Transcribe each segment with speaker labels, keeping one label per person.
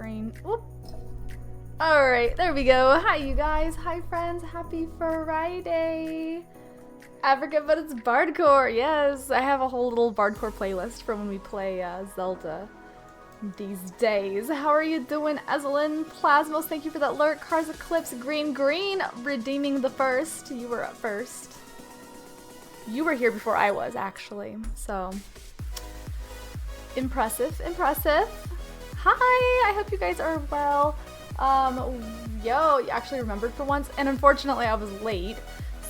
Speaker 1: screen. Whoop. Alright, there we go. Hi you guys, hi friends, happy Friday. I forget, but it's Bardcore. Yes, I have a whole little Bardcore playlist for when we play Zelda these days. How are you doing, Ezelyn? Plasmos, thank you for that lurk. Cars Eclipse, Green, redeeming the first. You were up first. You were here before I was, actually, so impressive. Hi, I hope you guys are well. Yo, you actually remembered for once, and unfortunately I was late.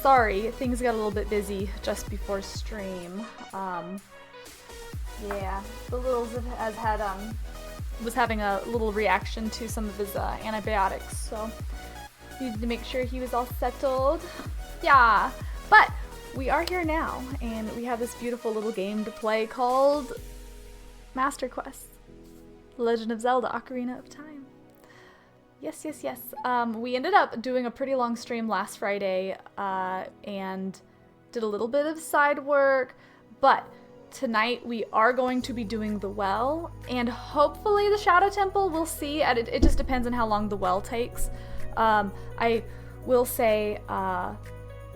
Speaker 1: Sorry, things got a little bit busy just before stream. Yeah, the littles was having a little reaction to some of his antibiotics, so needed to make sure he was all settled. Yeah, but we are here now, and we have this beautiful little game to play called Master Quest: The Legend of Zelda: Ocarina of Time. Yes. We ended up doing a pretty long stream last Friday, and did a little bit of side work, but tonight we are going to be doing the well, and hopefully the Shadow Temple. We'll see. It just depends on how long the well takes. I will say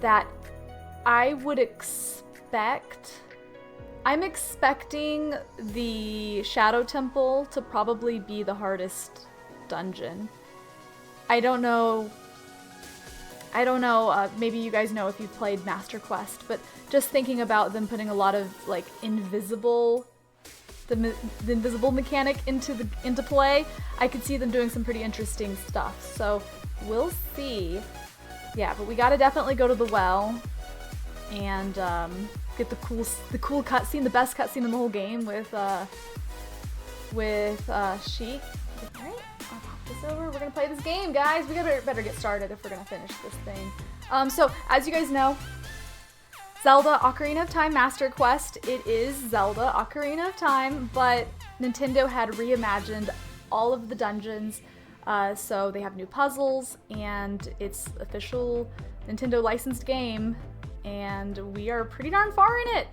Speaker 1: that I'm expecting the Shadow Temple to probably be the hardest dungeon. I don't know, maybe you guys know if you've played Master Quest, but just thinking about them putting a lot of, like, the invisible mechanic into play, I could see them doing some pretty interesting stuff, so we'll see. Yeah, but we gotta definitely go to the well, and, get the cool cutscene, the best cutscene in the whole game with Sheik. Alright, I'll pop this over. We're gonna play this game, guys. We better get started if we're gonna finish this thing. So, as you guys know, Zelda Ocarina of Time Master Quest. It is Zelda Ocarina of Time, but Nintendo had reimagined all of the dungeons, so they have new puzzles, and it's official Nintendo licensed game, and we are pretty darn far in it.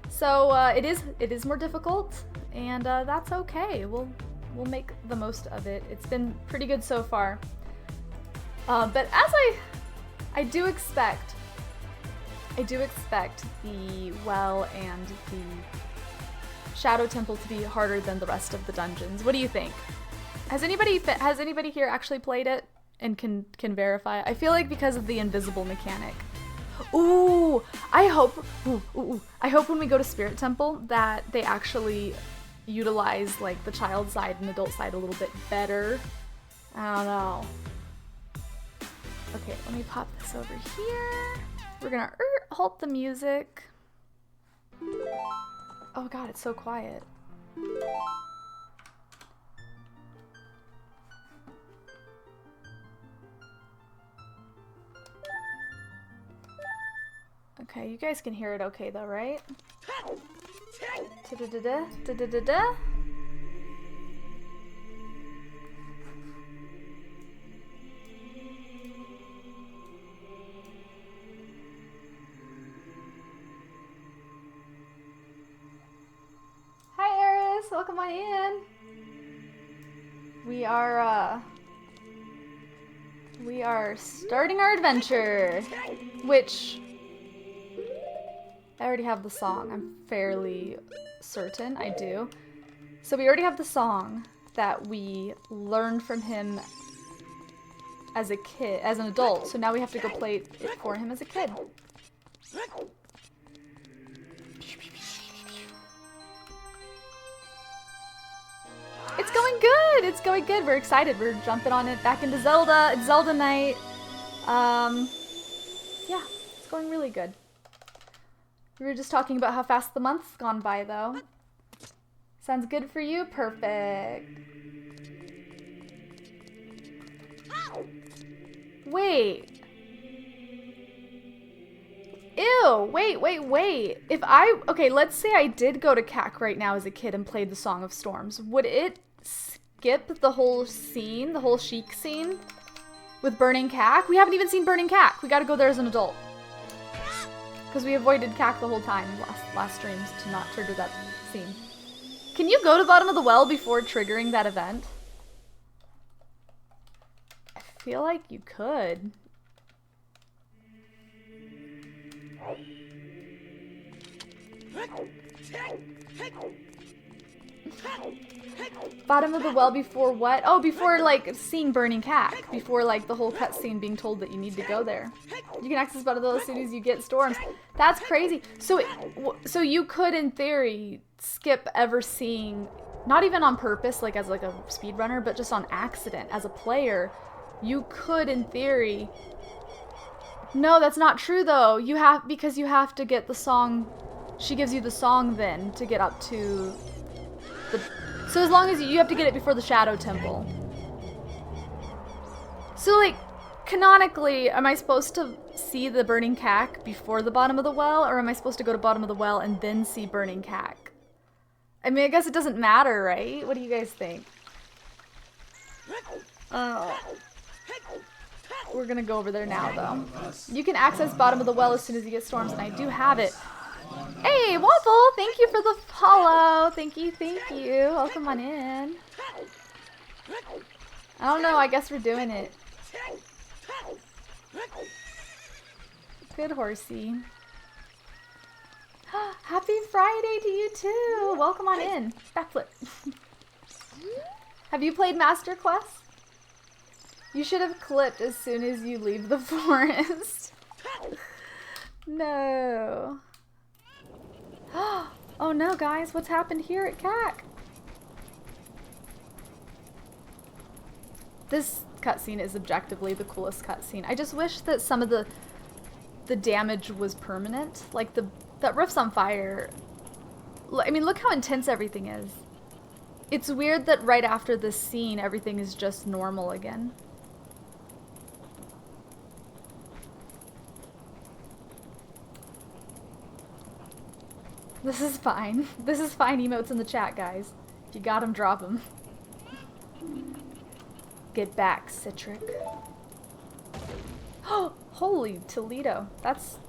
Speaker 1: So it is more difficult, and that's okay. We'll make the most of it. It's been pretty good so far. But as I do expect the well and the Shadow Temple to be harder than the rest of the dungeons. What do you think? Has anybody here actually played it and can verify? I feel like because of the invisible mechanic. Ooh, I hope when we go to Spirit Temple that they actually utilize, like, the child side and adult side a little bit better. I don't know. Okay, let me pop this over here. We're gonna halt the music. Oh god, it's so quiet. Okay, you guys can hear it okay though, right? Da-da-da-da, da-da-da-da. Hi Eris, welcome on in. We are starting our adventure, which I already have the song. I'm fairly certain I do. So we already have the song that we learned from him as an adult. So now we have to go play it for him as a kid. It's going good! It's going good. We're excited. We're jumping on it back into Zelda. It's Zelda night. Yeah, it's going really good. We were just talking about how fast the month's gone by, though. Sounds good for you? Perfect. Wait. Ew, wait. Okay, let's say I did go to CAC right now as a kid and played the Song of Storms. Would it skip the whole scene, the whole Sheik scene with Burning CAC? We haven't even seen Burning CAC. We gotta go there as an adult. Because we avoided CAC the whole time last streams to not trigger that scene. Can you go to the bottom of the well before triggering that event? feel like you could. Bottom of the well before what? Oh, before like seeing Burning Cack. Before like the whole cutscene being told that you need to go there. You can access bottom of the well as soon as you get storms. That's crazy. So, so you could, in theory, skip ever seeing, not even on purpose, like as like a speedrunner, but just on accident as a player. You could, in theory. No, that's not true though. You have, because you have to get the song. She gives you the song then to get up to the. So as long as you have to get it before the Shadow Temple. So like, canonically, am I supposed to see the Burning Cack before the bottom of the well, or am I supposed to go to bottom of the well and then see Burning Cack? I mean, I guess it doesn't matter, right? What do you guys think? We're gonna go over there now, though. You can access bottom of the well as soon as you get storms, and I do have it. Hey, Waffle! Thank you for the follow. Thank you, thank you. Welcome on in. I don't know, I guess we're doing it. Good horsey. Happy Friday to you too! Welcome on in. Backflip. Have you played Master Quest? You should have clipped as soon as you leave the forest. No. Oh no, guys, what's happened here at CAC? This cutscene is objectively the coolest cutscene. I just wish that some of the damage was permanent. Like that roof's on fire. I mean, look how intense everything is. It's weird that right after this scene, everything is just normal again. This is fine. This is fine emotes in the chat, guys. If you got them, drop them. Get back, Citric. Oh, holy Toledo. That's...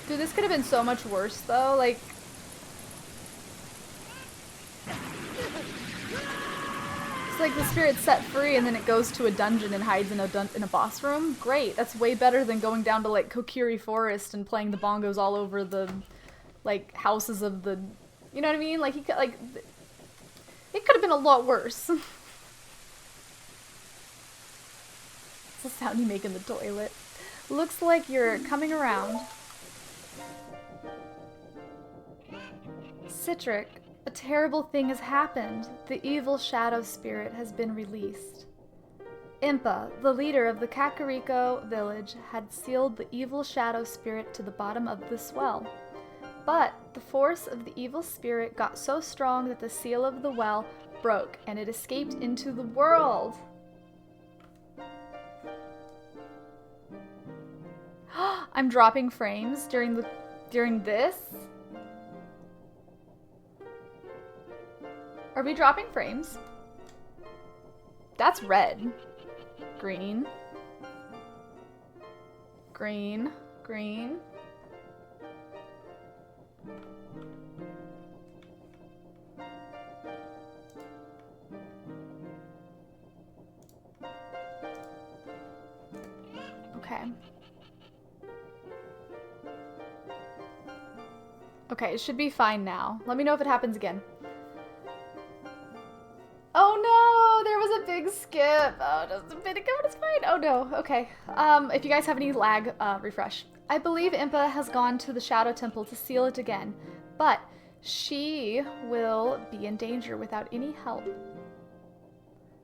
Speaker 1: Dude, this could have been so much worse, though. Like, it's like the spirit's set free, and then it goes to a dungeon and hides in a boss room. Great, that's way better than going down to like Kokiri Forest and playing the bongos all over the like houses of the. You know what I mean? Like it could have been a lot worse. It's the sound you make in the toilet. Looks like you're coming around. Citric, a terrible thing has happened. The evil shadow spirit has been released. Impa, the leader of the Kakariko village, had sealed the evil shadow spirit to the bottom of this well. But the force of the evil spirit got so strong that the seal of the well broke and it escaped into the world. I'm dropping frames during this? Are we dropping frames? That's red. Green. Green. Green. Okay. Okay, it should be fine now. Let me know if it happens again. Oh no, there was a big skip. Oh, just a bit ago, it's fine. Oh no, okay. If you guys have any lag, refresh. I believe Impa has gone to the Shadow Temple to seal it again, but she will be in danger without any help.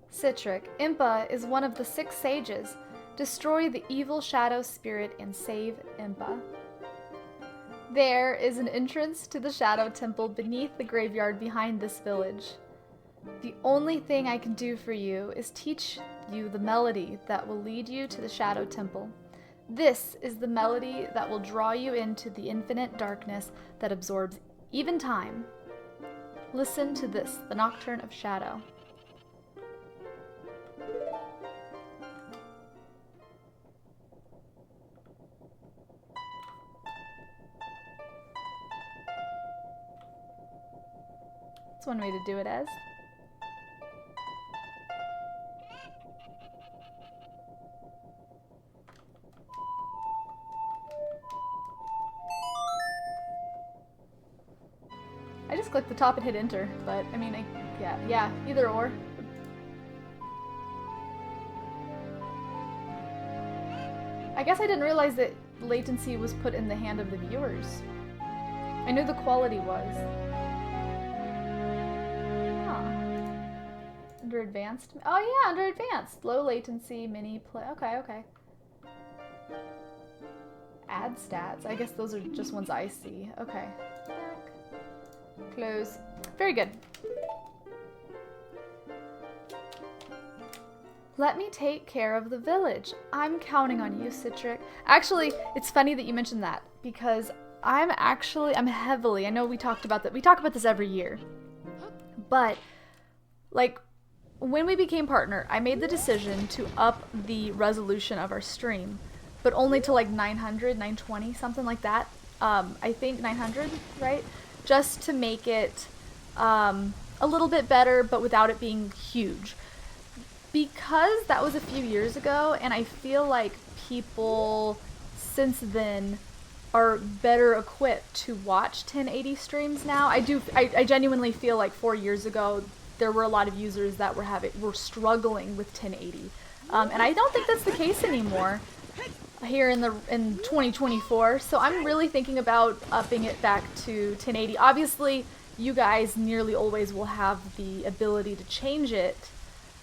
Speaker 1: Citric, Impa is one of the 6 sages. Destroy the evil shadow spirit and save Impa. There is an entrance to the Shadow Temple beneath the graveyard behind this village. The only thing I can do for you is teach you the melody that will lead you to the Shadow Temple. This is the melody that will draw you into the infinite darkness that absorbs even time. Listen to this, the Nocturne of Shadow. That's one way to do it as. I just clicked the top and hit enter, but I mean, yeah, either or. I guess I didn't realize that latency was put in the hand of the viewers. I knew the quality was. Under advanced? Oh yeah, under advanced. Low latency, mini play. Okay. Add stats. I guess those are just ones I see. Okay. Back. Close. Very good. Let me take care of the village. I'm counting on you, Citric. Actually, it's funny that you mentioned that because I'm heavily, I know we talked about that. We talk about this every year. But like when we became partner, I made the decision to up the resolution of our stream, but only to like 900, 920, something like that. I think 900, right? Just to make it a little bit better, but without it being huge. Because that was a few years ago, and I feel like people since then are better equipped to watch 1080 streams now. I genuinely feel like 4 years ago, there were a lot of users that were struggling with 1080, and I don't think that's the case anymore here in 2024. So I'm really thinking about upping it back to 1080. Obviously, you guys nearly always will have the ability to change it,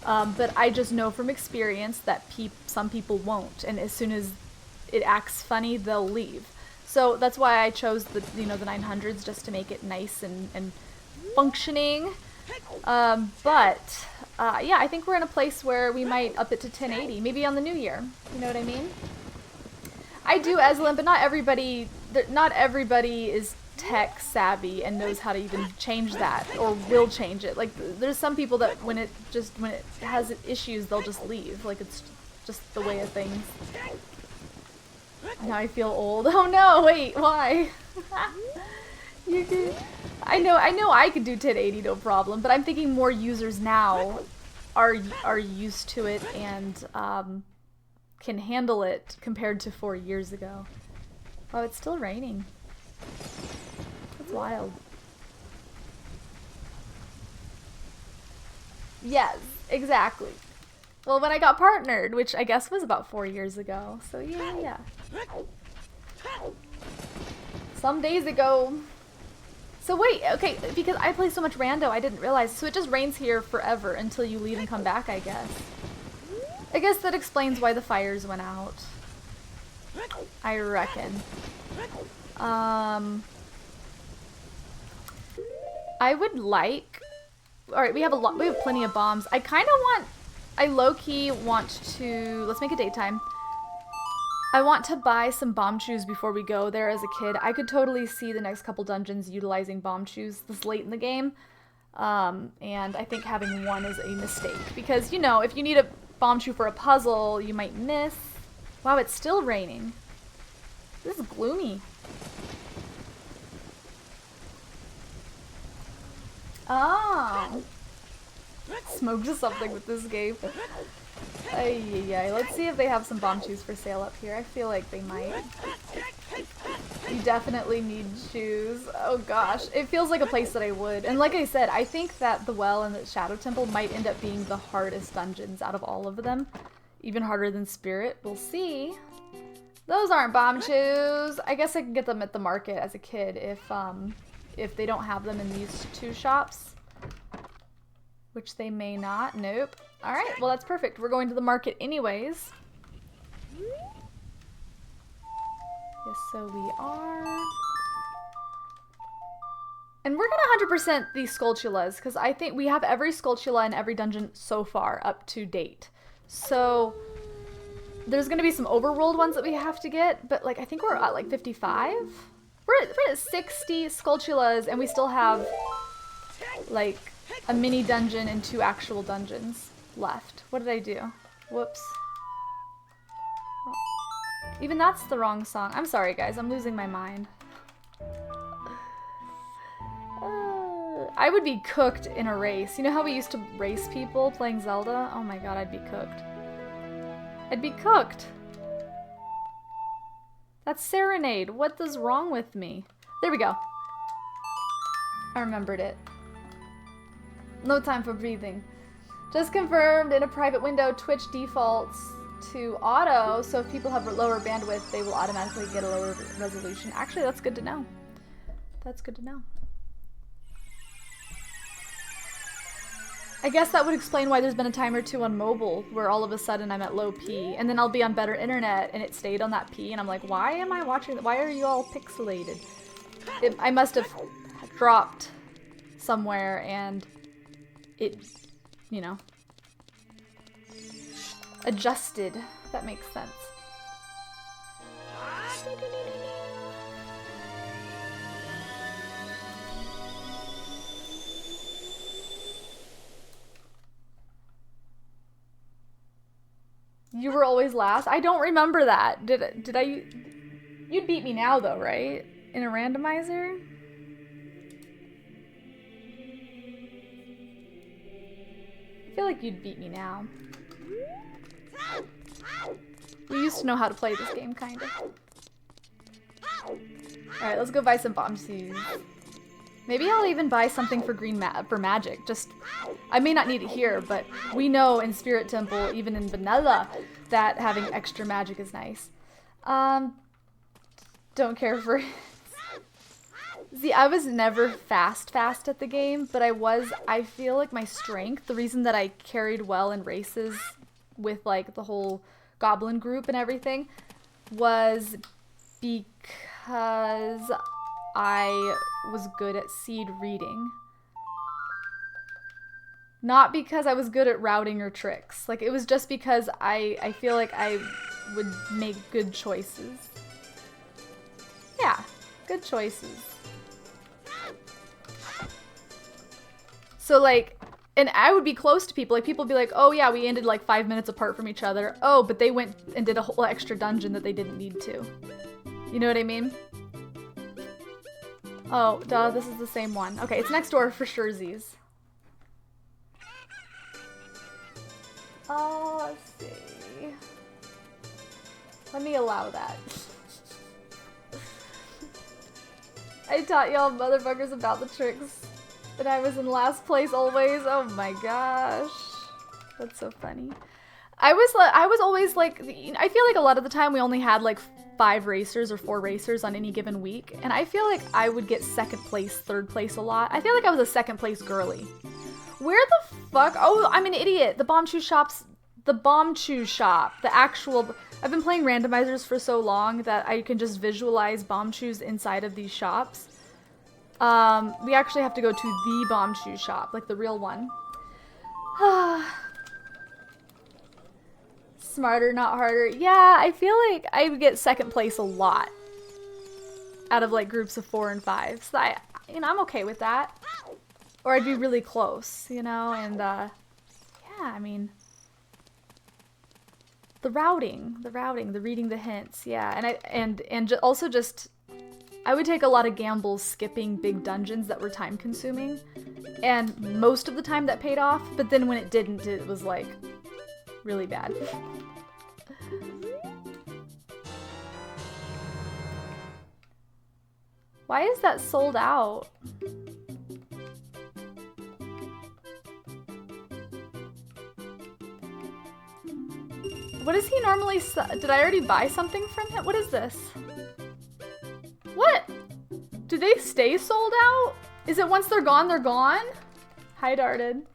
Speaker 1: but I just know from experience that some people won't, and as soon as it acts funny, they'll leave. So that's why I chose the 900s, just to make it nice and functioning. Yeah, I think we're in a place where we might up it to 1080, maybe on the new year. You know what I mean? I do, Eslin, but not everybody is tech savvy and knows how to even change that or will change it. Like, there's some people that when it has issues, they'll just leave. Like, it's just the way of things. Now I feel old. Oh no, wait, why? You do. I know I could do 1080 no problem, but I'm thinking more users now are used to it and can handle it compared to 4 years ago. Oh, it's still raining. That's wild. Yes, exactly. Well, when I got partnered, which I guess was about 4 years ago. So yeah. Some days ago. So wait, okay, because I play so much rando, I didn't realize. So it just rains here forever until you leave and come back, I guess. I guess that explains why the fires went out. I reckon. I would like... Alright, we have plenty of bombs. I low-key want to... Let's make it daytime. I want to buy some bomb chews before we go there as a kid. I could totally see the next couple dungeons utilizing bomb chews this late in the game. And I think having one is a mistake. Because, you know, if you need a bomb chew for a puzzle, you might miss. Wow, it's still raining. This is gloomy. Oh. Smoked something with this game. Ay. Let's see if they have some bomb chews for sale up here. I feel like they might. You definitely need shoes. Oh gosh. It feels like a place that I would. And like I said, I think that the well and the Shadow Temple might end up being the hardest dungeons out of all of them. Even harder than Spirit. We'll see. Those aren't bomb chews. I guess I can get them at the market as a kid if they don't have them in these two shops. Which they may not. Nope. Alright, well that's perfect. We're going to the market anyways. Yes, so we are. And we're gonna 100% these Skulltulas, because I think we have every Skulltula in every dungeon so far, up to date. So there's gonna be some overworld ones that we have to get, but like I think we're at like 55? We're at 60 Skulltulas, and we still have like a mini dungeon and 2 actual dungeons left. What did I do? Whoops. Even that's the wrong song. I'm sorry guys, I'm losing my mind. I would be cooked in a race. You know how we used to race people playing Zelda? Oh my god, I'd be cooked. I'd be cooked. That's Serenade. What is wrong with me? There we go. I remembered it. No time for breathing. Just confirmed in a private window, Twitch defaults to auto, so if people have lower bandwidth, they will automatically get a lower resolution. Actually, that's good to know. That's good to know. I guess that would explain why there's been a time or two on mobile where all of a sudden I'm at low P, and then I'll be on better internet and it stayed on that P, and I'm like, why am I watching? Why are you all pixelated? I must have dropped somewhere and it, you know, adjusted. If that makes sense. You were always last? I don't remember that. Did I? You'd beat me now though, right? In a randomizer? I feel like you'd beat me now. We used to know how to play this game, kind of. Alright, let's go buy some bomb seeds. Maybe I'll even buy something for for magic. Just, I may not need it here, but we know in Spirit Temple, even in vanilla, that having extra magic is nice. Don't care for it. See, I was never fast at the game, but I feel like my strength, the reason that I carried well in races with like the whole goblin group and everything, was because I was good at seed reading. Not because I was good at routing or tricks. Like, it was just because I feel like I would make good choices. Yeah, good choices. So, like, and I would be close to people. Like, people would be like, oh yeah, we ended like 5 minutes apart from each other. Oh, but they went and did a whole extra dungeon that they didn't need to. You know what I mean? Oh, duh, this is the same one. Okay, it's next door for surezies. Let's see. Let me allow that. I taught y'all motherfuckers about the tricks. And I was in last place always. Oh my gosh. That's so funny. I was always like, I feel like a lot of the time we only had like 5 racers or 4 racers on any given week. And I feel like I would get 2nd place, 3rd place a lot. I feel like I was a 2nd place girly. Where the fuck? Oh, I'm an idiot. The Bomb Chew shop, the actual, I've been playing randomizers for so long that I can just visualize bomb chews inside of these shops. We actually have to go to the Bomb Chew shop, like the real one. Smarter, not harder. Yeah, I feel like I would get 2nd place a lot out of like groups of 4 and 5. So I'm okay with that. Or I'd be really close, you know, and yeah, I mean, the routing, the reading the hints, yeah, and also just, I would take a lot of gambles skipping big dungeons that were time consuming, and most of the time that paid off, but then when it didn't, it was like really bad. Why is that sold out? What does he normally did I already buy something from him? What is this? What? Do they stay sold out? Is it once they're gone, they're gone? Hi, Darted.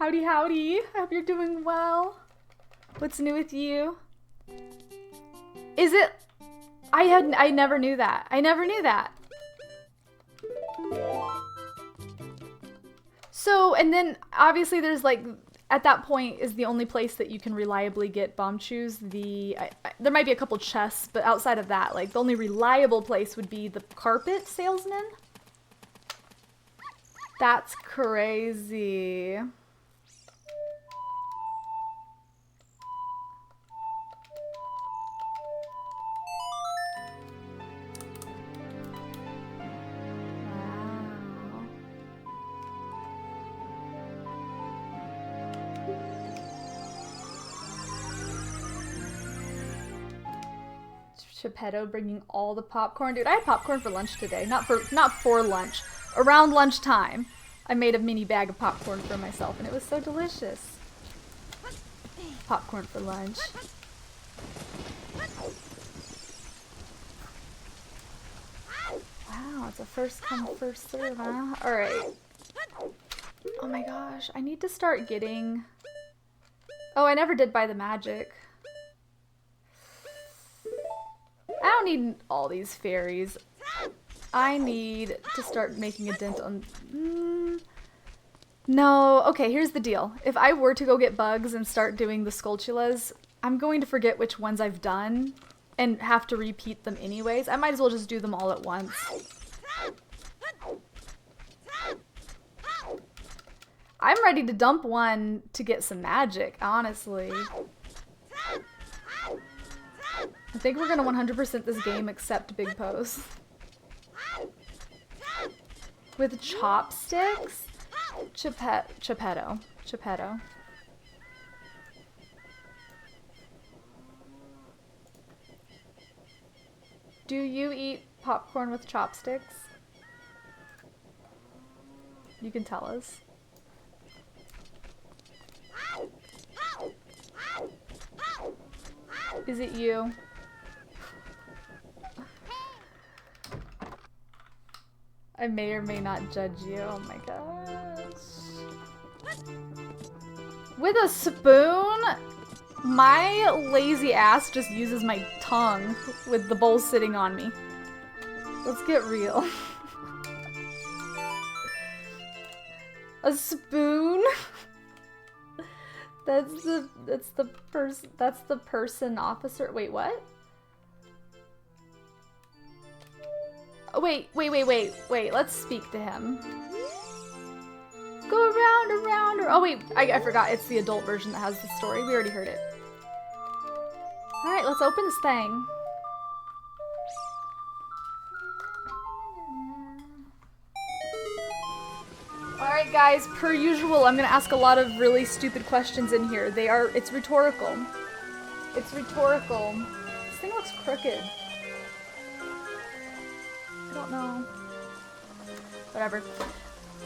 Speaker 1: Howdy, howdy. I hope you're doing well. What's new with you? Is it? I never knew that. I never knew that. So, and then obviously there's like, at that point is the only place that you can reliably get bombchus. There might be a couple chests, but outside of that, like the only reliable place would be the carpet salesman. That's crazy. Geppetto bringing all the popcorn. Dude, I had popcorn for lunch today. Not for lunch. Around lunchtime, I made a mini bag of popcorn for myself, and it was so delicious. Popcorn for lunch. Wow, it's a first come, first serve, huh? Alright. Oh my gosh, I need to start getting... Oh, I never did buy the magic. I don't need all these fairies. I need to start making a dent on... No, okay, here's the deal. If I were to go get bugs and start doing the Skulltulas, I'm going to forget which ones I've done and have to repeat them anyways. I might as well just do them all at once. I'm ready to dump one to get some magic, honestly. I think we're gonna 100% this game except Big Pose. With chopsticks? Geppetto. Do you eat popcorn with chopsticks? You can tell us. Is it you? I may or may not judge you. Oh my gosh. With a spoon? My lazy ass just uses my tongue with the bowl sitting on me. Let's get real. A spoon? That's the person officer. Wait, what? Oh, wait, let's speak to him. Go around, around, or oh wait, I forgot, it's the adult version that has the story. We already heard it. Alright, let's open this thing. Alright guys, per usual, I'm gonna ask a lot of really stupid questions in here. It's rhetorical. It's rhetorical. This thing looks crooked. I don't know. Whatever.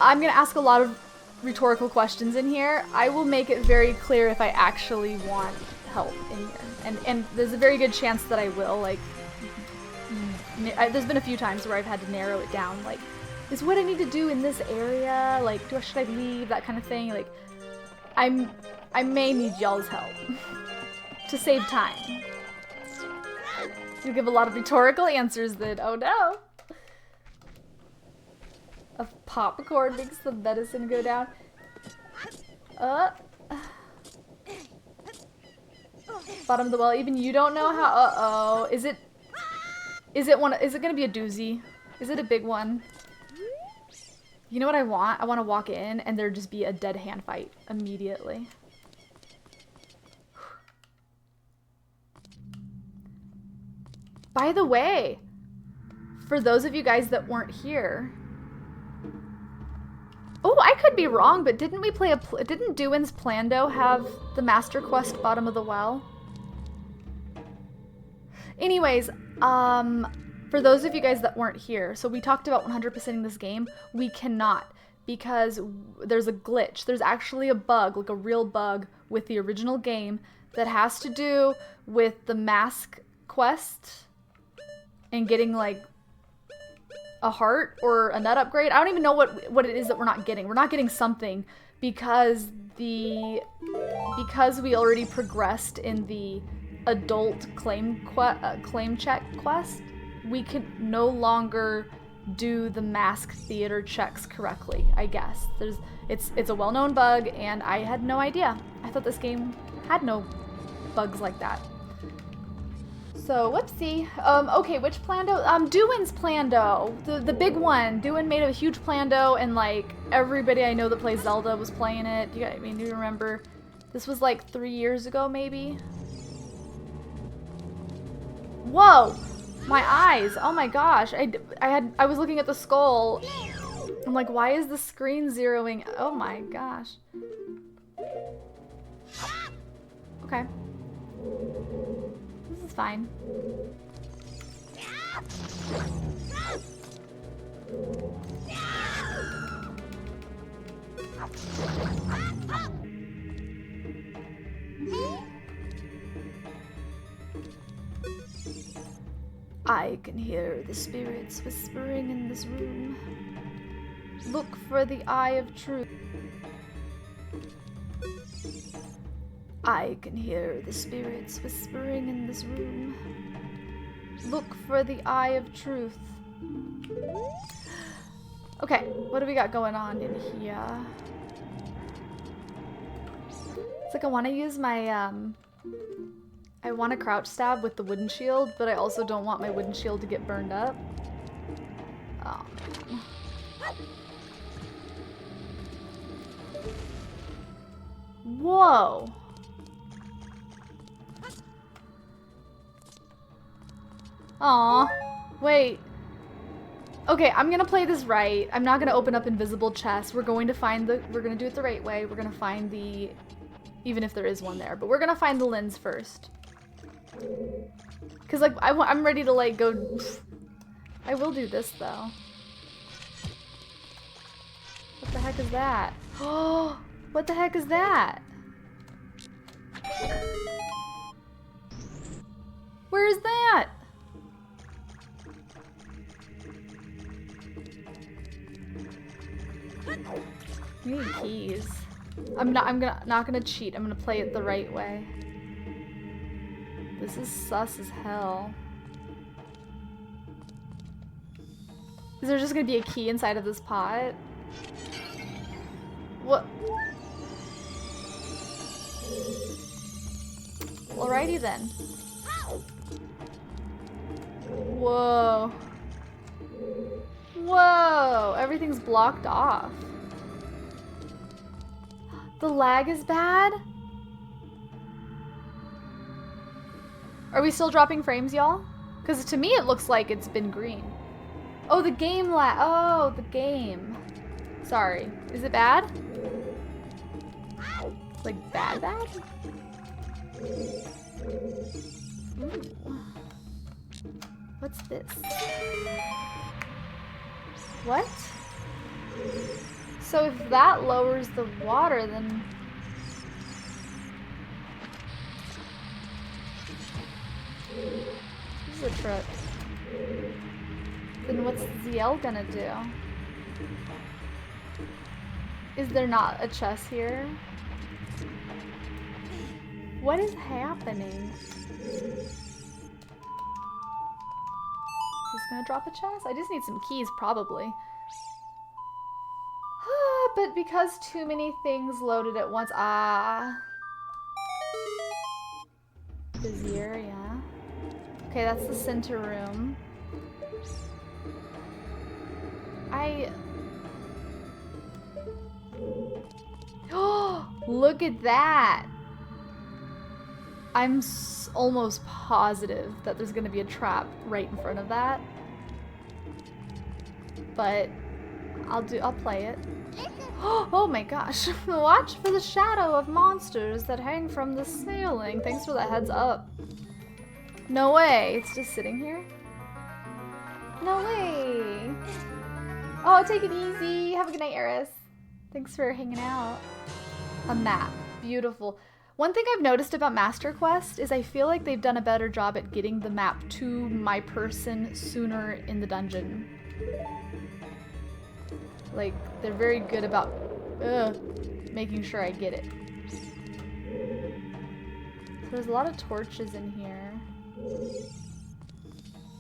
Speaker 1: I'm gonna ask a lot of rhetorical questions in here. I will make it very clear if I actually want help in here. And there's a very good chance that I will. Like, there's been a few times where I've had to narrow it down. Like, is what I need to do in this area? Like, should I leave? That kind of thing. Like, I may need y'all's help to save time. You give a lot of rhetorical answers then. Oh no. A popcorn makes the medicine go down. Bottom of the well. Even you don't know how. Uh-oh. Is it gonna be a doozy? Is it a big one? You know what I want? I want to walk in and there just be a dead hand fight immediately. By the way, for those of you guys that weren't here. Oh, I could be wrong, but didn't we play didn't Duin's Plando have the Master Quest Bottom of the Well? Anyways, for those of you guys that weren't here, so we talked about 100%ing this game. We cannot, because there's a glitch. There's actually a bug, like a real bug, with the original game that has to do with the mask quest and getting, like, a heart or a nut upgrade. I don't even know what it is that we're not getting. We're not getting something because we already progressed in the adult claim check quest, we can no longer do the mask theater checks correctly, I guess. It's a well-known bug, and I had no idea. I thought this game had no bugs like that. So, whoopsie. Okay, which Plando? Duin's Plando. The big one. Duin made a huge Plando, and like everybody I know that plays Zelda was playing it. Do you remember? This was like 3 years ago, maybe? Whoa! My eyes! Oh my gosh! I was looking at the skull. I'm like, why is the screen zeroing? Oh my gosh. Okay. This is fine. I can hear the spirits whispering in this room. Look for the eye of truth. I can hear the spirits whispering in this room. Look for the eye of truth. Okay, what do we got going on in here? It's like I want to use my, I want to crouch stab with the wooden shield, but I also don't want my wooden shield to get burned up. Oh, man. Whoa! Aw, wait. Okay, I'm gonna play this right. I'm not gonna open up invisible chests. We're gonna do it the right way. We're gonna find the, even if there is one there, but we're gonna find the lens first. Cause like, I'm ready to like go, I will do this though. What the heck is that? Oh, what the heck is that? Where is that? I need keys. I'm not gonna cheat. I'm gonna play it the right way. This is sus as hell. Is there just gonna be a key inside of this pot? What? Alrighty then. Whoa. Whoa! Everything's blocked off. The lag is bad? Are we still dropping frames, y'all? Because to me it looks like it's been green. Oh, the game lag. Oh, the game. Sorry. Is it bad? Like bad? Ooh. What's this? What? So if that lowers the water, then... This is a trip. Then what's ZL gonna do? Is there not a chest here? What is happening? Is this gonna drop a chest? I just need some keys, probably. But because too many things loaded at once, Busier, yeah. Okay, that's the center room. Oh, look at that! I'm almost positive that there's gonna be a trap right in front of that. But I'll play it. Oh my gosh. Watch for the shadow of monsters that hang from the ceiling. Thanks for the heads up. No way. It's just sitting here? No way. Oh, take it easy. Have a good night, Eris. Thanks for hanging out. A map. Beautiful. One thing I've noticed about Master Quest is I feel like they've done a better job at getting the map to my person sooner in the dungeon. Like, they're very good about making sure I get it. There's a lot of torches in here.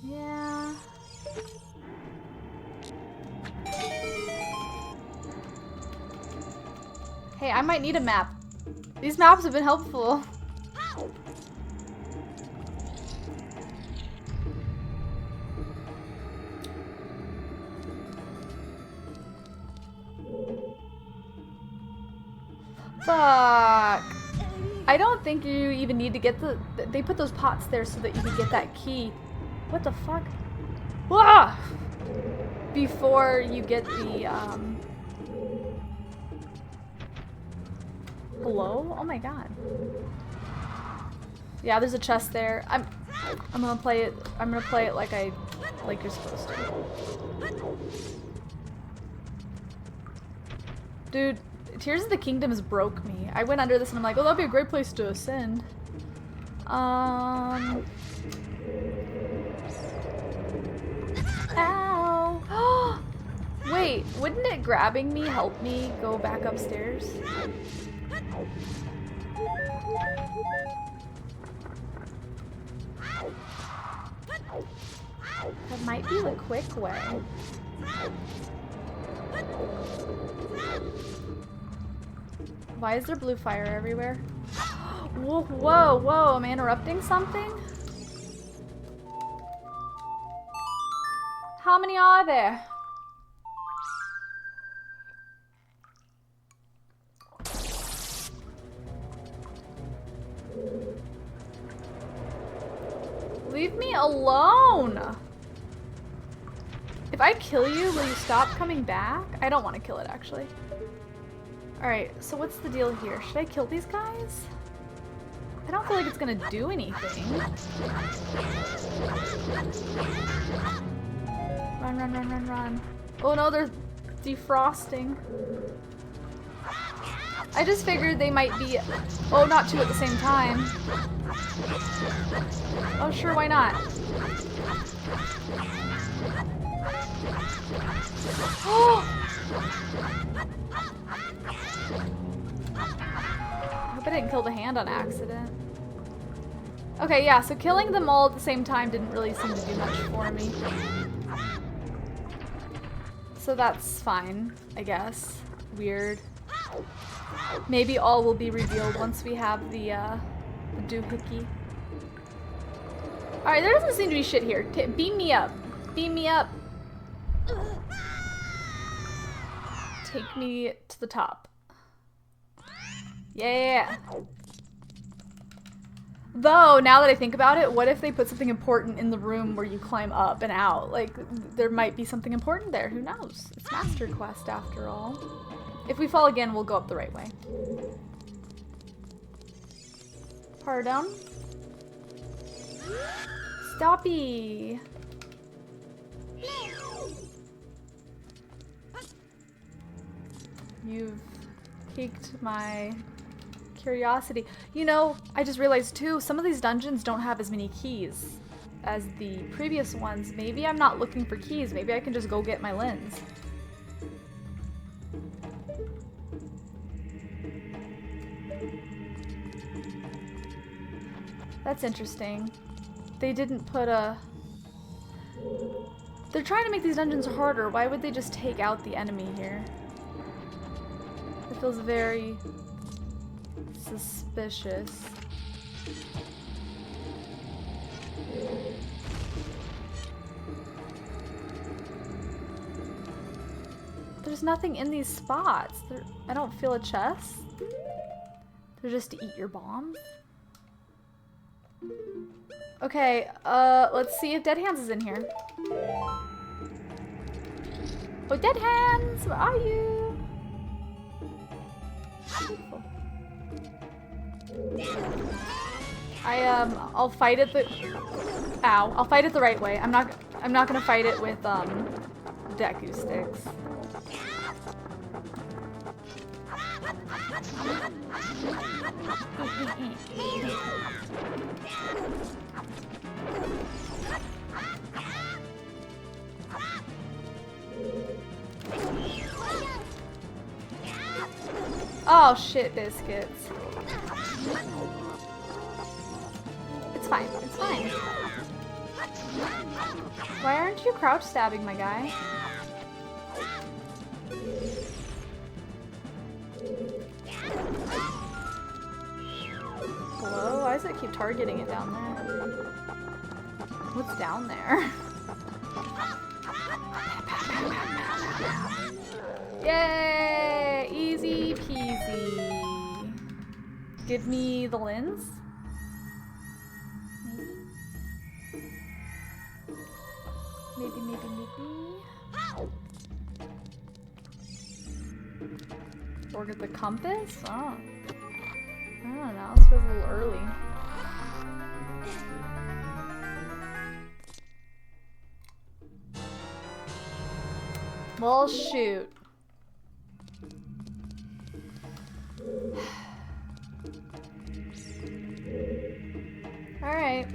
Speaker 1: Yeah. Hey, I might need a map. These maps have been helpful. Fuck. I don't think you even need to get they put those pots there so that you can get that key. What the fuck? Ah! Before you get the, hello? Oh my god. Yeah, there's a chest there. I'm gonna play it like you're supposed to. Dude, Tears of the Kingdoms broke me. I went under this and I'm like, oh, that'd be a great place to ascend. Ow. Wait, wouldn't it grabbing me help me go back upstairs? That might be the quick way. Why is there blue fire everywhere? Whoa, whoa, whoa, am I interrupting something? How many are there? Leave me alone! If I kill you, will you stop coming back? I don't want to kill it, actually. Alright, so what's the deal here? Should I kill these guys? I don't feel like it's gonna do anything. Run, run, run, run, run. Oh no, they're defrosting. I just figured they might be... Oh, not two at the same time. Oh, sure, why not? Oh! I hope I didn't kill the hand on accident. Okay, yeah, so killing them all at the same time didn't really seem to do much for me. So that's fine, I guess. Weird. Maybe all will be revealed once we have the doohickey. Alright, there doesn't seem to be shit here. Beam me up. Beam me up. Take me to the top. Yeah. Though, now that I think about it, what if they put something important in the room where you climb up and out? Like, there might be something important there. Who knows? It's Master Quest after all. If we fall again, we'll go up the right way. Pardon? Stoppy! You've piqued my curiosity. You know, I just realized too, some of these dungeons don't have as many keys as the previous ones. Maybe I'm not looking for keys. Maybe I can just go get my lens. That's interesting. They didn't put a... They're trying to make these dungeons harder. Why would they just take out the enemy here? It feels very suspicious. There's nothing in these spots. I don't feel a chest. They're just to eat your bombs. Okay, let's see if Dead Hands is in here. Oh, Dead Hands, where are you? Beautiful. I'll fight it the... Ow, I'll fight it the right way. I'm not gonna fight it with, Deku sticks. Oh shit, biscuits. fine. It's fine. Why aren't you crouch stabbing, my guy? Hello? Why does it keep targeting it down there? What's down there? Yay! Easy peasy. Give me the lens. Maybe. Or get the compass? Oh. I don't know. This feels a little early. Well, shoot. All right.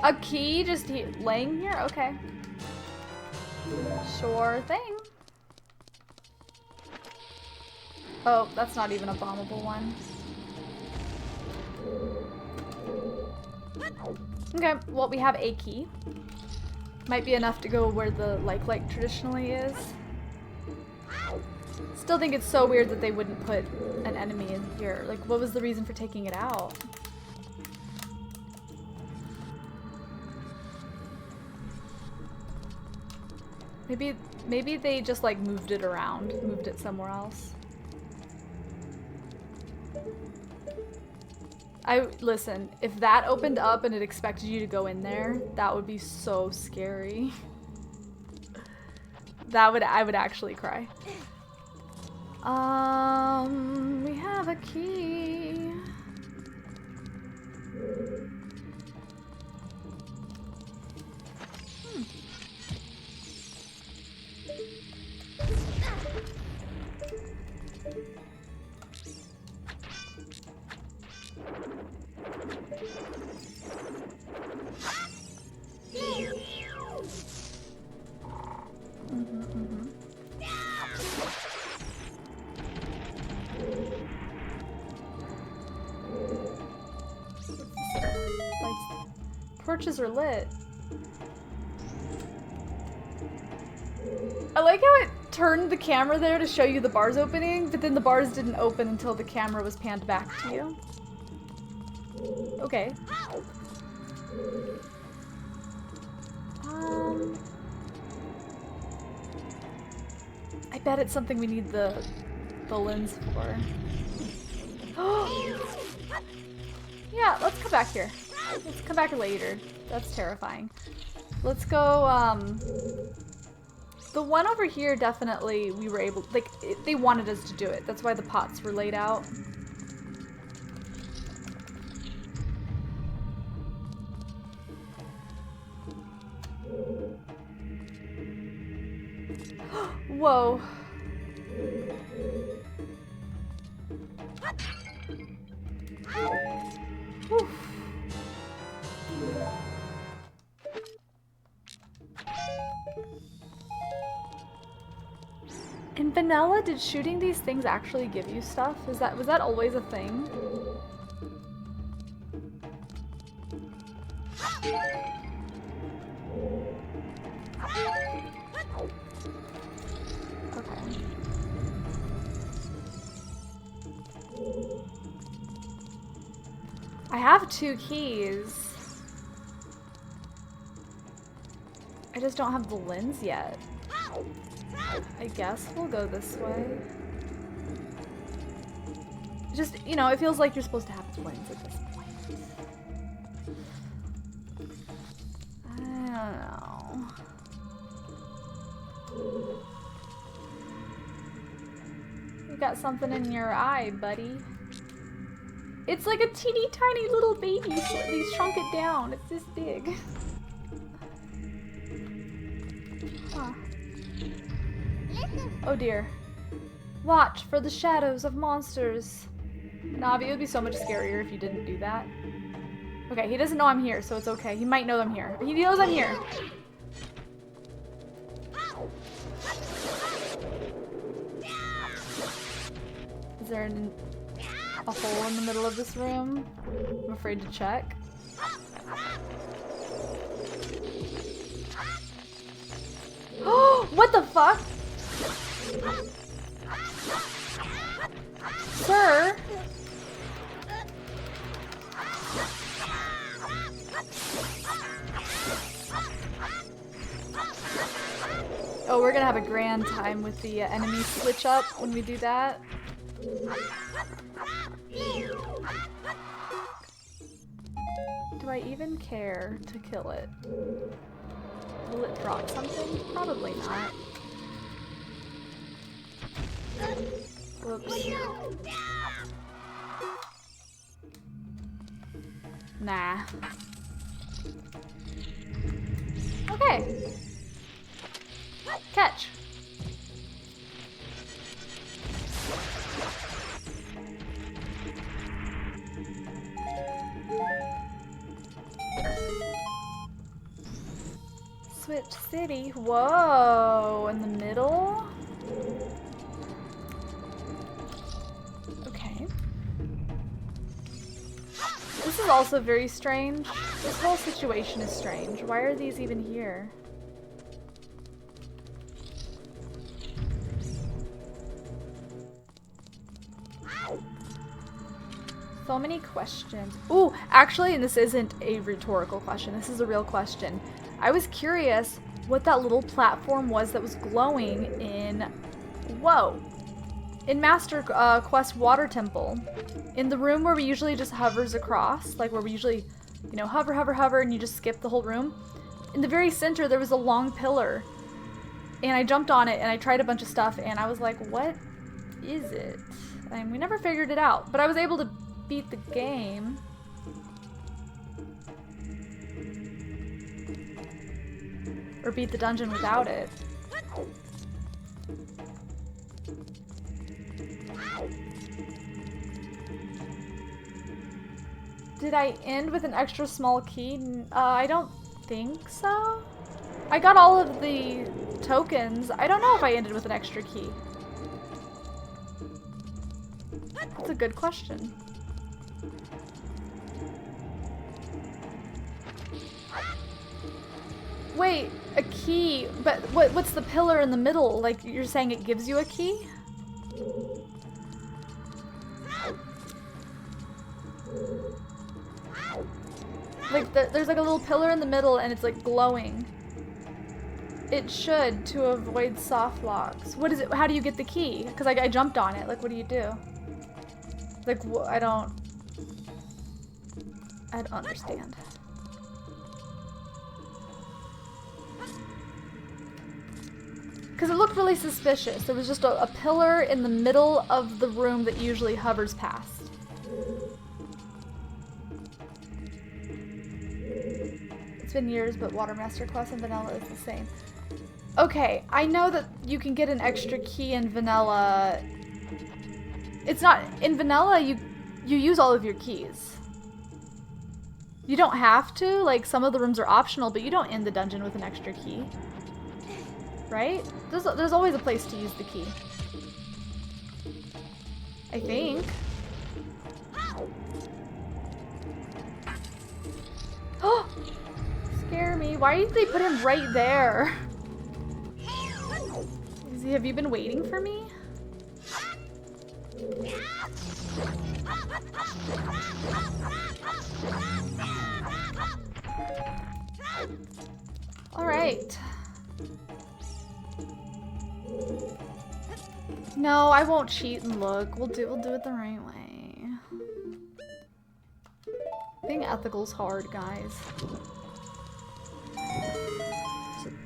Speaker 1: A key just laying here? Okay. Sure thing. Oh, that's not even a bombable one. Okay, well, we have a key. Might be enough to go where the like traditionally is. Still think it's so weird that they wouldn't put an enemy in here. Like, what was the reason for taking it out? Maybe they just like moved it around, moved it somewhere else. Listen, if that opened up and it expected you to go in there, that would be so scary. I would actually cry. We have a key. Torches are lit. I like how it turned the camera there to show you the bars opening, but then the bars didn't open until the camera was panned back to you. Okay. I bet it's something we need the lens for. Yeah, let's come back here. Let's come back later. That's terrifying. Let's go, the one over here, definitely, we were able, like, they wanted us to do it. That's why the pots were laid out. Whoa. Whew. In vanilla, did shooting these things actually give you stuff? Was that always a thing? Okay. I have 2 keys. I just don't have the lens yet. I guess we'll go this way. Just, you know, it feels like you're supposed to have the lens at this point. I don't know. You got something in your eye, buddy. It's like a teeny tiny little baby, so they shrunk it down. It's this big. Huh. Oh dear. Watch for the shadows of monsters. Navi, it would be so much scarier if you didn't do that. Okay, he doesn't know I'm here, so it's okay. He might know I'm here. He knows I'm here. there a hole in the middle of this room? I'm afraid to check. Oh, what the fuck? Sir? Oh, we're gonna have a grand time with the enemy switch up when we do that. Do I even care to kill it? Will it drop something? Probably not. Whoops. Nah. Okay. Catch. Switch City. Whoa, in the middle? Okay. This is also very strange. This whole situation is strange. Why are these even here? So many questions. Ooh, actually, and this isn't a rhetorical question. This is a real question. I was curious what that little platform was that was glowing in... Whoa. In Master Quest Water Temple. In the room where we usually just hovers across. Like where we usually, you know, hover, hover, hover, and you just skip the whole room. In the very center, there was a long pillar. And I jumped on it, and I tried a bunch of stuff, and I was like, what is it? And we never figured it out. But I was able to beat the game. Or beat the dungeon without it. Did I end with an extra small key? I don't think so. I got all of the tokens. I don't know if I ended with an extra key. That's a good question. Wait, a key, but what's the pillar in the middle? Like, you're saying it gives you a key? Like, there's like a little pillar in the middle and it's like glowing. It should, to avoid soft locks. What is it? How do you get the key? Because I jumped on it. Like, what do you do? Like, I don't understand. Because it looked really suspicious. There was just a pillar in the middle of the room that usually hovers past. It's been years, but Water Master Quest and Vanilla is the same. Okay, I know that you can get an extra key in Vanilla. It's not... In Vanilla, you use all of your keys. You don't have to. Like, some of the rooms are optional, but you don't end the dungeon with an extra key. Right? There's always a place to use the key. I think. Oh! Scare me. Why did they put him right there? Have you been waiting for me? All right. No, I won't cheat and look. We'll do it the right way. Being ethical's hard, guys.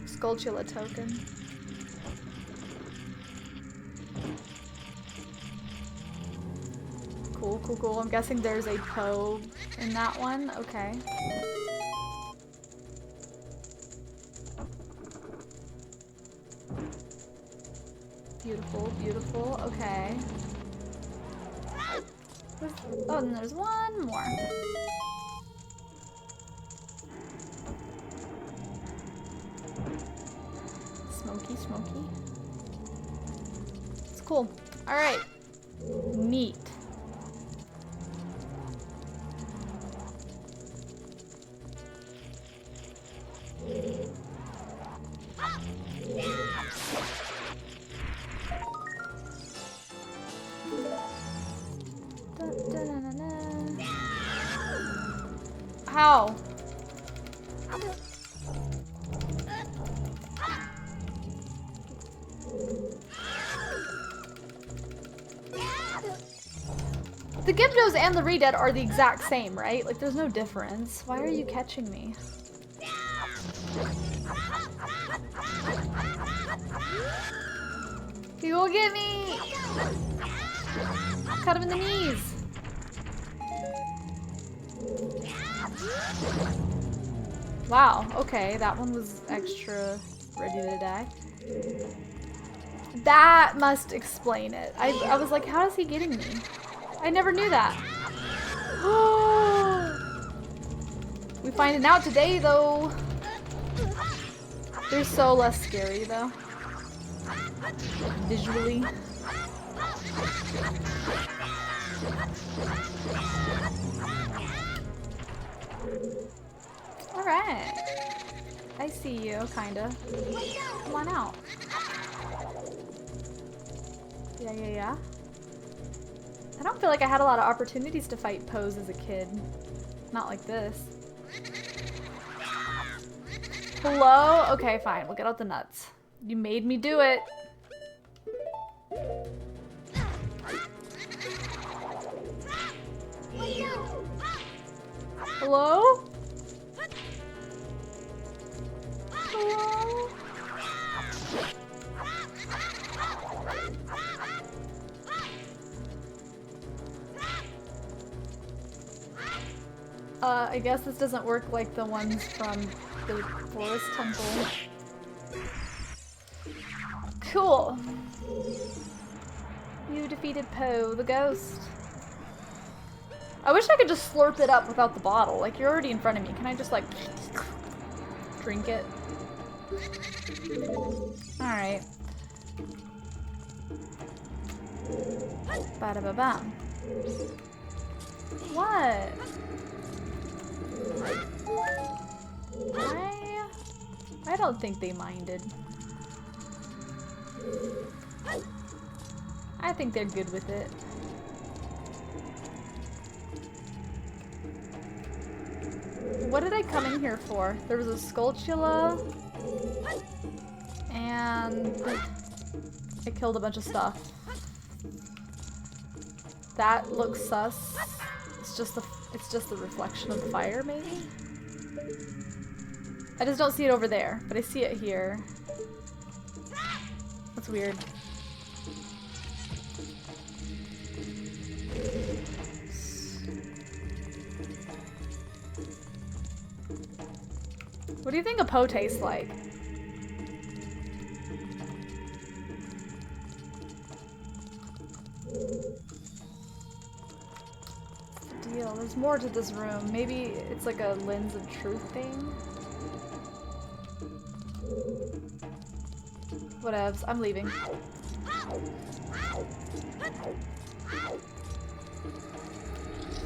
Speaker 1: Skulltula token. Cool, cool, cool. I'm guessing there's a probe in that one. Okay. Beautiful, beautiful. Okay. Oh, and there's one more. Smoky, smoky. It's cool. All right. Neat. How? The Gyptos and the Redead are the exact same, right? Like, there's no difference. Why are you catching me? He will get me! Cut him in the knees! Wow, okay, that one was extra ready to die. That must explain it. I was like, how is he getting me? I never knew that. We finding out today, though. They're so less scary, though. Visually. Alright. I see you, kinda. Come on out. Yeah. I don't feel like I had a lot of opportunities to fight Pose as a kid. Not like this. Hello? Okay, fine. We'll get out the nuts. You made me do it. Hello? Hello? I guess this doesn't work like the ones from the Forest Temple. Cool. You defeated Poe, the ghost. I wish I could just slurp it up without the bottle. Like, you're already in front of me. Can I just, like, drink it? Alright. Ba-da-ba-bam. What? I don't think they minded. I think they're good with it. What did I come in here for? There was a Skulltula, and I killed a bunch of stuff. That looks sus. It's just the reflection of the fire, maybe? I just don't see it over there, but I see it here. That's weird. What do you think a Poe tastes like? What's the deal? There's more to this room. Maybe it's like a lens of truth thing? Whatevs. I'm leaving.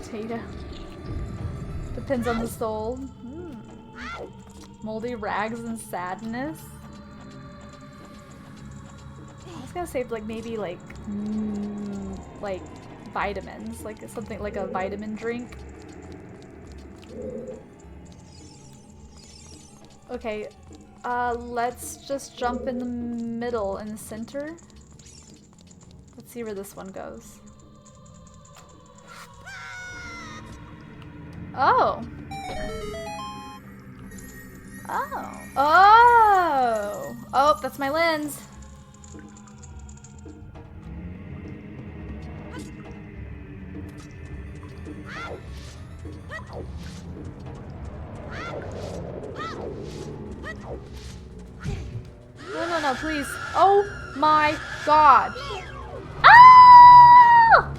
Speaker 1: Potato. Depends on the soul. Moldy rags and sadness. I was gonna say like maybe like vitamins, like something like a vitamin drink. Okay, let's just jump in the middle, in the center. Let's see where this one goes. Oh. Oh. Oh! Oh, that's my lens. No, please. Oh my god. Ah!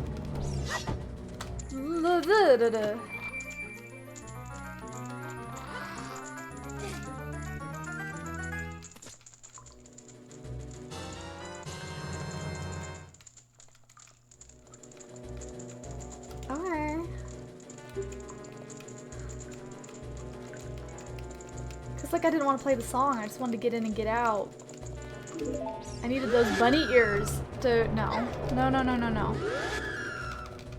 Speaker 1: It's like I didn't want to play the song. I just wanted to get in and get out. I needed those bunny ears to... No. No, no, no, no, no.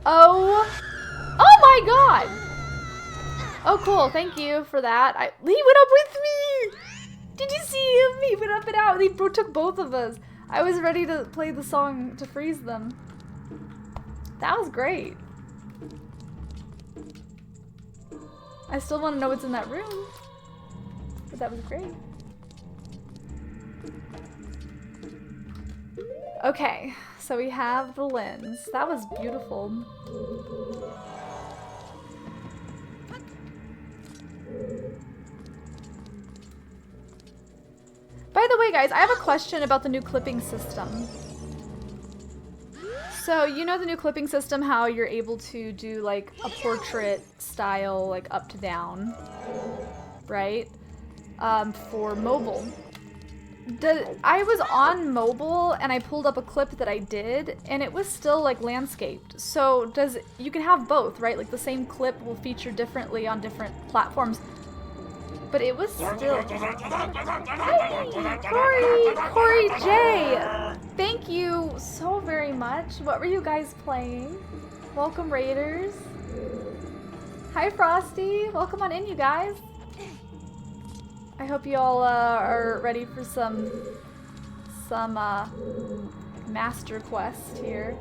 Speaker 1: Oh! Oh my god! Oh, cool. Thank you for that. He went up with me! Did you see him? He went up and out. He took both of us. I was ready to play the song to freeze them. That was great. I still want to know what's in that room. But that was great. Okay, so we have the lens. That was beautiful. By the way, guys, I have a question about the new clipping system. So, you know the new clipping system, how you're able to do like a portrait style, like up to down, right? For mobile. I was on mobile and I pulled up a clip that I did and it was still like landscaped. So you can have both, right? Like the same clip will feature differently on different platforms. But it was still... Hey, Corey J! Thank you so very much. What were you guys playing? Welcome, Raiders. Hi, Frosty. Welcome on in, you guys. I hope you all are ready for some master quest here.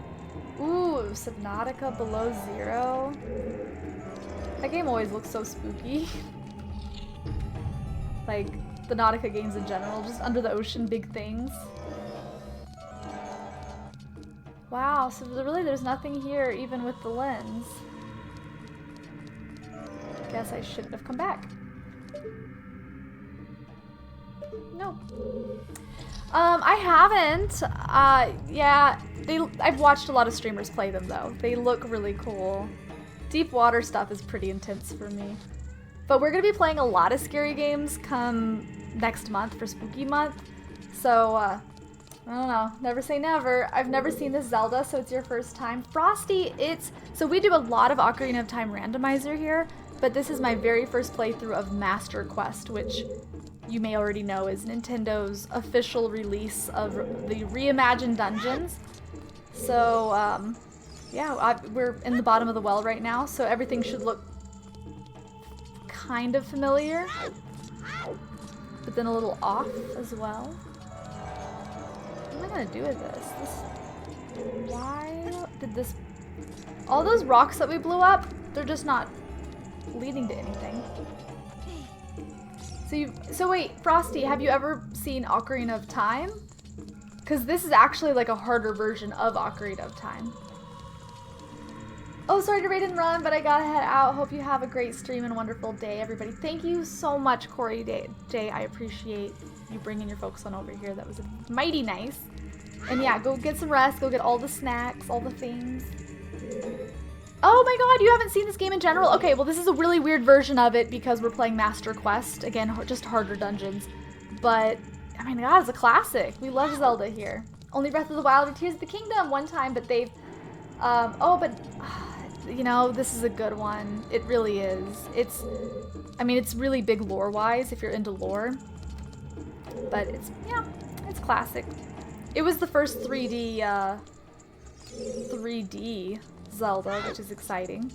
Speaker 1: Ooh, Subnautica Below Zero. That game always looks so spooky. Like, the Nautica games in general, just under the ocean, big things. Wow, so really there's nothing here even with the lens. Guess I shouldn't have come back. No. I haven't. Yeah, I've watched a lot of streamers play them though. They look really cool. Deep water stuff is pretty intense for me. But we're gonna be playing a lot of scary games come next month for Spooky Month. So, I don't know, never say never. I've never seen this Zelda, so it's your first time. Frosty, so we do a lot of Ocarina of Time randomizer here, but this is my very first playthrough of Master Quest, which you may already know is Nintendo's official release of the reimagined dungeons. So, yeah, we're in the bottom of the well right now, so everything should look kind of familiar, but then a little off as well. What am I gonna do with this? Why did this... All those rocks that we blew up, they're just not leading to anything. So wait, Frosty, have you ever seen Ocarina of Time? Because this is actually like a harder version of Ocarina of Time. Oh, sorry to raid and run, but I gotta head out. Hope you have a great stream and wonderful day, everybody. Thank you so much, Corey J. I appreciate you bringing your folks on over here. That was mighty nice. And yeah, go get some rest. Go get all the snacks, all the things. Oh my god, you haven't seen this game in general? Okay, well this is a really weird version of it because we're playing Master Quest. Again, just harder dungeons. But, I mean, god, it's a classic. We love Zelda here. Only Breath of the Wild or Tears of the Kingdom one time, but they've... you know, this is a good one. It really is. I mean, it's really big lore-wise if you're into lore. But it's, yeah, it's classic. It was the first 3D Zelda, which is exciting.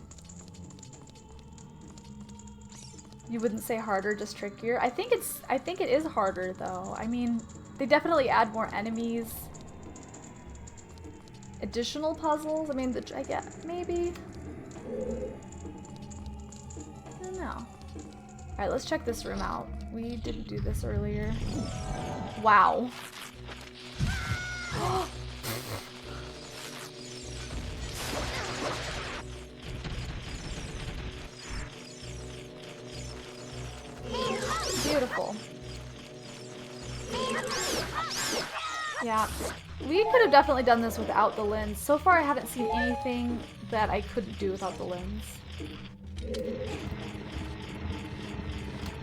Speaker 1: You wouldn't say harder, just trickier. I think it is harder though. I mean, they definitely add more enemies. Additional puzzles? I mean, I guess, maybe? I don't know. Alright, let's check this room out. We didn't do this earlier. Wow. Beautiful. Yeah, we could have definitely done this without the lens. So far I haven't seen anything that I couldn't do without the lens.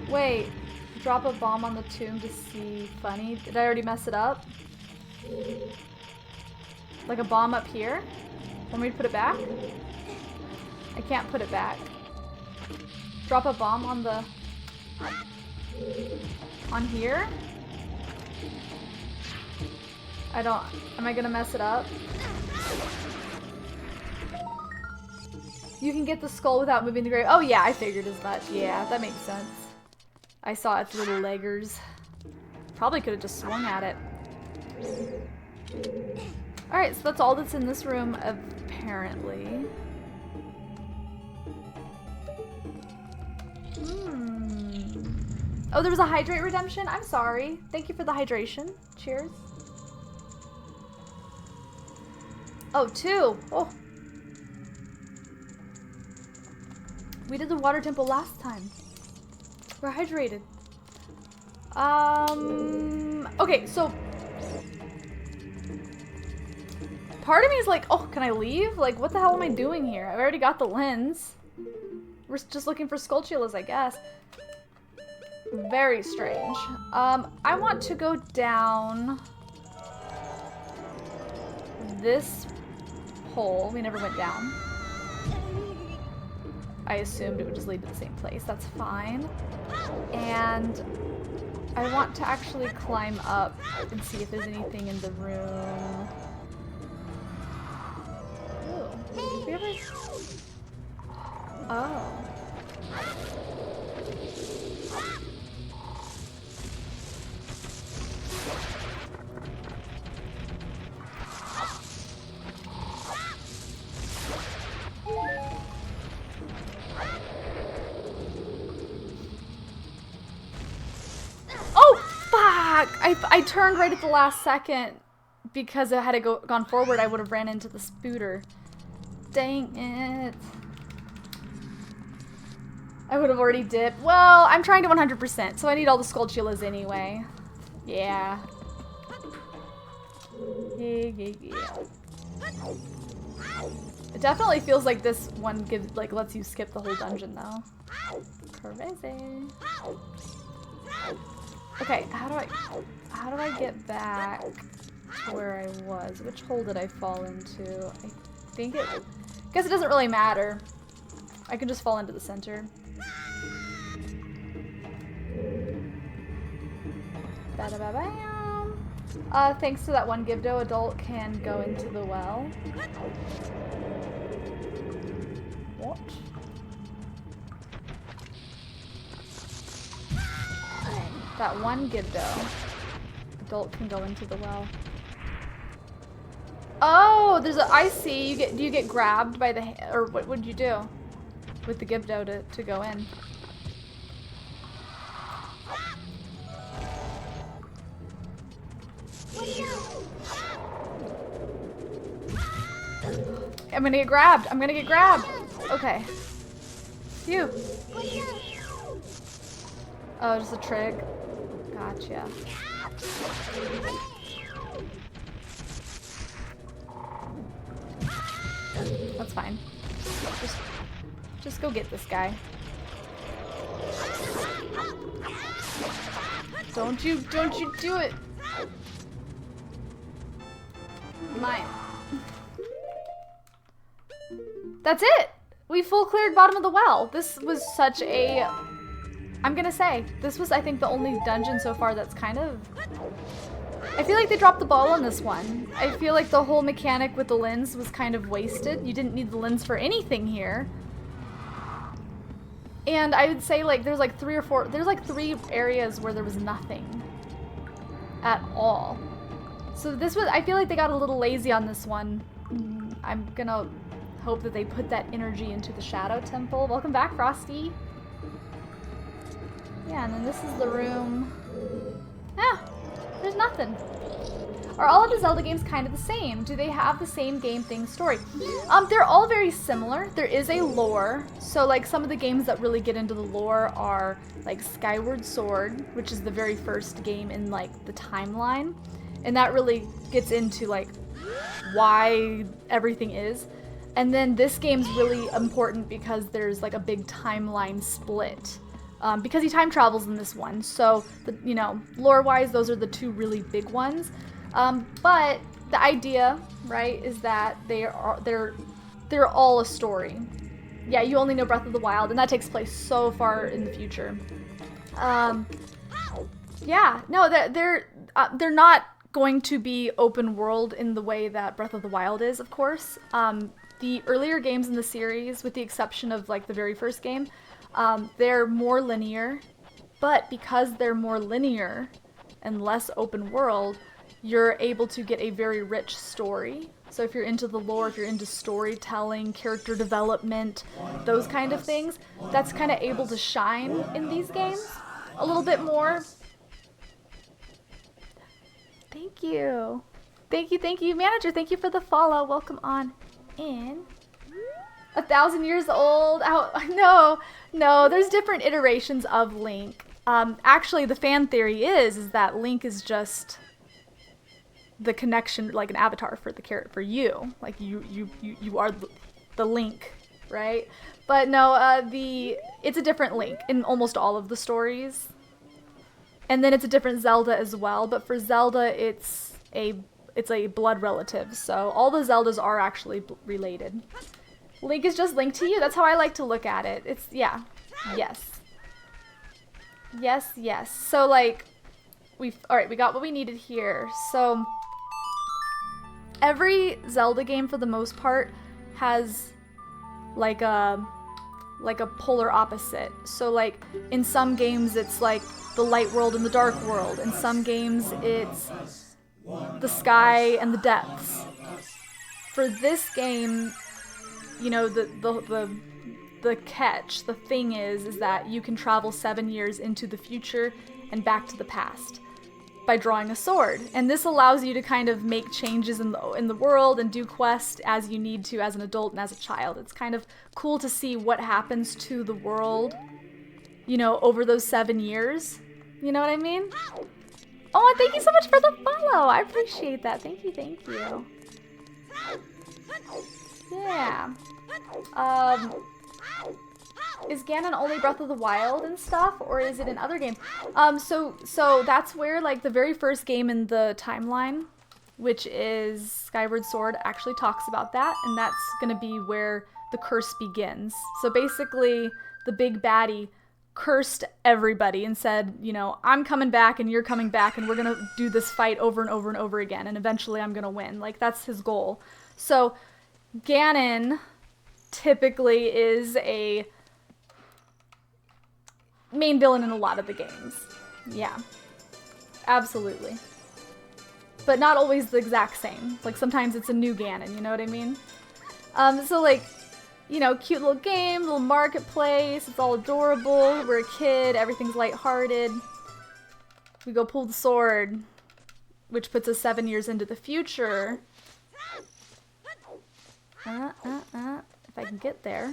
Speaker 1: Wait, drop a bomb on the tomb to see funny. Did I already mess it up? Like a bomb up here? Want me to put it back? I can't put it back. Drop a bomb on the... On here? Am I gonna mess it up? You can get the skull without moving the grave. Oh yeah, I figured as much. Yeah, that makes sense. I saw its little leggers. Probably could have just swung at it. Alright, so that's all that's in this room, apparently. Oh, there was a hydrate redemption? I'm sorry. Thank you for the hydration. Cheers. Oh, 2. Oh. We did the water temple last time. We're hydrated. Okay, so part of me is like, oh, can I leave? Like, what the hell am I doing here? I've already got the lens. We're just looking for Skulltulas, I guess. Very strange. I want to go down this hole. We never went down. I assumed it would just lead to the same place. That's fine. And I want to actually climb up and see if there's anything in the room. Ooh. Did we ever... Oh. I turned right at the last second because I had gone forward. I would have ran into the spooter. Dang it. I would have already dipped. Well, I'm trying to 100%, so I need all the Skulltulas anyway. Yeah. Yeah. It definitely feels like this one lets you skip the whole dungeon though. Crazy. Okay, how do I get back to where I was? Which hole did I fall into? I think guess it doesn't really matter. I can just fall into the center. Ba-da-ba-bam. Thanks to that one Gibdo, adult can go into the well. What? That one Gibdo. Adult can go into the well. Oh, there's a. I see. Do you get grabbed by the, or what would you do with the Gibdo to go in? I'm gonna get grabbed. I'm gonna get grabbed. Okay. Phew. Oh, just a trick. Gotcha. That's fine. Just go get this guy. Don't you do it. Mine. That's it. We full cleared bottom of the well. This was such a, I'm gonna say, this was I think the only dungeon so far that's kind of, I feel like they dropped the ball on this one. I feel like the whole mechanic with the lens was kind of wasted. You didn't need the lens for anything here. And I would say like there's like 3 or 4, there's like 3 areas where there was nothing at all. So this was, I feel like they got a little lazy on this one. I'm gonna hope that they put that energy into the Shadow Temple. Welcome back, Frosty. Yeah, and then this is the room. Yeah, there's nothing. Are all of the Zelda games kind of the same? Do they have the same game thing story? They're all very similar. There is a lore. So like some of the games that really get into the lore are like Skyward Sword, which is the very first game in like the timeline. And that really gets into like why everything is. And then this game's really important because there's like a big timeline split. Because he time travels in this one. So, you know, lore-wise, those are the 2 really big ones. But the idea, right, is that they're all a story. Yeah, you only know Breath of the Wild, and that takes place so far in the future. Yeah, no, they're not going to be open world in the way that Breath of the Wild is, of course. The earlier games in the series, with the exception of like the very first game, they're more linear. But because they're more linear and less open world, you're able to get a very rich story. So if you're into the lore, if you're into storytelling, character development, those kind of things, that's kind of able to shine in these games a little bit more. Thank you. Thank you, manager. Thank you for the follow. Welcome on in. 1,000 years old. Oh, no, there's different iterations of Link. Actually, the fan theory is that Link is just the connection, like an avatar for the character, for you. Like you are the Link, right? But no, it's a different Link in almost all of the stories. And then it's a different Zelda as well, but for Zelda it's a blood relative. So all the Zeldas are actually related. Link is just Link to you. That's how I like to look at it. It's, yeah. Yes. Yes. So like alright, we got what we needed here. So every Zelda game for the most part has like a polar opposite. So like in some games it's like the light world and the dark world. In some games it's the sky and the depths. For this game, you know, the catch, the thing is that you can travel 7 years into the future and back to the past by drawing a sword. And this allows you to kind of make changes in the world and do quests as you need to as an adult and as a child. It's kind of cool to see what happens to the world, you know, over those 7 years. You know what I mean? Oh, and thank you so much for the follow. I appreciate that. Thank you. Yeah. Is Ganon only Breath of the Wild and stuff, or is it in other games? So that's where like the very first game in the timeline, which is Skyward Sword, actually talks about that, and that's gonna be where the curse begins. So basically, the big baddie cursed everybody and said, you know, I'm coming back and you're coming back and we're gonna do this fight over and over and over again, and eventually I'm gonna win. Like, that's his goal. So Ganon typically is a main villain in a lot of the games. Yeah, absolutely. But not always the exact same. Like, sometimes it's a new Ganon, you know what I mean? So like, you know, cute little game, little marketplace, it's all adorable, we're a kid, everything's lighthearted. We go pull the sword, which puts us 7 years into the future. If I can get there.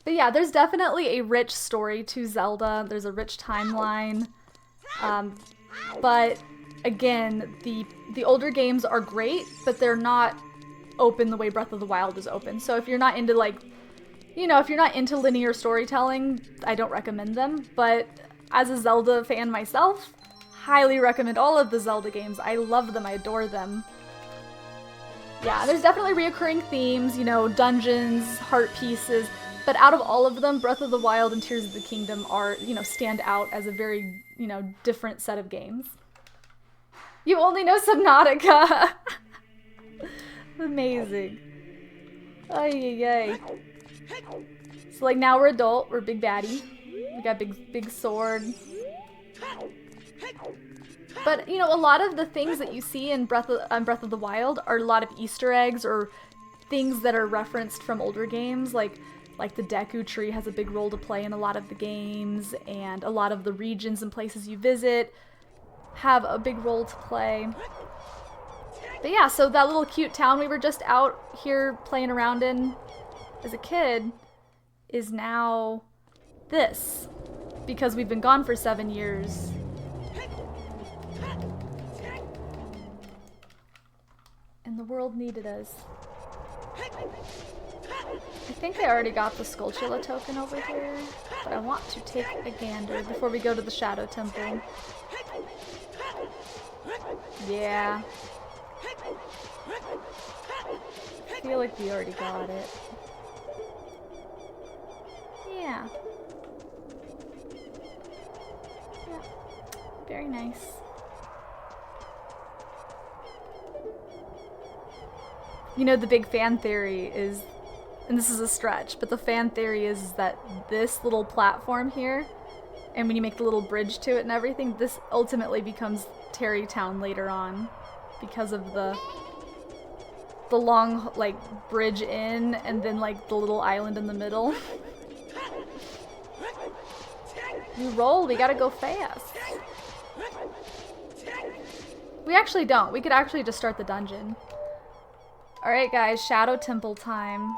Speaker 1: But yeah, there's definitely a rich story to Zelda. There's a rich timeline. But again, the older games are great, but they're not open the way Breath of the Wild is open. So if you're not into, like, you know, if you're not into linear storytelling, I don't recommend them. But as a Zelda fan myself, highly recommend all of the Zelda games. I love them, I adore them. Yeah, there's definitely reoccurring themes, you know, dungeons, heart pieces, but out of all of them, Breath of the Wild and Tears of the Kingdom are, you know, stand out as a very, you know, different set of games. You only know Subnautica! Amazing. Ay. So like now we're adult, we're big baddie. We got big sword. But you know, a lot of the things that you see in Breath of the Wild are a lot of Easter eggs or things that are referenced from older games, like the Deku Tree has a big role to play in a lot of the games, and a lot of the regions and places you visit have a big role to play. But yeah, so that little cute town we were just out here playing around in as a kid is now this, because we've been gone for 7 years. And the world needed us. I think I already got the Skulltula token over here, but I want to take a gander before we go to the Shadow Temple. Yeah. I feel like we already got it. Yeah. Very nice. You know, the big fan theory is, and this is a stretch, but the fan theory is that this little platform here, and when you make the little bridge to it and everything, this ultimately becomes Terrytown later on because of the long, like, bridge in and then, like, the little island in the middle. You roll, we gotta go fast. We actually don't. We could actually just start the dungeon. Alright guys, Shadow Temple time.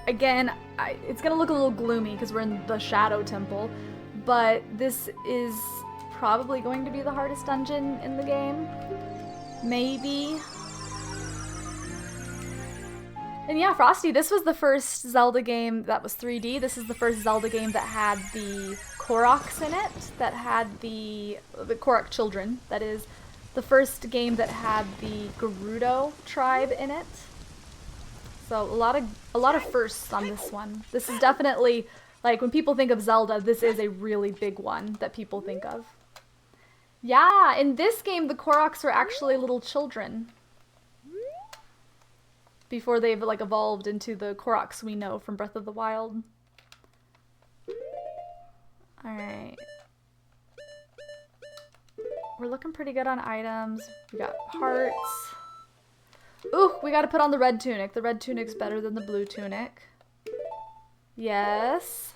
Speaker 1: Again, it's gonna look a little gloomy because we're in the Shadow Temple, but this is probably going to be the hardest dungeon in the game. Maybe. And yeah, Frosty, this was the first Zelda game that was 3D. This is the first Zelda game that had the Koroks in it, that had the Korok children, that is. The first game that had the Gerudo tribe in it. So a lot of firsts on this one. This is definitely, like, when people think of Zelda, this is a really big one that people think of. Yeah, in this game the Koroks are actually little children. Before they've, like, evolved into the Koroks we know from Breath of the Wild. Alright. We're looking pretty good on items. We got hearts. Ooh, we gotta put on the red tunic. The red tunic's better than the blue tunic. Yes.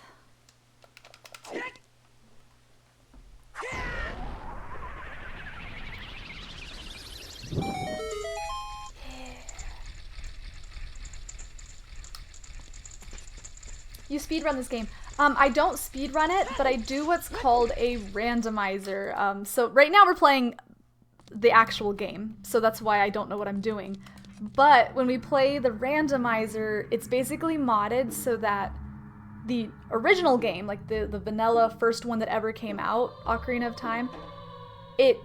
Speaker 1: You speedrun this game. I don't speedrun it, but I do what's called a randomizer. So right now we're playing the actual game, so that's why I don't know what I'm doing. But when we play the randomizer, it's basically modded so that the original game, like the vanilla first one that ever came out, Ocarina of Time, it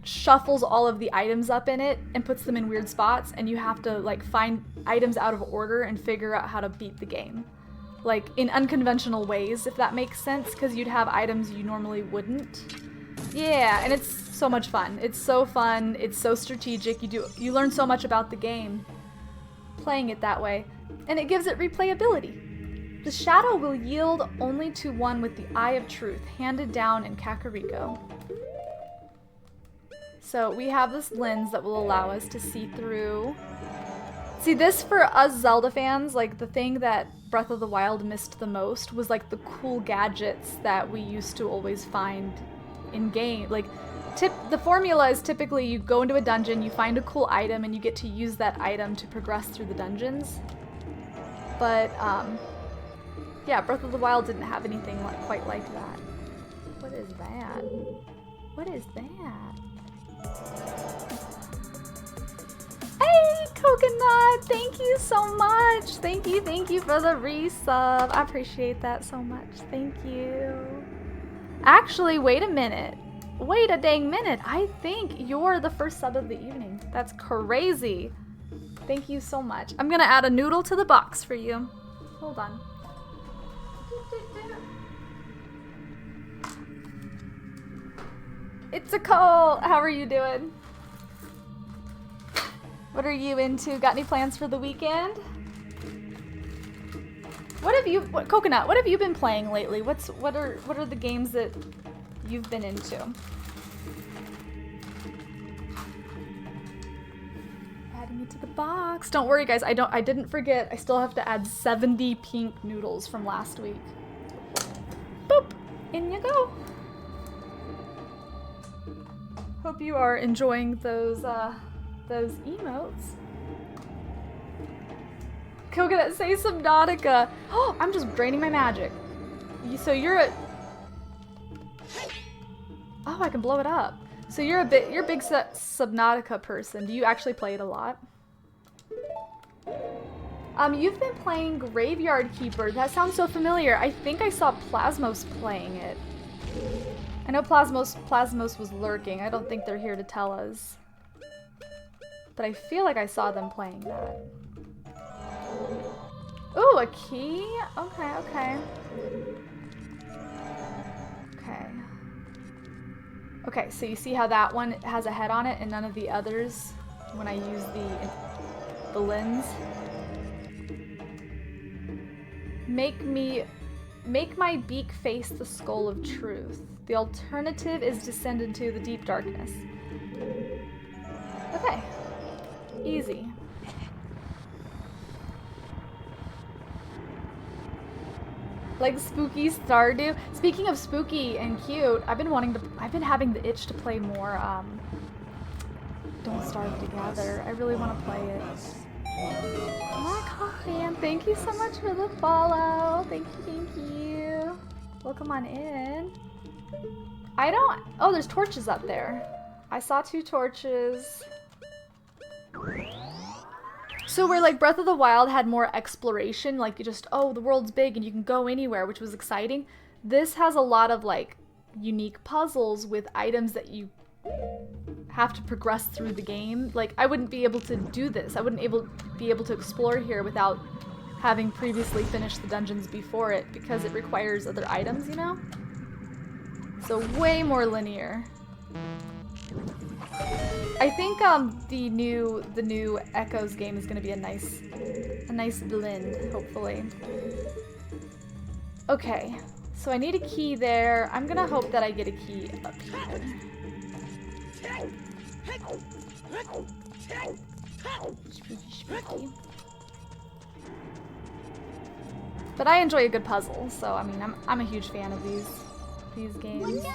Speaker 1: shuffles all of the items up in it and puts them in weird spots, and you have to, like, find items out of order and figure out how to beat the game. Like, in unconventional ways, if that makes sense, because you'd have items you normally wouldn't. Yeah, and it's so much fun. It's so fun, it's so strategic, you learn so much about the game playing it that way, and it gives it replayability. The shadow will yield only to one with the Eye of Truth, handed down in Kakariko. So we have this lens that will allow us to see through. See, this for us Zelda fans, like, the thing that Breath of the Wild missed the most was, like, the cool gadgets that we used to always find in game. Like, the formula is typically you go into a dungeon, you find a cool item, and you get to use that item to progress through the dungeons. But, yeah, Breath of the Wild didn't have anything quite like that. What is that? What is that? Hey, Coconut! Thank you so much! Thank you for the resub. I appreciate that so much. Thank you. Actually, wait a minute. Wait a dang minute. I think you're the first sub of the evening. That's crazy. Thank you so much. I'm gonna add a noodle to the box for you. Hold on. It's a Cole! How are you doing? What are you into? Got any plans for the weekend? Coconut, what have you been playing lately? What are the games that you've been into? Adding it to the box. Don't worry guys, I didn't forget. I still have to add 70 pink noodles from last week. Boop! In you go. Hope you are enjoying those emotes. Coconut, say Subnautica. Oh, I'm just draining my magic. So you're a... Oh, I can blow it up. So you're a big Subnautica person. Do you actually play it a lot? You've been playing Graveyard Keeper. That sounds so familiar. I think I saw Plasmos playing it. I know Plasmos was lurking. I don't think they're here to tell us. But I feel like I saw them playing that. Ooh, a key? Okay, okay. Okay. Okay, so you see how that one has a head on it and none of the others when I use the lens? Make my beak face the skull of truth. The alternative is descend into the deep darkness. Okay. Easy. Like spooky Stardew. Speaking of spooky and cute, I've been having the itch to play more Don't Starve Together. I really want to play it. Oh, man, thank you so much for the follow. Thank you. Welcome on in. Oh, there's torches up there. I saw 2 torches. So where like Breath of the Wild had more exploration, like you just, oh, the world's big and you can go anywhere, which was exciting. This has a lot of like unique puzzles with items that you have to progress through the game. Like I wouldn't be able to do this. I wouldn't be able to explore here without having previously finished the dungeons before it because it requires other items, you know? So way more linear. I think the new Echoes game is going to be a nice blend, hopefully. Okay, so I need a key there. I'm gonna hope that I get a key up here. Spooky, spooky. But I enjoy a good puzzle, so I mean I'm a huge fan of these games.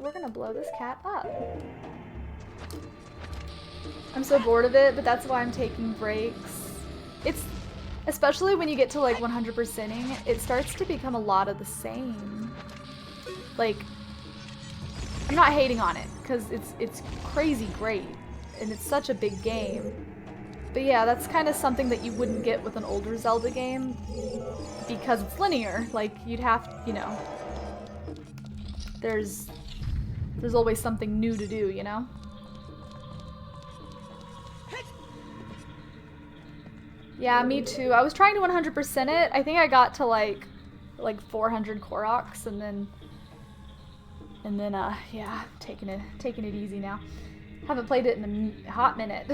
Speaker 1: We're gonna blow this cat up. I'm so bored of it, but that's why I'm taking breaks. It's, especially when you get to like 100%ing, it starts to become a lot of the same. Like, I'm not hating on it, because it's crazy great, and it's such a big game. But yeah, that's kind of something that you wouldn't get with an older Zelda game, because it's linear. Like, you'd have, you know, there's always something new to do, you know? Yeah, me too. I was trying to 100% it. I think I got to like 400 Koroks and then yeah, taking it easy now. Haven't played it in a hot minute.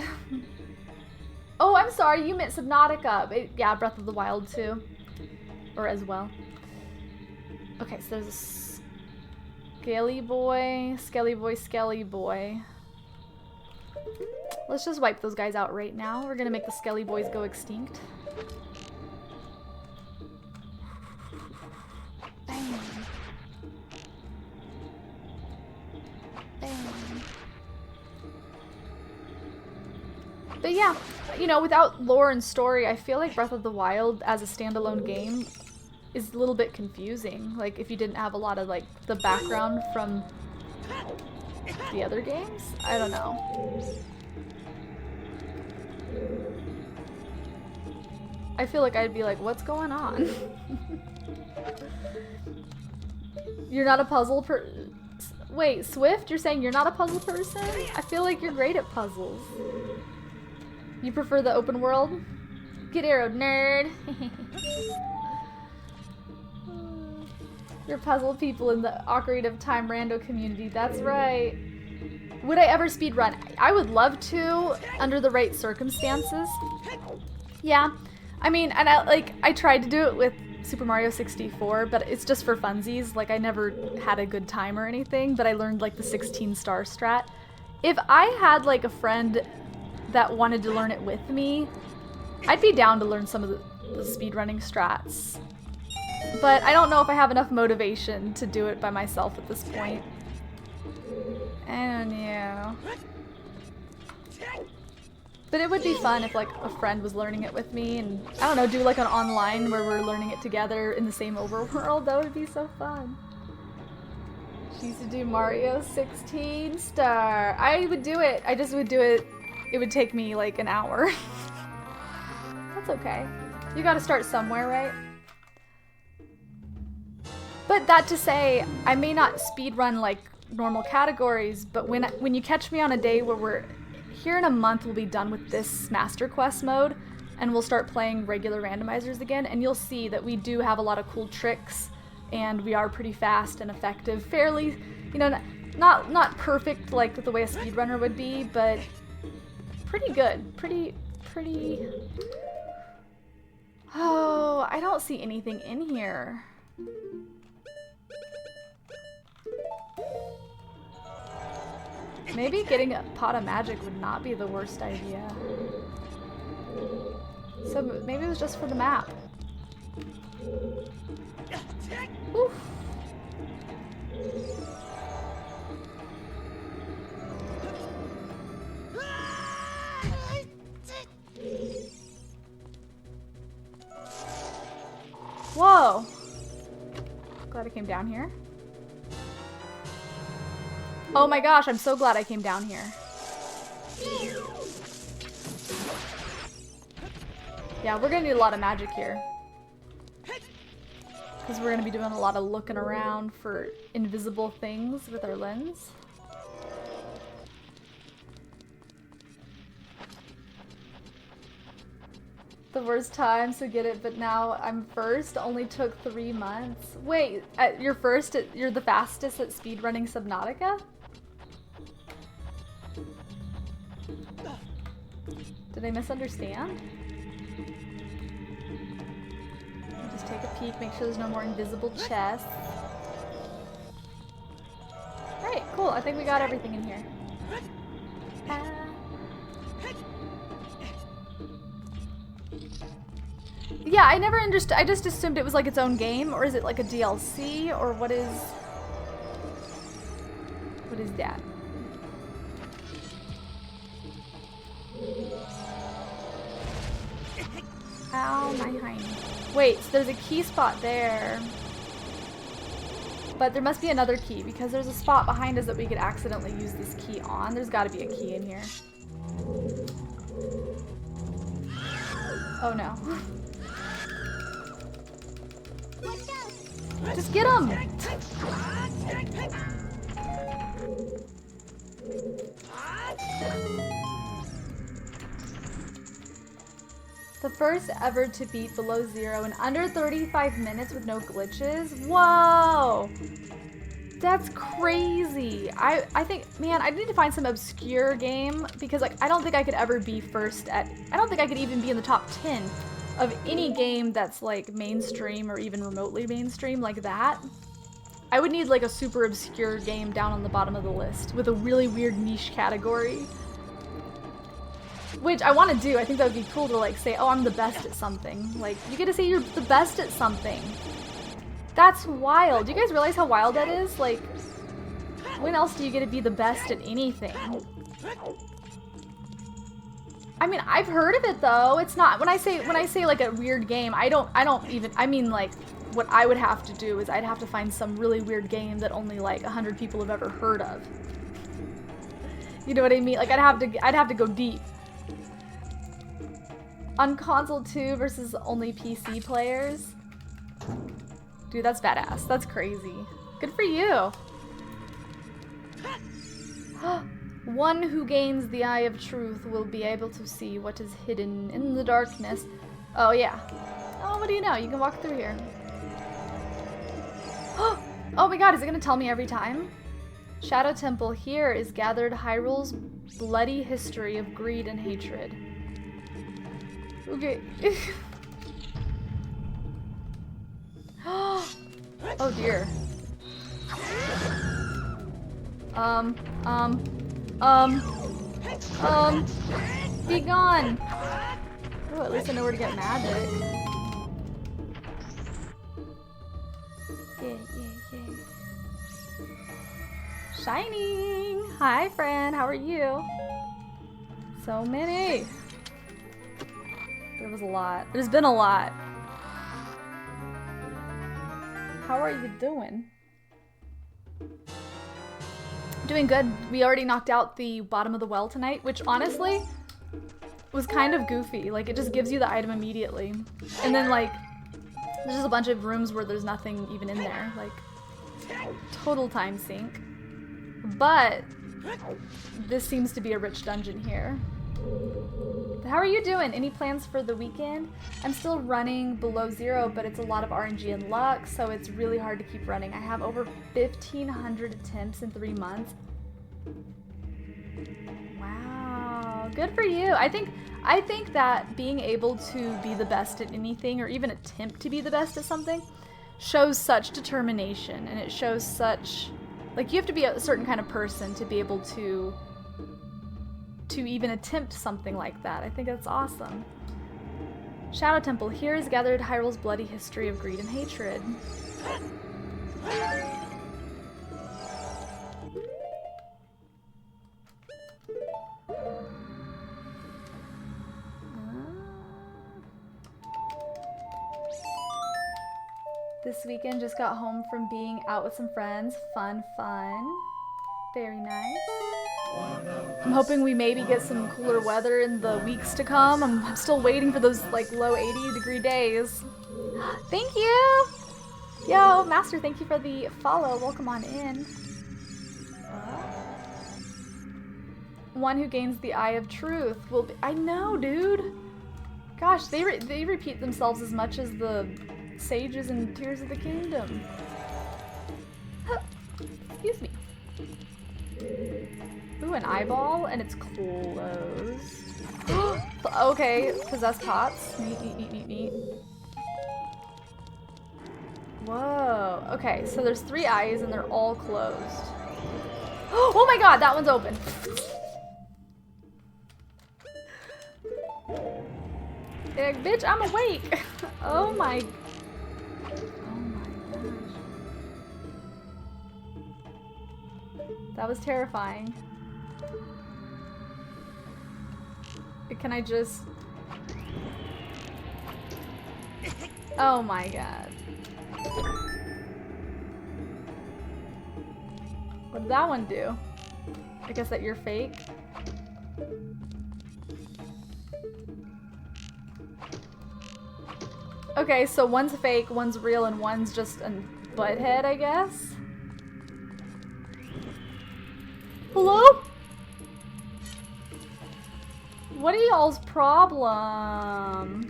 Speaker 1: Oh, I'm sorry, you meant Subnautica. Yeah, Breath of the Wild too. Or as well. Okay, so there's a Skelly boy. Let's just wipe those guys out right now. We're gonna make the Skelly boys go extinct. Bam. Bam. But yeah, you know, without lore and story, I feel like Breath of the Wild as a standalone game is a little bit confusing. Like, if you didn't have a lot of, like, the background from the other games? I don't know. I feel like I'd be like, what's going on? You're not a puzzle Wait, Swift, you're saying you're not a puzzle person? I feel like you're great at puzzles. You prefer the open world? Get arrowed, nerd! You're puzzle people in the Ocarina of Time rando community, that's right. Would I ever speedrun? I would love to, under the right circumstances. Yeah, I mean, and I tried to do it with Super Mario 64, but it's just for funsies. Like, I never had a good time or anything, but I learned like the 16-star strat. If I had like a friend that wanted to learn it with me, I'd be down to learn some of the speedrunning strats. But I don't know if I have enough motivation to do it by myself at this point. And yeah. But it would be fun if like a friend was learning it with me and, I don't know, do like an online where we're learning it together in the same overworld. That would be so fun. She used to do Mario 16-star. I would do it. I just would do it. It would take me like an hour. That's okay. You gotta start somewhere, right? But that to say, I may not speedrun like normal categories, but when you catch me on a day where we're here in a month, we'll be done with this Master Quest mode, and we'll start playing regular randomizers again, and you'll see that we do have a lot of cool tricks and we are pretty fast and effective. Fairly, you know, not perfect like the way a speedrunner would be, but pretty good. Pretty... Oh, I don't see anything in here. Maybe getting a pot of magic would not be the worst idea. So maybe it was just for the map. Oof. Whoa! Glad I came down here. Oh my gosh, I'm so glad I came down here. Yeah, we're gonna need a lot of magic here. Because we're gonna be doing a lot of looking around for invisible things with our lens. The worst time to get it, but now I'm first. Only took 3 months. Wait, you're first? You're the fastest at speedrunning Subnautica? Did I misunderstand? Just take a peek, make sure there's no more invisible chests. Alright, cool. I think we got everything in here. Yeah, I never understood. I just assumed it was like its own game, or is it like a DLC, or what is that? Ow, my hiney. Wait, so there's a key spot there. But there must be another key, because there's a spot behind us that we could accidentally use this key on. There's gotta be a key in here. Oh no. Just get him! The first ever to beat below 0 in under 35 minutes with no glitches? Whoa! That's crazy. I think, man, I need to find some obscure game because like I don't think I could ever be first at, I don't think I could even be in the top 10 of any game that's like mainstream or even remotely mainstream like that. I would need like a super obscure game down on the bottom of the list with a really weird niche category. Which I want to do. I think that would be cool to like say, oh, I'm the best at something. Like, you get to say you're the best at something. That's wild. Do you guys realize how wild that is? Like, when else do you get to be the best at anything? I mean, I've heard of it though. It's not, when I say like a weird game, I mean like, what I would have to do is I'd have to find some really weird game that only like 100 people have ever heard of. You know what I mean? Like, I'd have to go deep. On console too versus only PC players. Dude, that's badass. That's crazy. Good for you. One who gains the eye of truth will be able to see what is hidden in the darkness. Oh yeah. Oh, what do you know? You can walk through here. Oh my god, is it gonna tell me every time? Shadow Temple, here is gathered Hyrule's bloody history of greed and hatred. Okay. Oh dear. Be gone! Oh, at least I know where to get magic. Yeah. Shining! Hi, friend, how are you? So many! There was a lot. There's been a lot. How are you doing? Doing good. We already knocked out the bottom of the well tonight, which honestly was kind of goofy. Like, it just gives you the item immediately. And then, like, there's just a bunch of rooms where there's nothing even in there. Like, total time sink. But this seems to be a rich dungeon here. How are you doing? Any plans for the weekend? I'm still running below 0, but it's a lot of RNG and luck, so it's really hard to keep running. I have over 1,500 attempts in 3 months. Wow, good for you. I think that being able to be the best at anything, or even attempt to be the best at something, shows such determination, and it shows such, like, you have to be a certain kind of person to be able to even attempt something like that. I think that's awesome. Shadow Temple. Here is gathered Hyrule's bloody history of greed and hatred. This weekend just got home from being out with some friends. Fun. Very nice. I'm hoping we maybe get some cooler weather in the weeks to come. I'm still waiting for those like low 80-degree days. Thank you! Yo, Master, thank you for the follow. Welcome on in. One who gains the Eye of Truth will be... I know, dude! Gosh, they repeat themselves as much as the sages in Tears of the Kingdom. Excuse me. Ooh, an eyeball, and it's closed. Okay, possessed pots. Neat. Whoa. Okay, so there's 3 eyes, and they're all closed. Oh my god, that one's open. Yeah, bitch, I'm awake. Oh my gosh. That was terrifying. Can I just... Oh my god. What did that one do? I guess that you're fake. Okay, so one's fake, one's real, and one's just a butthead, I guess? Hello? What are y'all's problem?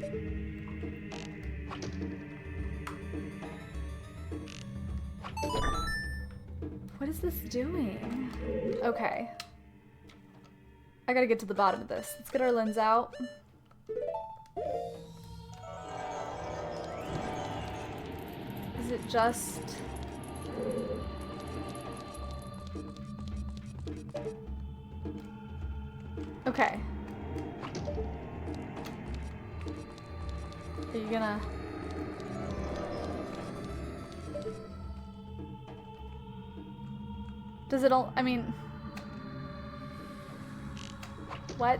Speaker 1: What is this doing? Okay. I gotta get to the bottom of this. Let's get our lens out. Is it just... Okay. Are you gonna... Does it all... I mean... What?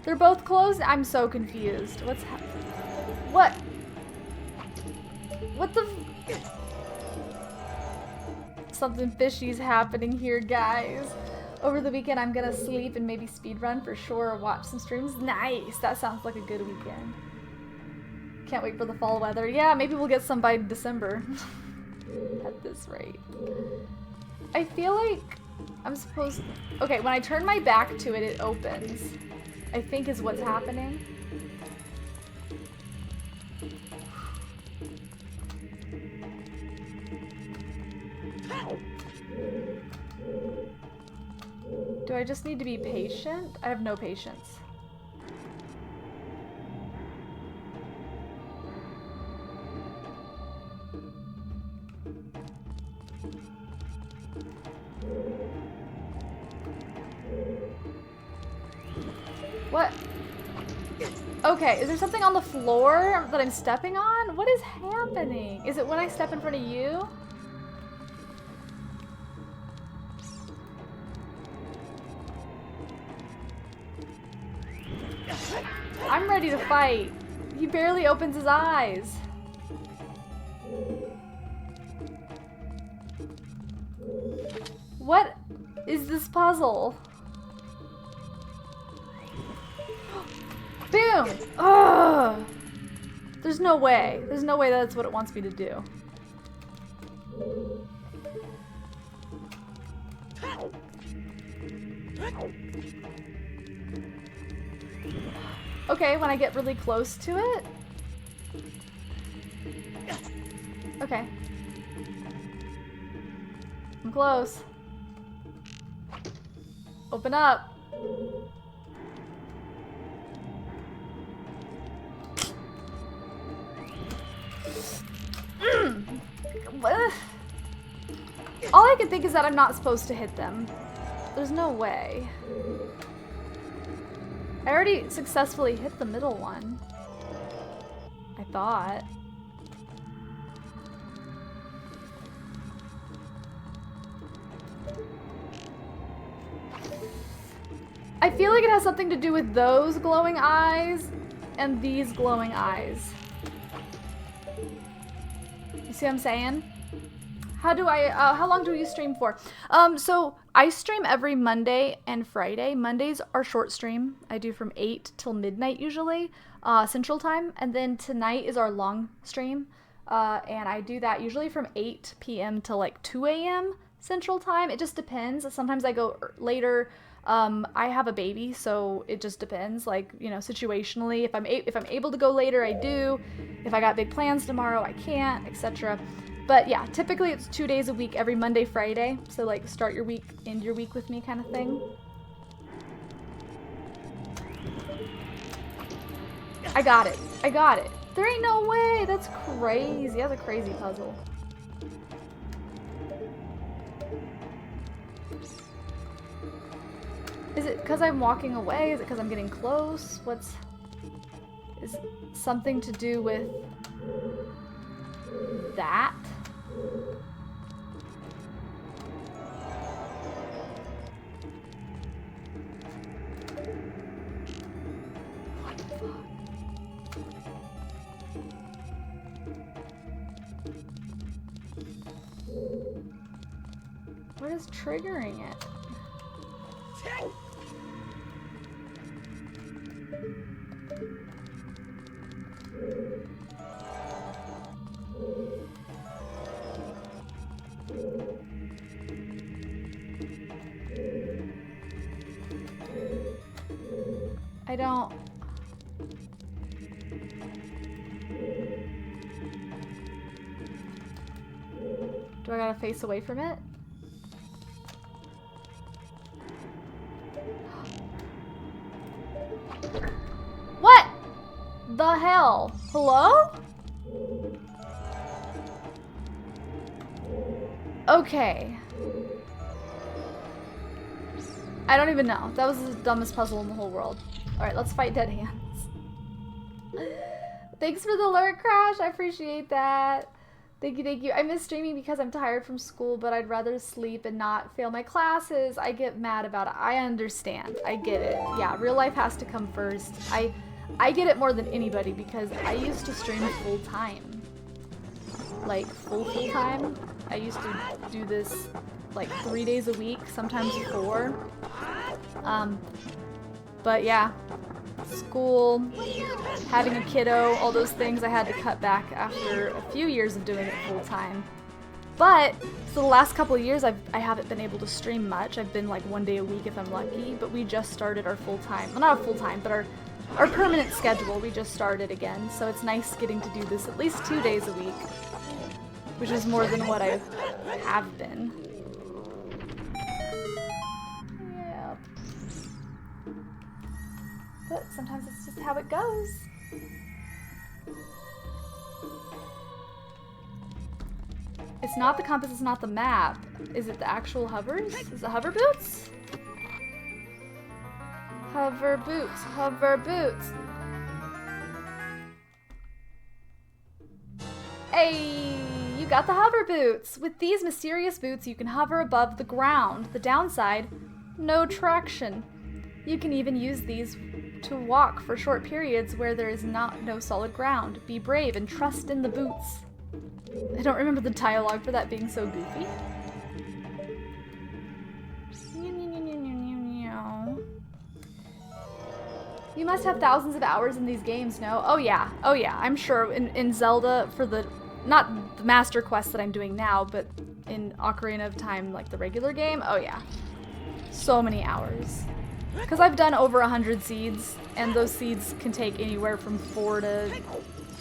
Speaker 1: They're both closed? I'm so confused. What's What? What the... Something fishy's happening here, guys. Over the weekend, I'm gonna sleep and maybe speedrun for sure or watch some streams. Nice! That sounds like a good weekend. Can't wait for the fall weather. Yeah, maybe we'll get some by December. At this rate. I feel like I'm supposed... Okay, when I turn my back to it, it opens. I think is what's happening. Do I just need to be patient? I have no patience. What? Okay, is there something on the floor that I'm stepping on? What is happening? Is it when I step in front of you? I'm ready to fight. He barely opens his eyes. What is this puzzle? Boom! Ugh! There's no way. There's no way that's what it wants me to do. Okay, when I get really close to it. Okay. I'm close. Open up. What? All I can think is that I'm not supposed to hit them. There's no way. I already successfully hit the middle one. I thought. I feel like it has something to do with those glowing eyes and these glowing eyes. You see what I'm saying? How long do you stream for? So I stream every Monday and Friday. Mondays are short stream. I do from 8 till midnight usually, Central Time. And then tonight is our long stream. And I do that usually from 8 p.m. to like 2 a.m. Central Time. It just depends. Sometimes I go later. I have a baby, so it just depends, like, you know, situationally. If I'm able to go later, I do. If I got big plans tomorrow, I can't, etc. But yeah, typically it's 2 days a week, every Monday, Friday. So like start your week, end your week with me kind of thing. I got it. I got it. There ain't no way. That's crazy. That's a crazy puzzle. Is it because I'm walking away? Is it because I'm getting close? Is it something to do with that? What the fuck? What is triggering it? I don't... Do I gotta face away from it? What the hell? Hello? Okay. I don't even know. That was the dumbest puzzle in the whole world. Alright, let's fight dead hands. Thanks for the alert, Crash. I appreciate that. Thank you, thank you. I miss streaming because I'm tired from school, but I'd rather sleep and not fail my classes. I get mad about it. I understand. I get it. Yeah, real life has to come first. I get it more than anybody because I used to stream full time. Like, full time. I used to do this like 3 days a week, sometimes 4. But yeah, school, having a kiddo, all those things I had to cut back after a few years of doing it full time. But for the last couple of years, I haven't been able to stream much. I've been like 1 day a week if I'm lucky, but we just started our full time, well, not a full time, but our permanent schedule, we just started again. So it's nice getting to do this at least 2 days a week, which is more than what I have been. But sometimes it's just how it goes. It's not the compass, it's not the map. Is it the actual hovers? Is it hover boots? Hover boots, hover boots. Hey, you got the hover boots. With these mysterious boots, you can hover above the ground. The downside, no traction. You can even use these to walk for short periods where there is no solid ground. Be brave and trust in the boots. I don't remember the dialogue for that being so goofy. You must have thousands of hours in these games, no? Oh yeah, I'm sure in Zelda for the, not the Master Quest that I'm doing now, but in Ocarina of Time, like the regular game, oh yeah. So many hours. Because I've done over 100 seeds, and those seeds can take anywhere from 4 to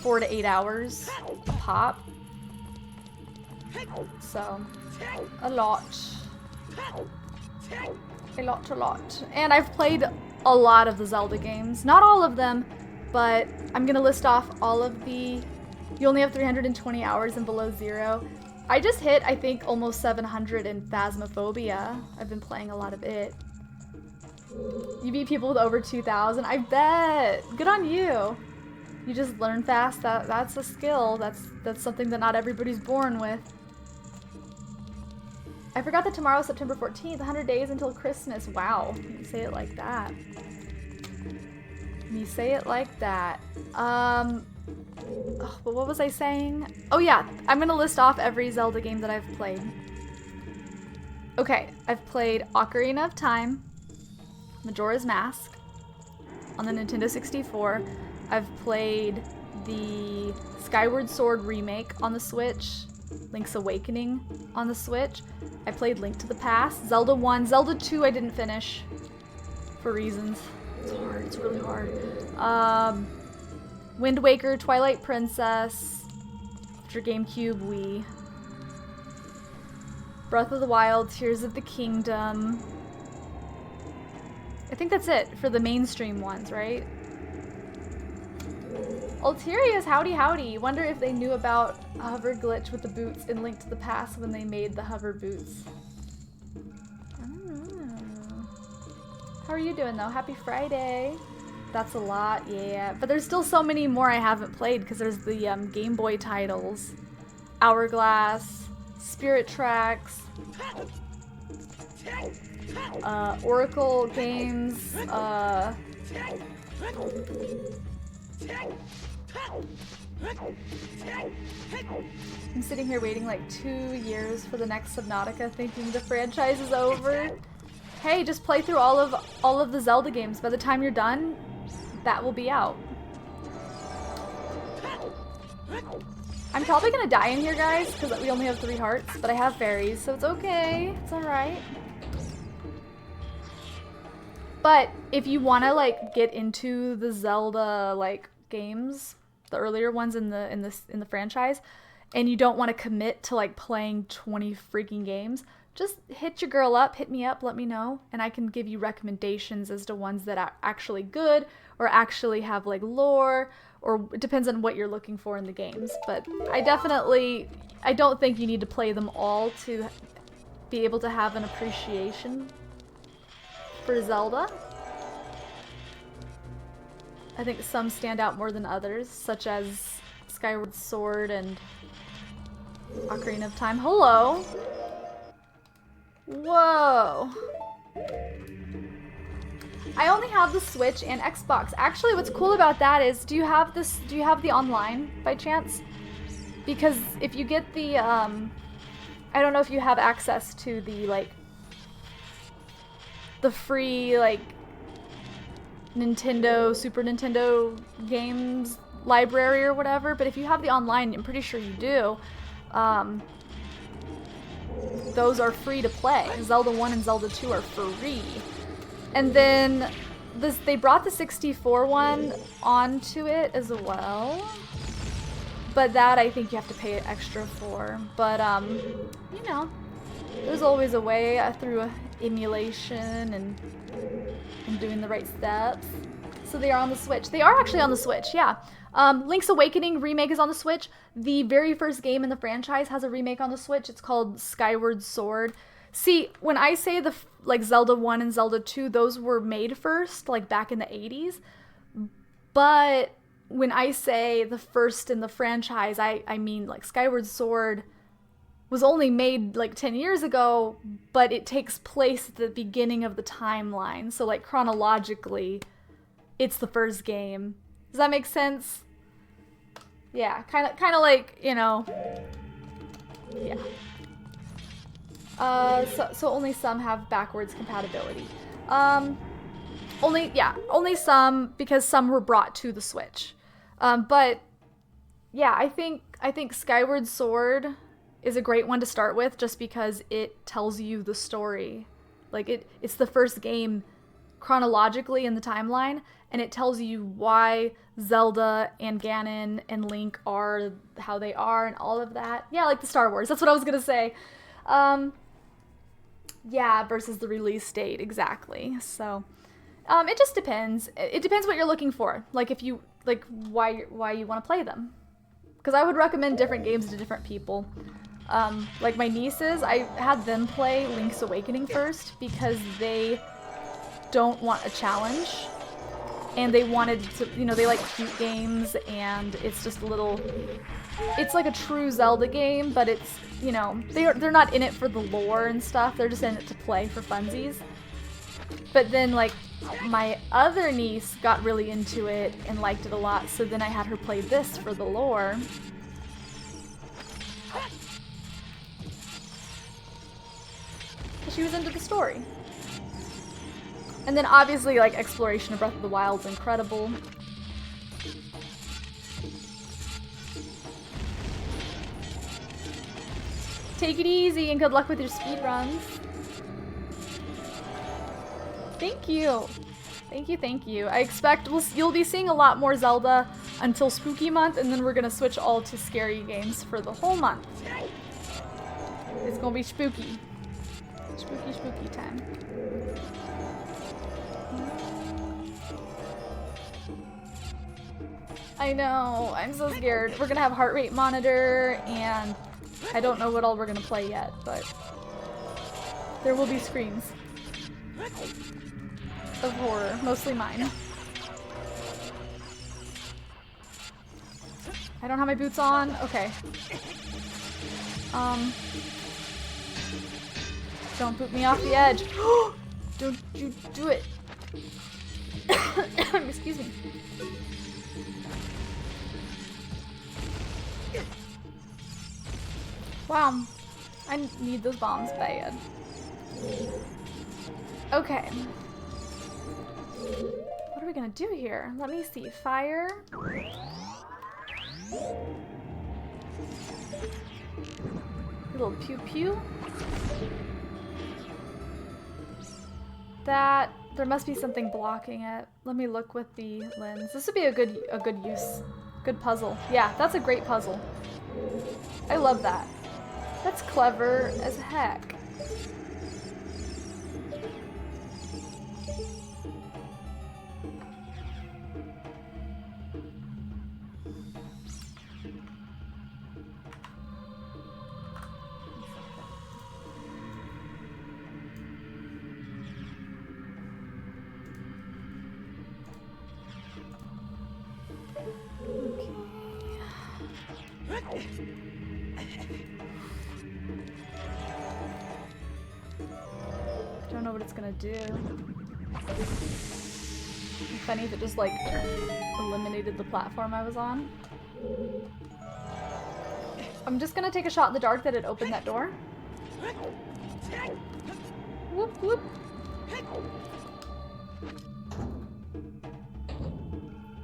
Speaker 1: 8 hours a pop. So, a lot. A lot. And I've played a lot of the Zelda games. Not all of them, but I'm gonna list off all of the... You only have 320 hours and below 0. I just hit, I think, almost 700 in Phasmophobia. I've been playing a lot of it. You beat people with over 2,000. I bet. Good on you. You just learn fast. That's a skill. That's something that not everybody's born with. I forgot that tomorrow's September 14th. 100 days until Christmas. Wow. You say it like that. You say it like that. But what was I saying? Oh yeah, I'm gonna list off every Zelda game that I've played. Okay, I've played Ocarina of Time, Majora's Mask on the Nintendo 64. I've played the Skyward Sword remake on the Switch, Link's Awakening on the Switch. I played Link to the Past, Zelda 1, Zelda 2 I didn't finish for reasons. It's hard, it's really hard. Wind Waker, Twilight Princess, for GameCube, Wii. Breath of the Wild, Tears of the Kingdom. I think that's it for the mainstream ones, right? Alteria's Howdy Howdy. Wonder if they knew about a hover glitch with the boots in Link to the Past when they made the hover boots. I don't know. How are you doing though? Happy Friday. That's a lot, yeah. But there's still so many more I haven't played because there's the Game Boy titles. Hourglass, Spirit Tracks, Oracle games, I'm sitting here waiting like 2 years for the next Subnautica thinking the franchise is over. Hey, just play through all of the Zelda games. By the time you're done, that will be out. I'm probably gonna die in here, guys, because we only have 3 hearts, but I have fairies, so it's okay. It's alright. But if you wanna like get into the Zelda like games, the earlier ones in the franchise, and you don't want to commit to like playing 20 freaking games, just hit your girl up, hit me up, let me know, and I can give you recommendations as to ones that are actually good or actually have like lore, or it depends on what you're looking for in the games. But I don't think you need to play them all to be able to have an appreciation for Zelda. I think some stand out more than others, such as Skyward Sword and Ocarina of Time. Hello! Whoa! I only have the Switch and Xbox. Actually, what's cool about that is, do you have the online by chance? Because if you get the, I don't know if you have access to the, like, the free, like, Super Nintendo games library or whatever, but if you have the online, I'm pretty sure you do, those are free to play. Zelda 1 and Zelda 2 are free. And then they brought the 64 one onto it as well. But that I think you have to pay extra for. But, you know, there's always a way through emulation and doing the right steps. So they are on the Switch. They are actually on the Switch, yeah. Link's Awakening remake is on the Switch. The very first game in the franchise has a remake on the Switch. It's called Skyward Sword. See, when I say like Zelda 1 and Zelda 2, those were made first, like back in the 80s. But when I say the first in the franchise, I mean like Skyward Sword was only made like 10 years ago, but it takes place at the beginning of the timeline. So like chronologically, it's the first game. Does that make sense? Yeah, kind of like, you know, yeah. So only some have backwards compatibility. Only some, because some were brought to the Switch. But yeah, I think Skyward Sword is a great one to start with, just because it tells you the story. Like it's the first game chronologically in the timeline, and it tells you why Zelda and Ganon and Link are how they are and all of that. Yeah, like the Star Wars. That's what I was gonna say. Yeah, versus the release date, exactly. So, it just depends. It depends what you're looking for. Like if you like why you want to play them. Because I would recommend different games to different people. Like my nieces, I had them play Link's Awakening first because they don't want a challenge. And they wanted to, you know, they like cute games, and it's just a little, it's like a true Zelda game, but it's, you know, they're not in it for the lore and stuff, they're just in it to play for funsies. But then, like, my other niece got really into it and liked it a lot, so then I had her play this for the lore. She was into the story. And then obviously, like, exploration of Breath of the Wild is incredible. Take it easy and good luck with your speedruns. Thank you. Thank you, thank you. I expect you'll be seeing a lot more Zelda until Spooky Month, and then we're gonna switch all to scary games for the whole month. It's gonna be spooky. Spooky, spooky time. I know, I'm so scared. We're gonna have heart rate monitor, and I don't know what all we're gonna play yet, but there will be screams of horror, mostly mine. I don't have my boots on? Okay. Don't boot me off the edge. Don't you do it. Excuse me. Wow, I need those bombs bad. Okay. What are we gonna do here? Let me see. Fire. A little pew pew. That there must be something blocking it. Let me look with the lens. This would be a good use. Good puzzle. Yeah, that's a great puzzle. I love that. That's clever as heck. Don't know what it's gonna do. Funny if it just like eliminated the platform I was on. I'm just gonna take a shot in the dark that it opened that door. Whoop whoop.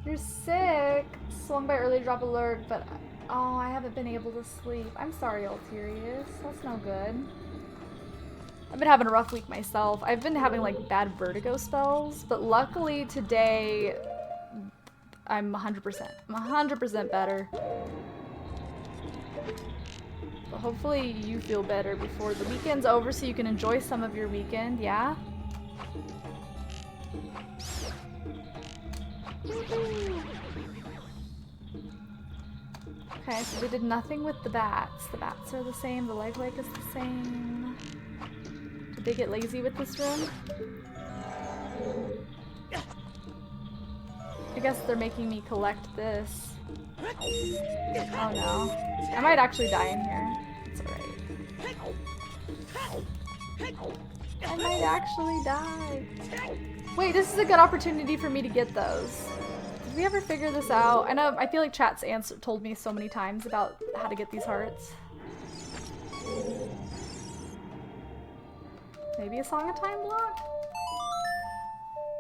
Speaker 1: You're sick. Swung by early drop alert, but oh, I haven't been able to sleep. I'm sorry, Ulterius. That's no good. I've been having a rough week myself. I've been having like bad vertigo spells, but luckily today I'm 100%. I'm 100% better. But hopefully you feel better before the weekend's over so you can enjoy some of your weekend, yeah? Okay, so we did nothing with the bats. The bats are the same, the life lake is the same. Did they get lazy with this room? I guess they're making me collect this. Oh no. I might actually die in here. It's alright. I might actually die. Wait, this is a good opportunity for me to get those. Did we ever figure this out? I feel like chat's told me so many times about how to get these hearts. Maybe a Song of Time block?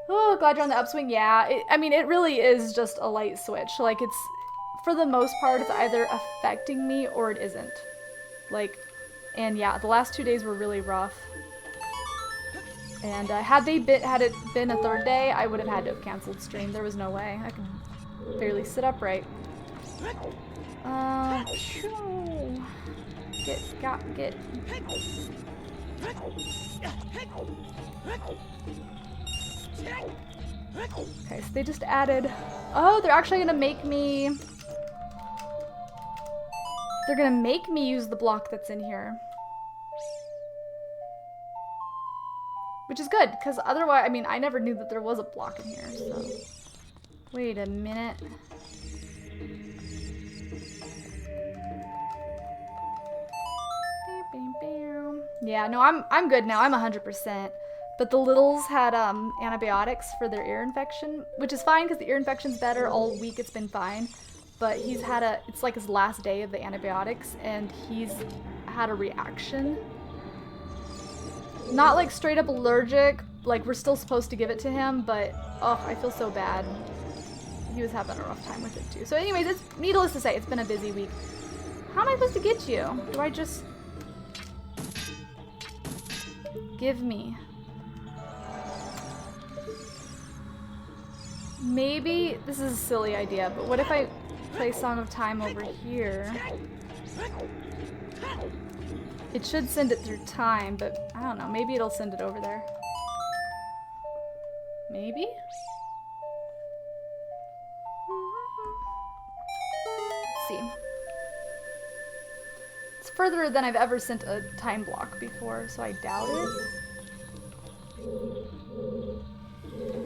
Speaker 1: Oh, glad you're on the upswing. Yeah, I mean, it really is just a light switch. Like, it's, for the most part, it's either affecting me or it isn't. Like, and yeah, the last 2 days were really rough. And had it been a third day, I would have had to have canceled stream. There was no way. I could barely sit upright. Get. Okay, so they just added. Oh, they're actually gonna make me. They're gonna make me use the block that's in here. Which is good, because otherwise, I mean, I never knew that there was a block in here, so. Wait a minute. Yeah, no, I'm good now. I'm 100%. But the littles had antibiotics for their ear infection, which is fine because the ear infection's better. All week it's been fine. But he's had it's like his last day of the antibiotics, and he's had a reaction. Not like straight up allergic, like we're still supposed to give it to him, but oh, I feel so bad. He was having a rough time with it too. So anyways, it's needless to say, it's been a busy week. How am I supposed to get you? Do I just... Give me. Maybe, this is a silly idea, but what if I play Song of Time over here? It should send it through time, but I don't know, maybe it'll send it over there. Maybe? Let's see. It's further than I've ever sent a time block before, so I doubt it.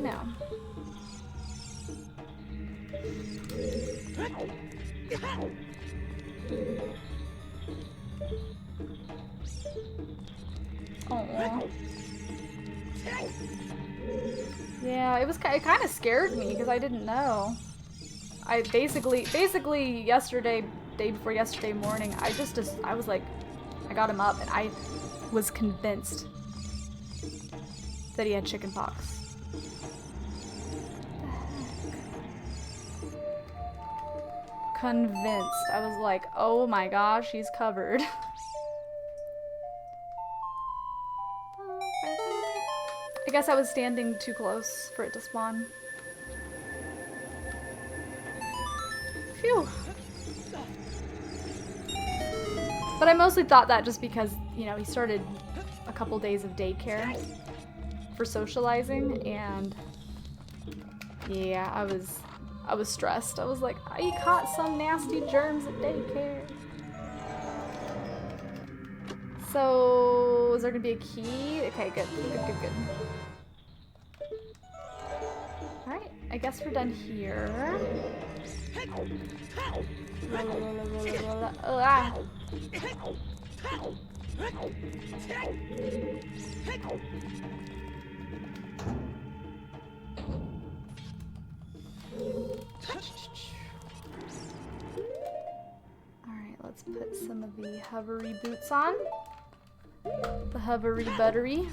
Speaker 1: No. Oh. Yeah, it kind of scared me because I didn't know. I basically yesterday, day before yesterday morning, I was like, I got him up and I was convinced that he had chicken pox. Convinced. I was like, oh my gosh, he's covered. I guess I was standing too close for it to spawn. Phew. But I mostly thought that just because, you know, he started a couple days of daycare for socializing, and yeah, I was stressed. I was like, I caught some nasty germs at daycare. So, is there gonna be a key? Okay, good. Alright, I guess we're done here. Alright, let's put some of the hovery boots on. The hovery buttery.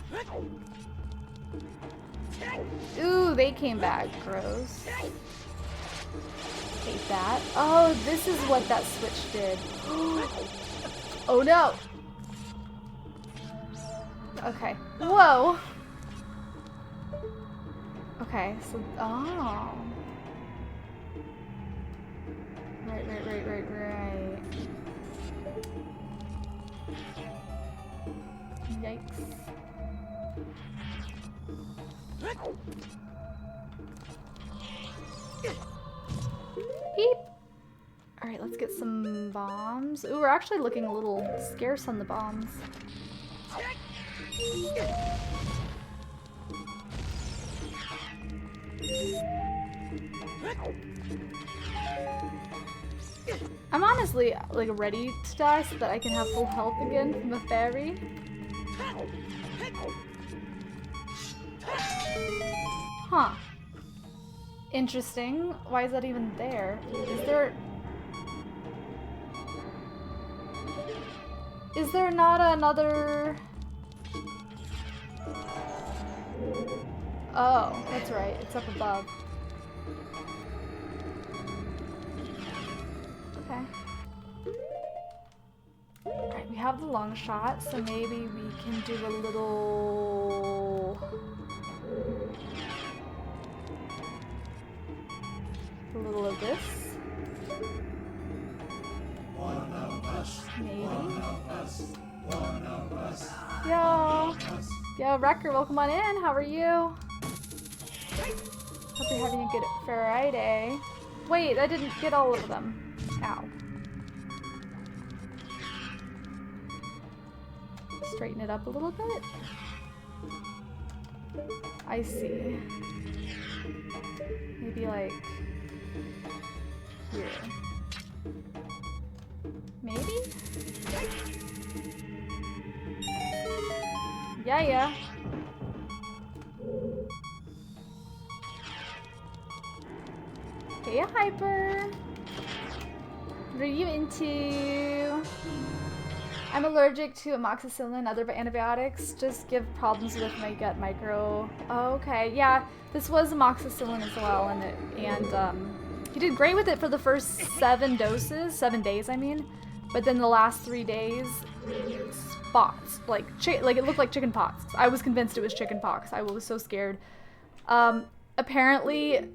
Speaker 1: Ooh, they came back. Gross. Hate that. Oh, this is what that switch did. Oh no! Okay. Whoa! Okay, so... Oh. Right. Yikes. Beep. Alright, let's get some bombs. Ooh, we're actually looking a little scarce on the bombs. I'm honestly like ready to die so that I can have full health again from a fairy. Huh. Interesting. Why is that even there? Is there not another... Oh, that's right. It's up above. Okay. Alright, we have the long shot, so maybe we can do a little... Ow. A little of this. Maybe. Yo. Yo, Wrecker, welcome on in. How are you? Hope you're having a good Friday. Wait, I didn't get all of them. Ow. Straighten it up a little bit. I see. Maybe like here. Maybe? Yeah. Hey, Hyper. What are you into? I'm allergic to amoxicillin and other antibiotics. Just give problems with my gut micro. Oh, okay, yeah, this was amoxicillin as well, and he did great with it for the first 7 days, I mean. But then the last 3 days, spots, like it looked like chicken pox. I was convinced it was chicken pox. I was so scared. Apparently,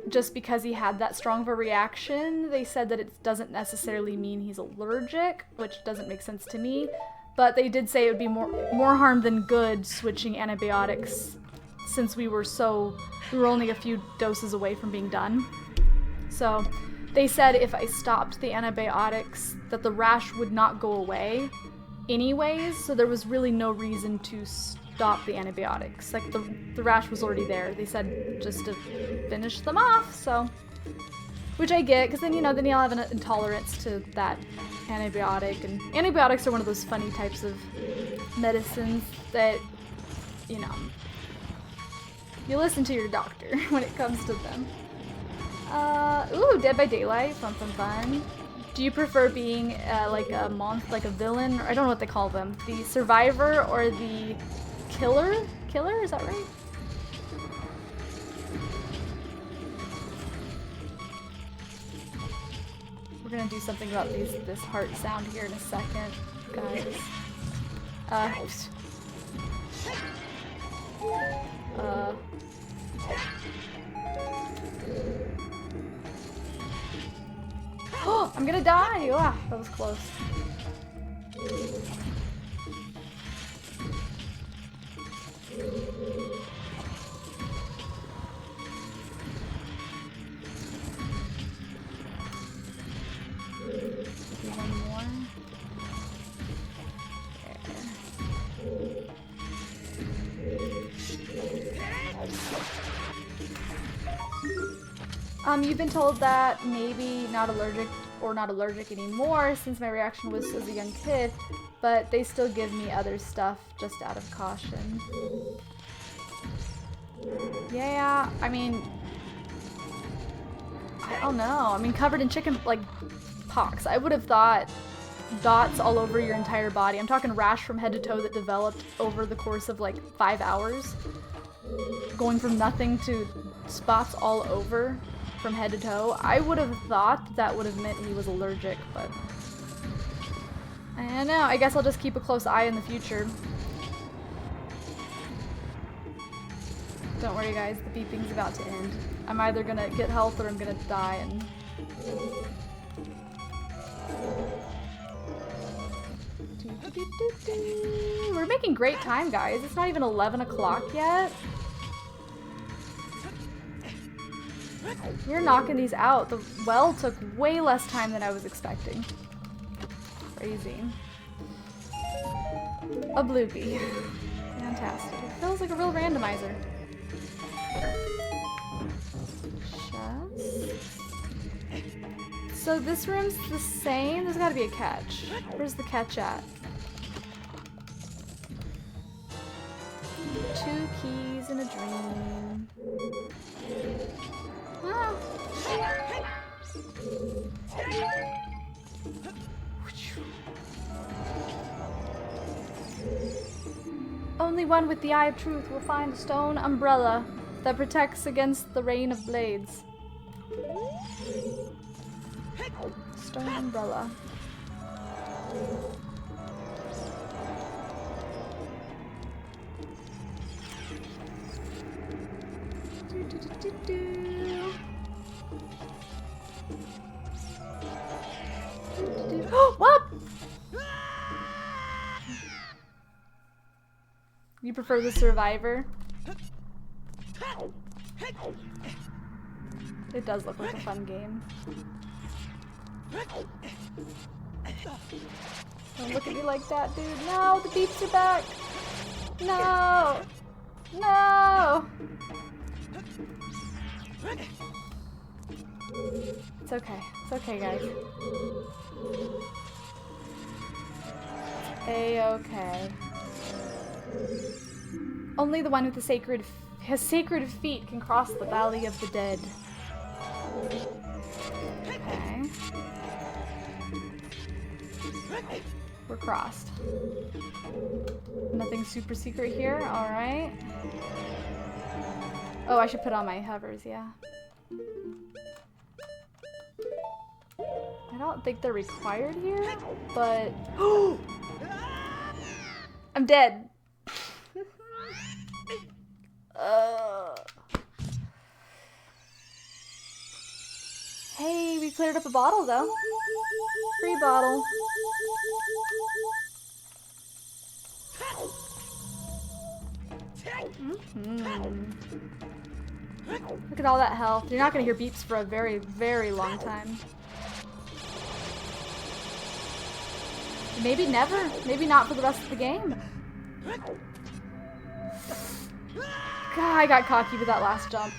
Speaker 1: just because he had that strong of a reaction, they said that it doesn't necessarily mean he's allergic, which doesn't make sense to me. But they did say it would be more harm than good switching antibiotics, since we were only a few doses away from being done. So they said if I stopped the antibiotics, that the rash would not go away anyways, so there was really no reason to stop the antibiotics. Like, the rash was already there. They said just to finish them off, so. Which I get, because then, then you'll have an intolerance to that antibiotic, and antibiotics are one of those funny types of medicines that, you listen to your doctor when it comes to them. Ooh, Dead by Daylight, fun. Do you prefer being like a villain? Or I don't know what they call them. The survivor or the killer? Killer, is that right? We're gonna do something about this heart sound here in a second, guys. Oh, I'm gonna die! Ah, that was close. Maybe one more. You've been told that maybe not allergic anymore since my reaction was as a young kid, but they still give me other stuff just out of caution. Yeah, I mean, I don't know. I mean, covered in chicken, like, pox. I would have thought dots all over your entire body. I'm talking rash from head to toe that developed over the course of like 5 hours. Going from nothing to spots all over from head to toe. I would have thought that would have meant he was allergic, but I don't know. I guess I'll just keep a close eye in the future. Don't worry, guys. The beeping's about to end. I'm either gonna get health or I'm gonna die, and we're making great time, guys. It's not even 11 o'clock yet. We're knocking these out. The well took way less time than I was expecting. Crazy. A bloopy. Fantastic. It feels like a real randomizer. So this room's the same? There's gotta be a catch. Where's the catch at? 2 keys in a dream. Ah. Only one with the Eye of Truth will find a stone umbrella that protects against the rain of blades. Stone umbrella. You prefer the Survivor? It does look like a fun game. Don't look at me like that, dude. No, the beeps are back. No. No. It's okay. It's okay, guys. A-okay. Only the one with the sacred feet can cross the Valley of the Dead. Okay. We're crossed. Nothing super secret here. Alright. Oh, I should put on my hovers, yeah. I don't think they're required here, but... I'm dead. Hey, we cleared up a bottle though. Free bottle. Look at all that health. You're not gonna hear beeps for a very, very long time. Maybe never. Maybe not for the rest of the game. God, I got cocky with that last jump.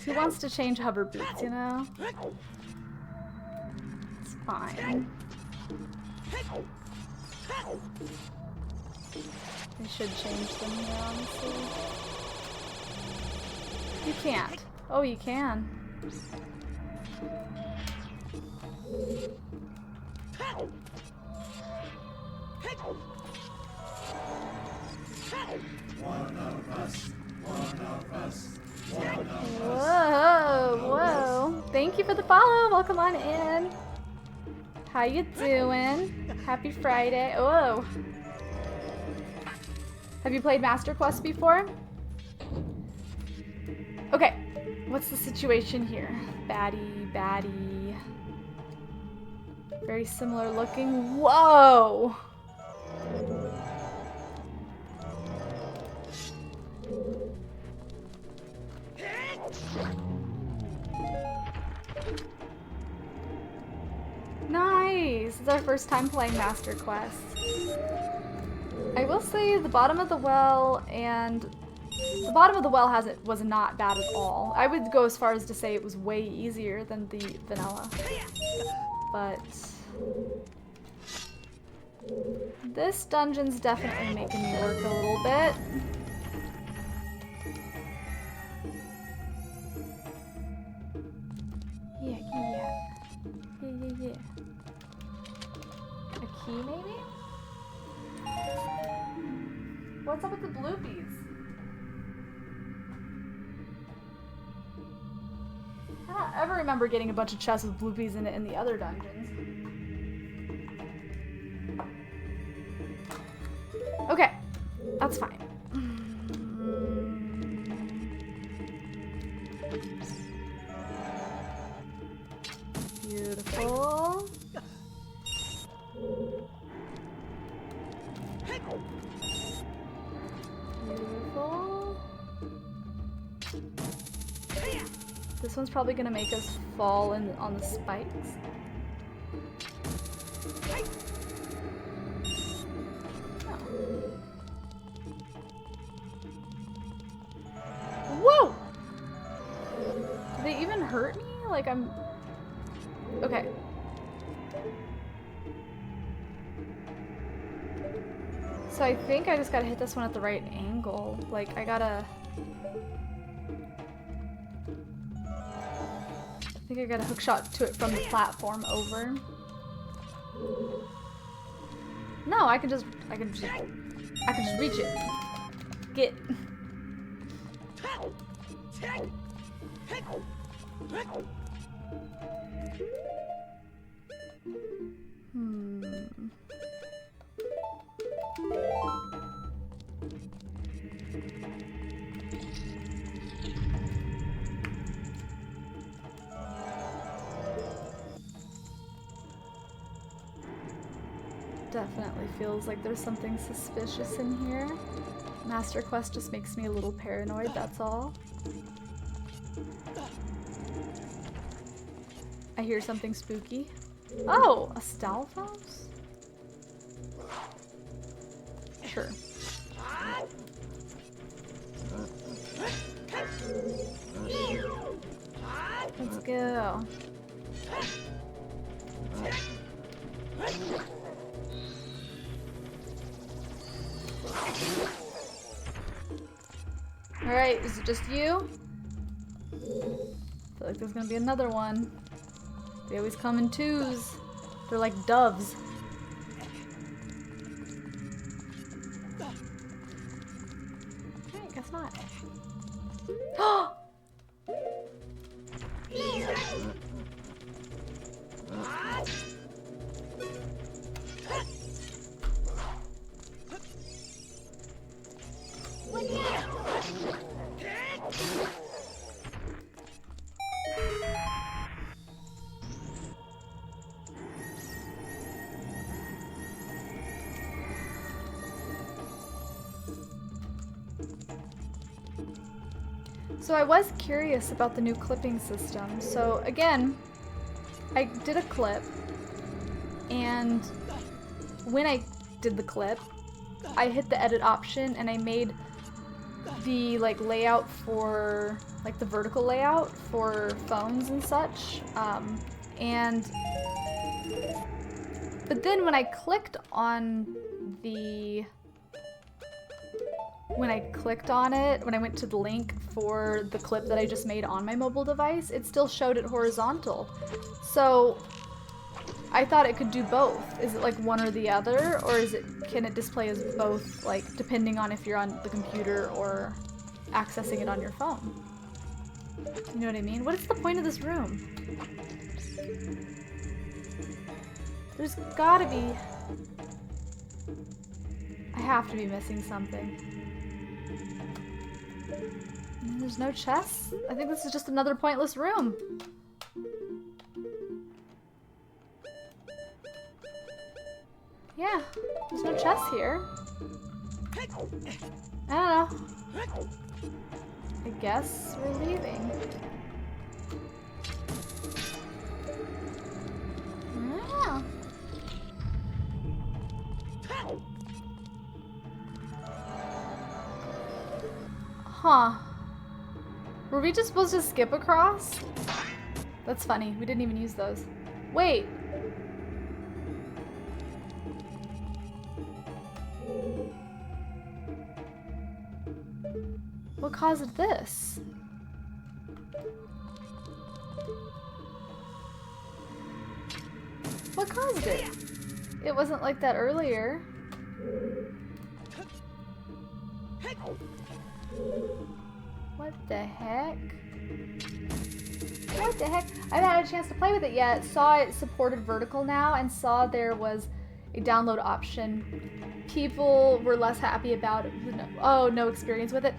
Speaker 1: Who wants to change hover boots, you know? It's fine. I should change them here, honestly. You can't. Oh, you can.
Speaker 2: One of us. One of us.
Speaker 1: Whoa, whoa. Thank you for the follow. Welcome on in. How you doing? Happy Friday. Whoa. Have you played Master Quest before? Okay. What's the situation here? Baddie, baddie. Very similar looking. Whoa! Nice! It's our first time playing Master Quest. I will say the bottom of the well was not bad at all. I would go as far as to say it was way easier than the vanilla. But this dungeon's definitely making me work a little bit. Yeah. A key, maybe? What's up with the bloopies? I don't ever remember getting a bunch of chests with bloopies in it in the other dungeons. Okay, that's fine. Beautiful. Beautiful. This one's probably gonna make us fall on the spikes. Oh. Whoa! Do they even hurt me? Like I'm... Okay. So I think I just gotta hit this one at the right angle. Like, I gotta... I think I got a hook shot to it from the platform over. No, I can just reach it. Get. Definitely feels like there's something suspicious in here. Master Quest just makes me a little paranoid, that's all. I hear something spooky. Oh, a Stalfos? Sure. Let's go. Alright, is it just you? I feel like there's gonna be another one. They always come in twos. They're like doves. Alright, guess not. So I was curious about the new clipping system. So again, I did a clip, and when I did the clip, I hit the edit option and I made the like layout for like the vertical layout for phones and such. But then when I clicked on it, when I went to the link for the clip that I just made on my mobile device, it still showed it horizontal. So I thought it could do both. Is it like one or the other, or can it display as both, like depending on if you're on the computer or accessing it on your phone? You know what I mean? What is the point of this room? There's gotta be... I have to be missing something. There's no chests? I think this is just another pointless room. Yeah, there's no chests here. I don't know. I guess we're leaving. Yeah. Huh. Were we just supposed to skip across? That's funny. We didn't even use those. Wait. What caused this? What caused it? It wasn't like that earlier. What the heck? What the heck? I haven't had a chance to play with it yet. Saw it supported vertical now and saw there was a download option. People were less happy about it. Oh, no experience with it.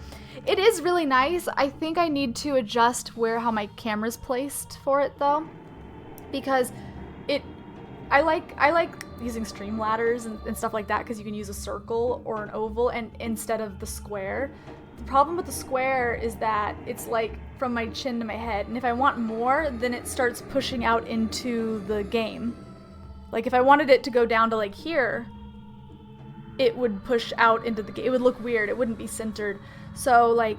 Speaker 1: It is really nice. I think I need to adjust how my camera's placed for it though, because I like using stream ladders and stuff like that because you can use a circle or an oval and instead of the square. The problem with the square is that it's like from my chin to my head, and if I want more, then it starts pushing out into the game. Like if I wanted it to go down to like here, it would push out into the game. It would look weird. It wouldn't be centered. So like,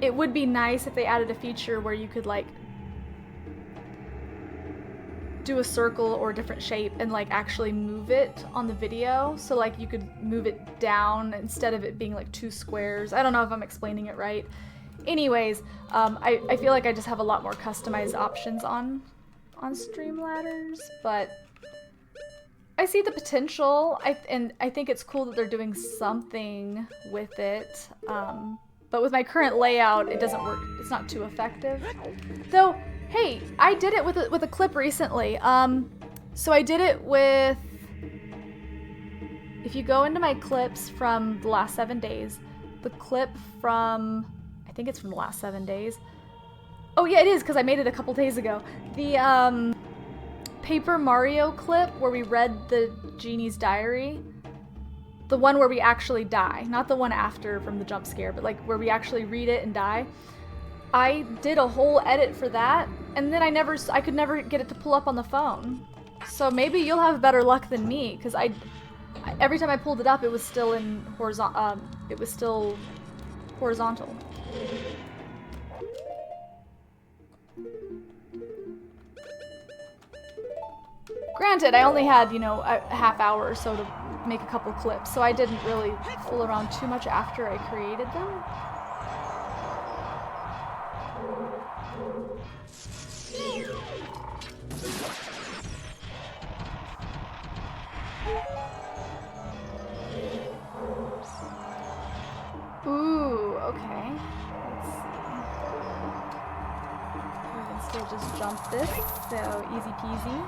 Speaker 1: it would be nice if they added a feature where you could like do a circle or a different shape and like actually move it on the video. So like you could move it down instead of it being like two squares. I don't know if I'm explaining it right. Anyways, I feel like I just have a lot more customized options on Streamladders, but I see the potential, and I think it's cool that they're doing something with it. But with my current layout, it doesn't work. It's not too effective. Though, hey, I did it with a clip recently. So I did it with, if you go into my clips from the last 7 days, the clip from, I think it's from the last 7 days. Oh yeah, it is, because I made it a couple days ago. Paper Mario clip where we read the genie's diary. The one where we actually die, not the one after from the jump scare, but like where we actually read it and die. I did a whole edit for that, and then I could never get it to pull up on the phone. So maybe you'll have better luck than me, because every time I pulled it up, it was still in horizontal. Granted, I only had, a half hour or so to make a couple clips, so I didn't really fool around too much after I created them. Ooh, okay. Let's see. We can still just jump this, so easy peasy.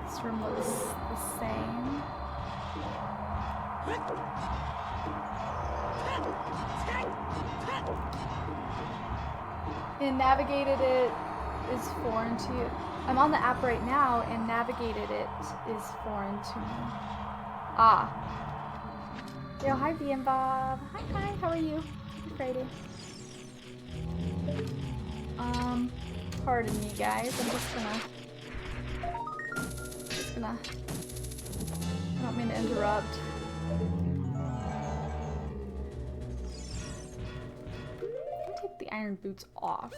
Speaker 1: This room looks the same. And navigated it is foreign to you. I'm on the app right now, and navigated it is foreign to me. Ah. Yo, hi B and Bob. Hi, how are you? Happy Friday. Pardon me guys, I'm just gonna, I don't mean to interrupt. Take the iron boots off.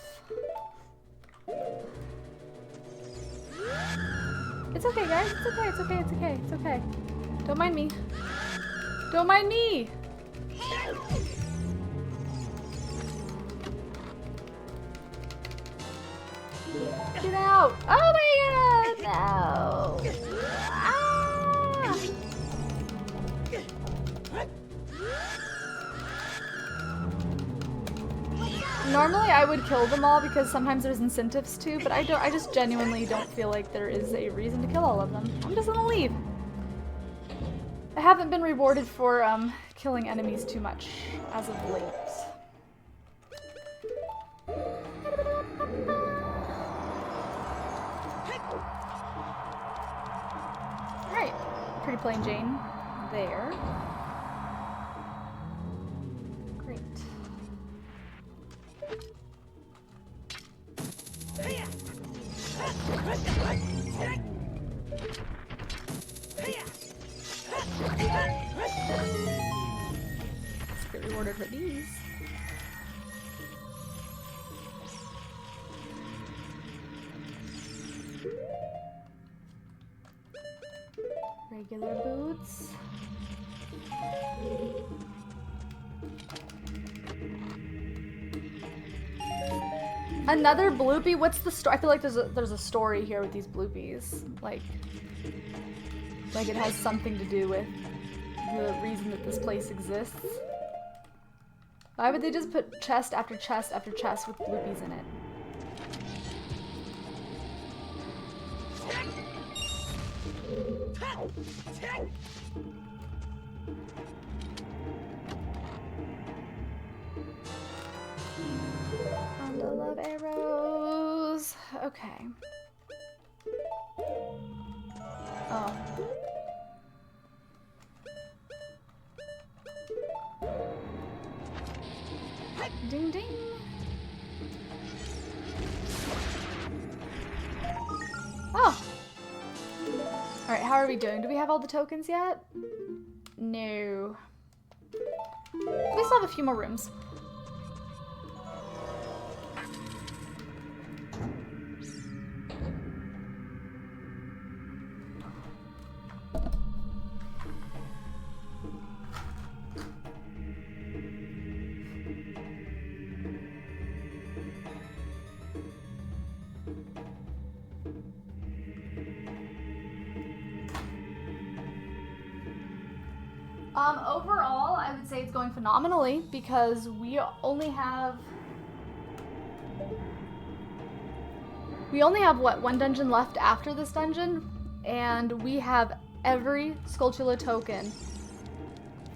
Speaker 1: It's okay guys, it's okay. Don't mind me. Don't mind me! Get out! Oh my god! No! Ah! Normally I would kill them all because sometimes there's incentives to, but I just genuinely don't feel like there is a reason to kill all of them. I'm just gonna leave. I haven't been rewarded for killing enemies too much as of late. Alright, pretty plain Jane there. Great. Let's get rewarded for these. Regular boots. Another bloopy? What's the story? I feel like there's a story here with these bloopies. Like it has something to do with the reason that this place exists. Why would they just put chest after chest after chest with bloopies in it? Bundle of arrows. Okay. Oh. Ding ding. Oh. Alright, how are we doing? Do we have all the tokens yet? No. We still have a few more rooms. Overall, I would say it's going phenomenally because we only have what, one dungeon left after this dungeon, and we have every Skulltula token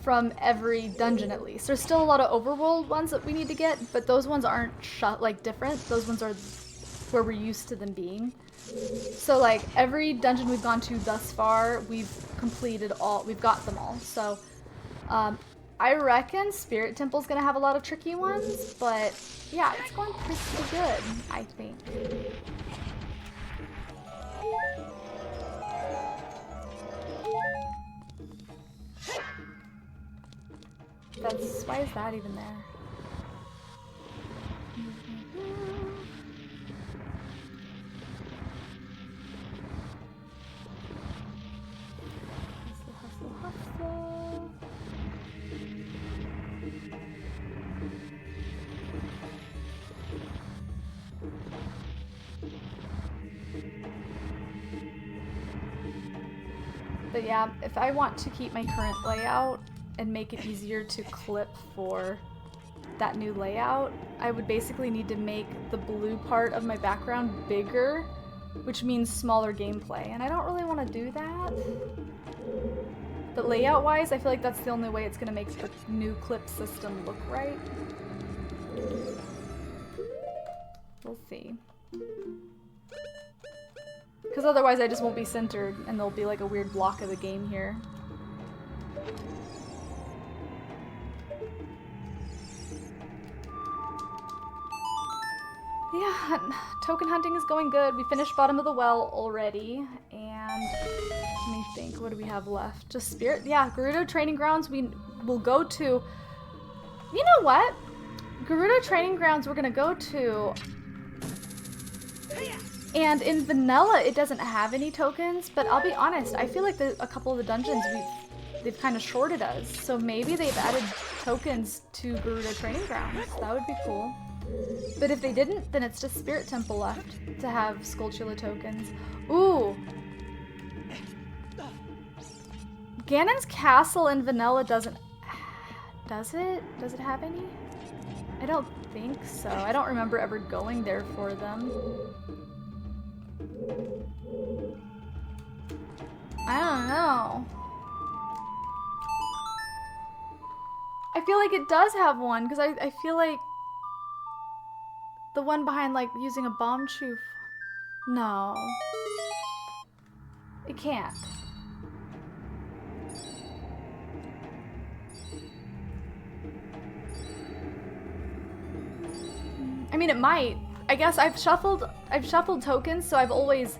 Speaker 1: from every dungeon at least. There's still a lot of overworld ones that we need to get, but those ones aren't like different. Those ones are where we're used to them being. So like every dungeon we've gone to thus far, we've completed all, we've got them all. So I reckon Spirit Temple's gonna have a lot of tricky ones, but yeah, it's going pretty good, I think. Why is that even there? Hustle, hustle, hustle. But yeah, if I want to keep my current layout and make it easier to clip for that new layout, I would basically need to make the blue part of my background bigger, which means smaller gameplay, and I don't really want to do that. But layout-wise, I feel like that's the only way it's going to make the new clip system look right. We'll see. Because otherwise I just won't be centered, and there'll be like a weird block of the game here. Yeah, token hunting is going good. We finished bottom of the well already, and let me think, what do we have left? Just Spirit? Yeah, Gerudo Training Grounds we will go to. You know what? Gerudo Training Grounds we're gonna go to, and in Vanilla it doesn't have any tokens, but I'll be honest, I feel like a couple of the dungeons they've kind of shorted us, so maybe they've added tokens to Gerudo Training Grounds. That would be cool. But if they didn't, then it's just Spirit Temple left to have Skulltula tokens. Ooh! Ganon's Castle in Vanilla doesn't... Does it? Does it have any? I don't think so. I don't remember ever going there for them. I don't know. I feel like it does have one, because I feel like the one behind, like, using a bomb choof. No. It can't. I mean, it might. I guess I've shuffled tokens, so I've always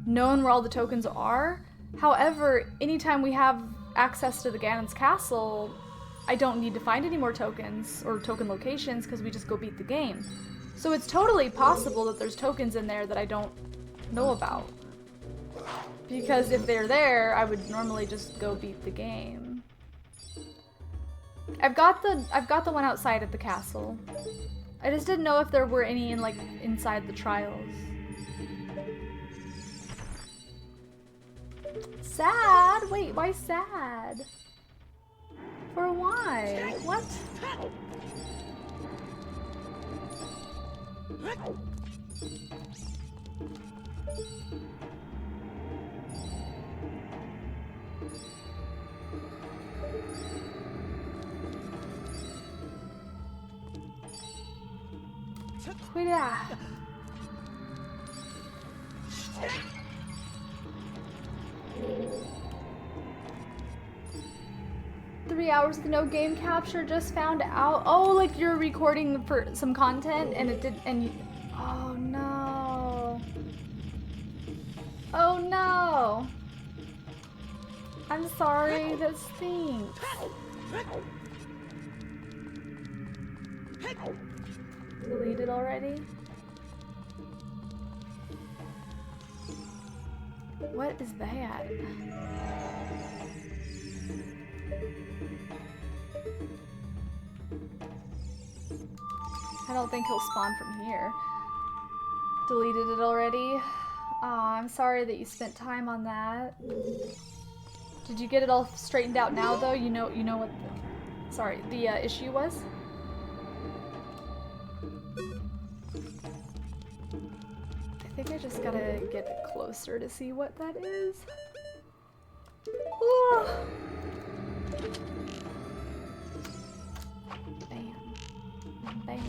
Speaker 1: known where all the tokens are. However, anytime we have access to the Ganon's Castle, I don't need to find any more tokens or token locations because we just go beat the game. So it's totally possible that there's tokens in there that I don't know about. Because if they're there, I would normally just go beat the game. I've got the one outside of the castle. I just didn't know if there were any in like inside the trials. Sad? Wait, why sad? For why? What? Quita. 3 hours with no game capture, just found out. Oh, like you're recording for some content and it did, and you, oh no. Oh no. I'm sorry, that stinks. Deleted already? What is that? I don't think he'll spawn from here. Deleted it already? Aw, I'm sorry that you spent time on that. Did you get it all straightened out now though? You know what the issue was? I think I just gotta get closer to see what that is. Ooh. Bam. Bam.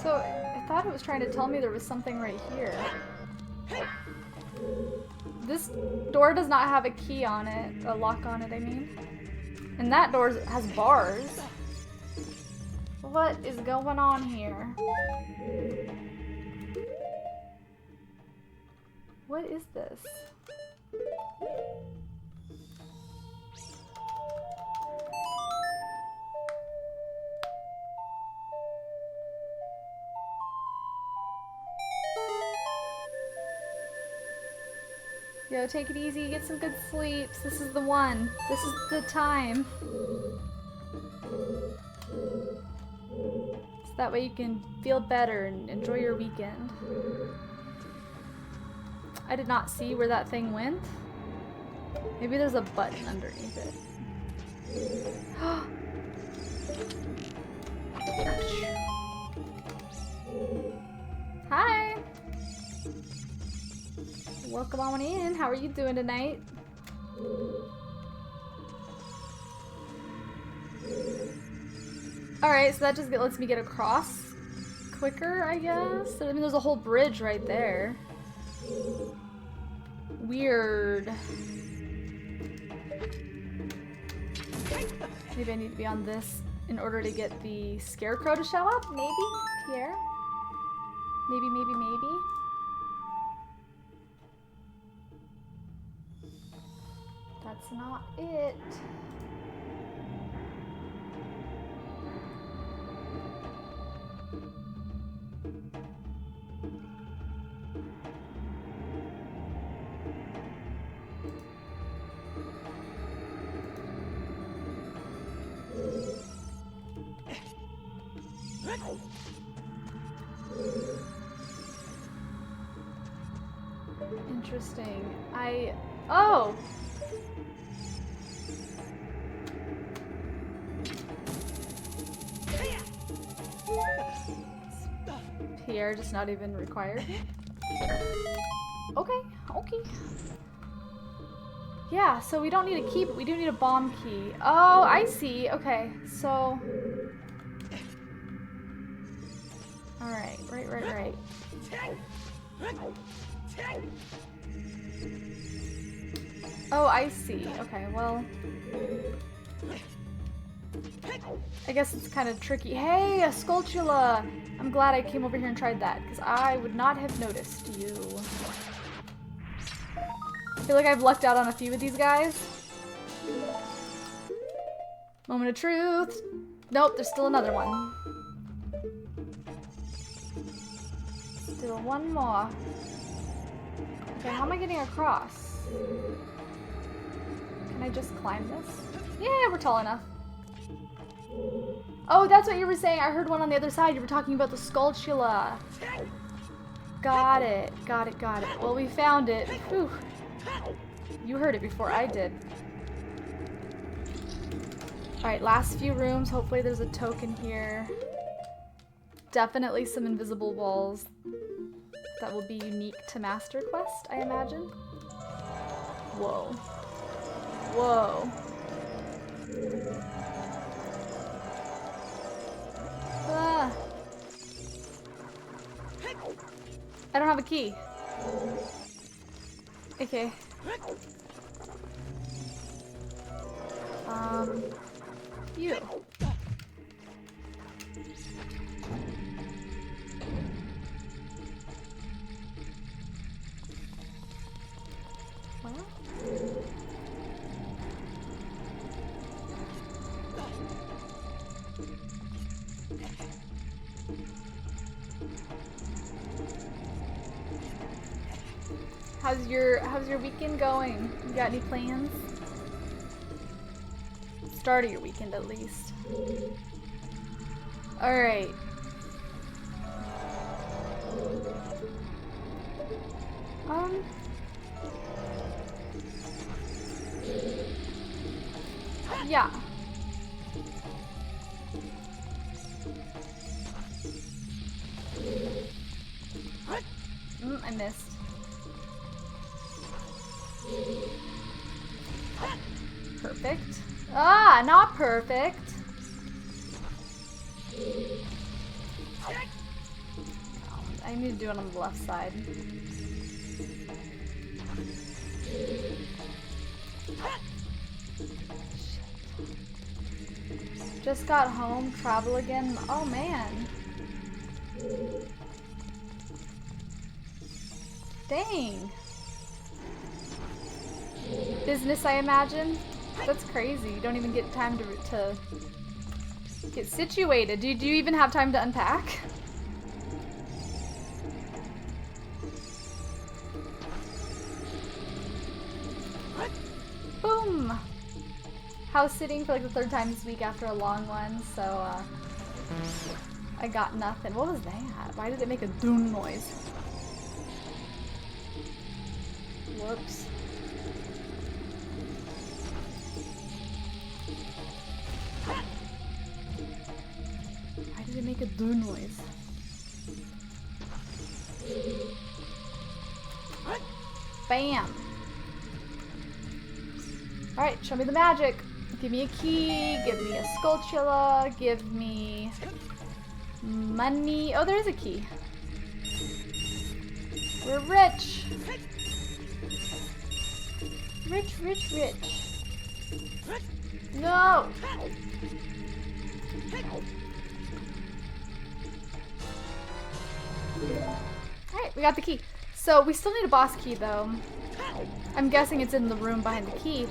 Speaker 1: So, I thought it was trying to tell me there was something right here. This door does not have a key on it, a lock on it, I mean. And that door has bars. What is going on here? What is this? Yo, take it easy, get some good sleeps. This is the one. This is the time. So that way you can feel better and enjoy your weekend. I did not see where that thing went. Maybe there's a button underneath it. Hi! Welcome on in. How are you doing tonight? Alright, so that just lets me get across quicker, I guess? I mean, there's a whole bridge right there. Weird. Maybe I need to be on this in order to get the scarecrow to show up? Maybe? Here? Maybe, maybe, maybe? That's not it. Interesting. Oh! Pierre just not even required. Okay, okay. Yeah, so we don't need a key, but we do need a bomb key. Oh, I see. Okay, so... Alright, right. Oh, I see. Okay, well... I guess it's kind of tricky. Hey, a Skulltula! I'm glad I came over here and tried that, because I would not have noticed you. I feel like I've lucked out on a few of these guys. Moment of truth. Nope, there's still another one. Still one more. Okay, how am I getting across? Can I just climb this? Yeah, we're tall enough. Oh, that's what you were saying. I heard one on the other side. You were talking about the Skulltula. Got it. Well, we found it. Whew. You heard it before I did. Alright, last few rooms. Hopefully there's a token here. Definitely some invisible walls that will be unique to Master Quest, I imagine. Whoa. Whoa. Ah. I don't have a key. Okay. You. Well. How's your weekend going? You got any plans? Start of your weekend at least. Alright. Yeah. I missed. Perfect. Ah, not perfect. I need to do it on the left side. Just got home, travel again. Oh man. Dang. Business, I imagine. That's crazy. You don't even get time to get situated. Do you even have time to unpack? Boom! House sitting for like the 3rd time this week after a long one, so I got nothing. What was that? Why did it make a doom noise? Whoops. Why did it make a doom noise? Bam! Alright, show me the magic. Give me a key, give me a sculptula, give me money. Oh, there is a key. We're rich. Rich, rich, rich. No! Alright, we got the key. So we still need a boss key though. I'm guessing it's in the room behind the key.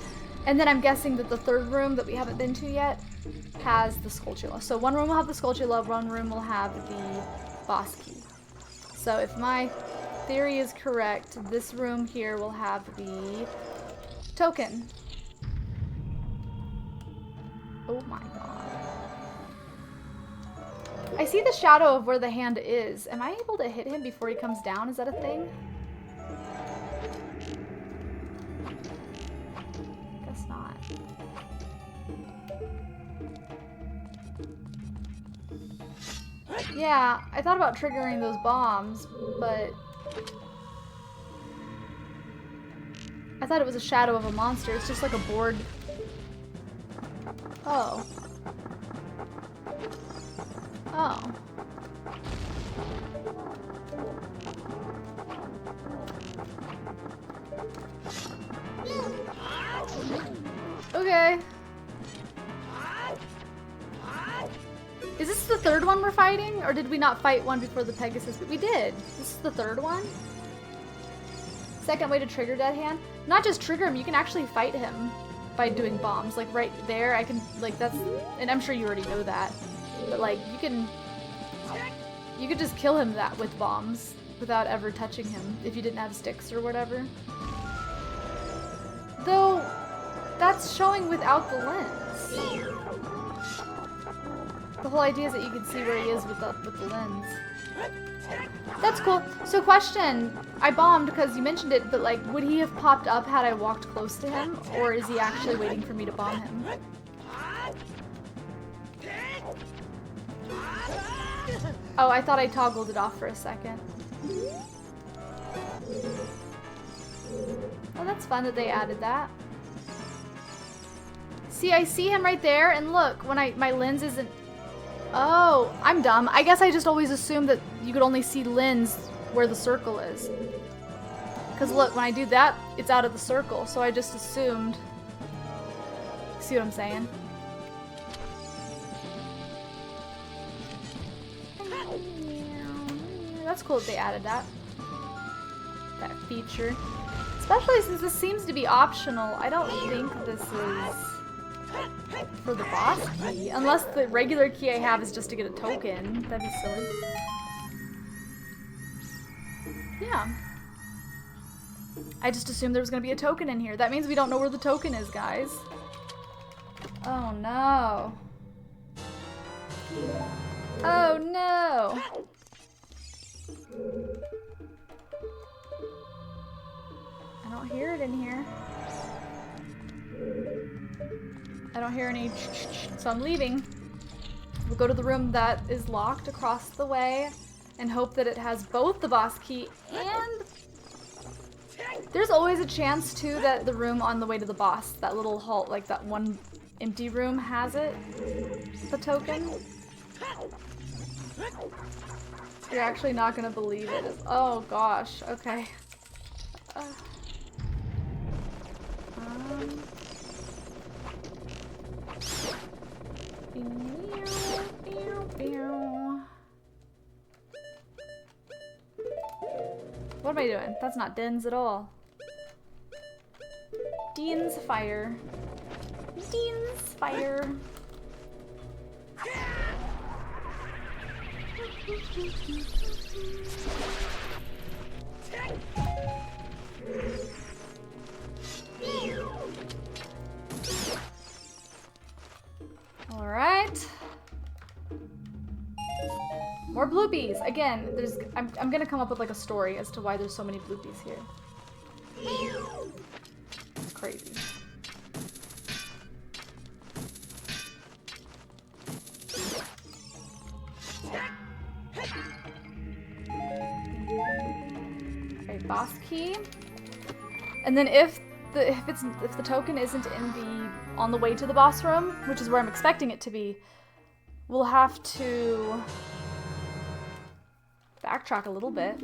Speaker 1: And then I'm guessing that the 3rd room that we haven't been to yet has the sculptula. So one room will have the sculptula, one room will have the boss key. So if my theory is correct, this room here will have the token. Oh my god. I see the shadow of where the hand is. Am I able to hit him before he comes down? Is that a thing? Guess not. Yeah, I thought about triggering those bombs, but I thought it was a shadow of a monster. It's just like a board. Oh. Oh. Okay. Is this the 3rd one we're fighting? Or did we not fight one before the Pegasus? We did. This is the 3rd one? 2nd way to trigger Dead Hand. Not just trigger him, you can actually fight him by doing bombs. Like right there, I can, like that's, and I'm sure you already know that. But like, you could just kill him with bombs without ever touching him if you didn't have sticks or whatever. Though, that's showing without the lens. The whole idea is that you can see where he is with the lens. That's cool. So question, I bombed because you mentioned it, but like, would he have popped up had I walked close to him? Or is he actually waiting for me to bomb him? Oh, I thought I toggled it off for a second. Oh, that's fun that they added that. See, I see him right there, and look, when my lens isn't... Oh, I'm dumb. I guess I just always assumed that you could only see lens where the circle is. Because look, when I do that, it's out of the circle, so I just assumed... See what I'm saying? That's cool that they added that feature. Especially since this seems to be optional. I don't think this is for the boss key. Unless the regular key I have is just to get a token. That'd be silly. Yeah. I just assumed there was going to be a token in here. That means we don't know where the token is, guys. Oh no. Oh no. I don't hear it in here. I don't hear any so I'm leaving. We'll go to the room that is locked across the way and hope that it has both the boss key and there's always a chance too that the room on the way to the boss, that little halt, like that one empty room has it, the token. You're actually not gonna believe it. Oh gosh, okay. What am I doing? That's not Din's at all. Dean's fire. Dean's fire. All right. More bloopies. Again, I'm gonna come up with like a story as to why there's so many bloopies here. It's crazy. Okay, boss key. And then if the token isn't on the way to the boss room, which is where I'm expecting it to be, we'll have to backtrack a little bit.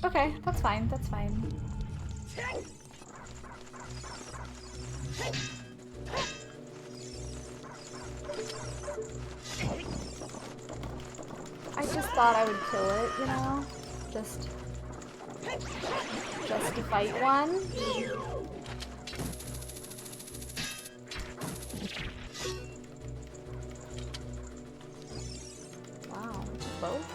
Speaker 1: Okay, that's fine, that's fine. I just thought I would kill it, you know? Just to fight one. Wow, both?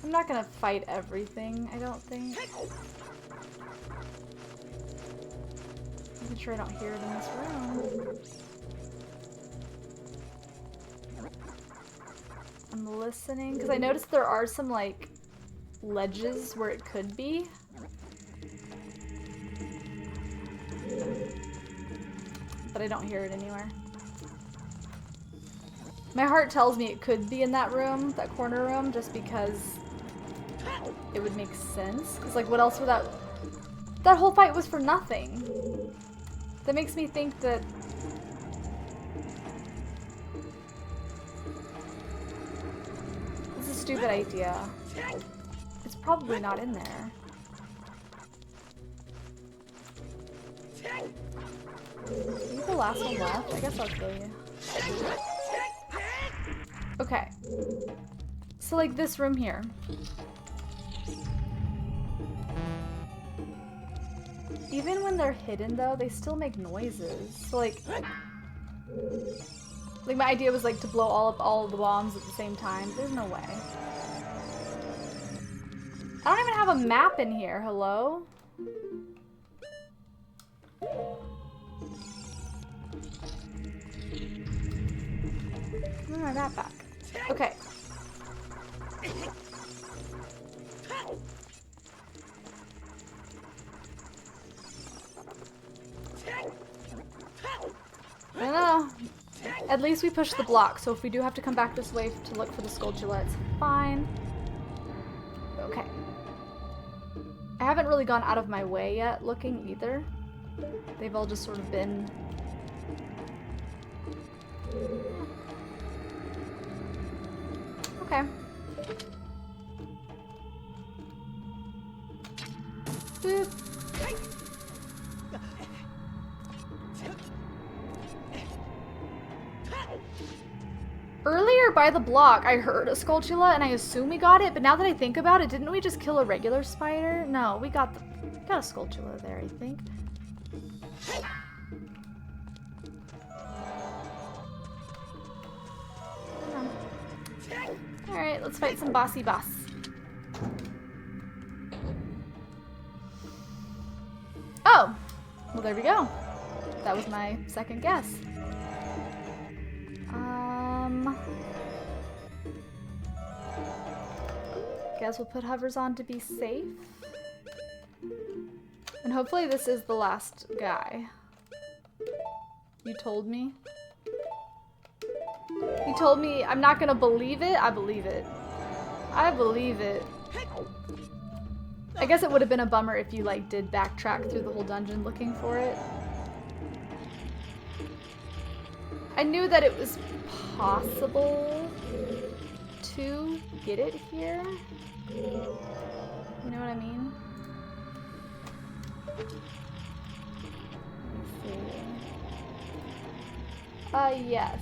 Speaker 1: I'm not gonna fight everything, I don't think. Making sure I don't hear it in this room. I'm listening, because I noticed there are some, like, ledges where it could be. But I don't hear it anywhere. My heart tells me it could be in that room, that corner room, just because it would make sense. Because, like, what else would that whole fight was for nothing. That makes me think that this is a stupid idea. It's probably not in there. Are you the last one left? I guess I'll kill you. Okay. So, like, this room here. Even when they're hidden, though, they still make noises. So, like my idea was, like, to blow all of the bombs at the same time. There's no way. I don't even have a map in here. Hello? Give me my map back. Okay. I don't know. At least we pushed the block, so if we do have to come back this way to look for the Skulltula, it's fine. Okay. I haven't really gone out of my way yet looking either. They've all just sort of been... Okay. Boop. Earlier by the block, I heard a Skulltula and I assume we got it, but now that I think about it, didn't we just kill a regular spider? No, we got a Skulltula there, I think. Alright, let's fight some bossy boss. Oh! Well, there we go. That was my second guess. Guess we'll put hovers on to be safe. And hopefully this is the last guy. You told me? You told me I'm not gonna believe it? I believe it. I believe it. I guess it would have been a bummer if you like did backtrack through the whole dungeon looking for it. I knew that it was possible to get it here. You know what I mean? Let's see. Yes.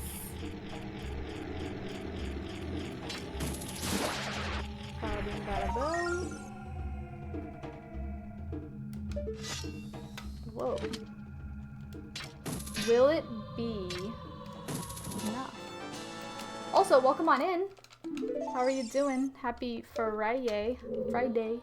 Speaker 1: Bada bing, bada boom. Whoa. Will it be enough? Also, welcome on in. How are you doing? Happy Friday. Friday.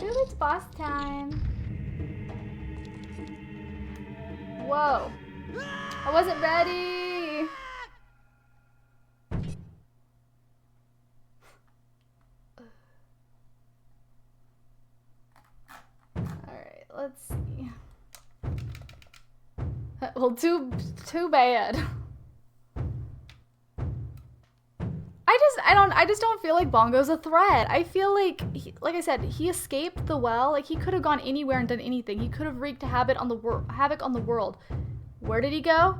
Speaker 1: Ooh, it's boss time. Whoa. I wasn't ready. Alright, let's see. Well, too bad. I just don't feel like Bongo's a threat. I feel like, like I said, he escaped the well. Like, he could have gone anywhere and done anything. He could have wreaked havoc on the world. Where did he go?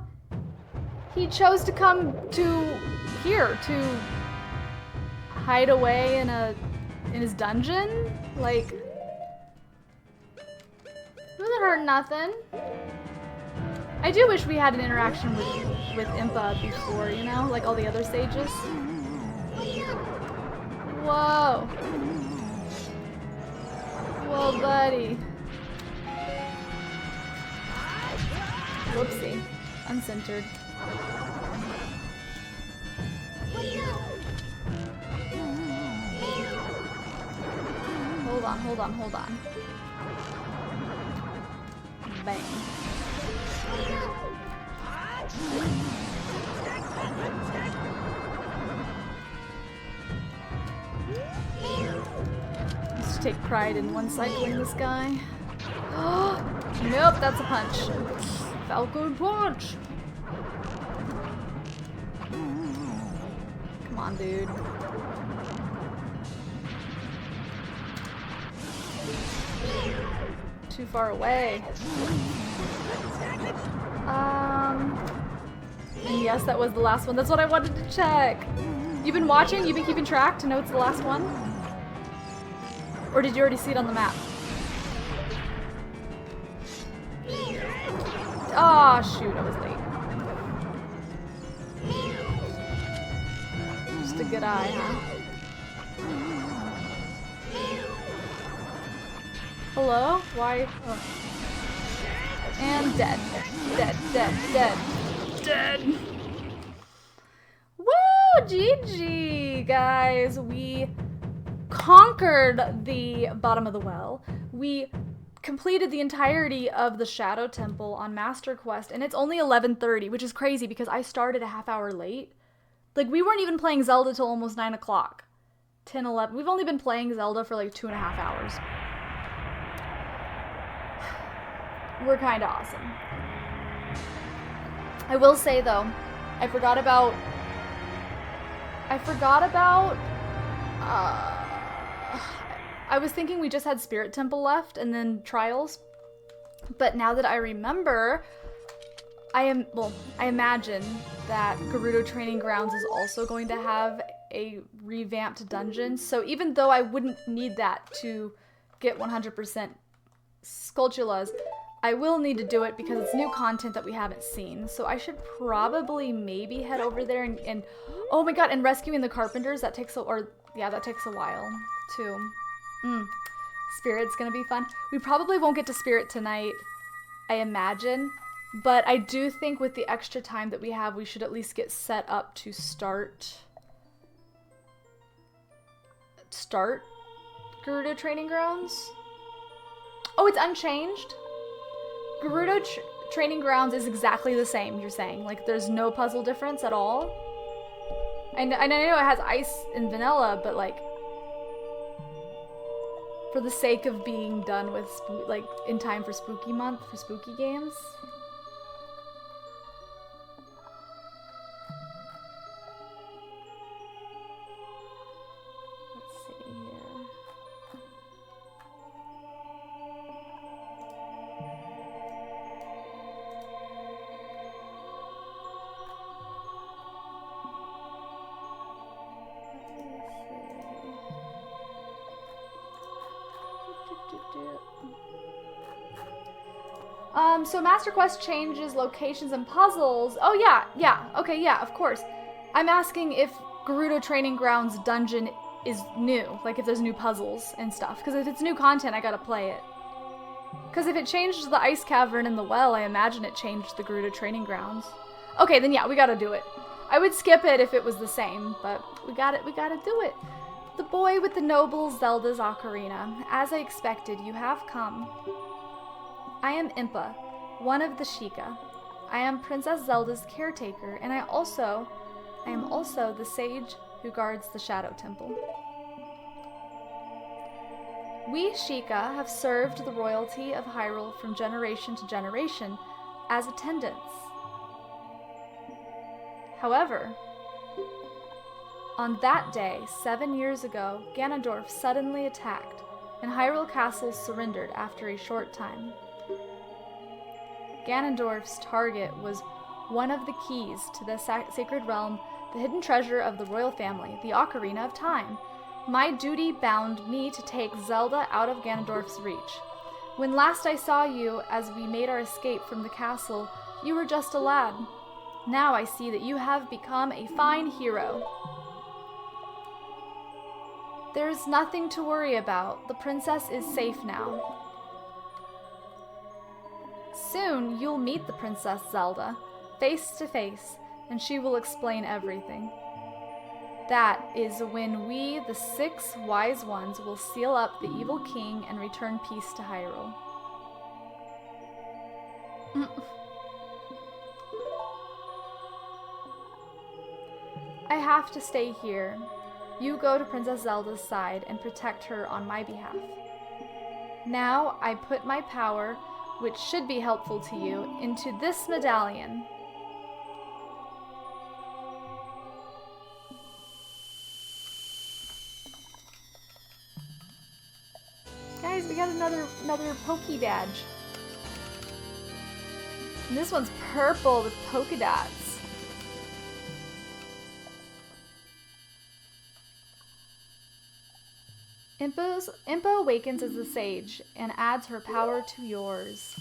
Speaker 1: He chose to come to here to hide away in his dungeon. Like, it doesn't hurt nothing. I do wish we had an interaction with Impa before, you know, like all the other sages. Whoa. Whoa, buddy. Whoopsie. Uncentered. Hold on. Bang. Let's take pride in one-cycling this guy. Nope, that's a punch. Falcon punch! Come on, dude. Too far away. And yes, that was the last one. That's what I wanted to check. You've been watching? You've been keeping track to know it's the last one? Or did you already see it on the map? Oh, shoot, I was late. Just a good eye, huh? Hello? Why? Oh. And dead. Dead. Woo! GG, guys. We conquered the bottom of the well. We completed the entirety of the Shadow Temple on Master Quest, and it's only 11:30, which is crazy because I started a half hour late. Like, we weren't even playing Zelda till almost 9 o'clock. 10, 11. We've only been playing Zelda for like 2.5 hours. We're kind of awesome. I will say though, I forgot about I was thinking we just had Spirit Temple left and then Trials. But now that I remember, I imagine that Gerudo Training Grounds is also going to have a revamped dungeon. So even though I wouldn't need that to get 100% Skulltulas, I will need to do it because it's new content that we haven't seen. So I should probably maybe head over there and oh my god, and rescuing the carpenters, that takes a while too. Spirit's gonna be fun. We probably won't get to Spirit tonight, I imagine. But I do think with the extra time that we have, we should at least get set up to start Gerudo Training Grounds. Oh, it's unchanged? Gerudo Training Grounds is exactly the same, you're saying? Like, there's no puzzle difference at all? I know it has ice and vanilla, but like, for the sake of being done with, like, in time for Spooky Month, for spooky games. Let's see here. So Master Quest changes locations and puzzles. Oh yeah, okay, yeah, of course. I'm asking if Gerudo Training Grounds dungeon is new, like if there's new puzzles and stuff. Because if it's new content, I gotta play it. Because if it changed the ice cavern and the well, I imagine it changed the Gerudo Training Grounds. Okay, then yeah, we gotta do it. I would skip it if it was the same, but we gotta do it. The boy with the noble Zelda's Ocarina. As I expected, you have come. I am Impa, one of the Sheikah. I am Princess Zelda's caretaker, and I am also the sage who guards the Shadow Temple. We Sheikah have served the royalty of Hyrule from generation to generation as attendants. However, on that day, 7 years ago, Ganondorf suddenly attacked, and Hyrule Castle surrendered after a short time. Ganondorf's target was one of the keys to the sacred realm, the hidden treasure of the royal family, the Ocarina of Time. My duty bound me to take Zelda out of Ganondorf's reach. When last I saw you as we made our escape from the castle, you were just a lad. Now I see that you have become a fine hero. There's nothing to worry about. The princess is safe now. Soon, you'll meet the Princess Zelda, face to face, and she will explain everything. That is when we, the 6 wise ones, will seal up the evil king and return peace to Hyrule. I have to stay here. You go to Princess Zelda's side and protect her on my behalf. Now I put my power, which should be helpful to you, into this medallion. Guys, we got another Poke badge. And this one's purple with polka dots. Impa awakens as a sage and adds her power to yours.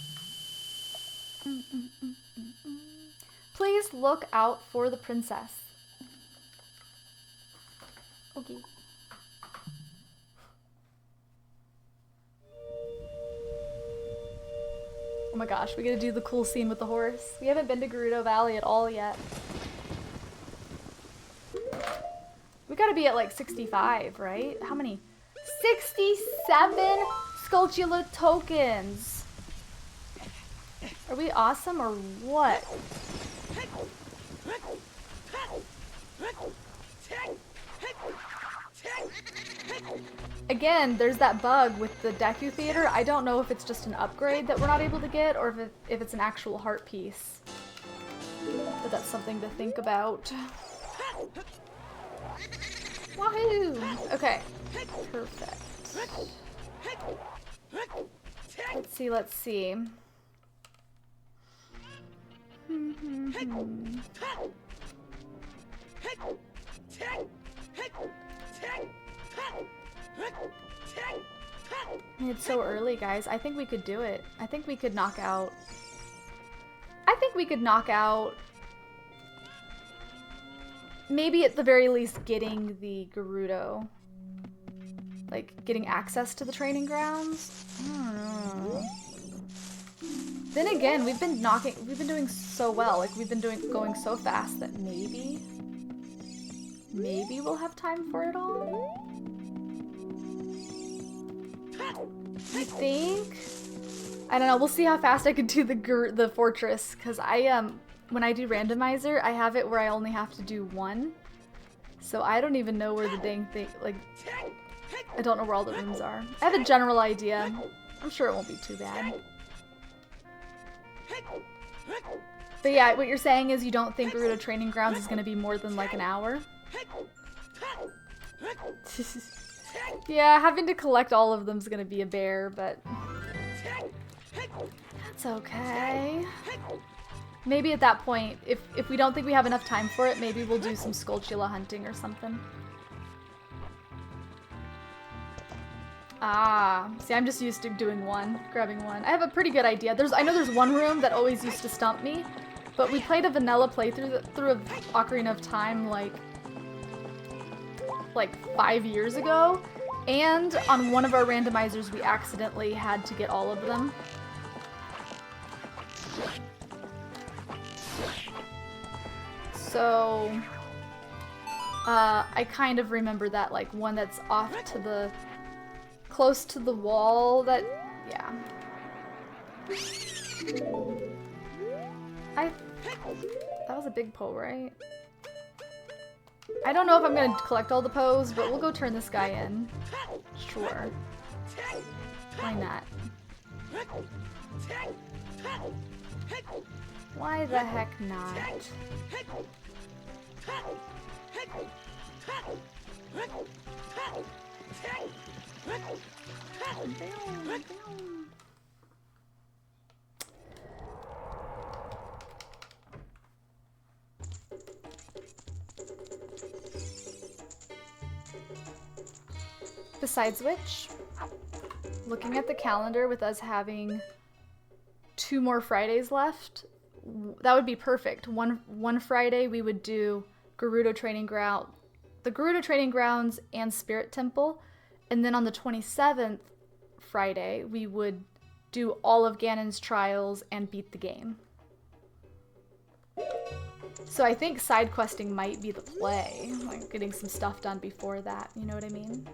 Speaker 1: Please look out for the princess. Okay. Oh my gosh, we gotta do the cool scene with the horse. We haven't been to Gerudo Valley at all yet. We gotta be at like 65, right? How many? 67 Skulltula tokens! Are we awesome or what? Again, there's that bug with the Deku Theater. I don't know if it's just an upgrade that we're not able to get or if it's an actual heart piece. But that's something to think about. Wahoo! Okay. Perfect. Let's see. It's so early, guys. I think we could do it. I think we could knock out... maybe at the very least getting the Gerudo. Like, getting access to the training grounds? I don't know. Then again, we've been doing so well. Like, we've been going so fast that maybe we'll have time for it all? I think... I don't know, we'll see how fast I can do the fortress, because when I do randomizer, I have it where I only have to do one. So I don't even know where the dang thing, like, I don't know where all the rooms are. I have a general idea. I'm sure it won't be too bad. But yeah, what you're saying is you don't think Gerudo Training Grounds is going to be more than like an hour? Yeah, having to collect all of them is going to be a bear, but that's okay. Maybe at that point, if we don't think we have enough time for it, maybe we'll do some Skulltula hunting or something. Ah, see, I'm just used to doing one, grabbing one. I have a pretty good idea. I know there's one room that always used to stump me, but we played a vanilla playthrough of Ocarina of Time like 5 years ago, and on one of our randomizers we accidentally had to get all of them. So, I kind of remember that, like, one that's off to the... close to the wall that... yeah. That was a big Poe, right? I don't know if I'm gonna collect all the Poes, but we'll go turn this guy in. Sure. Why not? Why the heck not? Besides which, looking at the calendar with us having 2 more Fridays left, that would be perfect. One Friday we would do Gerudo Training Ground, the Gerudo Training Grounds and Spirit Temple, and then on the 27th Friday we would do all of Ganon's trials and beat the game. So I think side questing might be the play, like getting some stuff done before that, you know what I mean?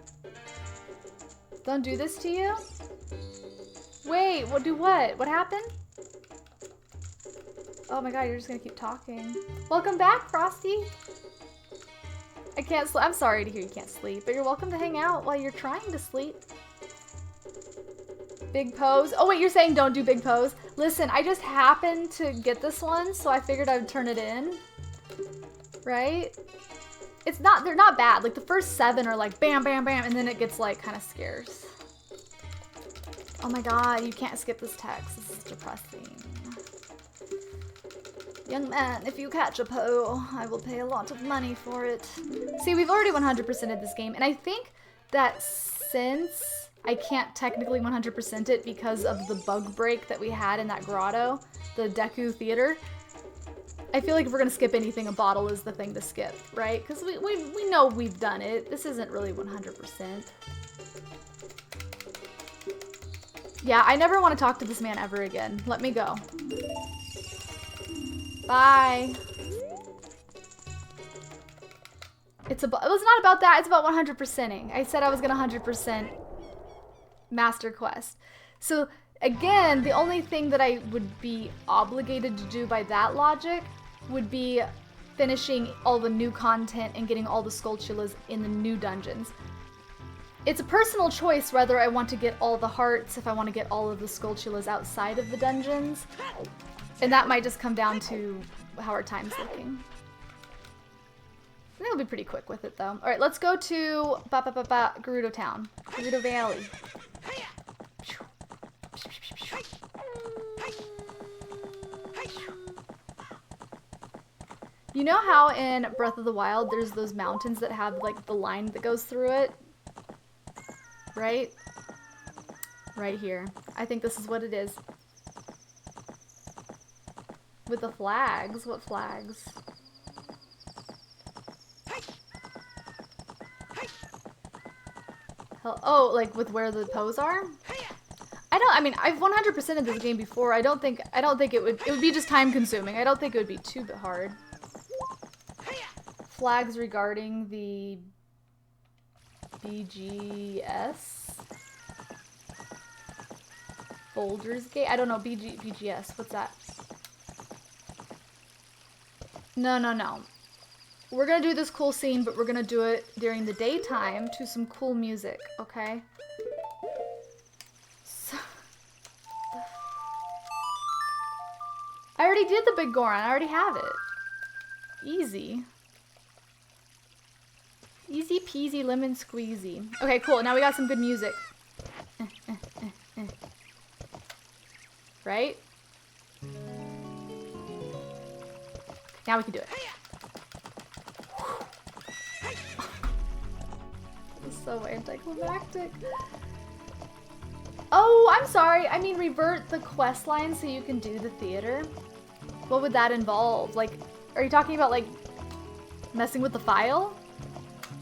Speaker 1: Don't do this to you? Wait, do what? What happened? Oh my god, you're just gonna keep talking. Welcome back, Frosty! I can't sleep. I'm sorry to hear you can't sleep, but you're welcome to hang out while you're trying to sleep. Big pose. Oh wait, you're saying don't do big pose? Listen, I just happened to get this one, so I figured I would turn it in. Right? They're not bad. Like the first 7 are like bam, bam, bam, and then it gets like kind of scarce. Oh my god, you can't skip this text. This is depressing. Young man, if you catch a Poe, I will pay a lot of money for it. See, we've already 100%ed this game, and I think that since I can't technically 100% it because of the bug break that we had in that grotto, the Deku Theater, I feel like if we're gonna skip anything, a bottle is the thing to skip, right? Because we know we've done it. This isn't really 100%. Yeah, I never want to talk to this man ever again. Let me go. Bye. It was not about that. It's about 100%ing. I said I was gonna 100% Master Quest. So again, the only thing that I would be obligated to do by that logic would be finishing all the new content and getting all the Skulltulas in the new dungeons. It's a personal choice whether I want to get all the hearts, if I want to get all of the Skulltulas outside of the dungeons. And that might just come down to how our time's looking. I think I'll be pretty quick with it though. Alright, let's go to Gerudo Town. Gerudo Valley. You know how in Breath of the Wild there's those mountains that have like the line that goes through it? Right? Right here. I think this is what it is. With the flags? What flags? Oh, like with where the toes are? I mean, I've 100%ed this game before. I don't think it would be just time consuming. I don't think it would be too hard. Flags regarding the BGS? Boulders Gate? I don't know, BGS, what's that? No. We're gonna do this cool scene, but we're gonna do it during the daytime to some cool music, okay? So... I already did the big Goron, I already have it. Easy. Easy peasy lemon squeezy. Okay, cool, now we got some good music. Right? Now we can do it. This is so anticlimactic. Oh, I'm sorry. I mean, revert the quest line so you can do the theater. What would that involve? Like, are you talking about, like, messing with the file?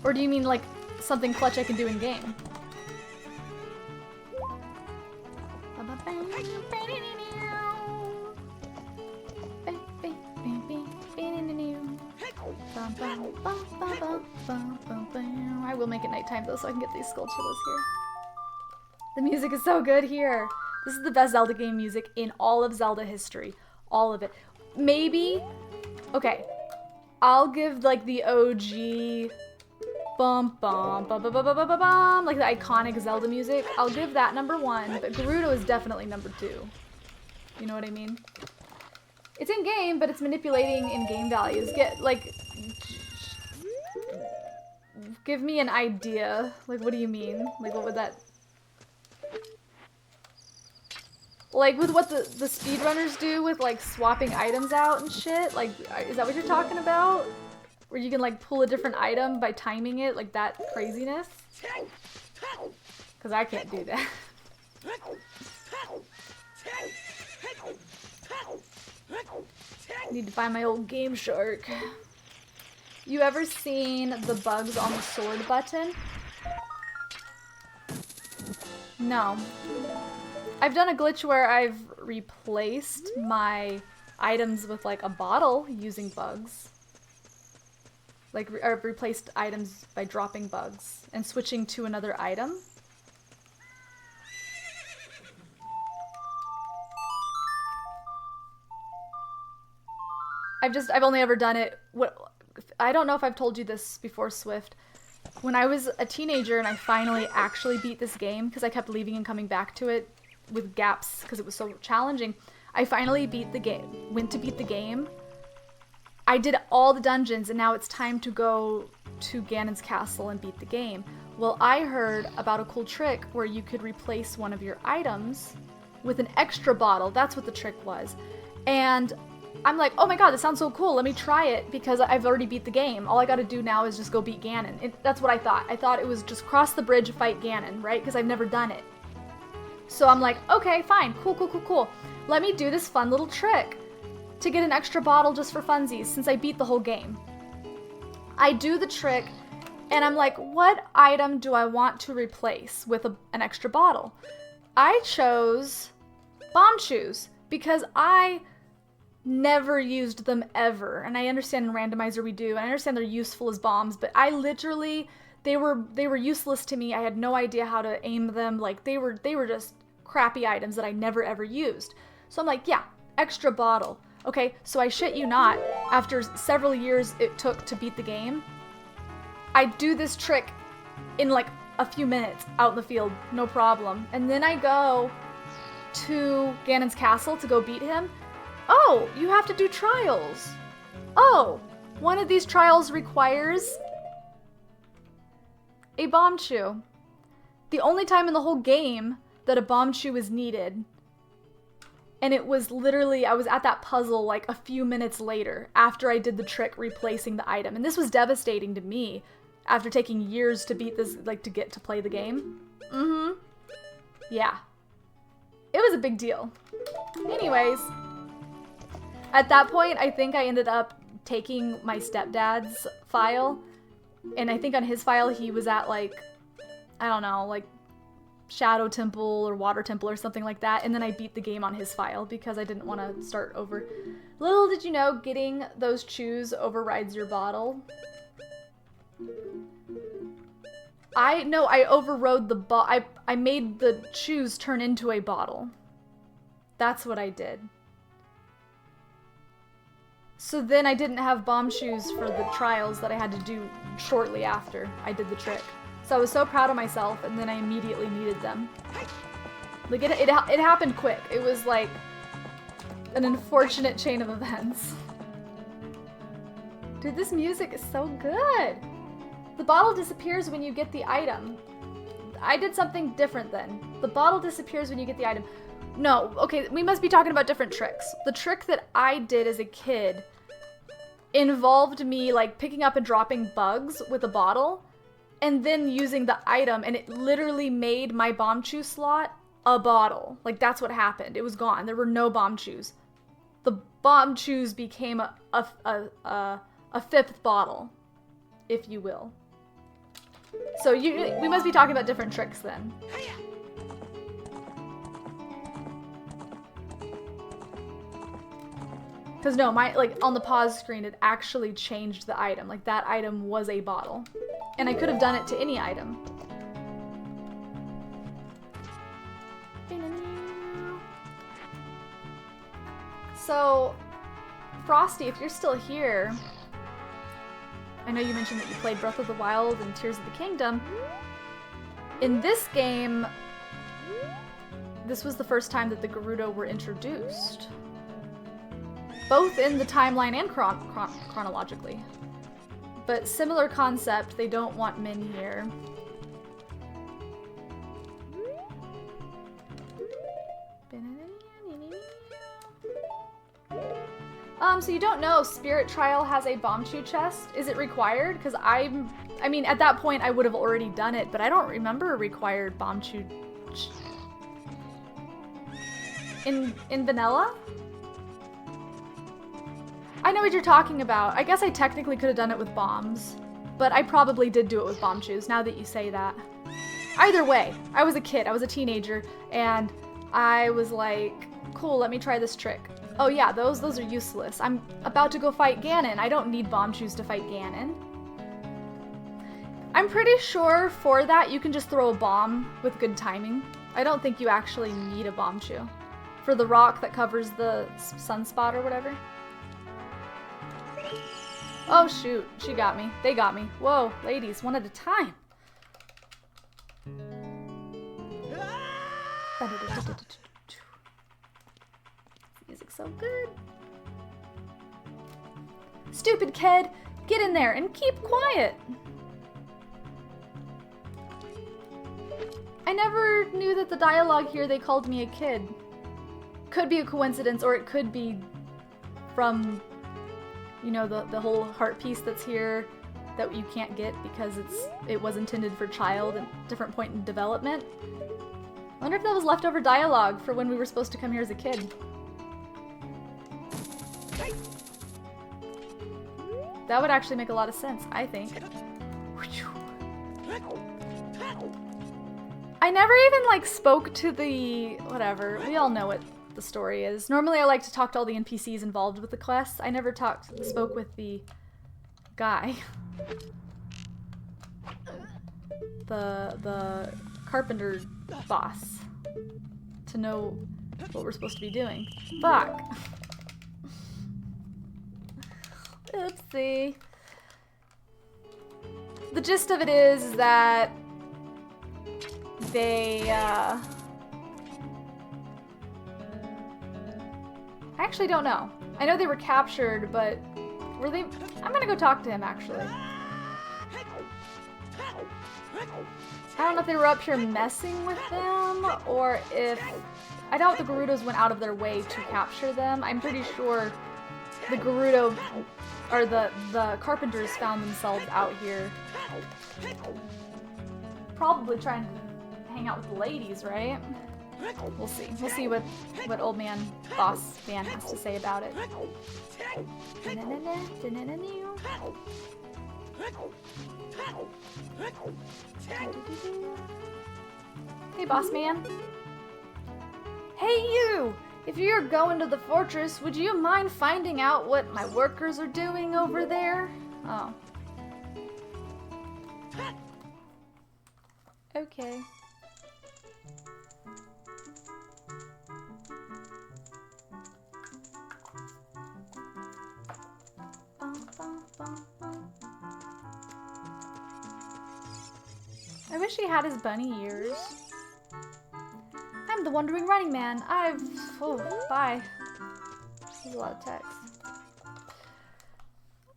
Speaker 1: Or do you mean, like, something clutch I can do in-game? I will make it nighttime though so I can get these Skulltulas here. The music is so good here. This is the best Zelda game music in all of Zelda history. All of it. Maybe, okay, I'll give like the OG bum bum bum bum bum bum bum bum, like the iconic Zelda music. I'll give that #1, but Gerudo is definitely #2. You know what I mean? It's in game, but it's manipulating in-game values. Give me an idea. Like, what do you mean? Like, what would that... Like, with what the speedrunners do with, like, swapping items out and shit? Like, is that what you're talking about? Where you can, like, pull a different item by timing it? Like, that craziness? Because I can't do that. Need to find my old Game Shark. You ever seen the bugs on the sword button? No. I've done a glitch where I've replaced my items with like a bottle using bugs. Like, I've replaced items by dropping bugs and switching to another item. I've only ever done it, I don't know if I've told you this before, Swift. When I was a teenager and I finally actually beat this game, because I kept leaving and coming back to it with gaps because it was so challenging, I finally went to beat the game. I did all the dungeons and now it's time to go to Ganon's castle and beat the game. Well, I heard about a cool trick where you could replace one of your items with an extra bottle. That's what the trick was. And I'm like, oh my god, this sounds so cool. Let me try it because I've already beat the game. All I gotta do now is just go beat Ganon. That's what I thought. I thought it was just cross the bridge, fight Ganon, right? Because I've never done it. So I'm like, okay, fine, cool. Let me do this fun little trick to get an extra bottle just for funsies since I beat the whole game. I do the trick and I'm like, what item do I want to replace with an extra bottle? I chose bomb shoes because I never used them ever. And I understand in randomizer we do, and I understand they're useful as bombs, but I literally, they were useless to me. I had no idea how to aim them. Like, they were just crappy items that I never ever used. So I'm like, yeah, extra bottle. Okay, so I shit you not, after several years it took to beat the game, I do this trick in like a few minutes out in the field, no problem. And then I go to Ganon's castle to go beat him. Oh, you have to do trials. Oh, one of these trials requires a bomb chew. The only time in the whole game that a bomb chew is needed. And it was literally, I was at that puzzle like a few minutes later after I did the trick replacing the item. And this was devastating to me after taking years to beat this, like to get to play the game. Yeah. It was a big deal. Anyways, at that point, I think I ended up taking my stepdad's file, and I think on his file he was at like, I don't know, like Shadow Temple or Water Temple or something like that, and then I beat the game on his file because I didn't want to start over. Little did you know, getting those chews overrides your bottle. I overrode the I made the chews turn into a bottle. That's what I did. So then I didn't have bomb shoes for the trials that I had to do shortly after I did the trick. So I was so proud of myself, and then I immediately needed them. Like, it happened quick. It was like an unfortunate chain of events. Dude, this music is so good! The bottle disappears when you get the item. I did something different then. The bottle disappears when you get the item. No, okay, we must be talking about different tricks. The trick that I did as a kid involved me, like, picking up and dropping bugs with a bottle, and then using the item, and it literally made my bomb chew slot a bottle. Like, that's what happened. It was gone. There were no bomb chews. The bomb chews became a fifth bottle, if you will. So we must be talking about different tricks then. Because no, like, on the pause screen, it actually changed the item. Like, that item was a bottle. And I could have done it to any item. So, Frosty, if you're still here, I know you mentioned that you played Breath of the Wild and Tears of the Kingdom. In this game, this was the first time that the Gerudo were introduced. Both in the timeline and chronologically. But similar concept, they don't want men here. So you don't know, Spirit Trial has a bomb chew chest. Is it required? Because I mean, at that point I would have already done it, but I don't remember a required bomb chew. In vanilla? I know what you're talking about. I guess I technically could have done it with bombs, but I probably did do it with bomb chews, now that you say that. Either way, I was a kid, I was a teenager, and I was like, cool, let me try this trick. Oh yeah, those are useless. I'm about to go fight Ganon. I don't need bomb chews to fight Ganon. I'm pretty sure for that you can just throw a bomb with good timing. I don't think you actually need a bomb chew. For the rock that covers the sunspot or whatever. Oh shoot, she got me. They got me. Whoa, ladies, one at a time. Music's so good. Stupid kid, get in there and keep quiet. I never knew that the dialogue here they called me a kid. Could be a coincidence, or it could be from, you know, the whole heart piece that's here that you can't get because it was intended for child at a different point in development. I wonder if that was leftover dialogue for when we were supposed to come here as a kid. That would actually make a lot of sense, I think. I never even, like, spoke to the... whatever. We all know what the story is. Normally I like to talk to all the NPCs involved with the quests. I never spoke with the guy. The carpenter boss. To know what we're supposed to be doing. Fuck. Oopsie. The gist of it is that they, I actually don't know. I know they were captured, but were they? I'm gonna go talk to him, actually. I don't know if they were up here messing with them, or if... I doubt the Gerudos went out of their way to capture them. I'm pretty sure the Gerudo, or the Carpenters found themselves out here. Probably trying to hang out with the ladies, right? We'll see. We'll see what old man, boss man has to say about it. Hey, boss man. Hey, you! If you're going to the fortress, would you mind finding out what my workers are doing over there? Oh. Okay. I wish he had his bunny ears. I'm the Wandering Running Man. Oh, bye. There's a lot of text.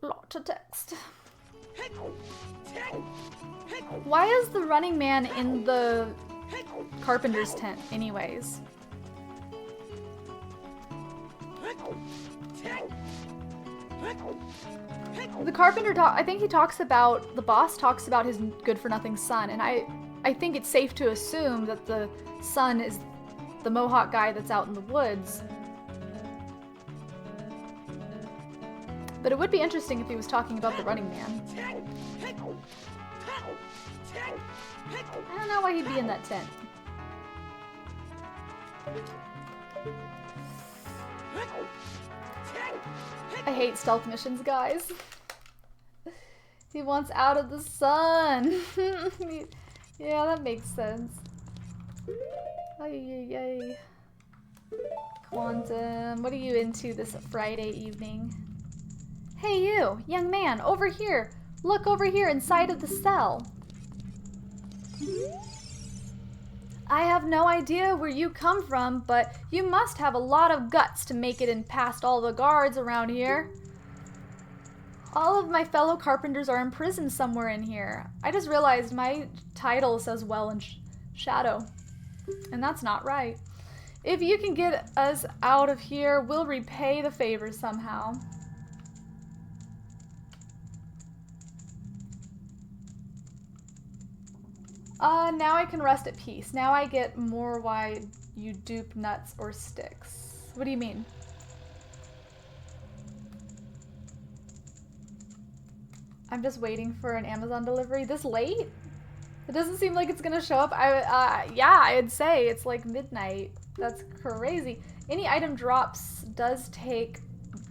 Speaker 1: Lot of text. Why is the running man in the carpenter's tent, anyways? The carpenter I think he talks about, the boss talks about his good-for-nothing son, and I think it's safe to assume that the son is the Mohawk guy that's out in the woods. But it would be interesting if he was talking about the running man. I don't know why he'd be in that tent. I hate stealth missions, guys. He wants out of the sun. Yeah, that makes sense. Ay. Quantum, what are you into this Friday evening? Hey you, young man, over here. Look over here inside of the cell. I have no idea where you come from, but you must have a lot of guts to make it in past all the guards around here. All of my fellow carpenters are imprisoned somewhere in here. I just realized my title says well in shadow, and that's not right. If you can get us out of here, we'll repay the favor somehow. Now I can rest at peace. Now I get more why you dupe nuts or sticks. What do you mean? I'm just waiting for an Amazon delivery this late? It doesn't seem like it's gonna show up. Yeah, I'd say it's like midnight. That's crazy. Any item drops does take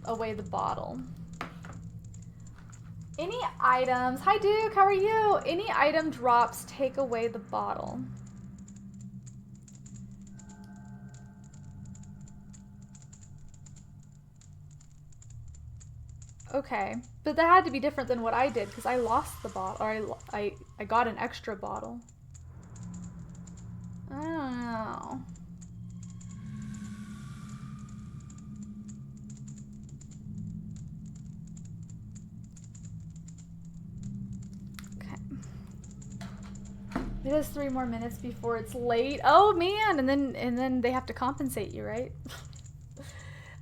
Speaker 1: away the bottle. Any items, hi Duke, how are you? Any item drops take away the bottle. Okay, but that had to be different than what I did because I lost the bottle, or I got an extra bottle. I don't know. It has 3 more minutes before it's late. Oh man, and then they have to compensate you, right?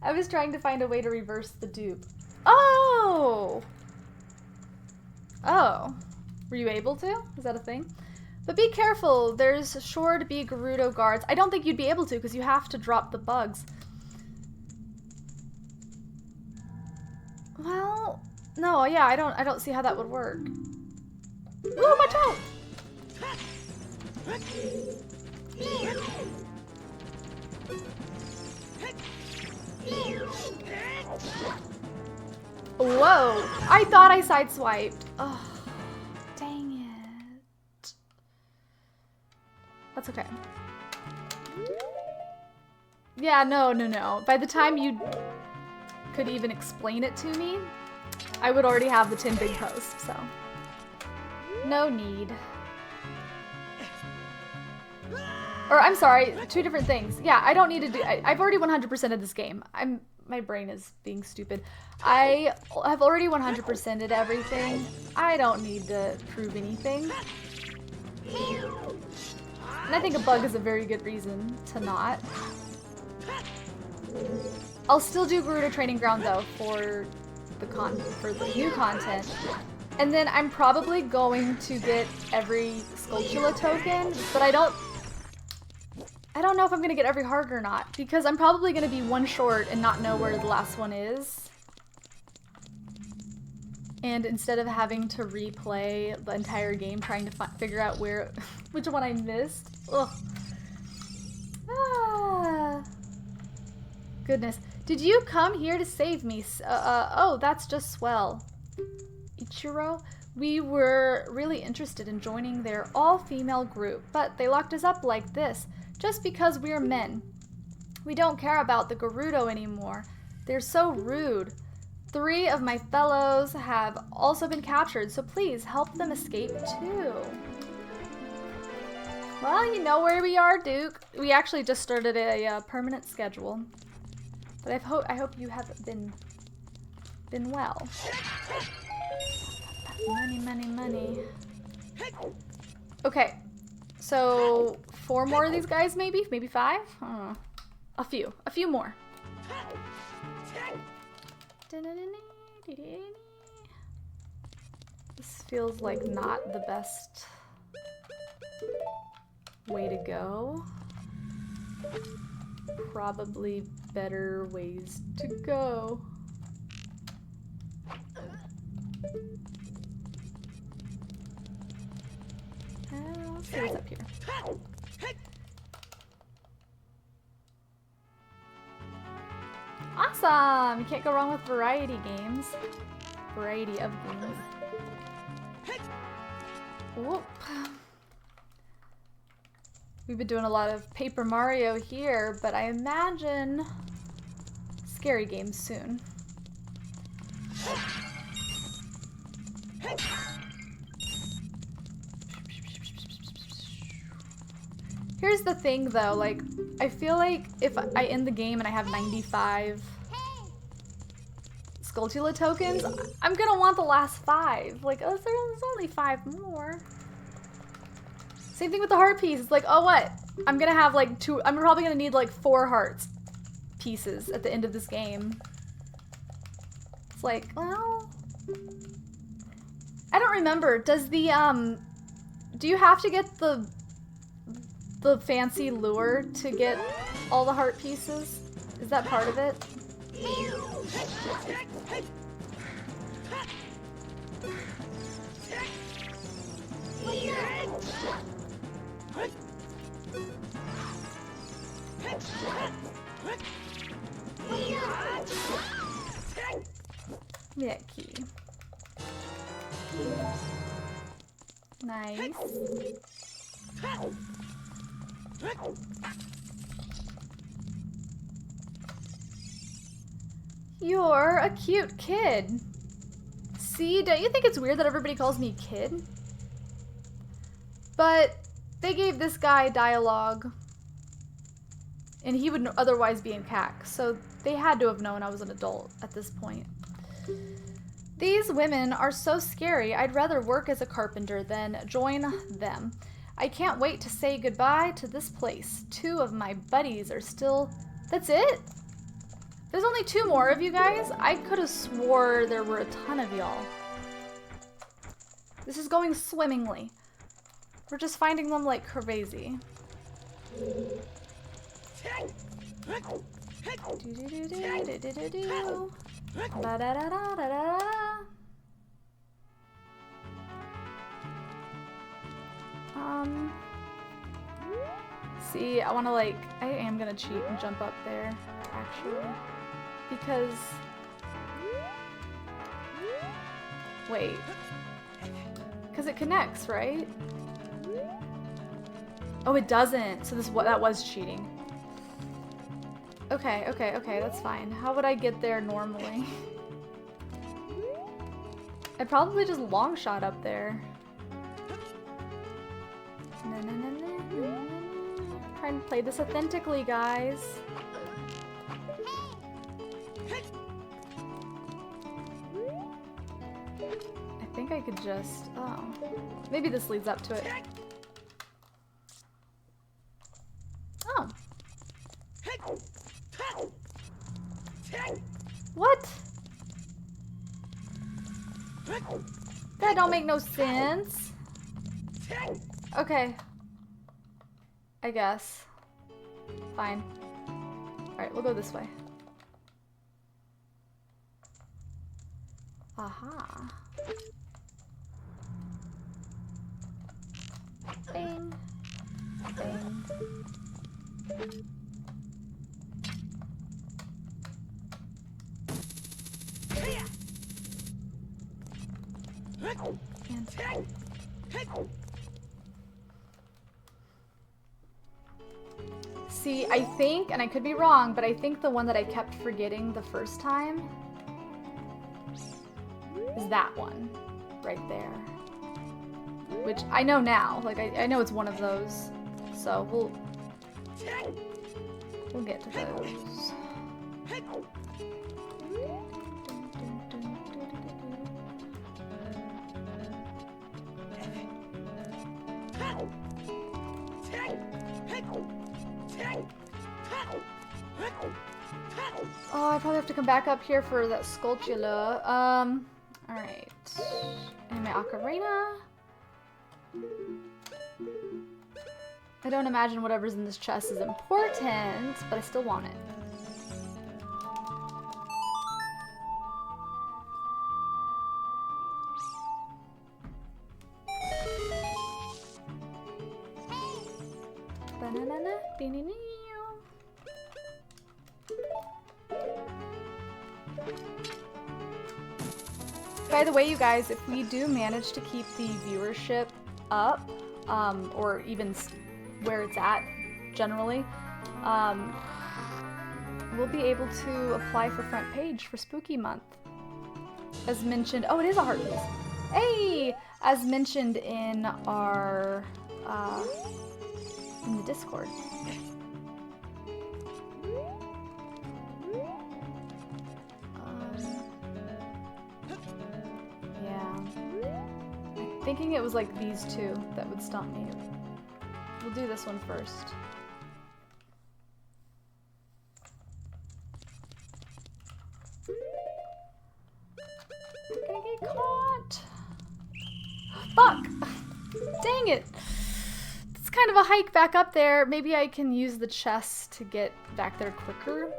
Speaker 1: I was trying to find a way to reverse the dupe. Oh! Oh. Were you able to? Is that a thing? But be careful, there's sure to be Gerudo guards. I don't think you'd be able to because you have to drop the bugs. Well, no, yeah, I don't see how that would work. Ooh, my toe! Whoa! I thought I sideswiped. Oh, dang it. That's okay. Yeah, no. By the time you could even explain it to me, I would already have the 10 big posts, so. No need. Or, I'm sorry, 2 different things. Yeah, I don't need to do... I've already 100%ed this game. My brain is being stupid. I have already 100%ed everything. I don't need to prove anything. And I think a bug is a very good reason to not. I'll still do Gerudo Training Ground, though, for the new content. And then I'm probably going to get every Skulltula token, but I don't... I don't know if I'm gonna get every heart or not, because I'm probably gonna be one short and not know where the last one is. And instead of having to replay the entire game trying to figure out where, which one I missed. Ugh. Ah. Goodness. Did you come here to save me? Oh, that's just swell. Ichiro? We were really interested in joining their all-female group, but they locked us up like this, just because we're men. We don't care about the Gerudo anymore. They're so rude. 3 of my fellows have also been captured, so please help them escape too. Well, you know where we are, Duke. We actually just started a permanent schedule. But I hope you have been well. Money, money, money. Okay, so 4 more of these guys, maybe 5. I don't know. A few more. This feels like not the best way to go. Probably better ways to go. Let's see what's up here. Awesome! You can't go wrong with variety games. Variety of games. Whoop. We've been doing a lot of Paper Mario here, but I imagine scary games soon. Here's the thing though, like, I feel like if I end the game and I have 95 Skulltula tokens, I'm gonna want the last 5. Like, oh, there's only 5 more. Same thing with the heart piece. It's like, oh what? I'm gonna have like 2, I'm probably gonna need like 4 hearts pieces at the end of this game. It's like, well, I don't remember. Does the, do you have to get the fancy lure to get all the heart pieces? Is that part of it? Yeah, key. Nice. You're a cute kid. See, don't you think it's weird that everybody calls me kid? But they gave this guy dialogue, and he would otherwise be in CAC, so they had to have known I was an adult at this point. These women are so scary, I'd rather work as a carpenter than join them. I can't wait to say goodbye to this place. 2 of my buddies are still... That's it? There's only 2 more of you guys? I could have swore there were a ton of y'all. This is going swimmingly. We're just finding them like crazy. See, I want to like, I am gonna cheat and jump up there, actually, because, wait, because it connects, right? Oh, it doesn't. So that was cheating. Okay, that's fine. How would I get there normally? I'd probably just long shot up there. Trying to play this authentically, guys. I think I could just... Oh. Maybe this leads up to it. Oh. What? That don't make no sense. Okay. I guess. Fine. Alright, we'll go this way. Aha. Bang. Bang. And see, I think, and I could be wrong, but I think the one that I kept forgetting the first time is that one right there. Which I know now. Like, I know it's one of those. So we'll get to those. Oh, I probably have to come back up here for that Sculptula. Alright. And my Ocarina. I don't imagine whatever's in this chest is important, but I still want it. Banana, beanie. By the way, you guys, if we do manage to keep the viewership up, or even where it's at generally, we'll be able to apply for front page for Spooky Month. As mentioned, oh, it is a heart piece. Hey! As mentioned in our, in the Discord. Thinking it was like these two that would stump me. We'll do this one first. I'm gonna get caught. Fuck! Dang it! It's kind of a hike back up there. Maybe I can use the chest to get back there quicker.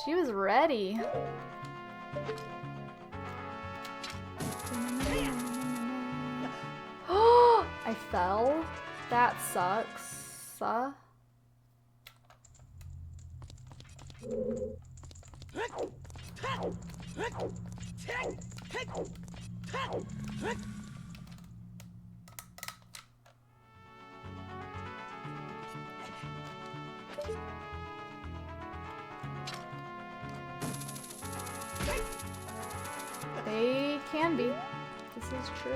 Speaker 1: She was ready. Oh, I fell. That sucks. They can be. This is true.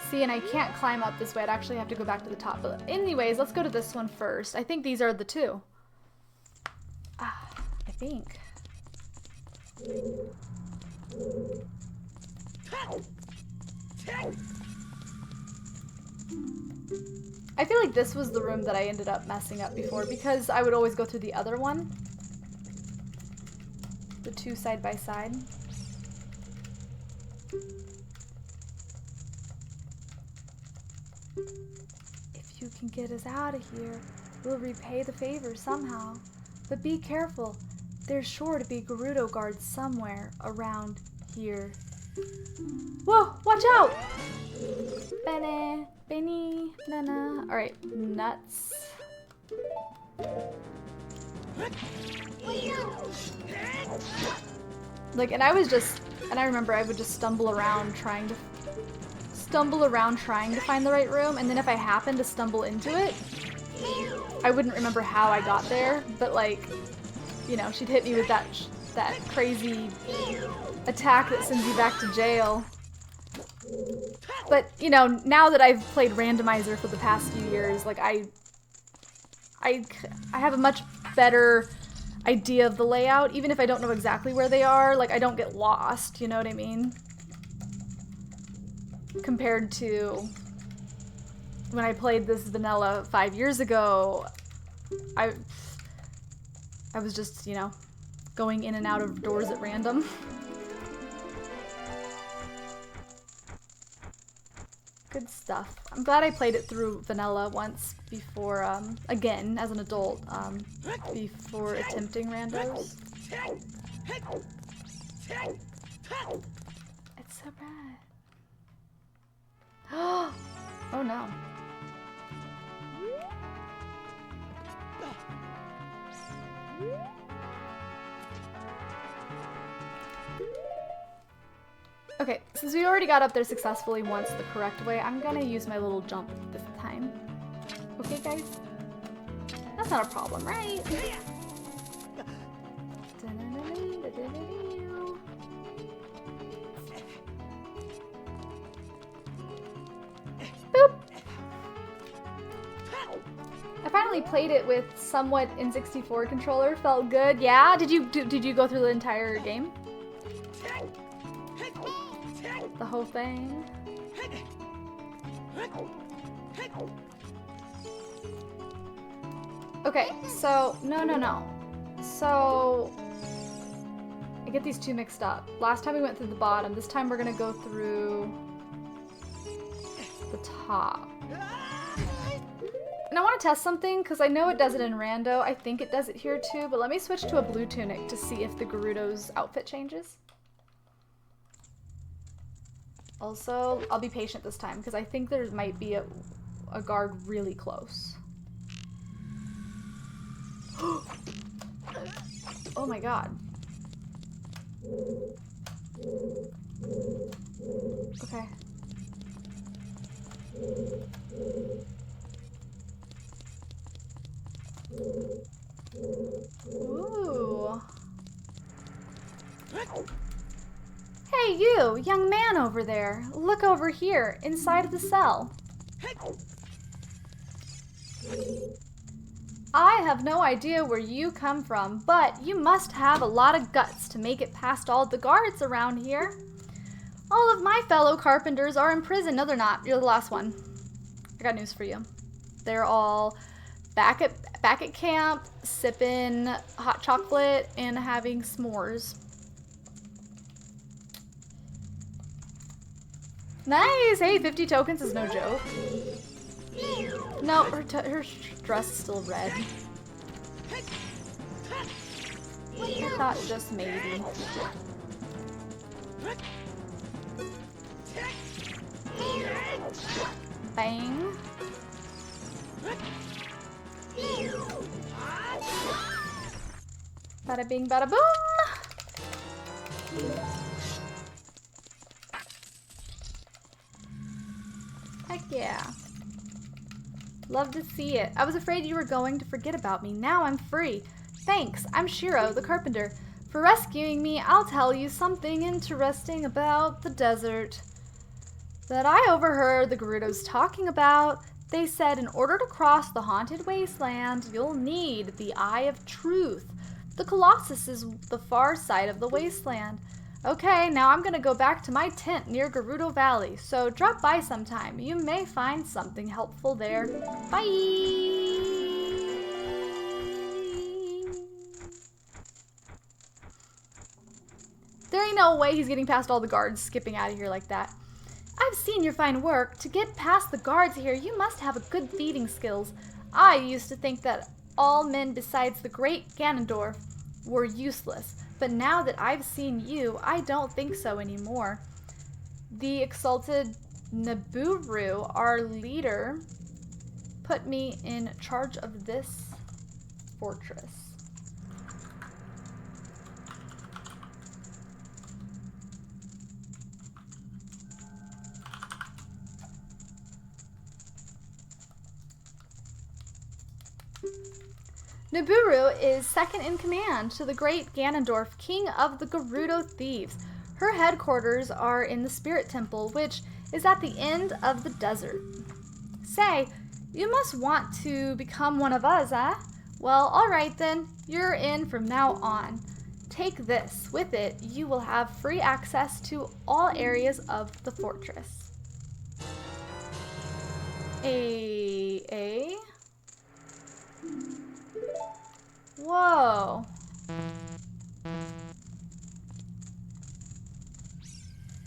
Speaker 1: See, and I can't climb up this way. I'd actually have to go back to the top. But anyways, let's go to this one first. I think these are the two. Ah, I think. I feel like this was the room that I ended up messing up before because I would always go through the other one. The two side by side. If you can get us out of here, we'll repay the favor somehow. But be careful. There's sure to be Gerudo guards somewhere around here. Whoa, watch out! Bene, Benny, Nana. Alright, nuts. Like, and I remember I would just stumble around trying to find the right room, and then if I happened to stumble into it, I wouldn't remember how I got there, but like, you know, she'd hit me with that crazy attack that sends you back to jail. But, you know, now that I've played randomizer for the past few years, like, I have a much better idea of the layout, even if I don't know exactly where they are. Like, I don't get lost, you know what I mean? Compared to when I played this vanilla 5 years ago, I was just, you know, going in and out of doors at random. Good stuff. I'm glad I played it through vanilla once before, again, as an adult, before attempting randos. It's so bad. Oh no. Okay, since we already got up there successfully once the correct way, I'm gonna use my little jump this time. Okay, guys? That's not a problem, right? Boop! I finally played it with somewhat N64 controller. Felt good. Yeah? Did you go through the entire game? The whole thing? Okay, so no. So I get these two mixed up. Last time we went through the bottom. This time we're gonna go through the top. And I want to test something because I know it does it in rando. I think it does it here too, but let me switch to a blue tunic to see if the Gerudo's outfit changes. Also, I'll be patient this time because I think there might be a guard really close. Oh my god. Okay. Ooh. Hey you, young man over there. Look over here, inside of the cell. I have no idea where you come from, but you must have a lot of guts to make it past all the guards around here. All of my fellow carpenters are in prison. No, they're not. You're the last one. I got news for you. They're all back at camp, sipping hot chocolate and having s'mores. Nice! Hey, 50 tokens is no joke. No, her dress is still red. I thought just maybe. Bang. Bada bing, bada boom! Heck yeah. Love to see it. I was afraid you were going to forget about me. Now I'm free. Thanks, I'm Shiro, the carpenter. For rescuing me, I'll tell you something interesting about the desert that I overheard the Gerudos talking about. They said in order to cross the haunted wasteland, you'll need the Eye of Truth. The Colossus is the far side of the wasteland. Okay, now I'm gonna go back to my tent near Gerudo Valley, so drop by sometime. You may find something helpful there. Bye! There ain't no way he's getting past all the guards skipping out of here like that. I've seen your fine work. To get past the guards here, you must have a good thieving skills. I used to think that all men besides the great Ganondorf were useless. But now that I've seen you, I don't think so anymore. The exalted Naburu, our leader, put me in charge of this fortress. Naburu is second in command to the great Ganondorf, king of the Gerudo thieves. Her headquarters are in the Spirit Temple, which is at the end of the desert. Say, you must want to become one of us, eh? Well, alright then, you're in from now on. Take this. With it, you will have free access to all areas of the fortress. Whoa.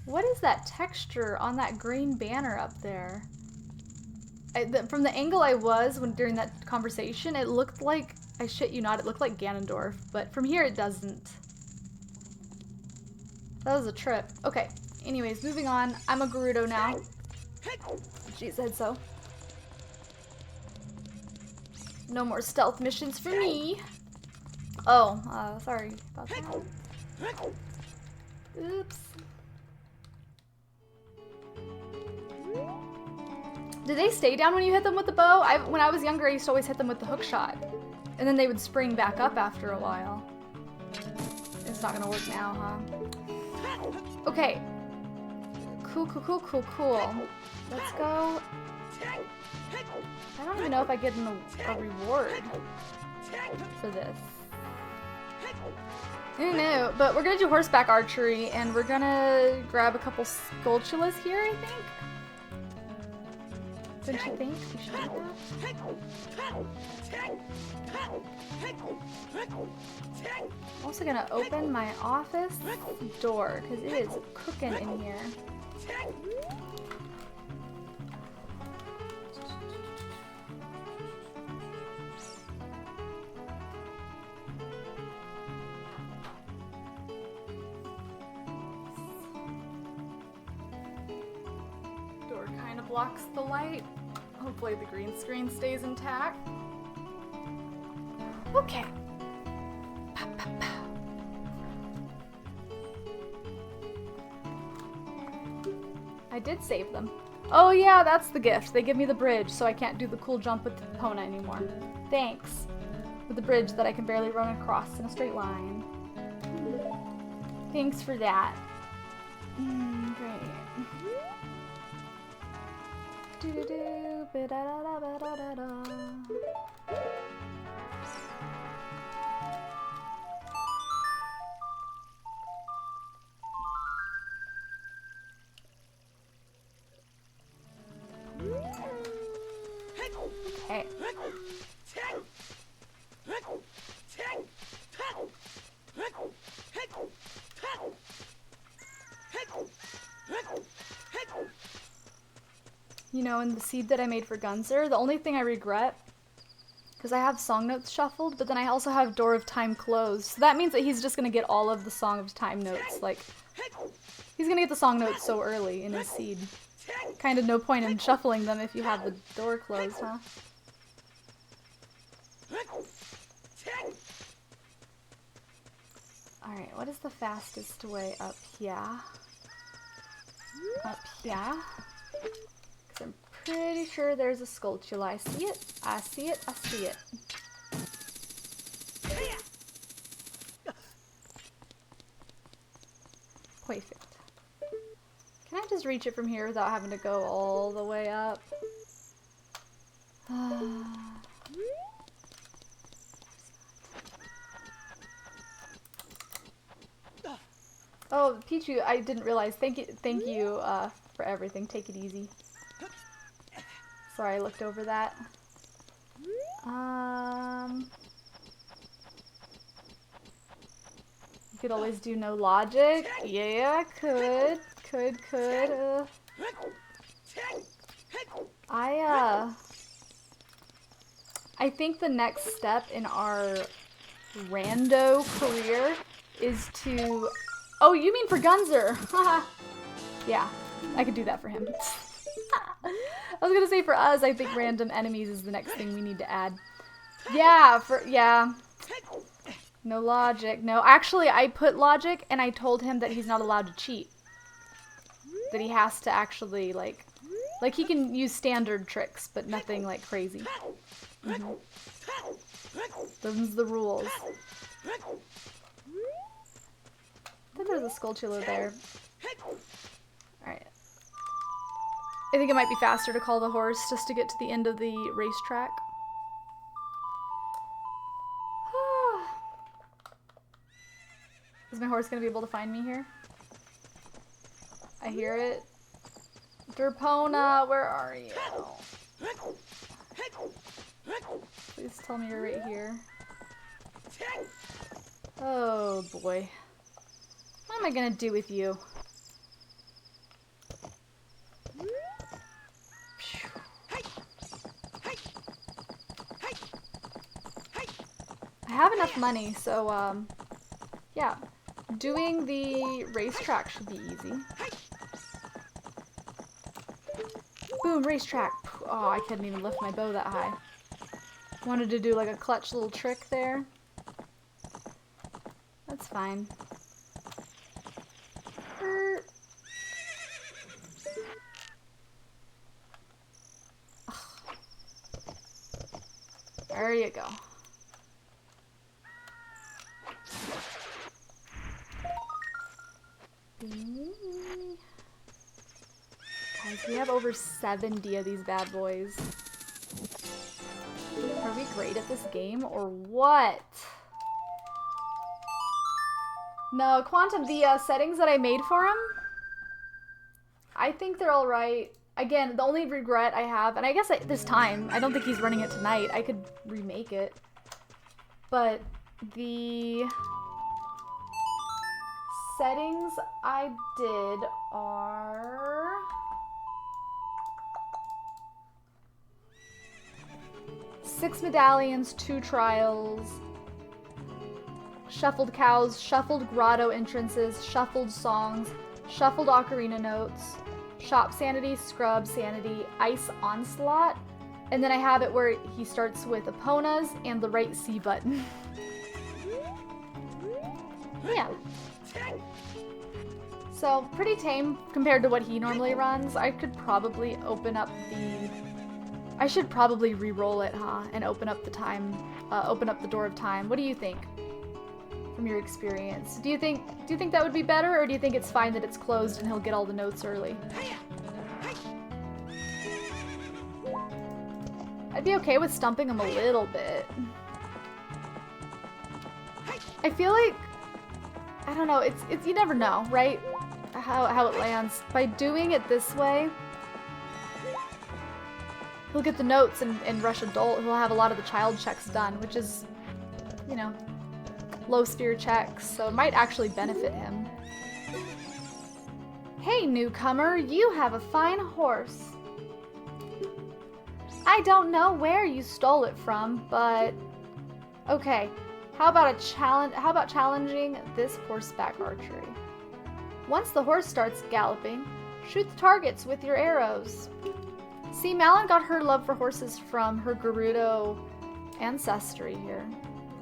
Speaker 1: What is that texture on that green banner up there? From the angle I was during that conversation, it looked like, I shit you not, it looked like Ganondorf, but from here it doesn't. That was a trip. Okay, anyways, moving on. I'm a Gerudo now. She said so. No more stealth missions for me. Oh, sorry about that. Oops. Do they stay down when you hit them with the bow? When I was younger, I used to always hit them with the hook shot. And then they would spring back up after a while. It's not gonna work now, huh? Okay. Cool, cool, cool, cool, cool. Let's go. I don't even know if I get a reward for this. I don't know, but we're gonna do horseback archery, and we're gonna grab a couple Skulltulas here, I think. Don't you think we should do that? I'm also gonna open my office door, because it is cooking in here. Door kind of blocks the light. Hopefully the green screen stays intact. Okay. Pow, pow, pow. I did save them. Oh yeah, that's the gift. They give me the bridge, so I can't do the cool jump with the Epona anymore. Thanks. With the bridge that I can barely run across in a straight line. Thanks for that. Great. Do-do-do, ba-da-da-da-ba-da-da-da. Okay. You know, in the seed that I made for Gunzer, the only thing I regret, because I have song notes shuffled, but then I also have Door of Time closed. So that means that he's just gonna get all of the Song of Time notes. Like, he's gonna get the song notes so early in his seed. Kind of no point in shuffling them if you have the door closed, huh? Alright, what is the fastest way up here? Up here? Because I'm pretty sure there's a Skulltula. I see it, I see it, I see it. Perfect. Can I just reach it from here without having to go all the way up? Oh, Pichu, I didn't realize. Thank you for everything. Take it easy. Sorry, I looked over that. You could always do no logic. Yeah, could. I think the next step in our rando career is to... Oh, you mean for Gunzer? Yeah, I could do that for him. I was gonna say for us, I think random enemies is the next thing we need to add. Yeah, yeah. No logic. No, actually, I put logic, and I told him that he's not allowed to cheat. That he has to actually, like he can use standard tricks, but nothing, like, crazy. Them's the rules. I thought there was a Skulltula there. Alright. I think it might be faster to call the horse just to get to the end of the racetrack. Is my horse gonna be able to find me here? I hear it. Derpona, where are you? Please tell me you're right here. Oh boy. What am I gonna do with you? have enough money, so, yeah. Doing the racetrack should be easy. Boom, racetrack. Oh, I couldn't even lift my bow that high. Wanted to do like a clutch little trick there. That's fine. There you go. Guys, we have over 70 of these bad boys. Are we great at this game or what? No, Quantum, the settings that I made for him, I think they're alright. Again, the only regret I have, and I guess this time, I don't think he's running it tonight. I could remake it. But the settings I did are... Six medallions, 2 trials, shuffled cows, shuffled grotto entrances, shuffled songs, shuffled ocarina notes, shop sanity, scrub sanity, ice onslaught, and then I have it where he starts with Eponas and the right C button. Yeah. So, pretty tame compared to what he normally runs. I could probably open up the... I should probably re-roll it, huh? And open up the time, open up the door of time. What do you think? From your experience, do you think that would be better, or do you think it's fine that it's closed and he'll get all the notes early? I'd be okay with stumping him a little bit. I feel like, I don't know, it's you never know, right? How it lands. By doing it this way, he'll get the notes and rush adult. He'll have a lot of the child checks done, which is, you know, low sphere checks, so it might actually benefit him. Hey, newcomer, you have a fine horse. I don't know where you stole it from, but okay. How about challenging this horseback archery? Once the horse starts galloping, shoot the targets with your arrows. See, Malin got her love for horses from her Gerudo ancestry here.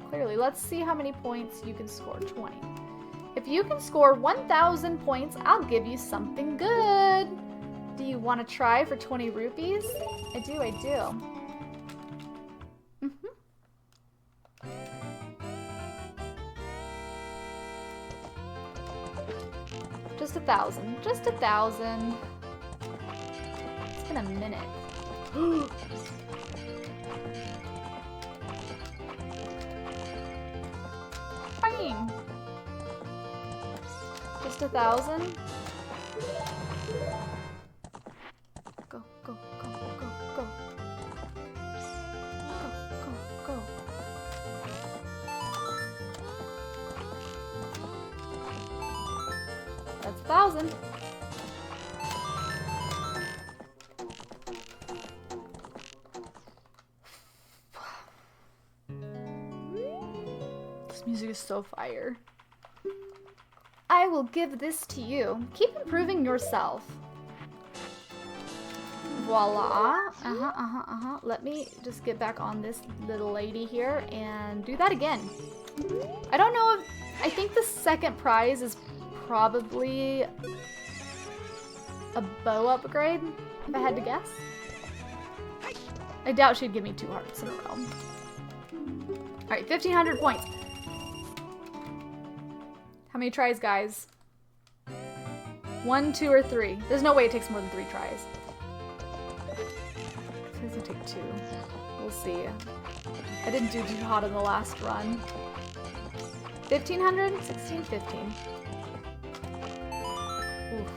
Speaker 1: Clearly, let's see how many points you can score. 20. If you can score 1,000 points, I'll give you something good. Do you want to try for 20 rupees? I do, I do. Just 1,000. Just 1,000. It's been a minute. Bang! Just 1,000. Go, go, go, go, go. Go, go, go. That's 1,000. This music is so fire. I will give this to you. Keep improving yourself. Voila. Let me just get back on this little lady here and do that again. I don't know if... I think the second prize is probably a bow upgrade, if I had to guess. I doubt she'd give me 2 hearts in a row. Alright, 1,500 points. How many tries, guys? 1, 2, or 3? There's no way it takes more than 3 tries. It's gonna take 2. We'll see. I didn't do too hot in the last run. 1,500? 16, 15. Oof.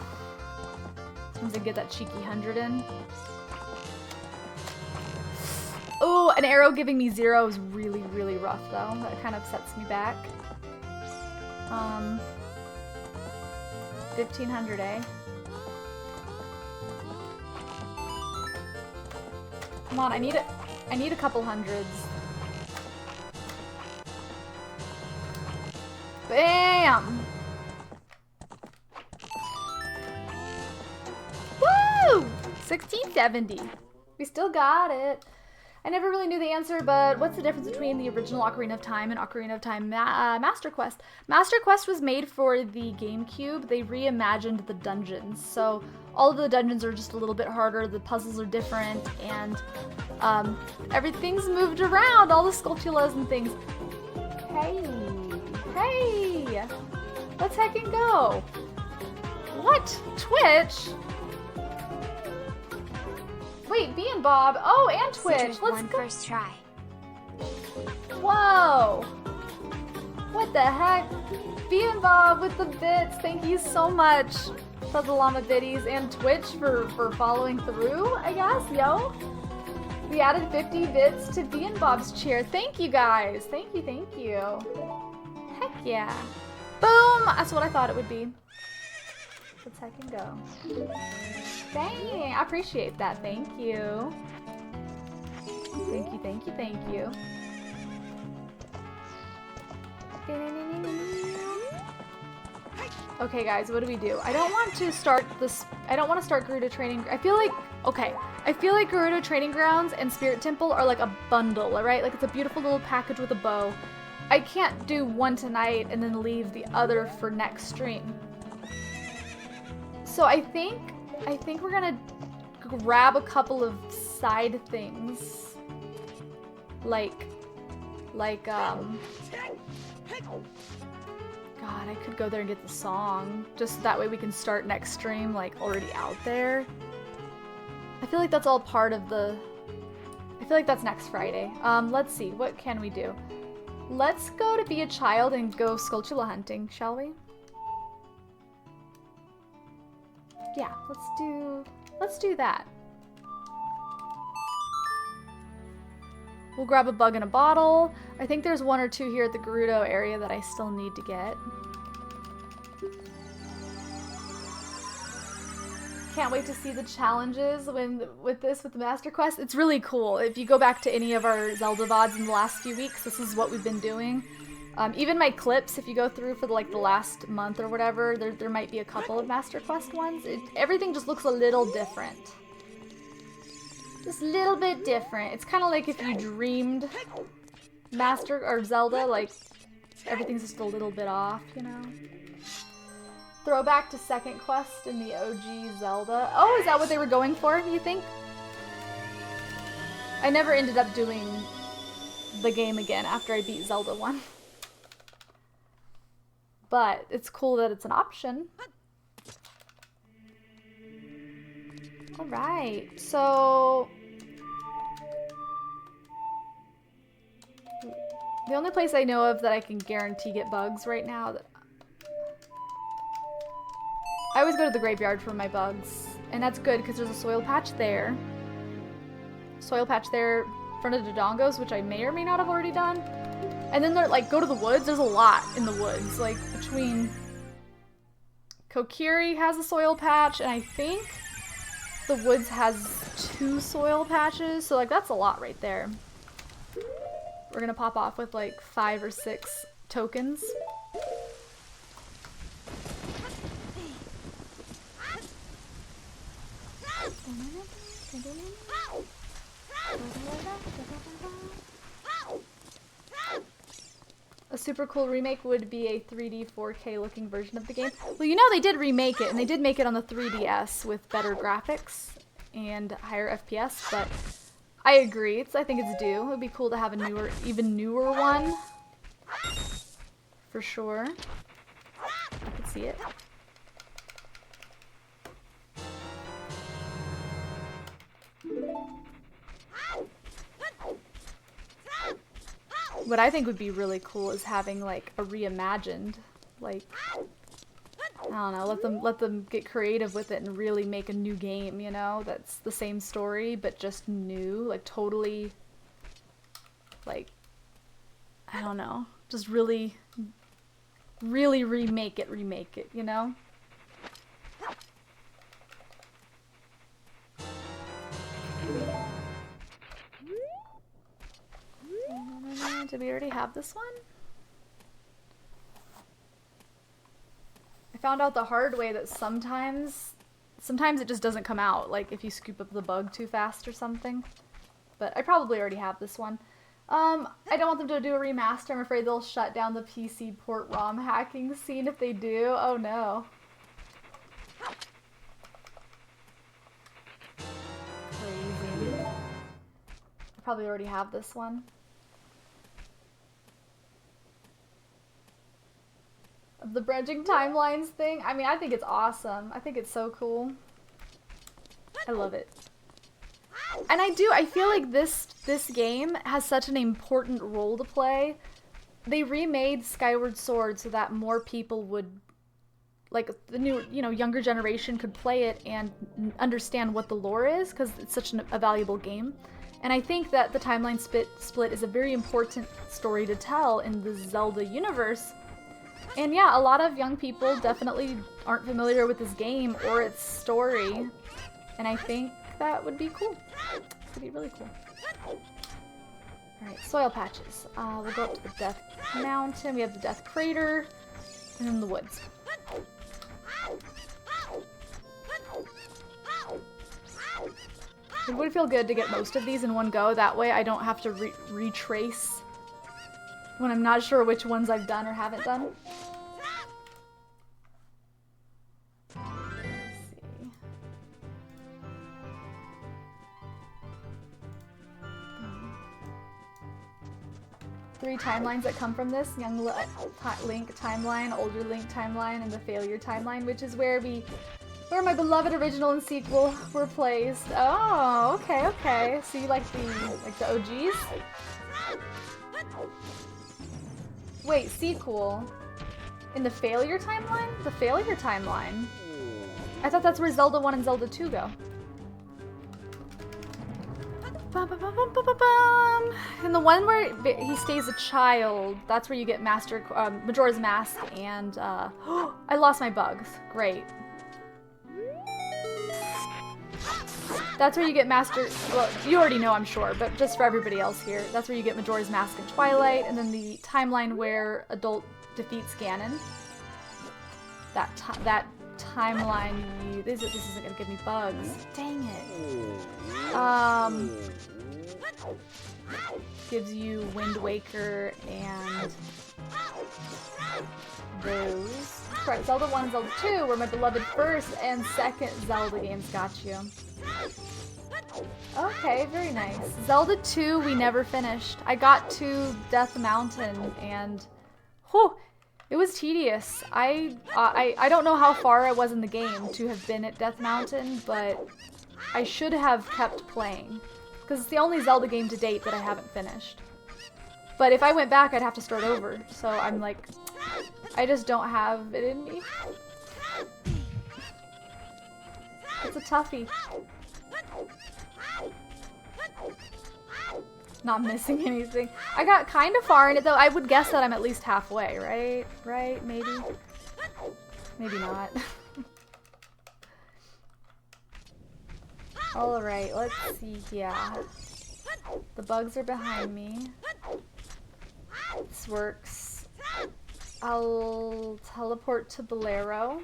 Speaker 1: Sometimes I get that cheeky 100 in. Oh, an arrow giving me 0 is really, really rough, though. That kind of sets me back. 1,500, eh? Come on, I need a couple hundreds. Bam! Woo! 1670. We still got it. I never really knew the answer, but what's the difference between the original Ocarina of Time and Ocarina of Time Master Quest? Master Quest was made for the GameCube. They reimagined the dungeons. So all of the dungeons are just a little bit harder, the puzzles are different, and everything's moved around, all the sculptulas and things. Hey, hey, let's heckin' go. What? Twitch? Wait, B and Bob. Oh, and Twitch. Let's go.
Speaker 3: First try.
Speaker 1: Whoa. What the heck? B and Bob with the bits. Thank you so much. Puzzle Llama Biddies and Twitch for following through, I guess. Yo. We added 50 bits to B and Bob's cheer. Thank you guys. Thank you, thank you. Heck yeah. Boom. That's what I thought it would be. Let's heck and go. Dang, I appreciate that. Thank you. Thank you, thank you, thank you. Okay, guys, what do we do? I don't want to start this. I don't want to start Gerudo Training. I feel like, okay, I feel like Gerudo Training Grounds and Spirit Temple are like a bundle, right? Like it's a beautiful little package with a bow. I can't do one tonight and then leave the other for next stream. So I think we're gonna grab a couple of side things, like, God, I could go there and get the song, just that way we can start next stream, like, already out there. I feel like that's all part of the, I feel like that's next Friday. Let's see, what can we do? Let's go to Be a Child and go Skulltula hunting, shall we? Yeah, let's do that. We'll grab a bug in a bottle. I think there's one or two here at the Gerudo area that I still need to get. Can't wait to see the challenges with the Master Quest. It's really cool. If you go back to any of our Zelda VODs in the last few weeks, this is what we've been doing. Even my clips, if you go through for the last month or whatever, there might be a couple of Master Quest ones. Everything just looks a little different. Just a little bit different. It's kind of like if you dreamed Master or Zelda, like everything's just a little bit off, you know? Throwback to second quest in the OG Zelda. Oh, is that what they were going for, you think? I never ended up doing the game again after I beat Zelda 1. But it's cool that it's an option. Alright, so the only place I know of that I can guarantee get bugs right now, I always go to the graveyard for my bugs, and that's good because there's a soil patch there. Soil patch there in front of the Dodongos, which I may or may not have already done. And then they're like, go to the woods. There's a lot in the woods, like between Kokiri has a soil patch, and I think the woods has 2 soil patches, so like that's a lot right there. We're gonna pop off with like 5 or 6 tokens. A super cool remake would be a 3D 4K looking version of the game. Well, you know they did remake it, and they did make it on the 3DS with better graphics and higher FPS, but I agree. I think it's due. It would be cool to have a newer, even newer one. For sure. I could see it. What I think would be really cool is having like a reimagined, like, I don't know, let them get creative with it and really make a new game, you know, that's the same story but just new, like totally, like, I don't know, just really remake it, you know? Did we already have this one? found out the hard way that sometimes it just doesn't come out, like if you scoop up the bug too fast or something. But I probably already have this one. I don't want them to do a remaster. I'm afraid they'll shut down the PC port ROM hacking scene if they do. Oh no. Crazy. I probably already have this one. The branching timelines thing, I mean, I think it's awesome. I think it's so cool. I love it. And I feel like this game has such an important role to play. They remade Skyward Sword so that more people would, like the new, younger generation could play it and understand what the lore is, because it's such a valuable game. And I think that the timeline split is a very important story to tell in the Zelda universe. And yeah, a lot of young people definitely aren't familiar with this game or its story. And I think that would be cool. It would be really cool. Alright, soil patches. We'll go up to the Death Mountain. We have the Death Crater. And then the woods. It would feel good to get most of these in one go. That way I don't have to retrace when I'm not sure which ones I've done or haven't done. Let's see. 3 timelines that come from this: young Link timeline, older Link timeline, and the failure timeline, which is where my beloved original and sequel were placed. Oh, okay, okay. So you like the OGs? Wait, sequel. In the failure timeline? The failure timeline? I thought that's where Zelda 1 and Zelda 2 go. And the one where he stays a child, that's where you get Majora's Mask and, I lost my bugs. Great. That's where you get well, you already know, I'm sure, but just for everybody else here, that's where you get Majora's Mask and Twilight, and then the timeline where Adult defeats Ganon. That timeline, this isn't gonna give me bugs. Dang it. Gives you Wind Waker and those. Right, Zelda 1 and Zelda 2 were my beloved first and second Zelda games got you. Okay, very nice. Zelda 2 we never finished. I got to Death Mountain and whew, it was tedious. I don't know how far I was in the game to have been at Death Mountain, but I should have kept playing. Because it's the only Zelda game to date that I haven't finished. But if I went back, I'd have to start over. So I'm like, I just don't have it in me. It's a toughie. Not missing anything. I got kind of far in it though. I would guess that I'm at least halfway, right? Right? Maybe? Maybe not. Alright, let's see here. The bugs are behind me. This works. I'll teleport to Bolero.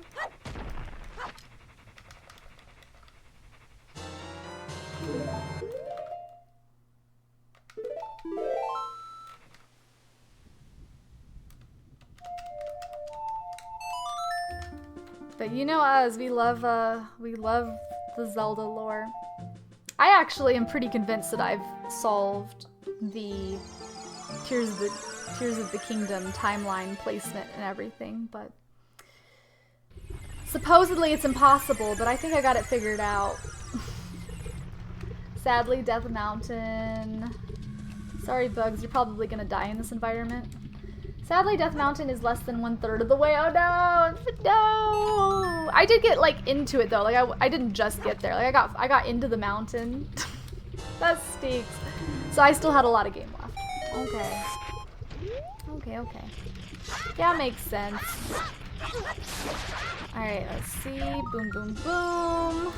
Speaker 1: But you know us, we love the Zelda lore. I actually am pretty convinced that I've solved the Tears of the Kingdom timeline placement and everything, but supposedly it's impossible, but I think I got it figured out. Sadly, Death Mountain. Sorry, bugs, you're probably gonna die in this environment. Sadly, Death Mountain is less than 1/3 of the way. Oh no! No! I did get like into it though. Like I didn't just get there. Like I got into the mountain. That stinks. So I still had a lot of game left. Okay. Okay, okay. Yeah, makes sense. Alright, let's see. Boom, boom, boom.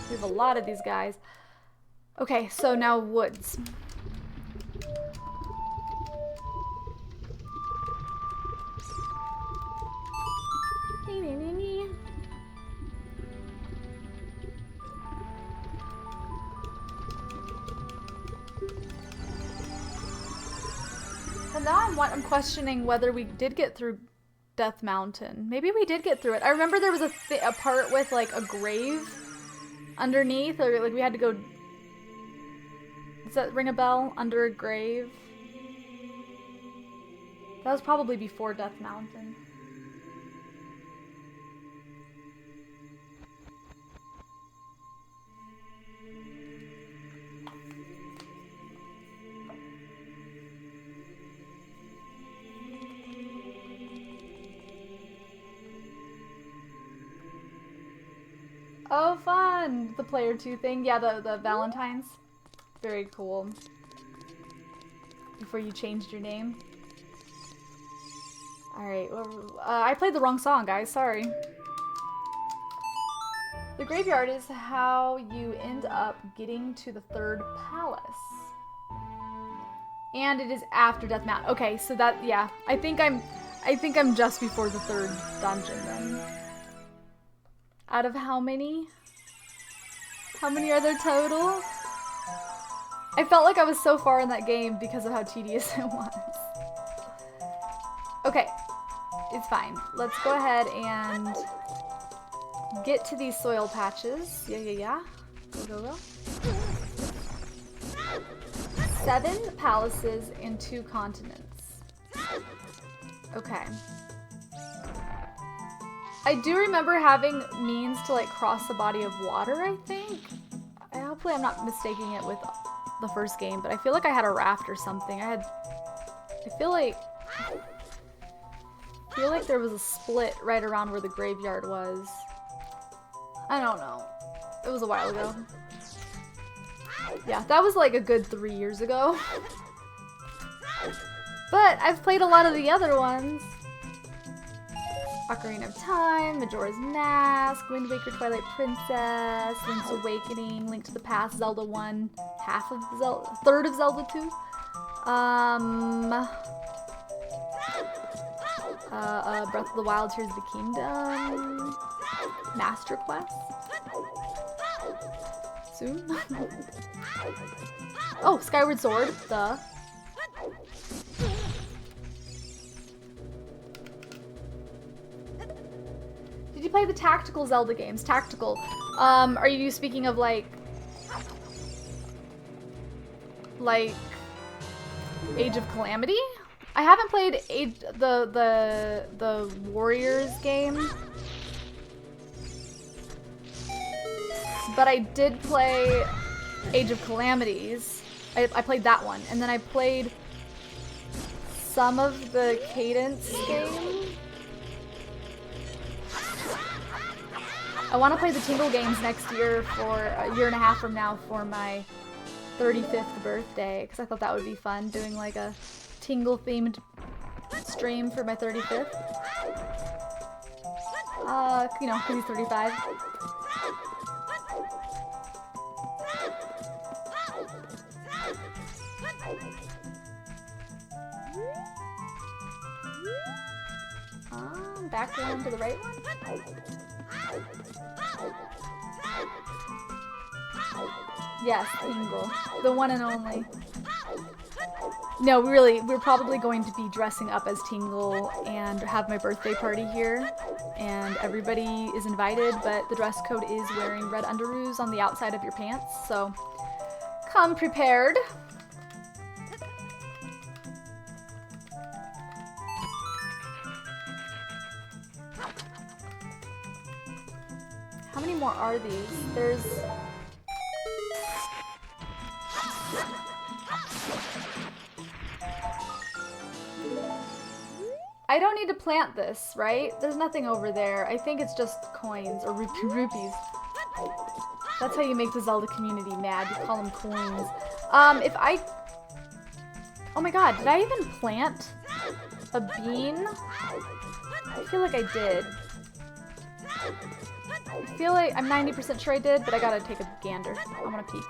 Speaker 1: We have a lot of these guys. Okay, so now woods. now I'm questioning whether we did get through Death Mountain. Maybe we did get through it. I remember there was a part with like a grave underneath, or like we had to go. Does that ring a bell? Under a grave? That was probably before Death Mountain. Oh, fun! The player 2 thing. Yeah, the Valentine's. Very cool. Before you changed your name. Alright, well, I played the wrong song, guys. Sorry. The graveyard is how you end up getting to the 3rd palace. And it is after Death Mountain. Okay, so that, yeah. I think I'm just before the 3rd dungeon then. Out of how many? How many are there total? I felt like I was so far in that game because of how tedious it was. Okay, it's fine. Let's go ahead and get to these soil patches. Yeah. Go. 7 palaces and 2 continents. Okay. I do remember having means to like cross a body of water, I think. Hopefully I'm not mistaking it with the first game, but I feel like I had a raft or something. I feel like there was a split right around where the graveyard was. I don't know. It was a while ago. Yeah, that was like a good 3 years ago. But I've played a lot of the other ones. Ocarina of Time, Majora's Mask, Wind Waker, Twilight Princess, Link's Awakening, Link to the Past, Zelda 1, half of Zelda, 1/3 of Zelda 2. Breath of the Wild, Tears of the Kingdom, Master Quest. Soon. Oh, Skyward Sword, duh. Did you play the tactical Zelda games? Tactical. Are you speaking of like Age of Calamity? I haven't played the Warriors game, but I did play Age of Calamities. I played that one, and then I played some of the Cadence game. I want to play the Tingle games next year for a year and a half from now for my 35th birthday, because I thought that would be fun, doing like a Tingle themed stream for my 35th. You know, because he's 35. Back one to the right one. Yes, Tingle. The one and only. No, we're probably going to be dressing up as Tingle and have my birthday party here. And everybody is invited, but the dress code is wearing red underoos on the outside of your pants, so come prepared. How many more are these? There's... I don't need to plant this, right? There's nothing over there. I think it's just coins, or rupees. That's how you make the Zelda community mad. You call them coins. If I... Oh my god, did I even plant a bean? I feel like I did. I feel like I'm 90% sure I did, but I gotta take a gander. I wanna peek.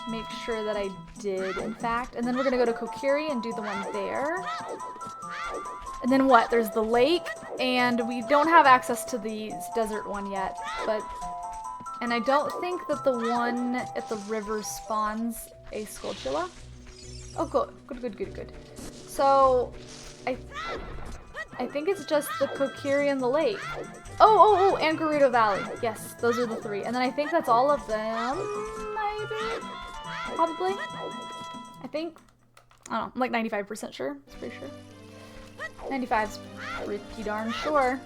Speaker 1: Make sure that I did, in fact. And then we're gonna go to Kokiri and do the one there. And then what? There's the lake, and we don't have access to the desert one yet, but... And I don't think that the one at the river spawns a Skulltula. Oh, good, good, good, good, good. So, I think it's just the Kokiri and the lake. Oh, and Gerudo Valley. Yes, those are the 3. And then I think that's all of them, maybe? Probably? I think. I don't know, I'm like 95% sure. It's pretty sure. 95's pretty darn sure.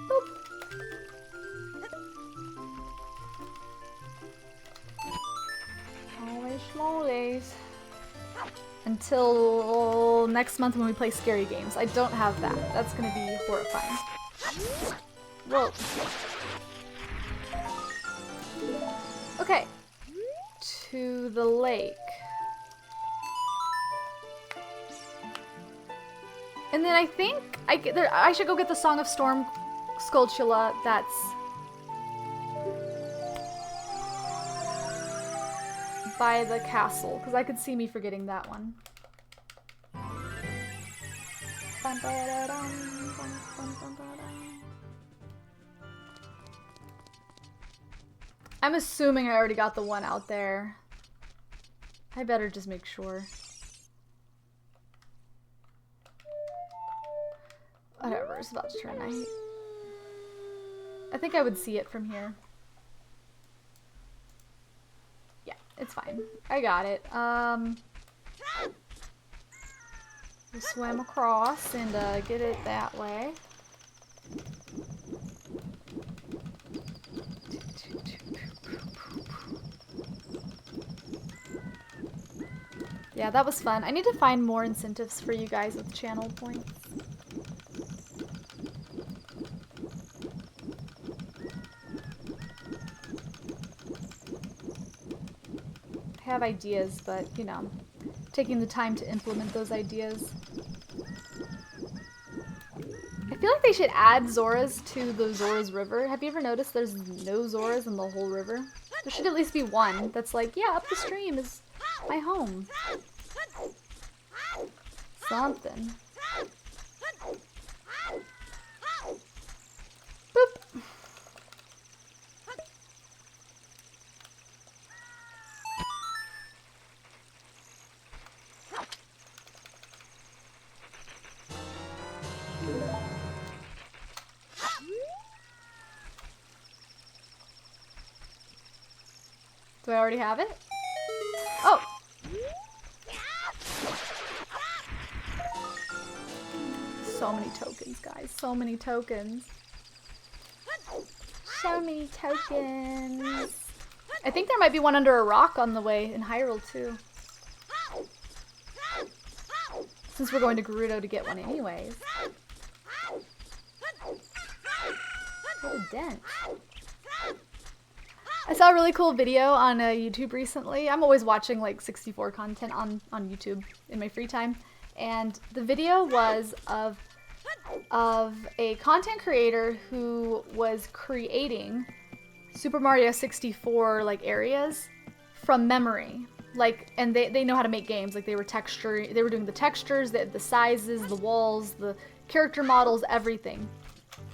Speaker 1: Boop. Holy schmolies. Until next month when we play scary games. I don't have that. That's gonna be horrifying. Whoa. Okay. To the lake. And then I think I should go get the Song of Storm Skulltula that's by the castle, because I could see me forgetting that one. I'm assuming I already got the one out there. I better just make sure. Whatever, it's about to turn night. I think I would see it from here. Yeah, it's fine. I got it. We'll swim across and get it that way. Yeah, that was fun. I need to find more incentives for you guys with channel points. I have ideas, but, you know, taking the time to implement those ideas. I feel like they should add Zoras to the Zora's River. Have you ever noticed there's no Zoras in the whole river? There should at least be one that's like, yeah, up the stream is my home. Something. Boop. Do I already have it? Oh! So many tokens, guys. So many tokens. So many tokens. I think there might be one under a rock on the way in Hyrule, too. Since we're going to Gerudo to get one anyways. What a dent. I saw a really cool video on YouTube recently. I'm always watching like 64 content on YouTube in my free time. And the video was of a content creator who was creating Super Mario 64 like areas from memory. Like, and they know how to make games. Like they were doing the textures, the sizes, the walls, the character models, everything.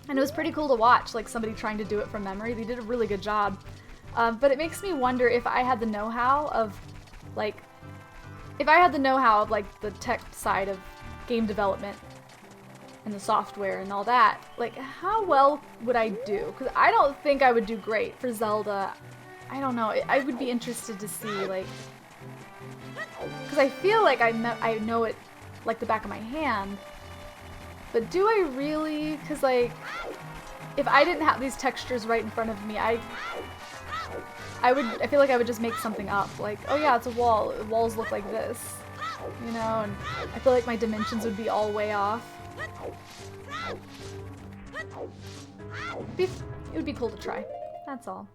Speaker 1: And it was pretty cool to watch, like somebody trying to do it from memory. They did a really good job. But it makes me wonder if I had the know-how of, like, the tech side of game development and the software and all that, like, how well would I do? Because I don't think I would do great for Zelda. I don't know. I would be interested to see, like, because I feel like I know it like the back of my hand. But do I really? Because, like, if I didn't have these textures right in front of me, I feel like I would just make something up. Like, oh yeah, it's a wall. Walls look like this. You know, and I feel like my dimensions would be all way off. It would be cool to try. That's all.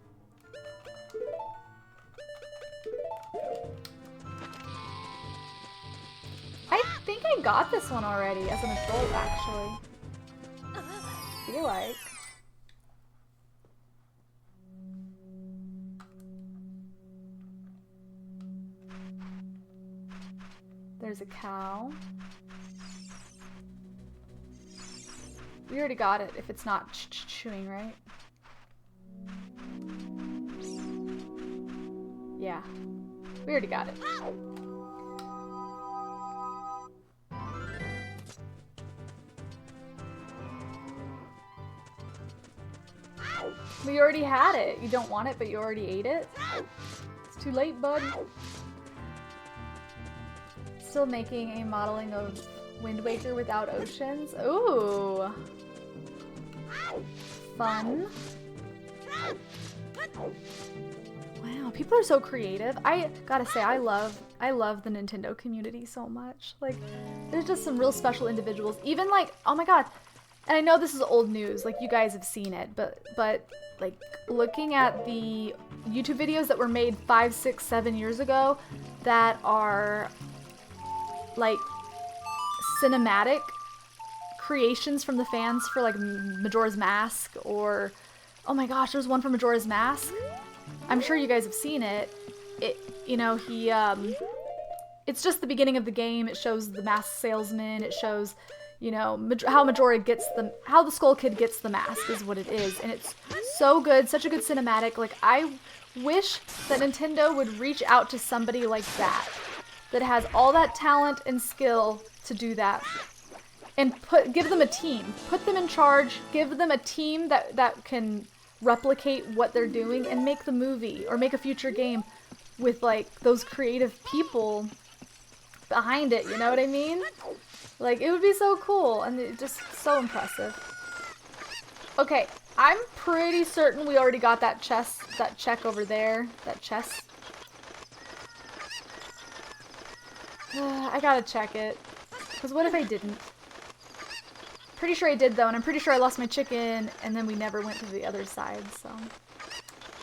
Speaker 1: I think I got this one already as an adult, actually. I feel like. There's a cow. We already got it if it's not chewing, right? Yeah. We already got it. We already had it. You don't want it, but you already ate it? It's too late, bud. Still making a modeling of Wind Waker without oceans. Ooh. Fun. Wow, people are so creative. I gotta say, I love the Nintendo community so much. Like, there's just some real special individuals. Even like, oh my god. And I know this is old news, like you guys have seen it, but like looking at the YouTube videos that were made 5, 6, 7 years ago that are like cinematic creations from the fans for like Majora's Mask, or oh my gosh, there's one for Majora's Mask. I'm sure you guys have seen it. You know, he it's just the beginning of the game. It shows the mask salesman. It shows, you know, how Majora gets how the Skull Kid gets the mask is what it is. And it's so good, such a good cinematic. Like, I wish that Nintendo would reach out to somebody like that has all that talent and skill to do that. And give them a team. Put them in charge. Give them a team that can replicate what they're doing and make the movie or make a future game with like those creative people behind it, you know what I mean? Like, it would be so cool and it just so impressive. Okay, I'm pretty certain we already got that check over there, that chest. I gotta check it, because what if I didn't? Pretty sure I did though, and I'm pretty sure I lost my chicken and then we never went to the other side, so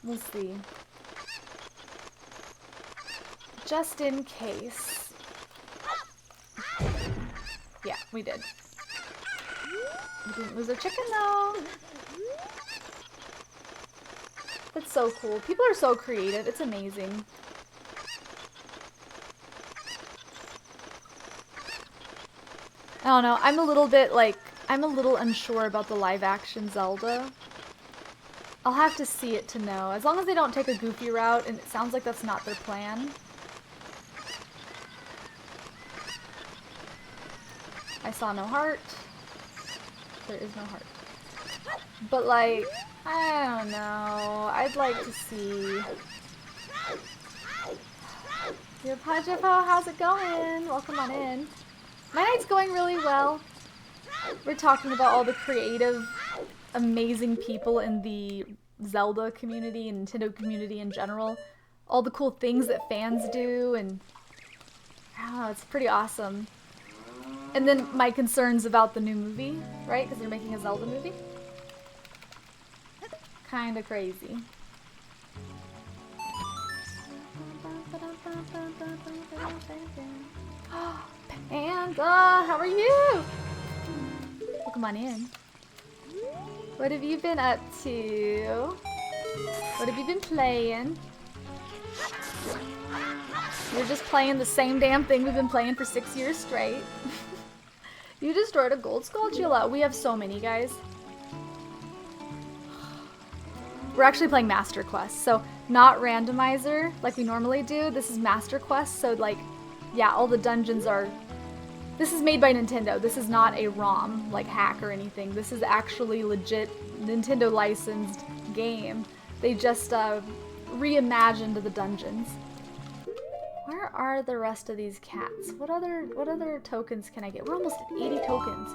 Speaker 1: we'll see. Just in case. Yeah, we did. We didn't lose our chicken though. That's so cool. People are so creative. It's amazing. I don't know. I'm a little unsure about the live action Zelda. I'll have to see it to know. As long as they don't take a goofy route, and it sounds like that's not their plan. I saw no heart. There is no heart. But like, I don't know. I'd like to see. Yo, Pajapo, how's it going? Welcome on in. My night's going really well. We're talking about all the creative, amazing people in the Zelda community and Nintendo community in general. All the cool things that fans do, and I don't know, it's pretty awesome. And then my concerns about the new movie, right? Because they're making a Zelda movie. Kinda crazy. Panda, how are you? Welcome on in. What have you been up to? What have you been playing? You're just playing the same damn thing we've been playing for 6 years straight. You destroyed a gold Skulltula. We have so many, guys. We're actually playing Master Quest, so not randomizer like we normally do. This is Master Quest, so like, yeah, all the dungeons are... This is made by Nintendo. This is not a ROM, like hack or anything. This is actually legit Nintendo licensed game. They just reimagined the dungeons. Where are the rest of these cats? What other tokens can I get? We're almost at 80 tokens.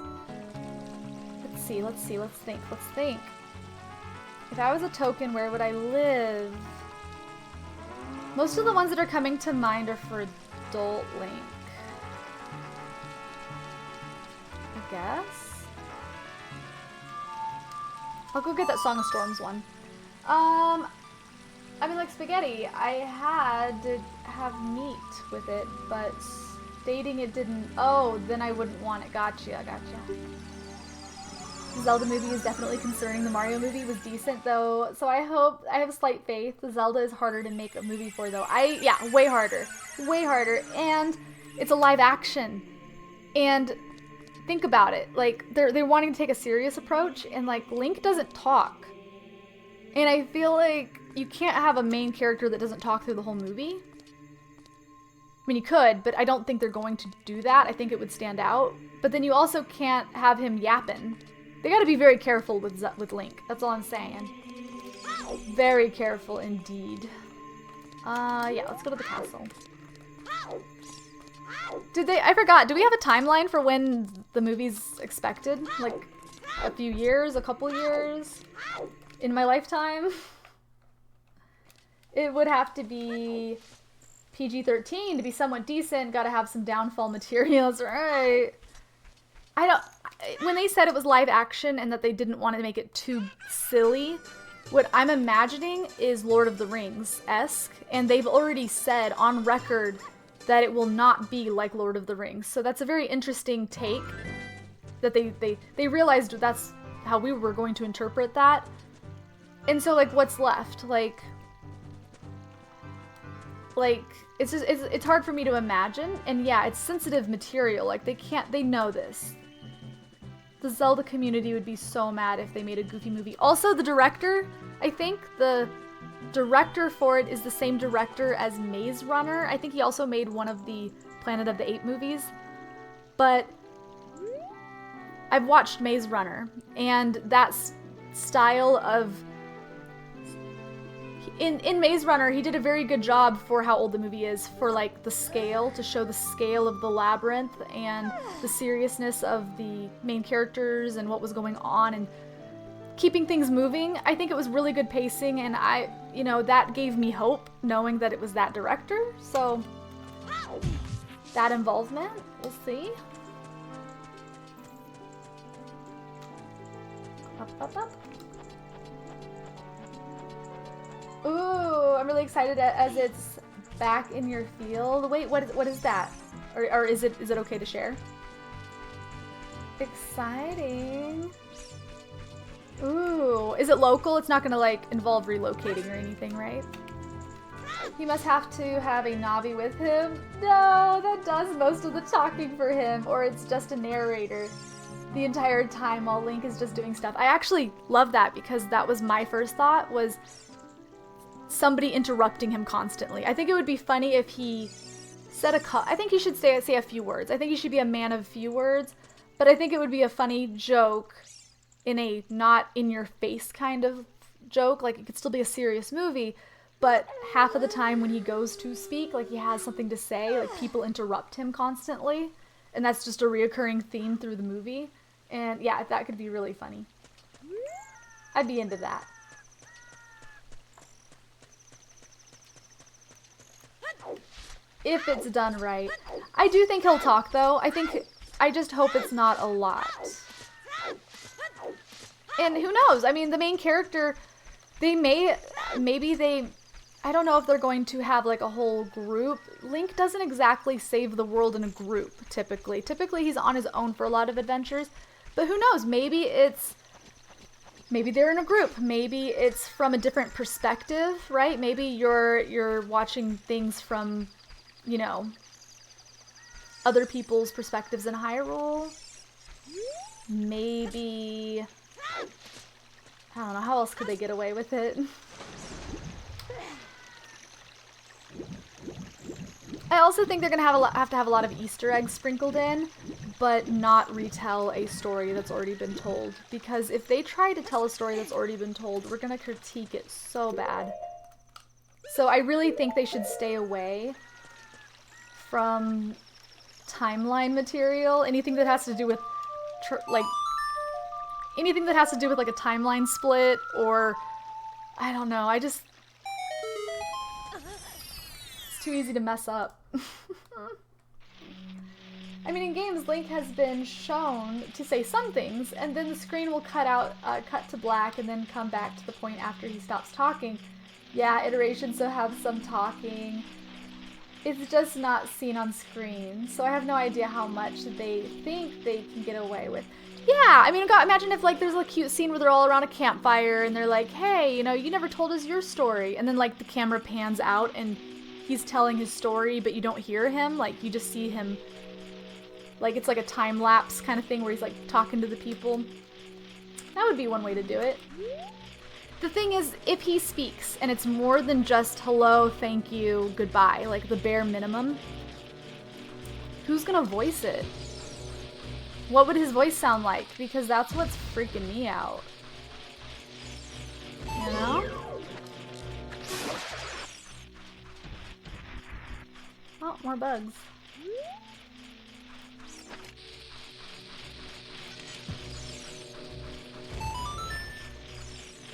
Speaker 1: Let's see, let's think. If I was a token, where would I live? Most of the ones that are coming to mind are for Adult Link. I guess? I'll go get that Song of Storms one. I mean, like spaghetti, I had to have meat with it, but stating it didn't... Oh, then I wouldn't want it. Gotcha. The Zelda movie is definitely concerning. The Mario movie was decent, though, so I have slight faith. The Zelda is harder to make a movie for, though. Yeah, way harder. And it's a live action. And think about it. Like, they're wanting to take a serious approach, and, like, Link doesn't talk. And I feel like you can't have a main character that doesn't talk through the whole movie. I mean, you could, but I don't think they're going to do that. I think it would stand out. But then you also can't have him yapping. They gotta be very careful with Link. That's all I'm saying. Very careful indeed. Yeah, let's go to the castle. I forgot, do we have a timeline for when the movie's expected? Like, a few years, a couple years? In my lifetime? It would have to be PG-13 to be somewhat decent. Gotta have some downfall materials, right? When they said it was live action and that they didn't want to make it too silly, what I'm imagining is Lord of the Rings-esque, and they've already said on record that it will not be like Lord of the Rings. So that's a very interesting take, that they realized that's how we were going to interpret that. And so, like, what's left? Like, it's hard for me to imagine, and yeah, it's sensitive material. Like, they know this. The Zelda community would be so mad if they made a Goofy movie. Also, the director, I think the director for it is the same director as Maze Runner. I think he also made one of the Planet of the Apes movies. But I've watched Maze Runner, and that style of... In Maze Runner, he did a very good job for how old the movie is, for, like, the scale, to show the scale of the labyrinth and the seriousness of the main characters and what was going on and keeping things moving. I think it was really good pacing, and that gave me hope, knowing that it was that director. So, that involvement, we'll see. Up. Ooh, I'm really excited as it's back in your field. Wait, what is that? Or is it okay to share? Exciting. Ooh, is it local? It's not gonna, like, involve relocating or anything, right? He must have to have a Navi with him. No, that does most of the talking for him. Or it's just a narrator the entire time while Link is just doing stuff. I actually love that, because that was my first thought, was somebody interrupting him constantly. I think it would be funny if he said I think he should say a few words. I think he should be a man of few words, but I think it would be a funny joke in a not in your face kind of joke. Like, it could still be a serious movie, but half of the time when he goes to speak, like, he has something to say, like, people interrupt him constantly, and that's just a reoccurring theme through the movie. And yeah, that could be really funny. I'd be into that. If it's done right. I do think he'll talk, though. I just hope it's not a lot. And who knows? I mean, the main character, I don't know if they're going to have, like, a whole group. Link doesn't exactly save the world in a group, typically. Typically, he's on his own for a lot of adventures. But who knows? Maybe they're in a group. Maybe it's from a different perspective, right? Maybe you're watching things from, other people's perspectives in Hyrule. Maybe, I don't know, how else could they get away with it? I also think they're gonna have to have a lot of Easter eggs sprinkled in, but not retell a story that's already been told. Because if they try to tell a story that's already been told, we're gonna critique it so bad. So I really think they should stay away from timeline material. Anything that has to do with, anything that has to do with, like, a timeline split, or, I don't know, it's too easy to mess up. I mean, in games, Link has been shown to say some things, and then the screen will cut to black, and then come back to the point after he stops talking. Yeah, iterations will have some talking. It's just not seen on screen, so I have no idea how much they think they can get away with. Yeah, I mean, God, imagine if, like, there's a cute scene where they're all around a campfire, and they're like, hey, you never told us your story. And then, like, the camera pans out, and he's telling his story, but you don't hear him. Like, you just see him, Like it's like a time lapse kind of thing where he's like talking to the people. That would be one way to do it. The thing is, if he speaks and it's more than just hello, thank you, goodbye, like the bare minimum, who's gonna voice it? What would his voice sound like? Because that's what's freaking me out. You know? Oh, more bugs.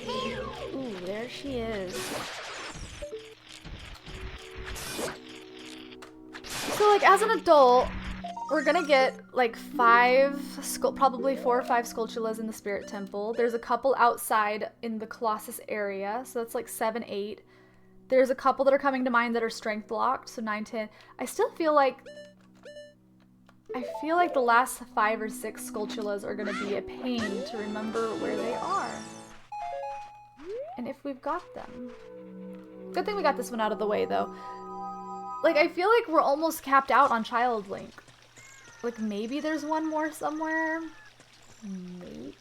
Speaker 1: Ooh, there she is. So, like, as an adult, we're gonna get, like, probably 4 or 5 Skulltulas in the Spirit Temple. There's a couple outside in the Colossus area, so that's, like, 7, 8. There's a couple that are coming to mind that are strength locked, so 9, 10. I feel like the last 5 or 6 Skulltulas are gonna be a pain to remember where they are. And if we've got them. Good thing we got this one out of the way, though. Like, I feel like we're almost capped out on Child Link. Like, maybe there's one more somewhere? Maybe?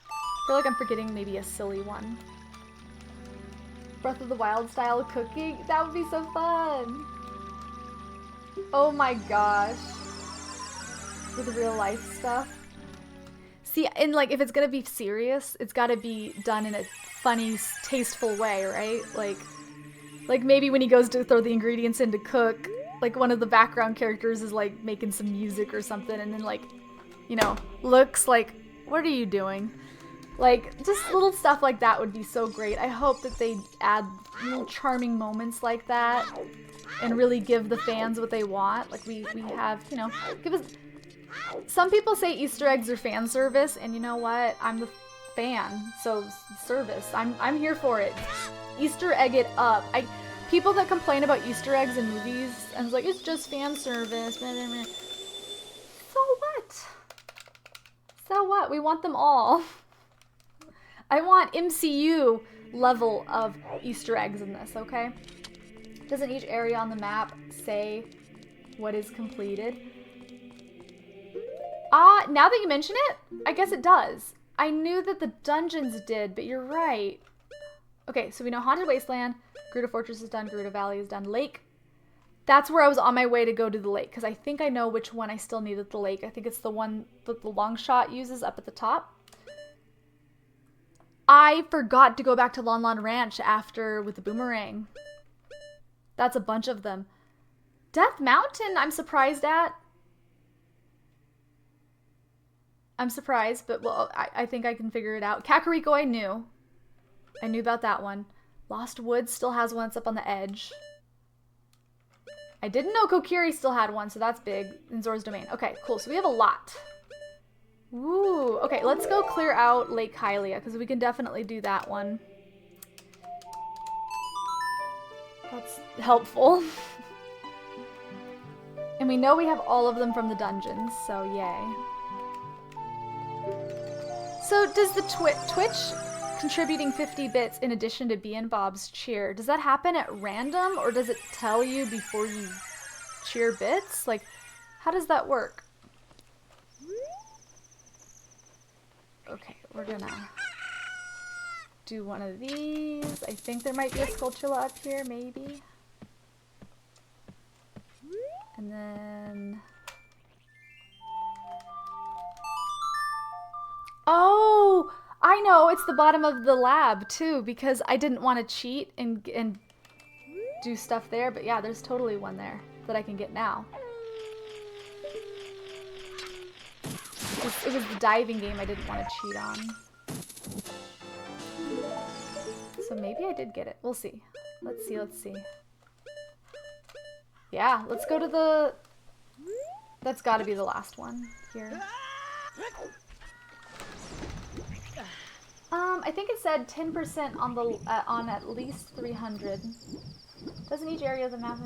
Speaker 1: I feel like I'm forgetting maybe a silly one. Breath of the Wild style cooking? That would be so fun! Oh my gosh. With real life stuff. See, and like, if it's gonna be serious, it's gotta be done in a funny, tasteful way, right? Like maybe when he goes to throw the ingredients in to cook, like one of the background characters is like making some music or something, and then like, you know, looks like, what are you doing? Like, just little stuff like that would be so great. I hope that they add little charming moments like that and really give the fans what they want. Like we have, you know, give us... Some people say Easter eggs are fan service, and you know what? I'm the fan, so service. I'm here for it. Easter egg it up. People that complain about Easter eggs in movies and it's like, it's just fan service. Blah, blah, blah. So what? So what? We want them all. I want MCU level of Easter eggs in this, okay? Doesn't each area on the map say what is completed? Now that you mention it, I guess it does. I knew that the dungeons did, but you're right. Okay, so we know Haunted Wasteland, Gerudo Fortress is done, Gerudo Valley is done, Lake. That's where I was on my way to go to the lake, because I think I know which one I still need at the lake. I think it's the one that the long shot uses up at the top. I forgot to go back to Lon Lon Ranch after with the boomerang. That's a bunch of them. Death Mountain, I'm surprised at. I'm surprised, but well, I think I can figure it out. Kakariko I knew. I knew about that one. Lost Woods still has one that's up on the edge. I didn't know Kokiri still had one, so that's big. In Zora's Domain. Okay, cool. So we have a lot. Ooh. Okay, let's go clear out Lake Hylia, because we can definitely do that one. That's helpful. And we know we have all of them from the dungeons, so yay. So does the Twitch contributing 50 bits in addition to B and Bob's cheer, does that happen at random, or does it tell you before you cheer bits? Like, how does that work? Okay, we're gonna do one of these. I think there might be a Skulltula up here, maybe. And then... Oh! I know! It's the bottom of the lab, too, because I didn't want to cheat and do stuff there, but yeah, there's totally one there that I can get now. It was the diving game I didn't want to cheat on. So maybe I did get it. We'll see. Let's see, let's see. Yeah, let's go to the... That's gotta be the last one here. I think it said 10% on the on at least 300. Doesn't each area of the map...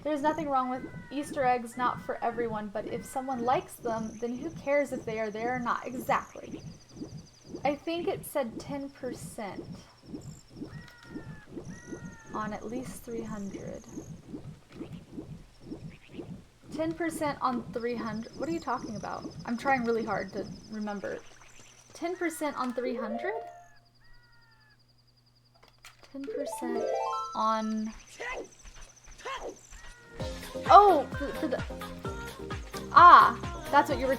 Speaker 1: There's nothing wrong with Easter eggs, not for everyone, but if someone likes them, then who cares if they are there or not? Exactly. I think it said 10%. on at least 300. 10% on 300. What are you talking about? I'm trying really hard to remember. 10% on 300? 10% on... Oh! For the... Ah! That's what you were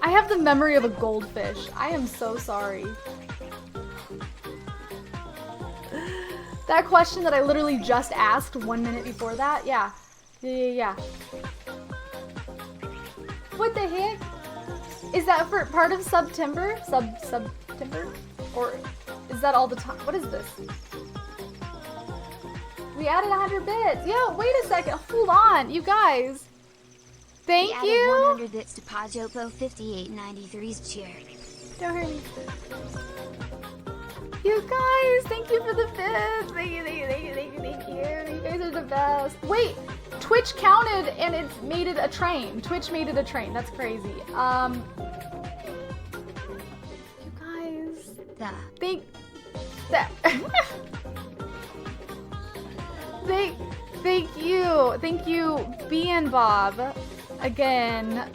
Speaker 1: I have the memory of a goldfish. I am so sorry. That question that I literally just asked 1 minute before that? Yeah. Yeah. What the heck? Is that for part of September? September? Or is that all the time? What is this? We added 100 bits. Yo, wait a second. Hold on, you guys. Thank you.
Speaker 3: We added 100 bits to Pajopo 5893's cheer.
Speaker 1: Don't hurt me. You guys, thank you for the bits. Thank you. You guys are the best. Wait, Twitch counted and it made it a train. Twitch made it a train. That's crazy. You guys. Thank you, B and Bob. Again.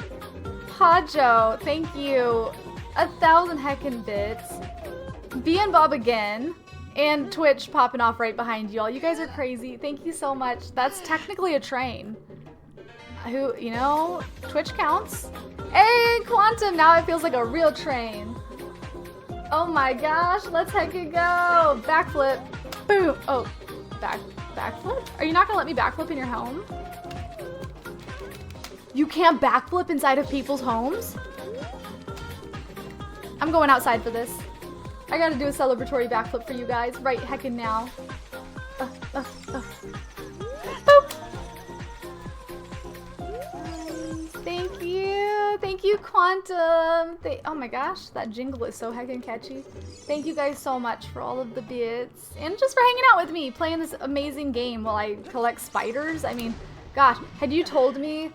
Speaker 1: Pajo, thank you. 1,000 heckin' bits. B and Bob again. And Twitch popping off right behind y'all. You guys are crazy. Thank you so much. That's technically a train. Who, you know, Twitch counts. Hey, Quantum, now it feels like a real train. Oh my gosh, let's heckin' go. Backflip. Boom. Oh, backflip? Are you not gonna let me backflip in your home? You can't backflip inside of people's homes? I'm going outside for this. I gotta do a celebratory backflip for you guys right heckin' now. Boop. Thank you, Quantum. Oh my gosh, that jingle is so heckin' catchy. Thank you guys so much for all of the bits and just for hanging out with me, playing this amazing game while I collect spiders. I mean, gosh, had you told me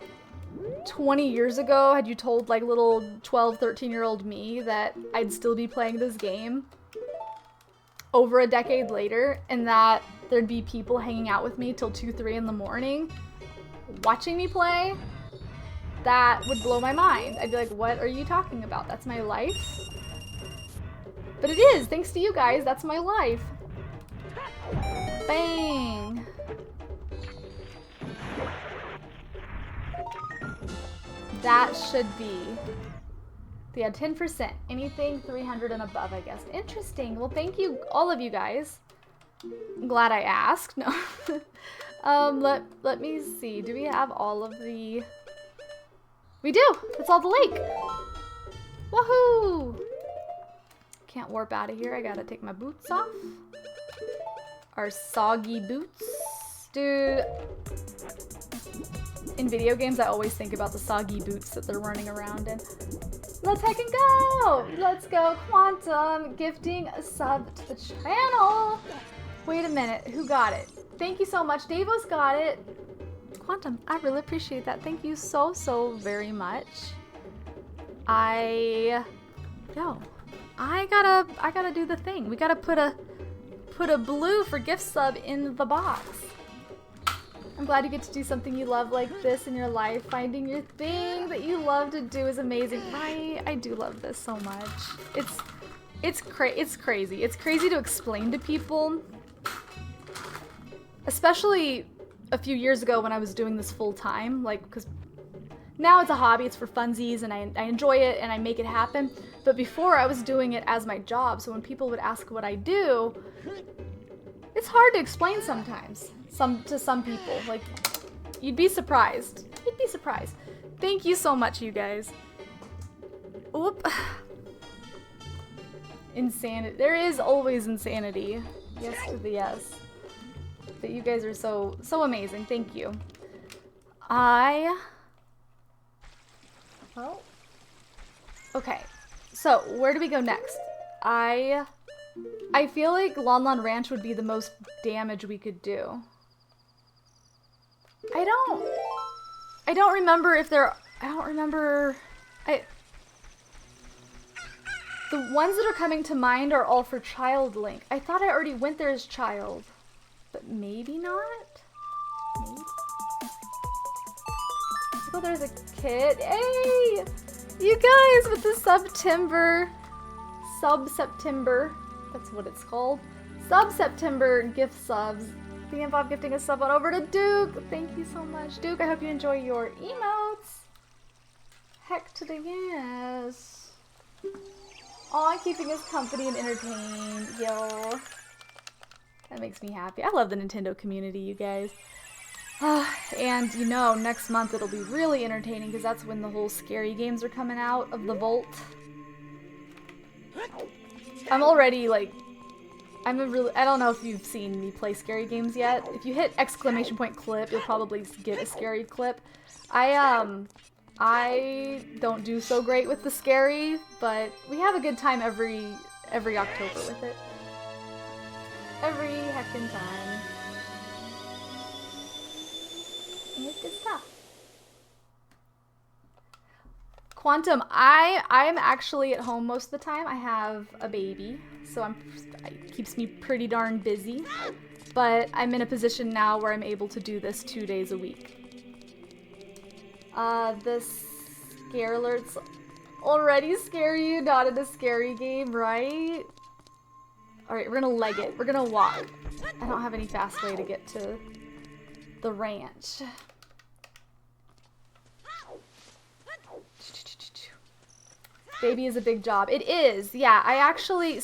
Speaker 1: 20 years ago, had you told like little 12, 13-year-old me that I'd still be playing this game over a decade later and that there'd be people hanging out with me till 2, 3 in the morning watching me play, that would blow my mind. I'd be like, what are you talking about? That's my life? But it is, thanks to you guys, that's my life. Bang! That should be, yeah, 10%. Anything 300 and above, I guess. Interesting. Well, thank you, all of you guys. I'm glad I asked. No. Let me see. Do we have all of the... We do! It's all the lake! Woohoo! Can't warp out of here. I gotta take my boots off. Our soggy boots. Dude. In video games, I always think about the soggy boots that they're running around in. Let's heckin' go! Let's go, Quantum, gifting a sub to the channel. Wait a minute, who got it? Thank you so much. Davos got it. Quantum, I really appreciate that. Thank you so very much. I gotta do the thing. We gotta put a blue for gift sub in the box. I'm glad you get to do something you love like this in your life. Finding your thing that you love to do is amazing. I do love this so much. It's crazy. It's crazy to explain to people. Especially a few years ago when I was doing this full time, like, because now it's a hobby, it's for funsies, and I enjoy it and I make it happen. But before I was doing it as my job, so when people would ask what I do, it's hard to explain sometimes. To some people. Like, you'd be surprised. You'd be surprised. Thank you so much, you guys. Oop. Insanity. There is always insanity. Yes to the yes. But you guys are so amazing. Thank you. Well. Okay. So, where do we go next? I feel like Lon Lon Ranch would be the most damage we could do. I don't remember if there... The ones that are coming to mind are all for Child Link. I thought I already went there as Child. but maybe not. Maybe. Oh, there's a kid. Hey! You guys with the September. That's what it's called. September gift subs. The Bob gifting a sub on over to Duke. Thank you so much. Duke, I hope you enjoy your emotes. Heck to the yes. Aw, keeping us company and entertained. Yo. That makes me happy. I love the Nintendo community, you guys. And you know, next month it'll be really entertaining because that's when the whole scary games are coming out of the vault. I'm already like, I don't know if you've seen me play scary games yet. If you hit exclamation point clip, you'll probably get a scary clip. I don't do so great with the scary, but we have a good time every October with it. Every heckin' time. And it's good stuff. Quantum, I'm actually at home most of the time. I have a baby, so it keeps me pretty darn busy. But I'm in a position now where I'm able to do this 2 days a week. The scare alerts already scare you, not in a scary game, right? Alright, we're gonna leg it. We're gonna walk. I don't have any fast way to get to the ranch. Baby is a big job. It is, yeah. I actually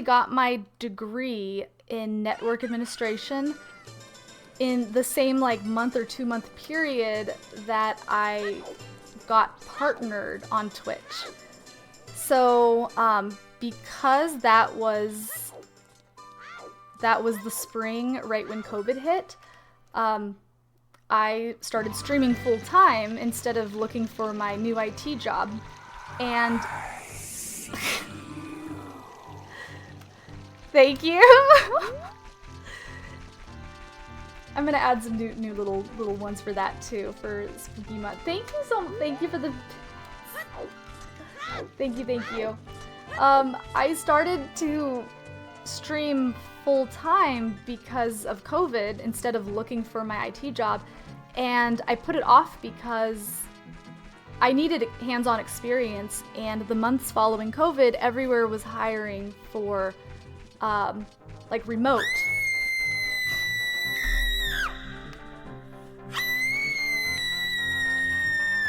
Speaker 1: got my degree in network administration in the same like month or 2 month period that I got partnered on Twitch. So, because that was the spring right when COVID hit, I started streaming full time instead of looking for my new IT job. And thank you. I'm gonna add some new little ones for that too for Spooky Month. Thank you so much. Thank you for the. Thank you. I started to stream full time because of COVID instead of looking for my IT job, and I put it off because I needed hands-on experience, and the months following COVID, everywhere was hiring for like remote.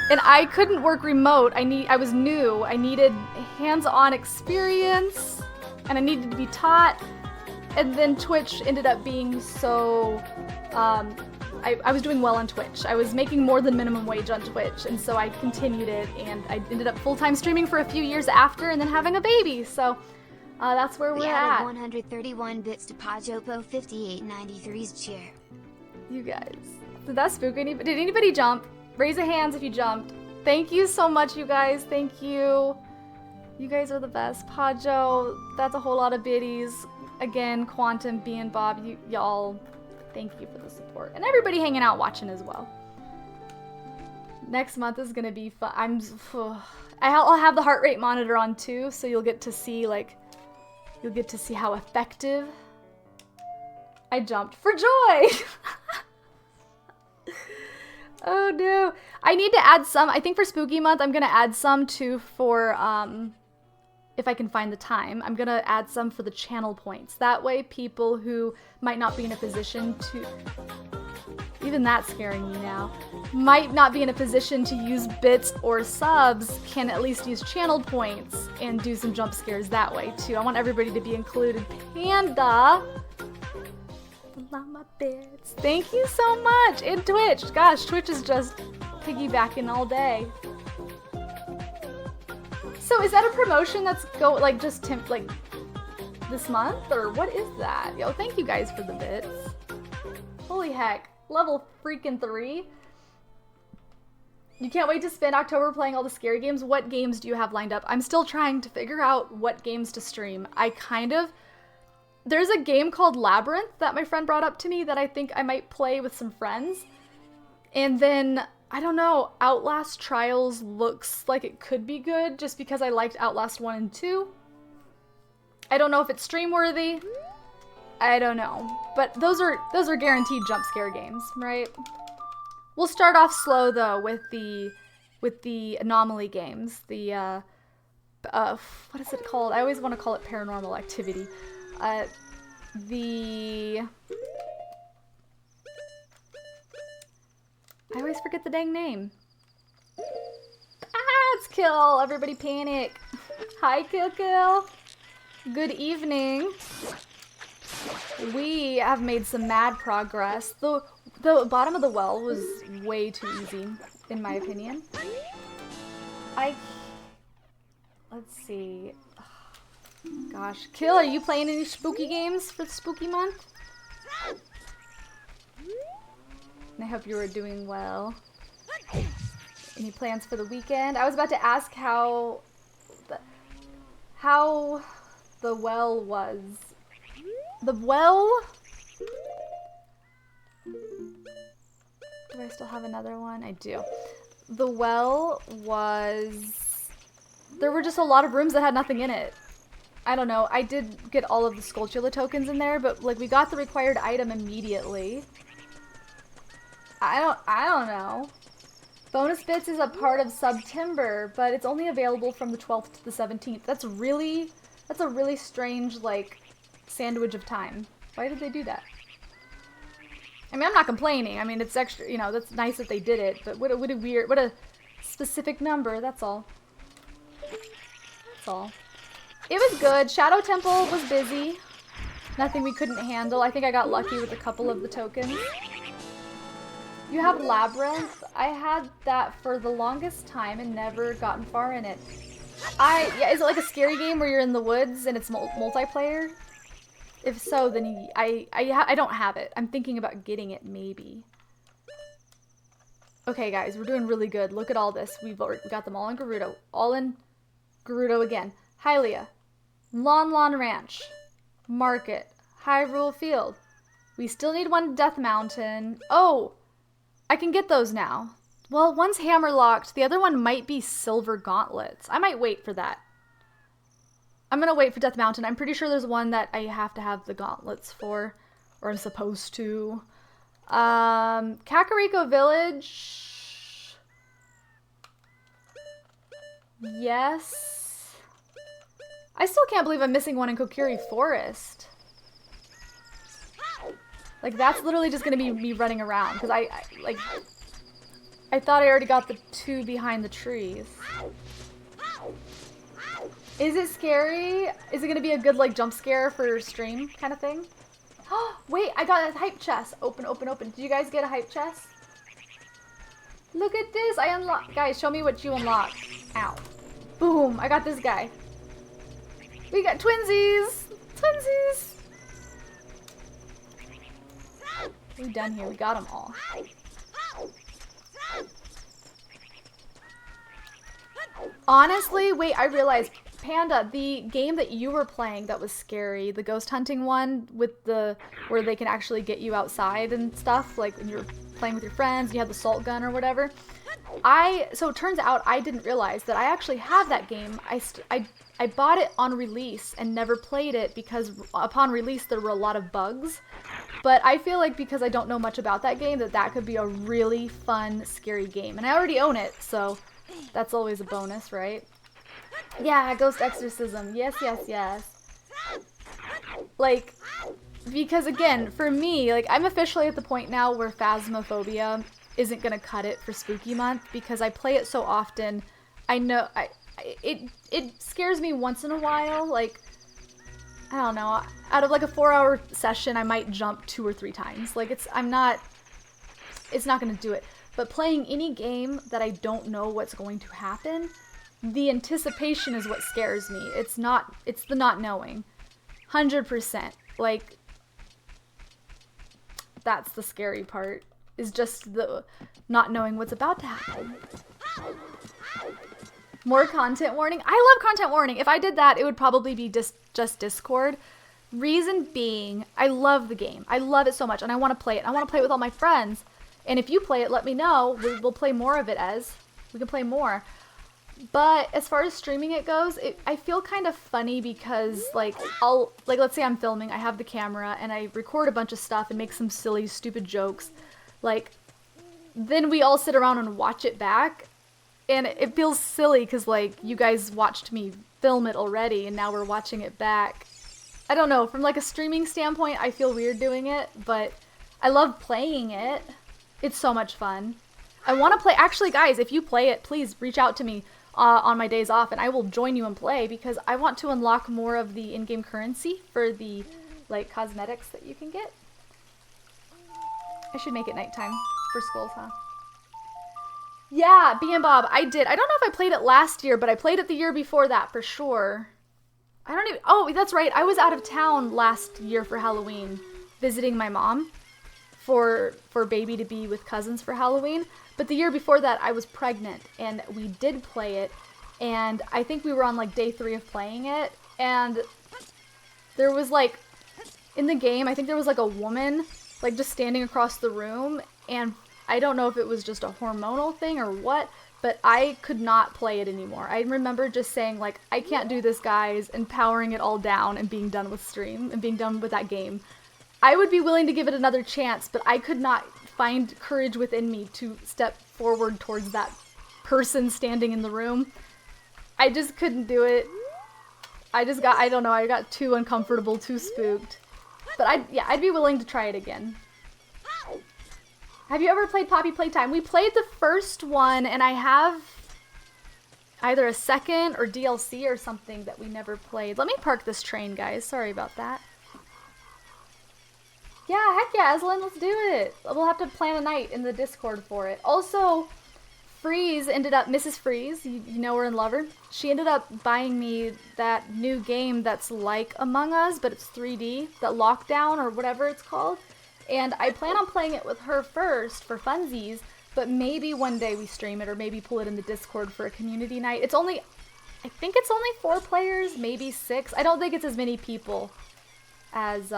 Speaker 1: And I couldn't work remote. I was new. I needed hands-on experience, and I needed to be taught. And then Twitch ended up being so, I was doing well on Twitch. I was making more than minimum wage on Twitch, and so I continued it, and I ended up full-time streaming for a few years after, and then having a baby, so that's where we're at.
Speaker 3: 131 bits to Pajopo 5893's chair.
Speaker 1: You guys. Did that spook anybody? Did anybody jump? Raise your hands if you jumped. Thank you so much, you guys. Thank you. You guys are the best. Pajo, that's a whole lot of biddies. Again, Quantum, B and Bob, y'all, thank you for the support. And everybody hanging out watching as well. Next month is gonna be fun. I'll have the heart rate monitor on too, so you'll get to see how effective. I jumped for joy. Oh no. I need to add some. I think for Spooky Month, I'm gonna add some too for, if I can find the time, I'm gonna add some for the channel points. That way people who might not be in a position to, even that's scaring me now, might not be in a position to use bits or subs can at least use channel points and do some jump scares that way too. I want everybody to be included. Panda! Llama bits. Thank you so much. And Twitch. Gosh, Twitch is just piggybacking all day. So is that a promotion that's like this month, or what is that? Yo, thank you guys for the bits. Holy heck. Level freaking 3. You can't wait to spend October playing all the scary games. What games do you have lined up? I'm still trying to figure out what games to stream. There's a game called Labyrinth that my friend brought up to me that I think I might play with some friends. And then, I don't know, Outlast Trials looks like it could be good just because I liked Outlast 1 and 2. I don't know if it's stream worthy. I don't know. But those are guaranteed jump scare games, right? We'll start off slow though with the anomaly games. The what is it called? I always want to call it Paranormal Activity. I always forget the dang name. Ah, it's Kill. Everybody panic. Hi, Kill Kill. Good evening. We have made some mad progress. The bottom of the well was way too easy, in my opinion. Let's see. Gosh. Kill, are you playing any spooky games for the spooky month? And I hope you are doing well. Any plans for the weekend? I was about to ask how the well was. The well? Do I still have another one? I do. The well was... There were just a lot of rooms that had nothing in it. I don't know. I did get all of the Skulltula tokens in there, but like we got the required item immediately. I don't know. Bonus Bits is a part of September, but it's only available from the 12th to the 17th. That's a really strange, like, sandwich of time. Why did they do that? I mean, I'm not complaining. I mean, it's extra, you know, that's nice that they did it, but what a weird, what a specific number, that's all. That's all. It was good. Shadow Temple was busy. Nothing we couldn't handle. I think I got lucky with a couple of the tokens. You have Labyrinth. I had that for the longest time and never gotten far in it. Yeah, is it like a scary game where you're in the woods and it's multiplayer? If so, then I don't have it. I'm thinking about getting it, maybe. Okay, guys, we're doing really good. Look at all this. We got them all in Gerudo. All in Gerudo again. Hylia. Lon Ranch. Market. Hyrule Field. We still need one Death Mountain. Oh! I can get those now. Well, one's hammer locked. The other one might be silver gauntlets. I might wait for that. I'm gonna wait for Death Mountain. I'm pretty sure there's one that I have to have the gauntlets for. Or I'm supposed to. Kakariko Village. Yes. I still can't believe I'm missing one in Kokiri Forest. Like, that's literally just gonna be me running around, because I thought I already got the two behind the trees. Is it scary? Is it gonna be a good, like, jump scare for stream kind of thing? Wait, I got a hype chest. Open. Did you guys get a hype chest? Look at this, I unlocked. Guys, show me what you unlocked. Ow. Boom, I got this guy. We got twinsies! Twinsies! We done here. We got them all. Honestly, wait, I realized, Panda, the game that you were playing that was scary, the ghost hunting one with where they can actually get you outside and stuff, like when you're playing with your friends, you have the salt gun or whatever. So it turns out I didn't realize that I actually have that game. I bought it on release and never played it because upon release there were a lot of bugs. But I feel like because I don't know much about that game, that could be a really fun, scary game. And I already own it, so that's always a bonus, right? Yeah, Ghost Exorcism. Yes. Like, because again, for me, like, I'm officially at the point now where Phasmophobia isn't gonna cut it for Spooky Month because I play it so often. I know, it scares me once in a while, like, I don't know, out of like a 4-hour session, I might jump 2 or 3 times. Like, it's not gonna do it. But playing any game that I don't know what's going to happen, the anticipation is what scares me. It's the not knowing. 100%. Like, that's the scary part, is just the not knowing what's about to happen. More content warning? I love content warning. If I did that, it would probably be just Discord. Reason being, I love the game. I love it so much, and I want to play it. I want to play it with all my friends. And if you play it, let me know. We'll play more of it, Ez. We can play more. But as far as streaming it goes, I feel kind of funny because like let's say I'm filming, I have the camera and I record a bunch of stuff and make some silly stupid jokes. Like then we all sit around and watch it back and it feels silly because like you guys watched me film it already and now we're watching it back. I don't know, from like a streaming standpoint, I feel weird doing it, but I love playing it. It's so much fun. I want to play, actually guys, if you play it, please reach out to me on my days off and I will join you and play because I want to unlock more of the in-game currency for the like cosmetics that you can get. I should make it nighttime for schools, huh? Yeah, B and Bob, I did. I don't know if I played it last year, but I played it the year before that for sure. I don't even, oh, that's right. I was out of town last year for Halloween visiting my mom for baby to be with cousins for Halloween. But the year before that, I was pregnant, and we did play it, and I think we were on, like, day 3 of playing it, and there was, like, in the game, I think there was, like, a woman, like, just standing across the room, and I don't know if it was just a hormonal thing or what, but I could not play it anymore. I remember just saying, like, I can't do this, guys, and powering it all down and being done with stream, and being done with that game. I would be willing to give it another chance, but I could not find courage within me to step forward towards that person standing in the room. I just couldn't do it. I don't know, I got too uncomfortable, too spooked. But I'd be willing to try it again. Have you ever played Poppy Playtime? We played the first one, and I have either a second or DLC or something that we never played. Let me park this train, guys. Sorry about that. Yeah, heck yeah, Aslan, let's do it. We'll have to plan a night in the Discord for it. Also, Freeze ended up, Mrs. Freeze, you know her and love her, she ended up buying me that new game that's like Among Us, but it's 3D, that Lockdown or whatever it's called. And I plan on playing it with her first for funsies, but maybe one day we stream it or maybe pull it in the Discord for a community night. It's only, I think it's only 4 players, maybe 6. I don't think it's as many people as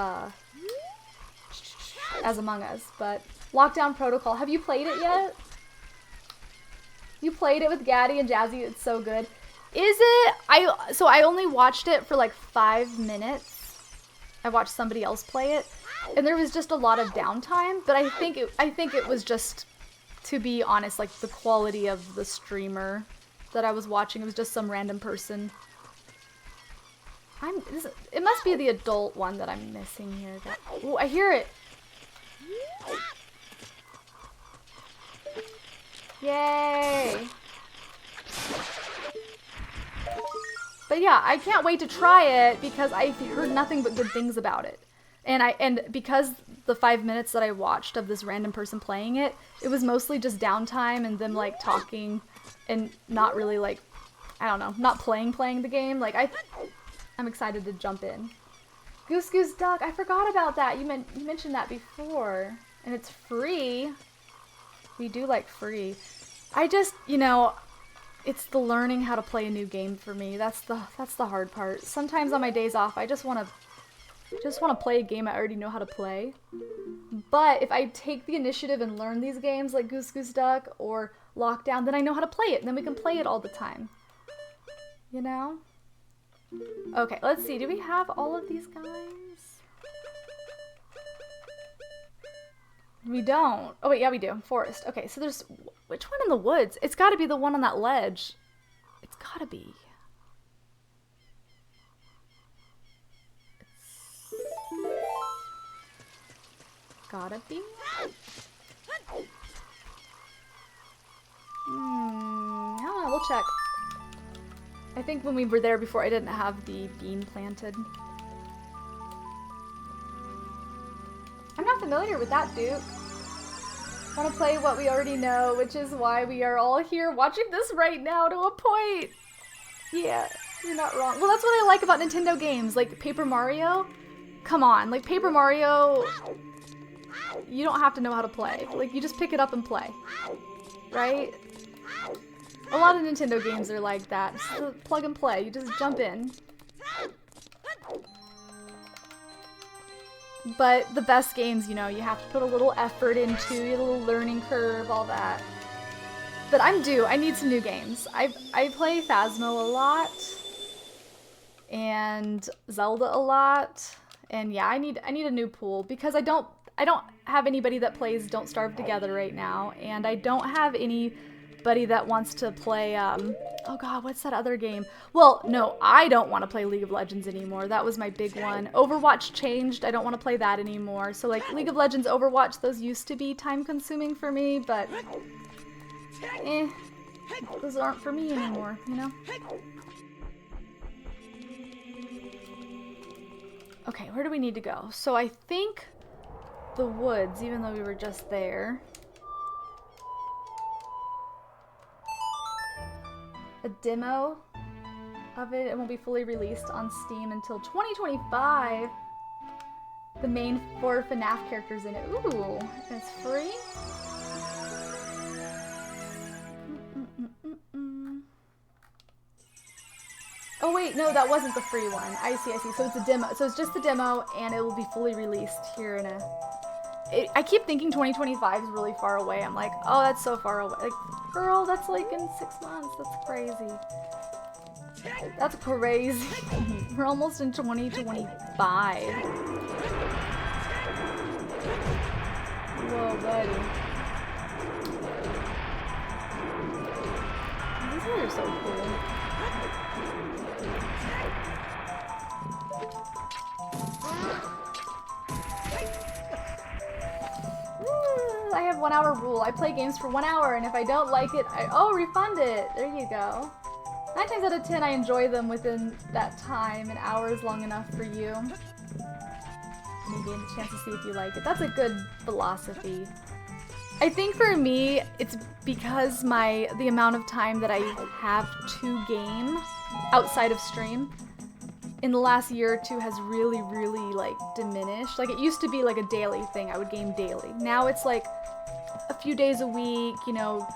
Speaker 1: Among Us, but Lockdown Protocol. Have you played it yet? You played it with Gaddy and Jazzy. It's so good. Is it? So I only watched it for like 5 minutes. I watched somebody else play it, and there was just a lot of downtime. But I think it was just, to be honest, like the quality of the streamer that I was watching. It was just some random person. It must be the adult one that I'm missing here. Oh, I hear it. Yay! But yeah, I can't wait to try it because I've heard nothing but good things about it. And because the 5 minutes that I watched of this random person playing it, it was mostly just downtime and them like talking and not really like, I don't know, not playing the game. Like I'm excited to jump in. Goose Goose Duck, I forgot about that. You mentioned that before. And it's free. We do like free. I just, it's the learning how to play a new game for me. That's the hard part. Sometimes on my days off, I just want to play a game I already know how to play. But if I take the initiative and learn these games like Goose Goose Duck or Lockdown, then I know how to play it. And then we can play it all the time. You know? Okay, let's see. Do we have all of these guys? We don't. Oh wait, yeah we do. Forest. Okay, so there's... Which one in the woods? It's gotta be the one on that ledge. It's gotta be. Gotta be? I don't know, we'll check. I think when we were there before I didn't have the bean planted. I'm not familiar with that, Duke. Want to play what we already know, which is why we are all here watching this right now to a point. Yeah, you're not wrong. Well, that's what I like about Nintendo games, like Paper Mario. Come on, like Paper Mario, you don't have to know how to play. Like, you just pick it up and play, right? A lot of Nintendo games are like that. Just plug and play, you just jump in. But the best games, you have to put a little effort into, a little learning curve, all that. But I'm due. I need some new games. I play Phasmo a lot. And Zelda a lot. And yeah, I need a new pool because I don't have anybody that plays Don't Starve Together right now, and I don't have anybody that wants to play oh god, what's that other game? Well, no, I don't want to play League of Legends anymore. That was my big one. Overwatch changed. I don't want to play that anymore. So like League of Legends, Overwatch, those used to be time consuming for me, but those aren't for me anymore, you know? Okay, where do we need to go? So I think the woods, even though we were just there. A demo of it. It won't be fully released on Steam until 2025. The main 4 FNAF characters in it. Ooh, it's free? Oh wait, no, that wasn't the free one. I see. So it's a demo. So it's just a demo, and it will be fully released here in a... I keep thinking 2025 is really far away. I'm like, oh, that's so far away. Like, girl, that's like in 6 months. That's crazy. That's crazy. We're almost in 2025. Whoa, buddy. These guys are so cool. I have 1 hour rule. I play games for 1 hour, and if I don't like it, refund it. There you go. 9 times out of 10, I enjoy them within that time. An hour is long enough for you. And you gain the chance to see if you like it. That's a good philosophy. I think for me, it's because the amount of time that I have to game outside of stream in the last year or two has really, really like diminished. Like it used to be like a daily thing. I would game daily. Now it's like a few days a week, you know,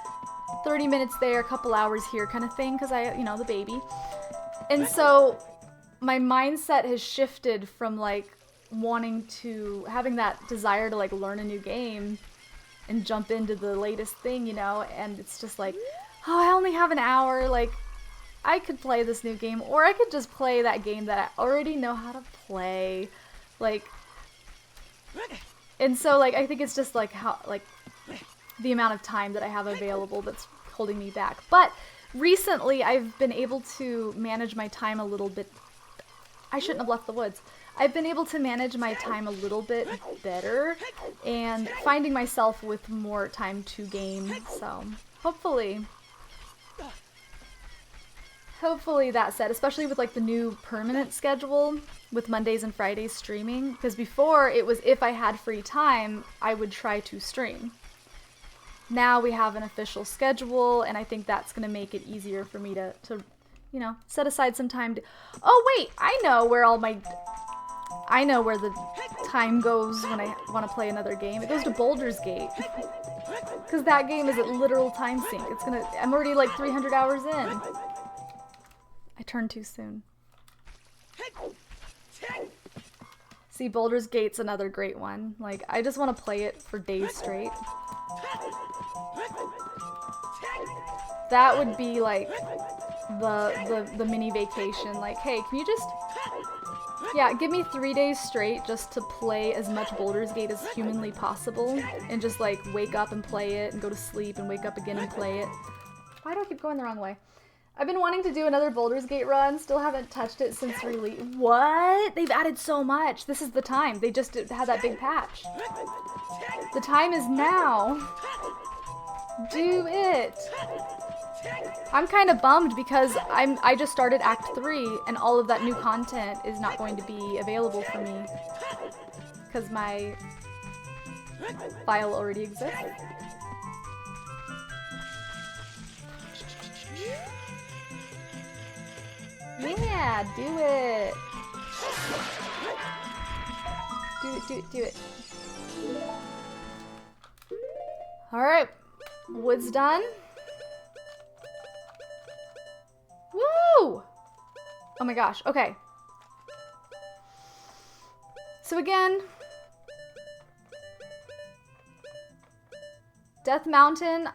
Speaker 1: 30 minutes there, a couple hours here kind of thing, because the baby. And so my mindset has shifted from like having that desire to like learn a new game and jump into the latest thing, you know, and it's just like, oh, I only have an hour, like I could play this new game, or I could just play that game that I already know how to play, like, and so like I think it's just like how like the amount of time that I have available that's holding me back. But recently I've been able to manage my time a little bit. I shouldn't have left the woods. I've been able to manage my time a little bit better and finding myself with more time to game. So hopefully that said, especially with like the new permanent schedule with Mondays and Fridays streaming, because before it was if I had free time, I would try to stream. Now we have an official schedule, and I think that's going to make it easier for me to you know, set aside some time to... Oh wait, I know where the time goes when I want to play another game. It goes to Baldur's Gate. Because that game is a literal time sink. I'm already like 300 hours in. I turned too soon. See, Baldur's Gate's another great one. Like, I just want to play it for days straight. That would be like the mini vacation. Like, hey, can you just... Yeah, give me 3 days straight just to play as much Baldur's Gate as humanly possible. And just like wake up and play it and go to sleep and wake up again and play it. Why do I keep going the wrong way? I've been wanting to do another Baldur's Gate run, still haven't touched it since release. What? They've added so much. This is the time. They just had that big patch. The time is now. Do it. I'm kind of bummed because I just started Act 3 and all of that new content is not going to be available for me because my file already exists. Yeah, do it. Do it. Alright, wood's done. Woo! Oh my gosh, okay. So again, Death Mountain,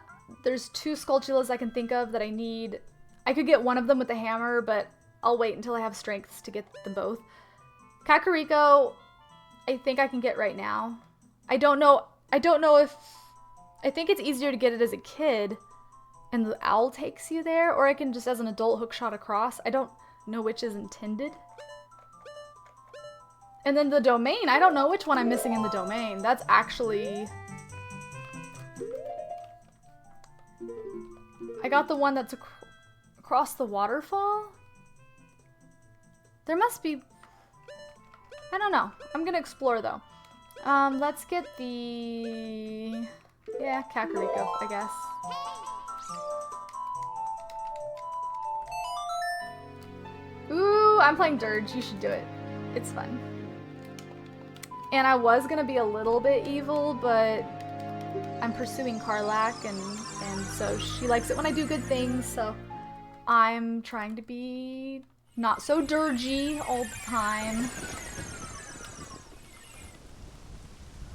Speaker 1: there's 2 Skulltulas I can think of that I need. I could get one of them with the hammer, but I'll wait until I have strengths to get them both. Kakariko, I think I can get right now. I don't know if... I think it's easier to get it as a kid, and the owl takes you there, or I can just as an adult hookshot across. I don't know which is intended. And then the domain, I don't know which one I'm missing in the domain. That's actually... I got the one that's across the waterfall? There must be... I don't know. I'm gonna explore though. Let's get the... Yeah, Kakariko, I guess. Ooh, I'm playing Dirge. You should do it. It's fun. And I was gonna be a little bit evil, but I'm pursuing Karlak, and so she likes it when I do good things, so I'm trying to be not so dirgy all the time.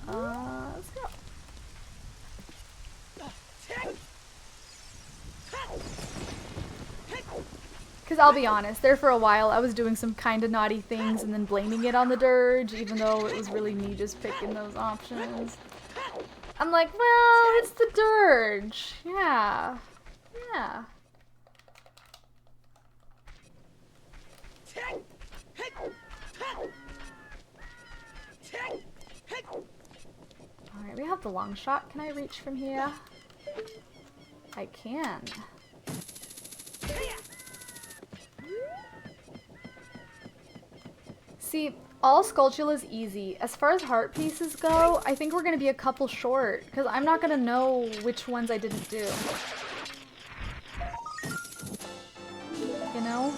Speaker 1: Let's go. Because I'll be honest, there for a while I was doing some kind of naughty things and then blaming it on the dirge, even though it was really me just picking those options. I'm like, well, it's the dirge. Yeah. Yeah. Alright, we have the long shot. Can I reach from here? I can. See, all Skulltula is easy. As far as heart pieces go, I think we're gonna be a couple short, because I'm not gonna know which ones I didn't do. You know?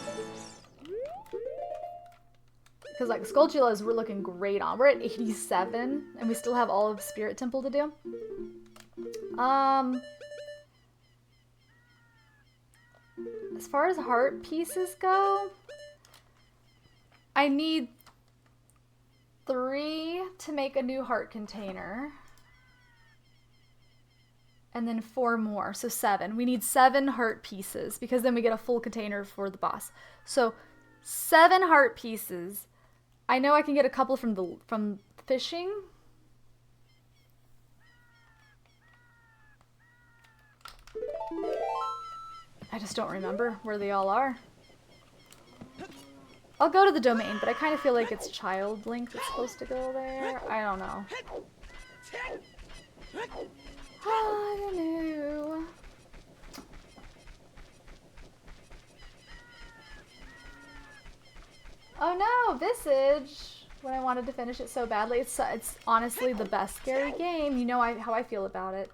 Speaker 1: Because like Skulltulas we're looking great on. We're at 87, and we still have all of Spirit Temple to do. As far as heart pieces go, I need 3 to make a new heart container. And then 4 more, so 7. We need 7 heart pieces, because then we get a full container for the boss. So 7 heart pieces. I know I can get a couple from fishing. I just don't remember where they all are. I'll go to the domain, but I kind of feel like it's Child Link that's supposed to go there. I don't know. I don't know. Oh no, Visage! When I wanted to finish it so badly. It's honestly the best scary game. You know how I feel about it.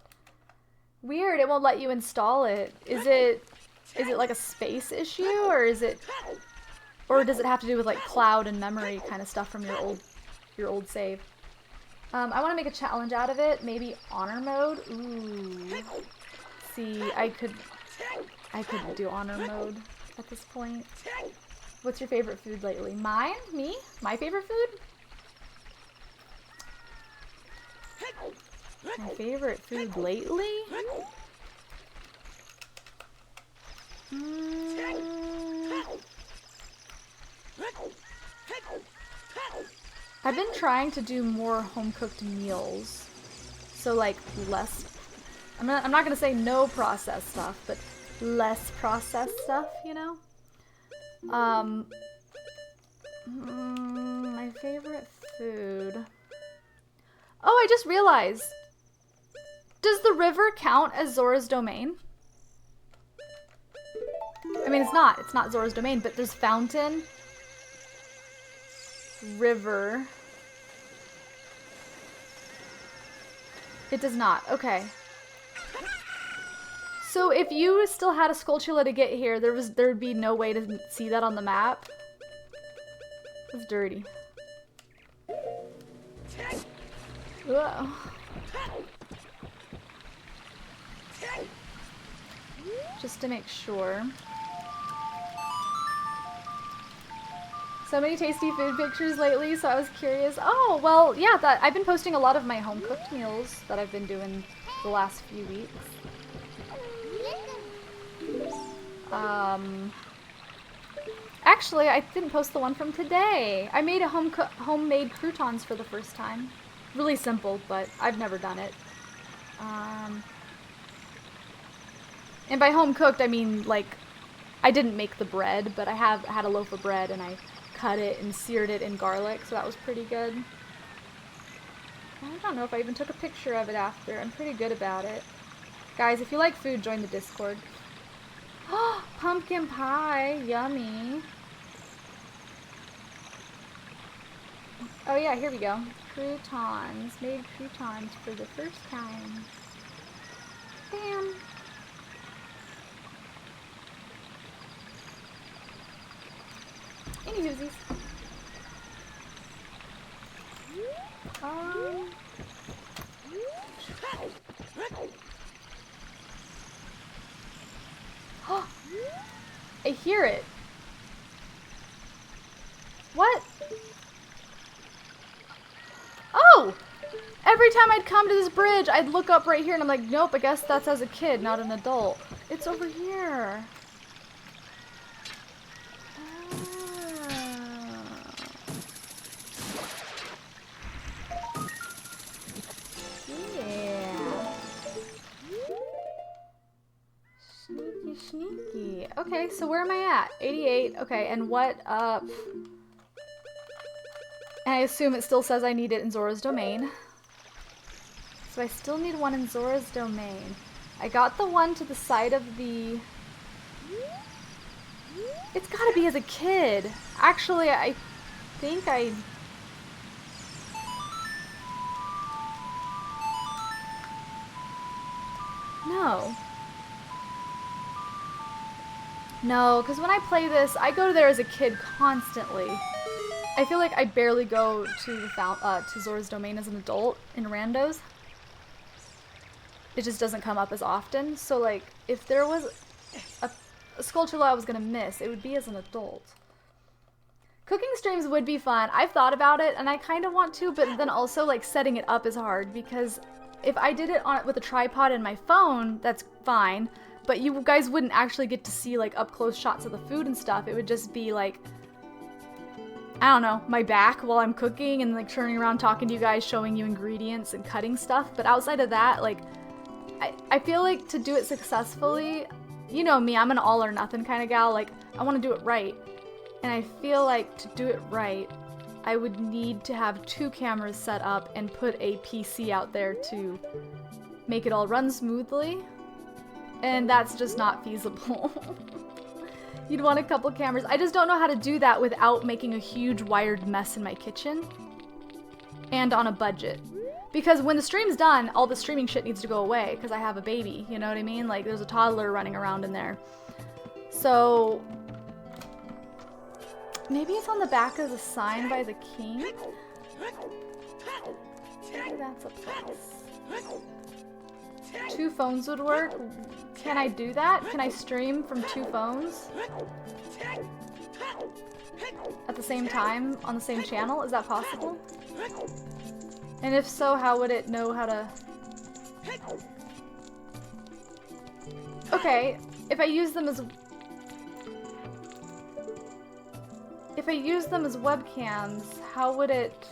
Speaker 1: Weird, it won't let you install it. Is it like a space issue, or is it... Or does it have to do with like cloud and memory kind of stuff from your old save? I want to make a challenge out of it. Maybe honor mode. Ooh. See, I could do honor mode at this point. What's your favorite food lately? Mine? Me? My favorite food? My favorite food lately? I've been trying to do more home-cooked meals. So like less, I'm not gonna say no processed stuff, but less processed stuff, you know? My favorite food. Oh, I just realized. Does the river count as Zora's domain? I mean, it's not Zora's domain, but there's fountain, river. It does not. Okay. So if you still had a Skulltula to get here, there'd be no way to see that on the map. It's dirty. Ugh. Just to make sure. So many tasty food pictures lately, so I was curious. Oh, well, yeah, I've been posting a lot of my home-cooked meals that I've been doing the last few weeks. Actually, I didn't post the one from today. I made a homemade croutons for the first time. Really simple, but I've never done it. And by home cooked, I mean, like, I didn't make the bread, but I have had a loaf of bread and I cut it and seared it in garlic, so that was pretty good. I don't know if I even took a picture of it after. I'm pretty good about it. Guys, if you like food, join the Discord. Pumpkin pie, yummy. Oh yeah, here we go. Croutons, made croutons for the first time. Bam. Any hoosies. I hear it. What? Oh! Every time I'd come to this bridge, I'd look up right here and I'm like, nope, I guess that's as a kid, not an adult. It's over here. Sneaky. Okay, so where am I at? 88. Okay, and what up? And I assume it still says I need it in Zora's domain. So I still need one in Zora's domain. I got the one to the side of the... It's gotta be as a kid. Actually, I think I... No. No, because when I play this, I go there as a kid constantly. I feel like I barely go to the to Zora's domain as an adult in randos. It just doesn't come up as often. So like, if there was a Skulltula I was gonna miss, it would be as an adult. Cooking streams would be fun. I've thought about it, and I kind of want to, but then also like setting it up is hard because if I did it with a tripod and my phone, that's fine. But you guys wouldn't actually get to see like up close shots of the food and stuff. It would just be like, I don't know, my back while I'm cooking and like turning around talking to you guys, showing you ingredients and cutting stuff. But outside of that, like, I feel like to do it successfully, you know me, I'm an all or nothing kind of gal. Like, I want to do it right. And I feel like to do it right, I would need to have 2 cameras set up and put a PC out there to make it all run smoothly. And that's just not feasible. You'd want a couple cameras. I just don't know how to do that without making a huge wired mess in my kitchen. And on a budget. Because when the stream's done, all the streaming shit needs to go away because I have a baby, you know what I mean? Like, there's a toddler running around in there. So... maybe it's on the back of the sign by the king? Maybe that's a place. 2 phones would work. Can I do that? Can I stream from 2 phones? At the same time, on the same channel? Is that possible? And if so, how would it know how to... Okay, if I use them as... if I use them as webcams, how would it...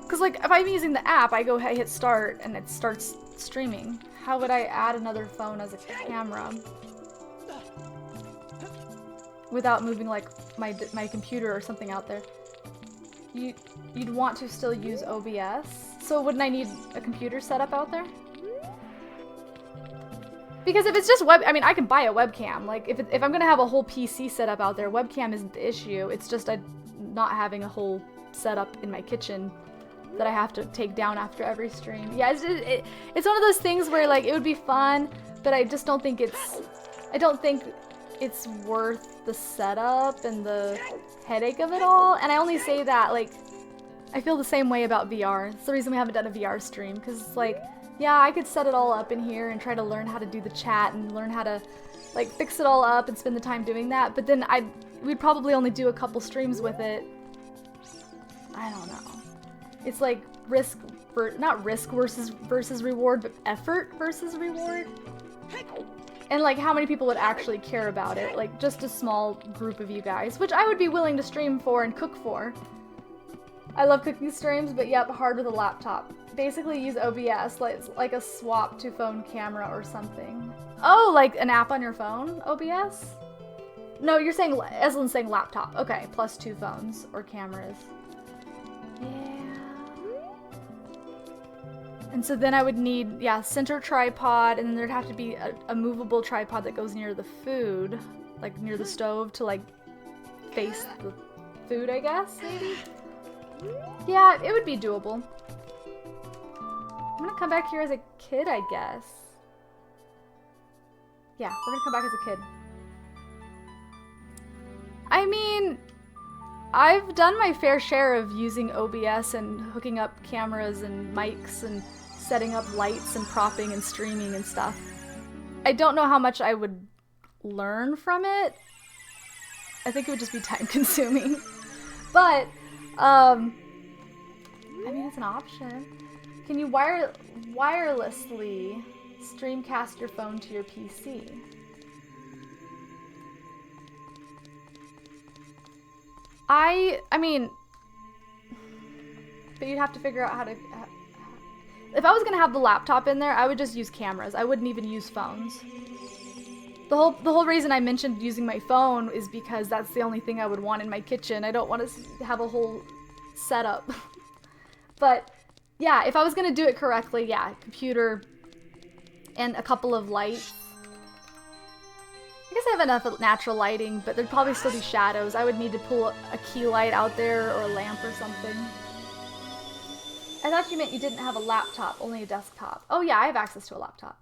Speaker 1: Because, like, if I'm using the app, I hit start, and it starts streaming. How would I add another phone as a camera? Without moving, like, my computer or something out there. You'd want to still use OBS? So wouldn't I need a computer setup out there? Because if it's just I mean, I can buy a webcam. Like, if I'm gonna have a whole PC setup out there, webcam isn't the issue. It's just not having a whole setup in my kitchen that I have to take down after every stream. Yeah, it's one of those things where, like, it would be fun, but I just don't think it's worth the setup and the headache of it all. And I only say that, like, I feel the same way about VR. It's the reason we haven't done a VR stream, because it's like, yeah, I could set it all up in here and try to learn how to do the chat and learn how to, like, fix it all up and spend the time doing that, but then we'd probably only do a couple streams with it. I don't know. It's like not risk versus reward, but effort versus reward. And like how many people would actually care about it. Like just a small group of you guys, which I would be willing to stream for and cook for. I love cooking streams, but yep, hard with a laptop. Basically use OBS, like a swap to phone camera or something. Oh, like an app on your phone, OBS? No, you're saying, Eslin's saying laptop. Okay, plus 2 phones or cameras. Yeah. And so then I would need, yeah, center tripod, and then there'd have to be a movable tripod that goes near the food, like near the stove to like face the food, I guess, maybe? Yeah, it would be doable. I'm gonna come back here as a kid, I guess. Yeah, we're gonna come back as a kid. I mean, I've done my fair share of using OBS and hooking up cameras and mics and setting up lights and propping and streaming and stuff. I don't know how much I would learn from it. I think it would just be time consuming. But, I mean, it's an option. Can you wirelessly streamcast your phone to your PC? I mean, but you'd have to figure out how to, if I was gonna have the laptop in there, I would just use cameras. I wouldn't even use phones. The whole reason I mentioned using my phone is because that's the only thing I would want in my kitchen. I don't want to have a whole setup. But yeah, if I was gonna do it correctly, yeah, computer and a couple of lights. I guess I have enough natural lighting, but there'd probably still be shadows. I would need to pull a key light out there or a lamp or something. I thought you meant you didn't have a laptop, only a desktop. Oh yeah, I have access to a laptop.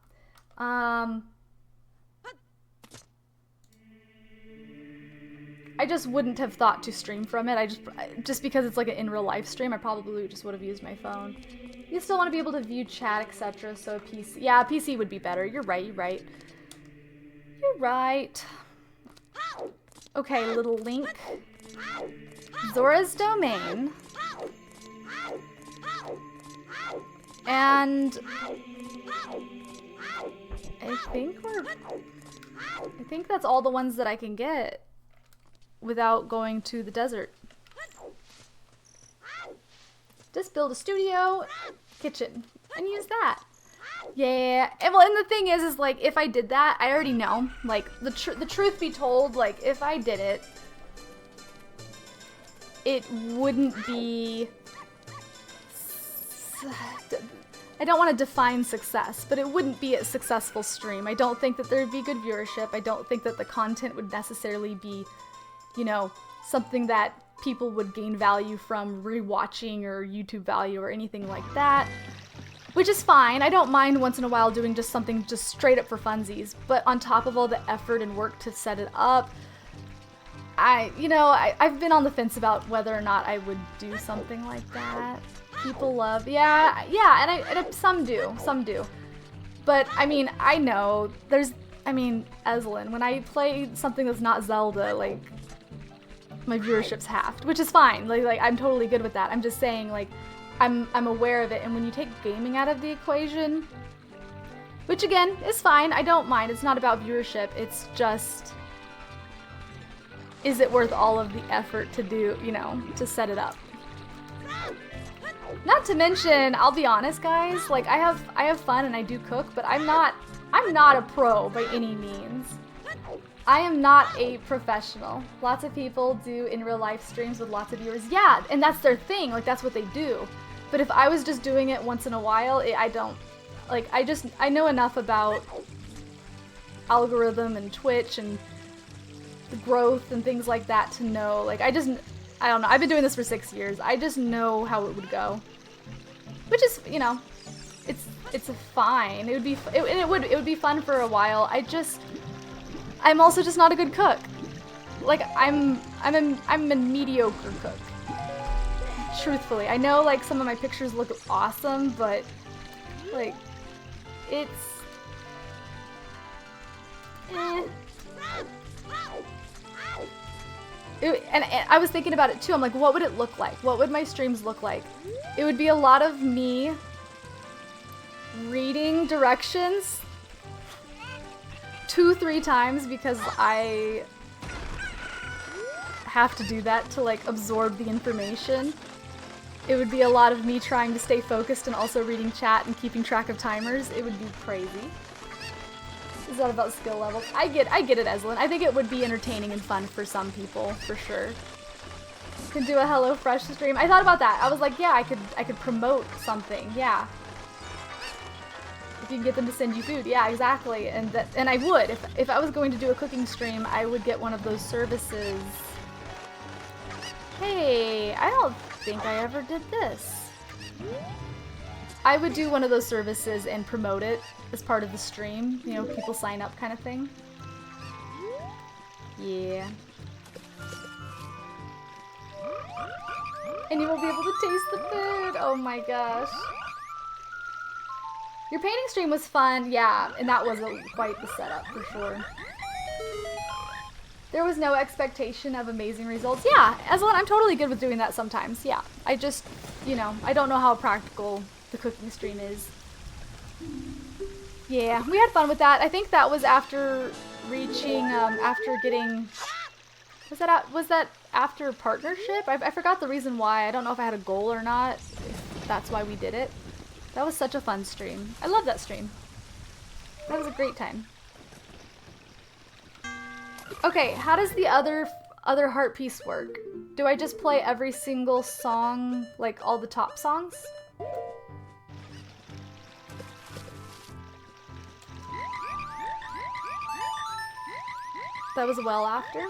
Speaker 1: I just wouldn't have thought to stream from it. Just because it's like an in real life stream, I probably just would have used my phone. You still want to be able to view chat, etc. So PC, yeah, PC would be better. You're right. You're right. You're right. Okay, little Link. Zora's Domain. And I think that's all the ones that I can get without going to the desert. Just build a studio, kitchen, and use that. Yeah, and well, and the thing is like, if I did that, I already know. Like, the truth be told, like, if I did it, it wouldn't be... I don't want to define success, but it wouldn't be a successful stream. I don't think that there'd be good viewership. I don't think that the content would necessarily be, you know, something that people would gain value from rewatching or YouTube value or anything like that. Which is fine. I don't mind once in a while doing just something just straight up for funsies. But on top of all the effort and work to set it up, I've been on the fence about whether or not I would do something like that. People love, yeah, and some do. But, I mean, I know, Eslin, when I play something that's not Zelda, like, my viewership's halved, which is fine. Like I'm totally good with that. I'm just saying, like, I'm aware of it, and when you take gaming out of the equation, which again is fine, I don't mind. It's not about viewership. It's just, is it worth all of the effort to do, to set it up? Not to mention, I'll be honest, guys. Like, I have fun and I do cook, but I'm not a pro by any means. I am not a professional. Lots of people do in real life streams with lots of viewers. Yeah, and that's their thing. Like, that's what they do. But if I was just doing it once in a while, I don't. Like, I know enough about algorithm and Twitch and the growth and things like that to know. Like, I don't know. I've been doing this for 6 years. I just know how it would go. Which is, it's fine. It would be fun for a while. I'm also just not a good cook. Like, I'm a mediocre cook. Truthfully. I know, like, some of my pictures look awesome, but, like, it's... And I was thinking about it too. I'm like, what would it look like? What would my streams look like? It would be a lot of me reading directions 2-3 times because I have to do that to like absorb the information. It would be a lot of me trying to stay focused and also reading chat and keeping track of timers. It would be crazy. It's not about skill levels. I get it, Eslin. I think it would be entertaining and fun for some people, for sure. Could do a HelloFresh stream. I thought about that. I was like, yeah, I could promote something. Yeah. If you can get them to send you food. Yeah, exactly. And I would. If I was going to do a cooking stream, I would get one of those services. Hey, I don't think I ever did this. I would do one of those services and promote it as part of the stream. You know, people sign up kind of thing. Yeah. And you won't be able to taste the food. Oh my gosh. Your painting stream was fun, yeah, and that was quite the setup for sure. There was no expectation of amazing results. Yeah, Eslin, I'm totally good with doing that sometimes. Yeah, I just, you know, I don't know how practical the cooking stream is. Yeah, we had fun with that. I think that was after reaching, after getting, was that after partnership? I forgot the reason why. I don't know if I had a goal or not, if that's why we did it. That was such a fun stream. I love that stream. That was a great time. Okay, how does the other heart piece work? Do I just play every single song, like all the top songs? That was well after.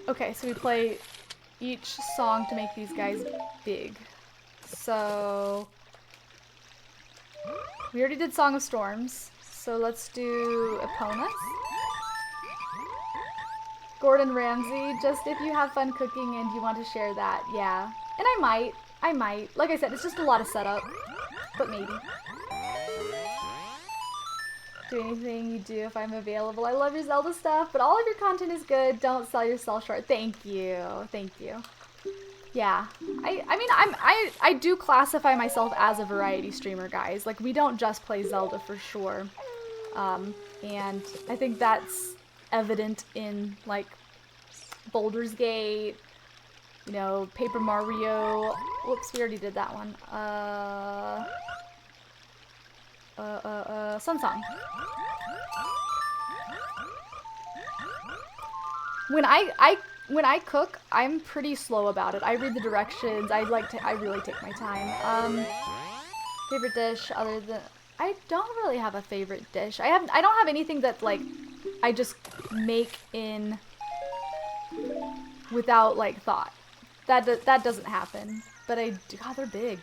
Speaker 1: Okay, so we play each song to make these guys big. So we already did Song of Storms, so let's do Eponas. Gordon Ramsay, just if you have fun cooking and you want to share that, yeah. And I might. Like I said, it's just a lot of setup, but maybe. Do anything you do if I'm available. I love your Zelda stuff, but all of your content is good. Don't sell yourself short. Thank you. Thank you. Yeah. I do classify myself as a variety streamer, guys. Like, we don't just play Zelda for sure. And I think that's evident in, like, Baldur's Gate, you know, Paper Mario. Whoops, we already did that one. Sun Song. When I cook, I'm pretty slow about it. I read the directions. I really take my time. Favorite dish other than, I don't really have a favorite dish. I don't have anything that like I just make in without like thought. That doesn't happen. But I do. God, they're big.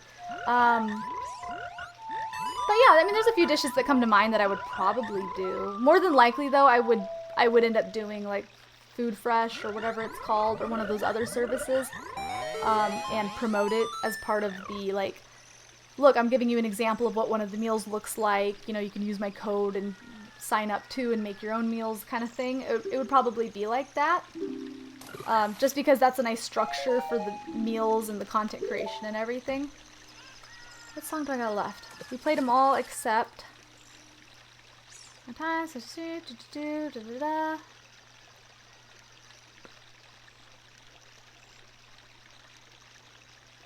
Speaker 1: But yeah, I mean, there's a few dishes that come to mind that I would probably do. More than likely, though, I would end up doing like Food Fresh or whatever it's called, or one of those other services, and promote it as part of the like, look, I'm giving you an example of what one of the meals looks like. You know, you can use my code and sign up to and make your own meals, kind of thing. It would probably be like that, just because that's a nice structure for the meals and the content creation and everything. What song do I got left? We played them all except. I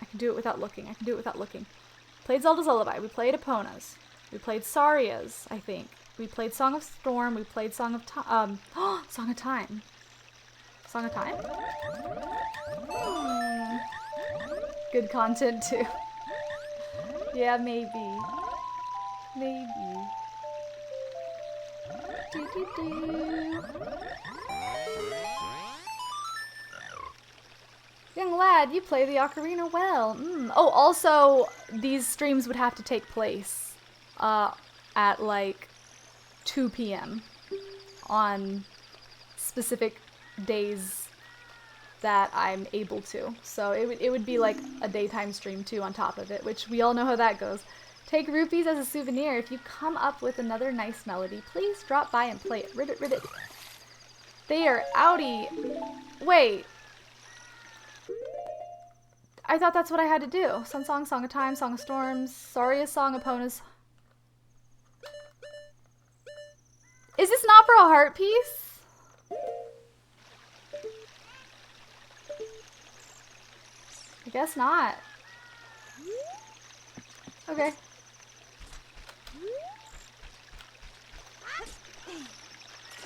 Speaker 1: can do it without looking. Played Zelda's Lullaby. We played Eponas. We played Saria's, I think. We played Song of Storm. We played Song of Time. Song of Time. Song of Time? Good content too. Yeah, maybe. Young lad, you play the ocarina well. Oh, also, these streams would have to take place at like 2 p.m. on specific days that I'm able to. So it would be like a daytime stream too on top of it, which we all know how that goes. Take rupees as a souvenir. If you come up with another nice melody, please drop by and play it. Ribbit, ribbit. They are outie. Wait. I thought that's what I had to do. Sun Song, Song of Time, Song of Storms, Saria Song, Epona's. Is this not for a heart piece? I guess not. Okay.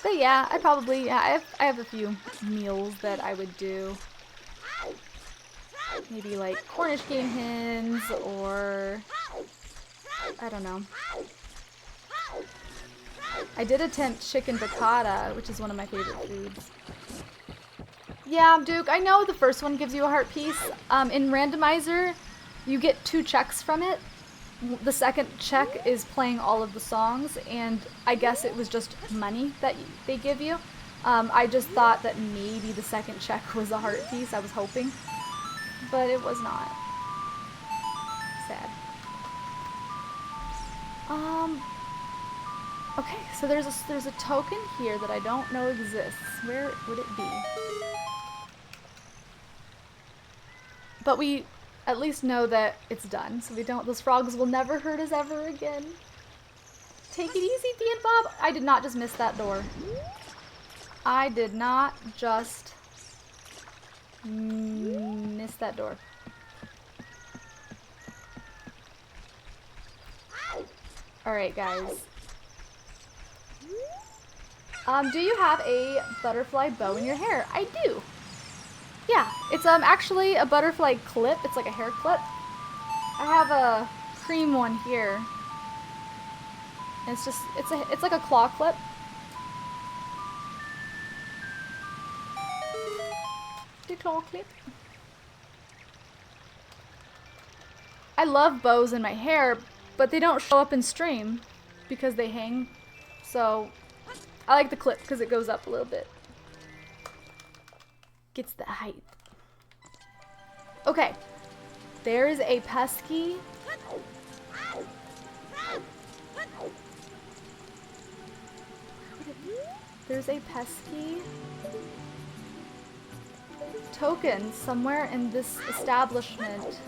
Speaker 1: But yeah, I probably, yeah, I have a few meals that I would do. Maybe like Cornish game hens or I don't know. I did attempt chicken piccata, which is one of my favorite foods. Yeah, Duke, I know the first one gives you a heart piece. In randomizer, you get 2 checks from it. The second check is playing all of the songs, and I guess it was just money that they give you. I just thought that maybe the second check was a heart piece. I was hoping, but it was not. Sad. Okay, so there's a token here that I don't know exists. Where would it be? But we at least know that it's done, so we don't. Those frogs will never hurt us ever again. Take it easy, Thea and Bob. I did not just miss that door. I did not just miss that door. All right, guys. Do you have a butterfly bow in your hair? I do. Yeah, it's actually a butterfly clip. It's like a hair clip. I have a cream one here. And it's just it's like a claw clip. The claw clip. I love bows in my hair, but they don't show up in stream because they hang. So I like the clip because it goes up a little bit. Gets the height. Okay. There's a pesky. There's a pesky token somewhere in this establishment.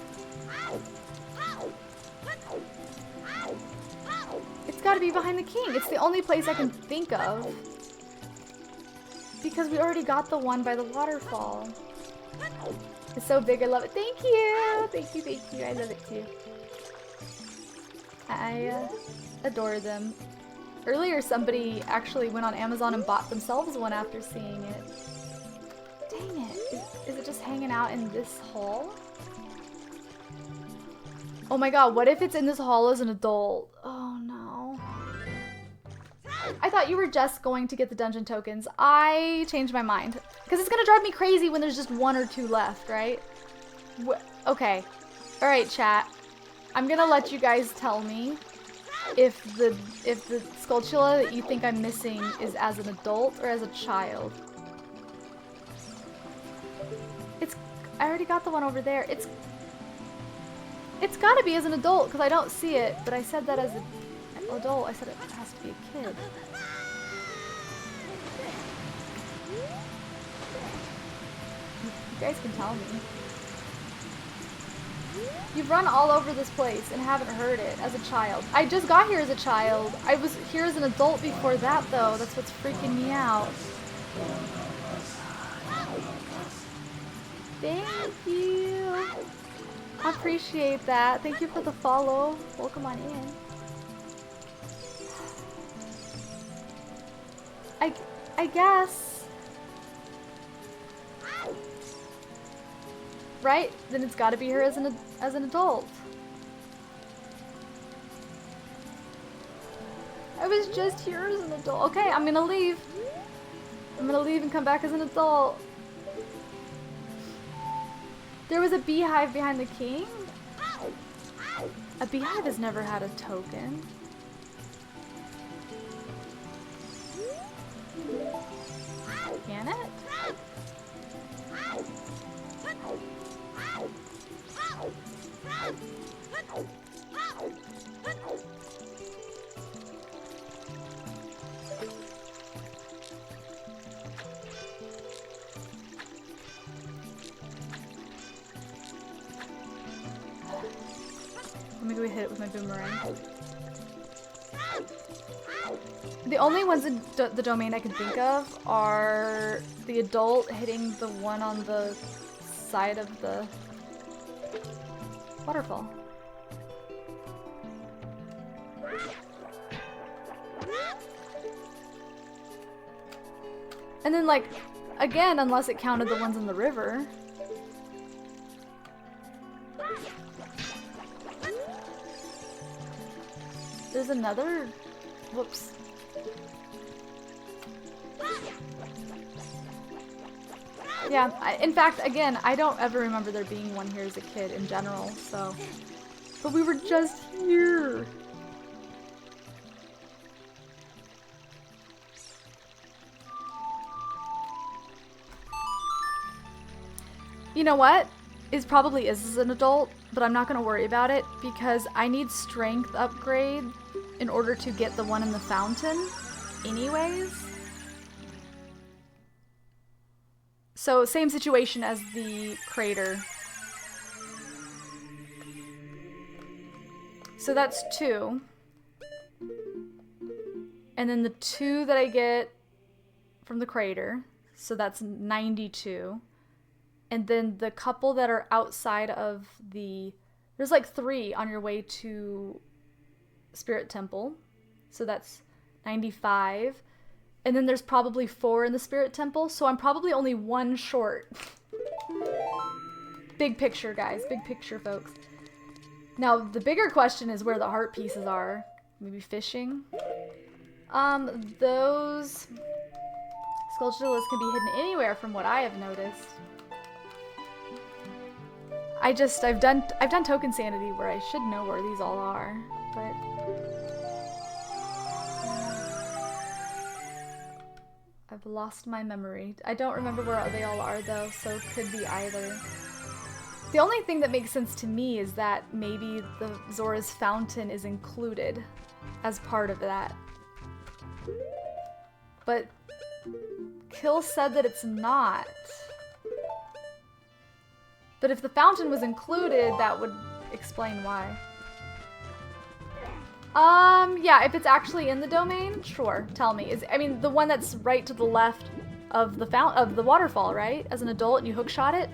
Speaker 1: It's gotta be behind the king. It's the only place I can think of. Because we already got the one by the waterfall. It's so big, I love it. Thank you! Thank you, thank you. I love it too. I adore them. Earlier, somebody actually went on Amazon and bought themselves one after seeing it. Dang it. Is it just hanging out in this hall? Oh my god, what if it's in this hall as an adult? Oh no. I thought you were just going to get the dungeon tokens. I changed my mind. Because it's going to drive me crazy when there's just 1 or 2 left, right? Okay. Alright, chat. I'm going to let you guys tell me if the Skulltula that you think I'm missing is as an adult or as a child. I already got the one over there. It's got to be as an adult because I don't see it, but I said that as an adult. I said it has to be a kid. You guys can tell me. You've run all over this place and haven't heard it as a child. I just got here as a child. I was here as an adult before that, though. That's what's freaking me out. Thank you. I appreciate that. Thank you for the follow. Welcome on in. I guess. Right? Then it's got to be her as an adult. I was just here as an adult. Okay, I'm gonna leave. I'm gonna leave and come back as an adult. There was a beehive behind the king? A beehive has never had a token. Can it? Maybe we hit it with my boomerang. The only ones in the domain I can think of are the adult hitting the one on the side of the waterfall. And then, like, again, unless it counted the ones in the river. There's another... Whoops. Yeah, in fact, again, I don't ever remember there being one here as a kid in general, so... But we were just here! You know what? It probably is as an adult, but I'm not gonna worry about it because I need strength upgrade in order to get the one in the fountain anyways. So same situation as the crater. So that's 2. And then the 2 that I get from the crater, so that's 92. And then the couple that are outside of the... There's like 3 on your way to Spirit Temple. So that's 95. And then there's probably 4 in the Spirit Temple. So I'm probably only 1 short. Big picture, guys. Big picture, folks. Now, the bigger question is where the heart pieces are. Maybe fishing? Those... Sculptureless can be hidden anywhere from what I have noticed. I've done Token Sanity where I should know where these all are, but I've lost my memory. I don't remember where they all are though, so it could be either. The only thing that makes sense to me is that maybe the Zora's Fountain is included as part of that. But Kill said that it's not. But if the fountain was included, that would explain why. Yeah, if it's actually in the domain, sure, tell me. I mean, the one that's right to the left of the waterfall, right? As an adult and you hookshot it?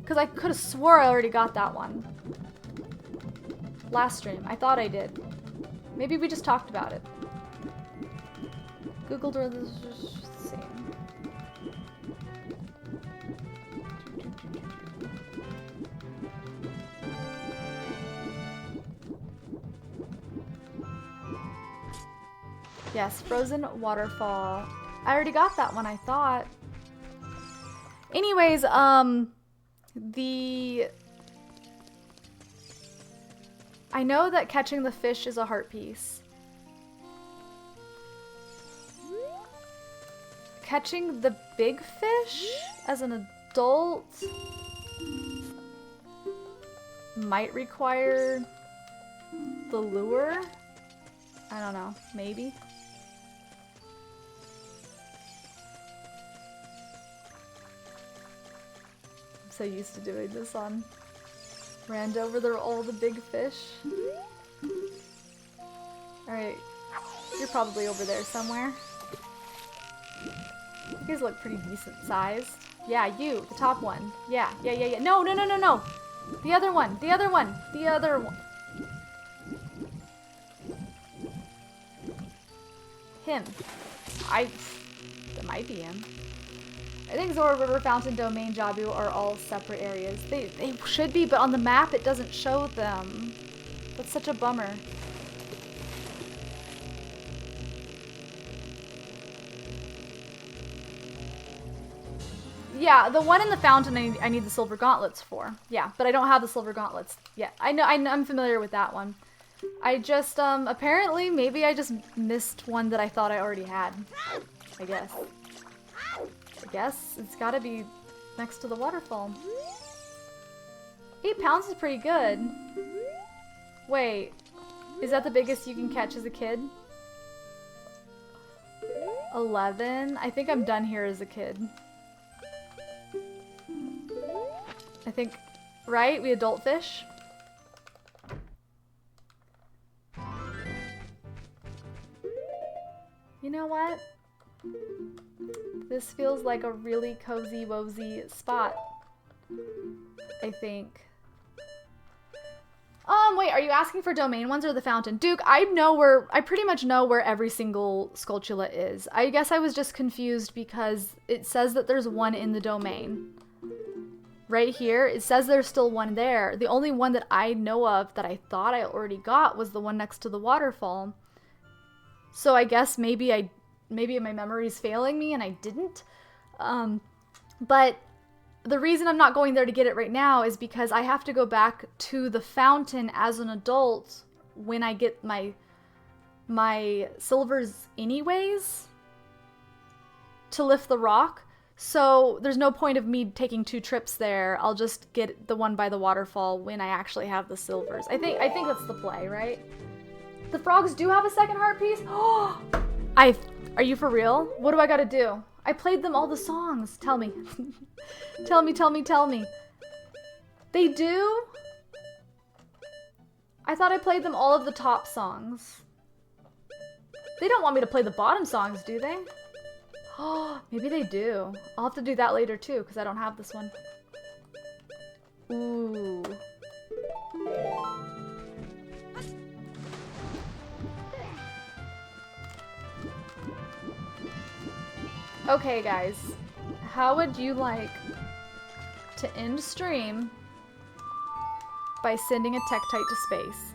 Speaker 1: Because I could have swore I already got that one. Last stream. I thought I did. Maybe we just talked about it. Googled where this is the same. Yes, Frozen Waterfall. I already got that one, I thought. Anyways, I know that catching the fish is a heart piece. Catching the big fish as an adult might require the lure. I don't know, maybe. I'm so used to doing this on Rando where they're all the big fish. Alright, you're probably over there somewhere. You guys look pretty decent sized. Yeah, you, the top one. Yeah. No. The other one. Him. That might be him. I think Zora, River, Fountain, Domain, Jabu are all separate areas. They should be, but on the map it doesn't show them. That's such a bummer. Yeah, the one in the fountain I need the silver gauntlets for. Yeah, but I don't have the silver gauntlets yet. I'm familiar with that one. I just, apparently, maybe I just missed one that I thought I already had. I guess it's gotta be next to the waterfall. 8 pounds is pretty good. Wait, is that the biggest you can catch as a kid? 11? I think I'm done here as a kid. I think, right? We adult fish? You know what? This feels like a really cozy, wozy spot, I think. Wait, are you asking for domain ones or the fountain? Duke, I pretty much know where every single Skulltula is. I guess I was just confused because it says that there's one in the domain. Right here, it says there's still one there. The only one that I know of that I thought I already got was the one next to the waterfall. So I guess maybe my memory's failing me and I didn't. But the reason I'm not going there to get it right now is because I have to go back to the fountain as an adult when I get my silvers anyways to lift the rock. So there's no point of me taking 2 trips there. I'll just get the one by the waterfall when I actually have the silvers. I think that's the play, right? The frogs do have a second heart piece? Oh, are you for real? What do I gotta do? I played them all the songs. Tell me. Tell me. They do? I thought I played them all of the top songs. They don't want me to play the bottom songs, do they? Oh, maybe they do. I'll have to do that later too, because I don't have this one. Ooh. Okay, guys. How would you like to end stream by sending a Tektite to space?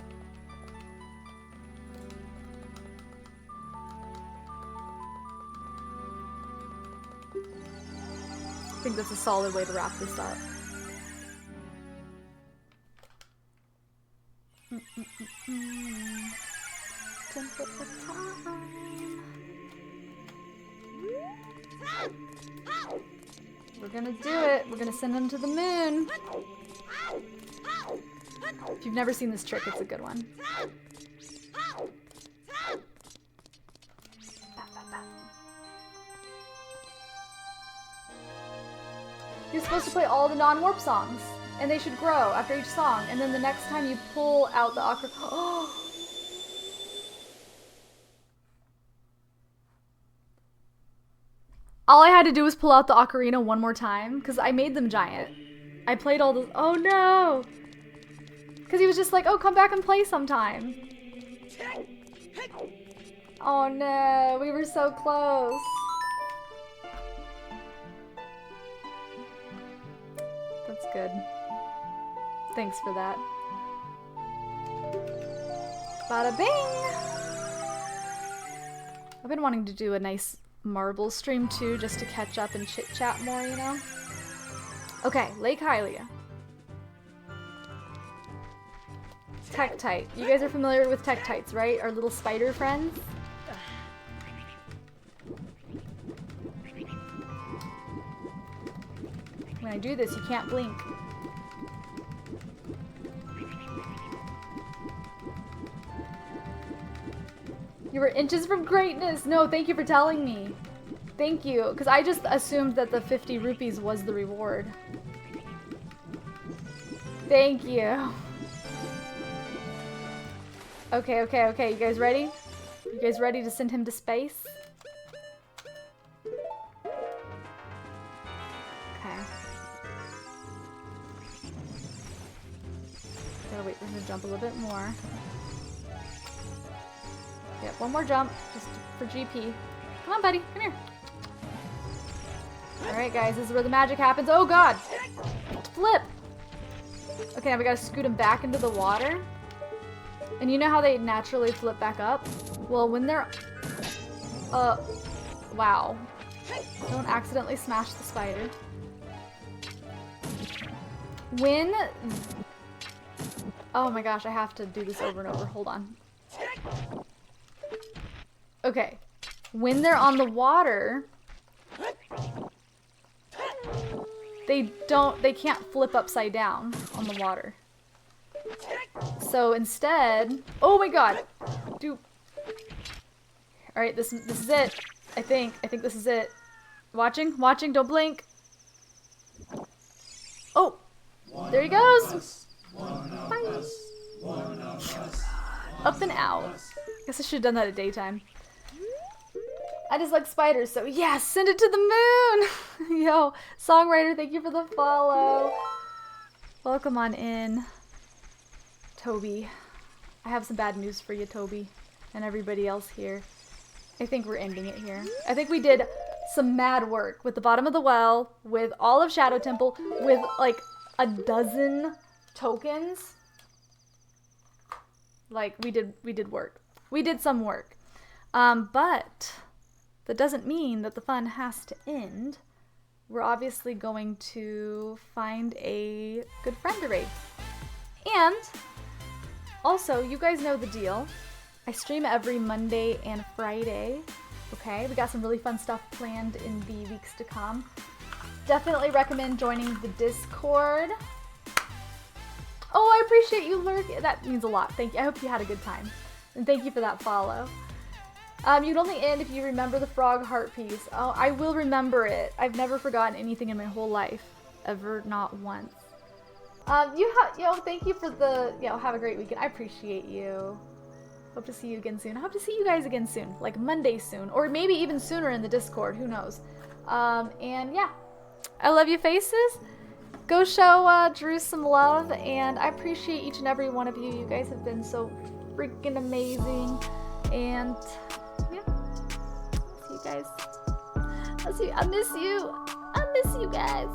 Speaker 1: I think that's a solid way to wrap this up. We're gonna do it. We're gonna send him to the moon. If you've never seen this trick, it's a good one. You're supposed to play all the non-warp songs, and they should grow after each song, and then the next time you pull out the Ocarina... Oh! All I had to do was pull out the Ocarina one more time, because I made them giant. I played all the... Oh no! Because he was just like, oh, come back and play sometime. Oh no, we were so close. That's good. Thanks for that. Bada bing! I've been wanting to do a nice marble stream too, just to catch up and chit chat more, you know? Okay, Lake Hylia. Tektite. You guys are familiar with Tektites, right? Our little spider friends? When I do this, you can't blink. You were inches from greatness! No, thank you for telling me. Thank you, because I just assumed that the 50 rupees was the reward. Thank you. Okay, okay, okay. You guys ready? You guys ready to send him to space? Okay. Gotta wait for him to jump a little bit more. Yep, one more jump, just for GP. Come on, buddy. Come here. Alright, guys. This is where the magic happens. Oh, God! Flip! Okay, now we gotta scoot him back into the water. And you know how they naturally flip back up? Well, when they're... wow. Don't accidentally smash the spider. When... Oh my gosh, I have to do this over and over. Hold on. Okay. When they're on the water... They can't flip upside down on the water. So instead, oh my god, dude. All right, this is it. I think this is it. Watching, don't blink. Oh, there he goes. Bye. Up and out. Guess I should have done that at daytime. I just like spiders, so yeah, send it to the moon. Yo, songwriter, thank you for the follow. Welcome on in, Toby. I have some bad news for you, Toby, and everybody else here. I think we're ending it here. I think we did some mad work with the bottom of the well, with all of Shadow Temple, with like a dozen tokens. Like we did work. We did some work. But that doesn't mean that the fun has to end. We're obviously going to find a good friend to raid. And also, you guys know the deal. I stream every Monday and Friday. Okay, we got some really fun stuff planned in the weeks to come. Definitely recommend joining the Discord. Oh, I appreciate you lurking. That means a lot. Thank you. I hope you had a good time. And thank you for that follow. You can only end if you remember the frog heart piece. Oh, I will remember it. I've never forgotten anything in my whole life. Ever, not once. Thank you for the, have a great weekend. I appreciate you. Hope to see you again soon. I hope to see you guys again soon. Like Monday soon. Or maybe even sooner in the Discord. Who knows? And yeah. I love you faces. Go show Drew some love. And I appreciate each and every one of you. You guys have been so freaking amazing. And yeah. See you guys. I miss you. I miss you guys.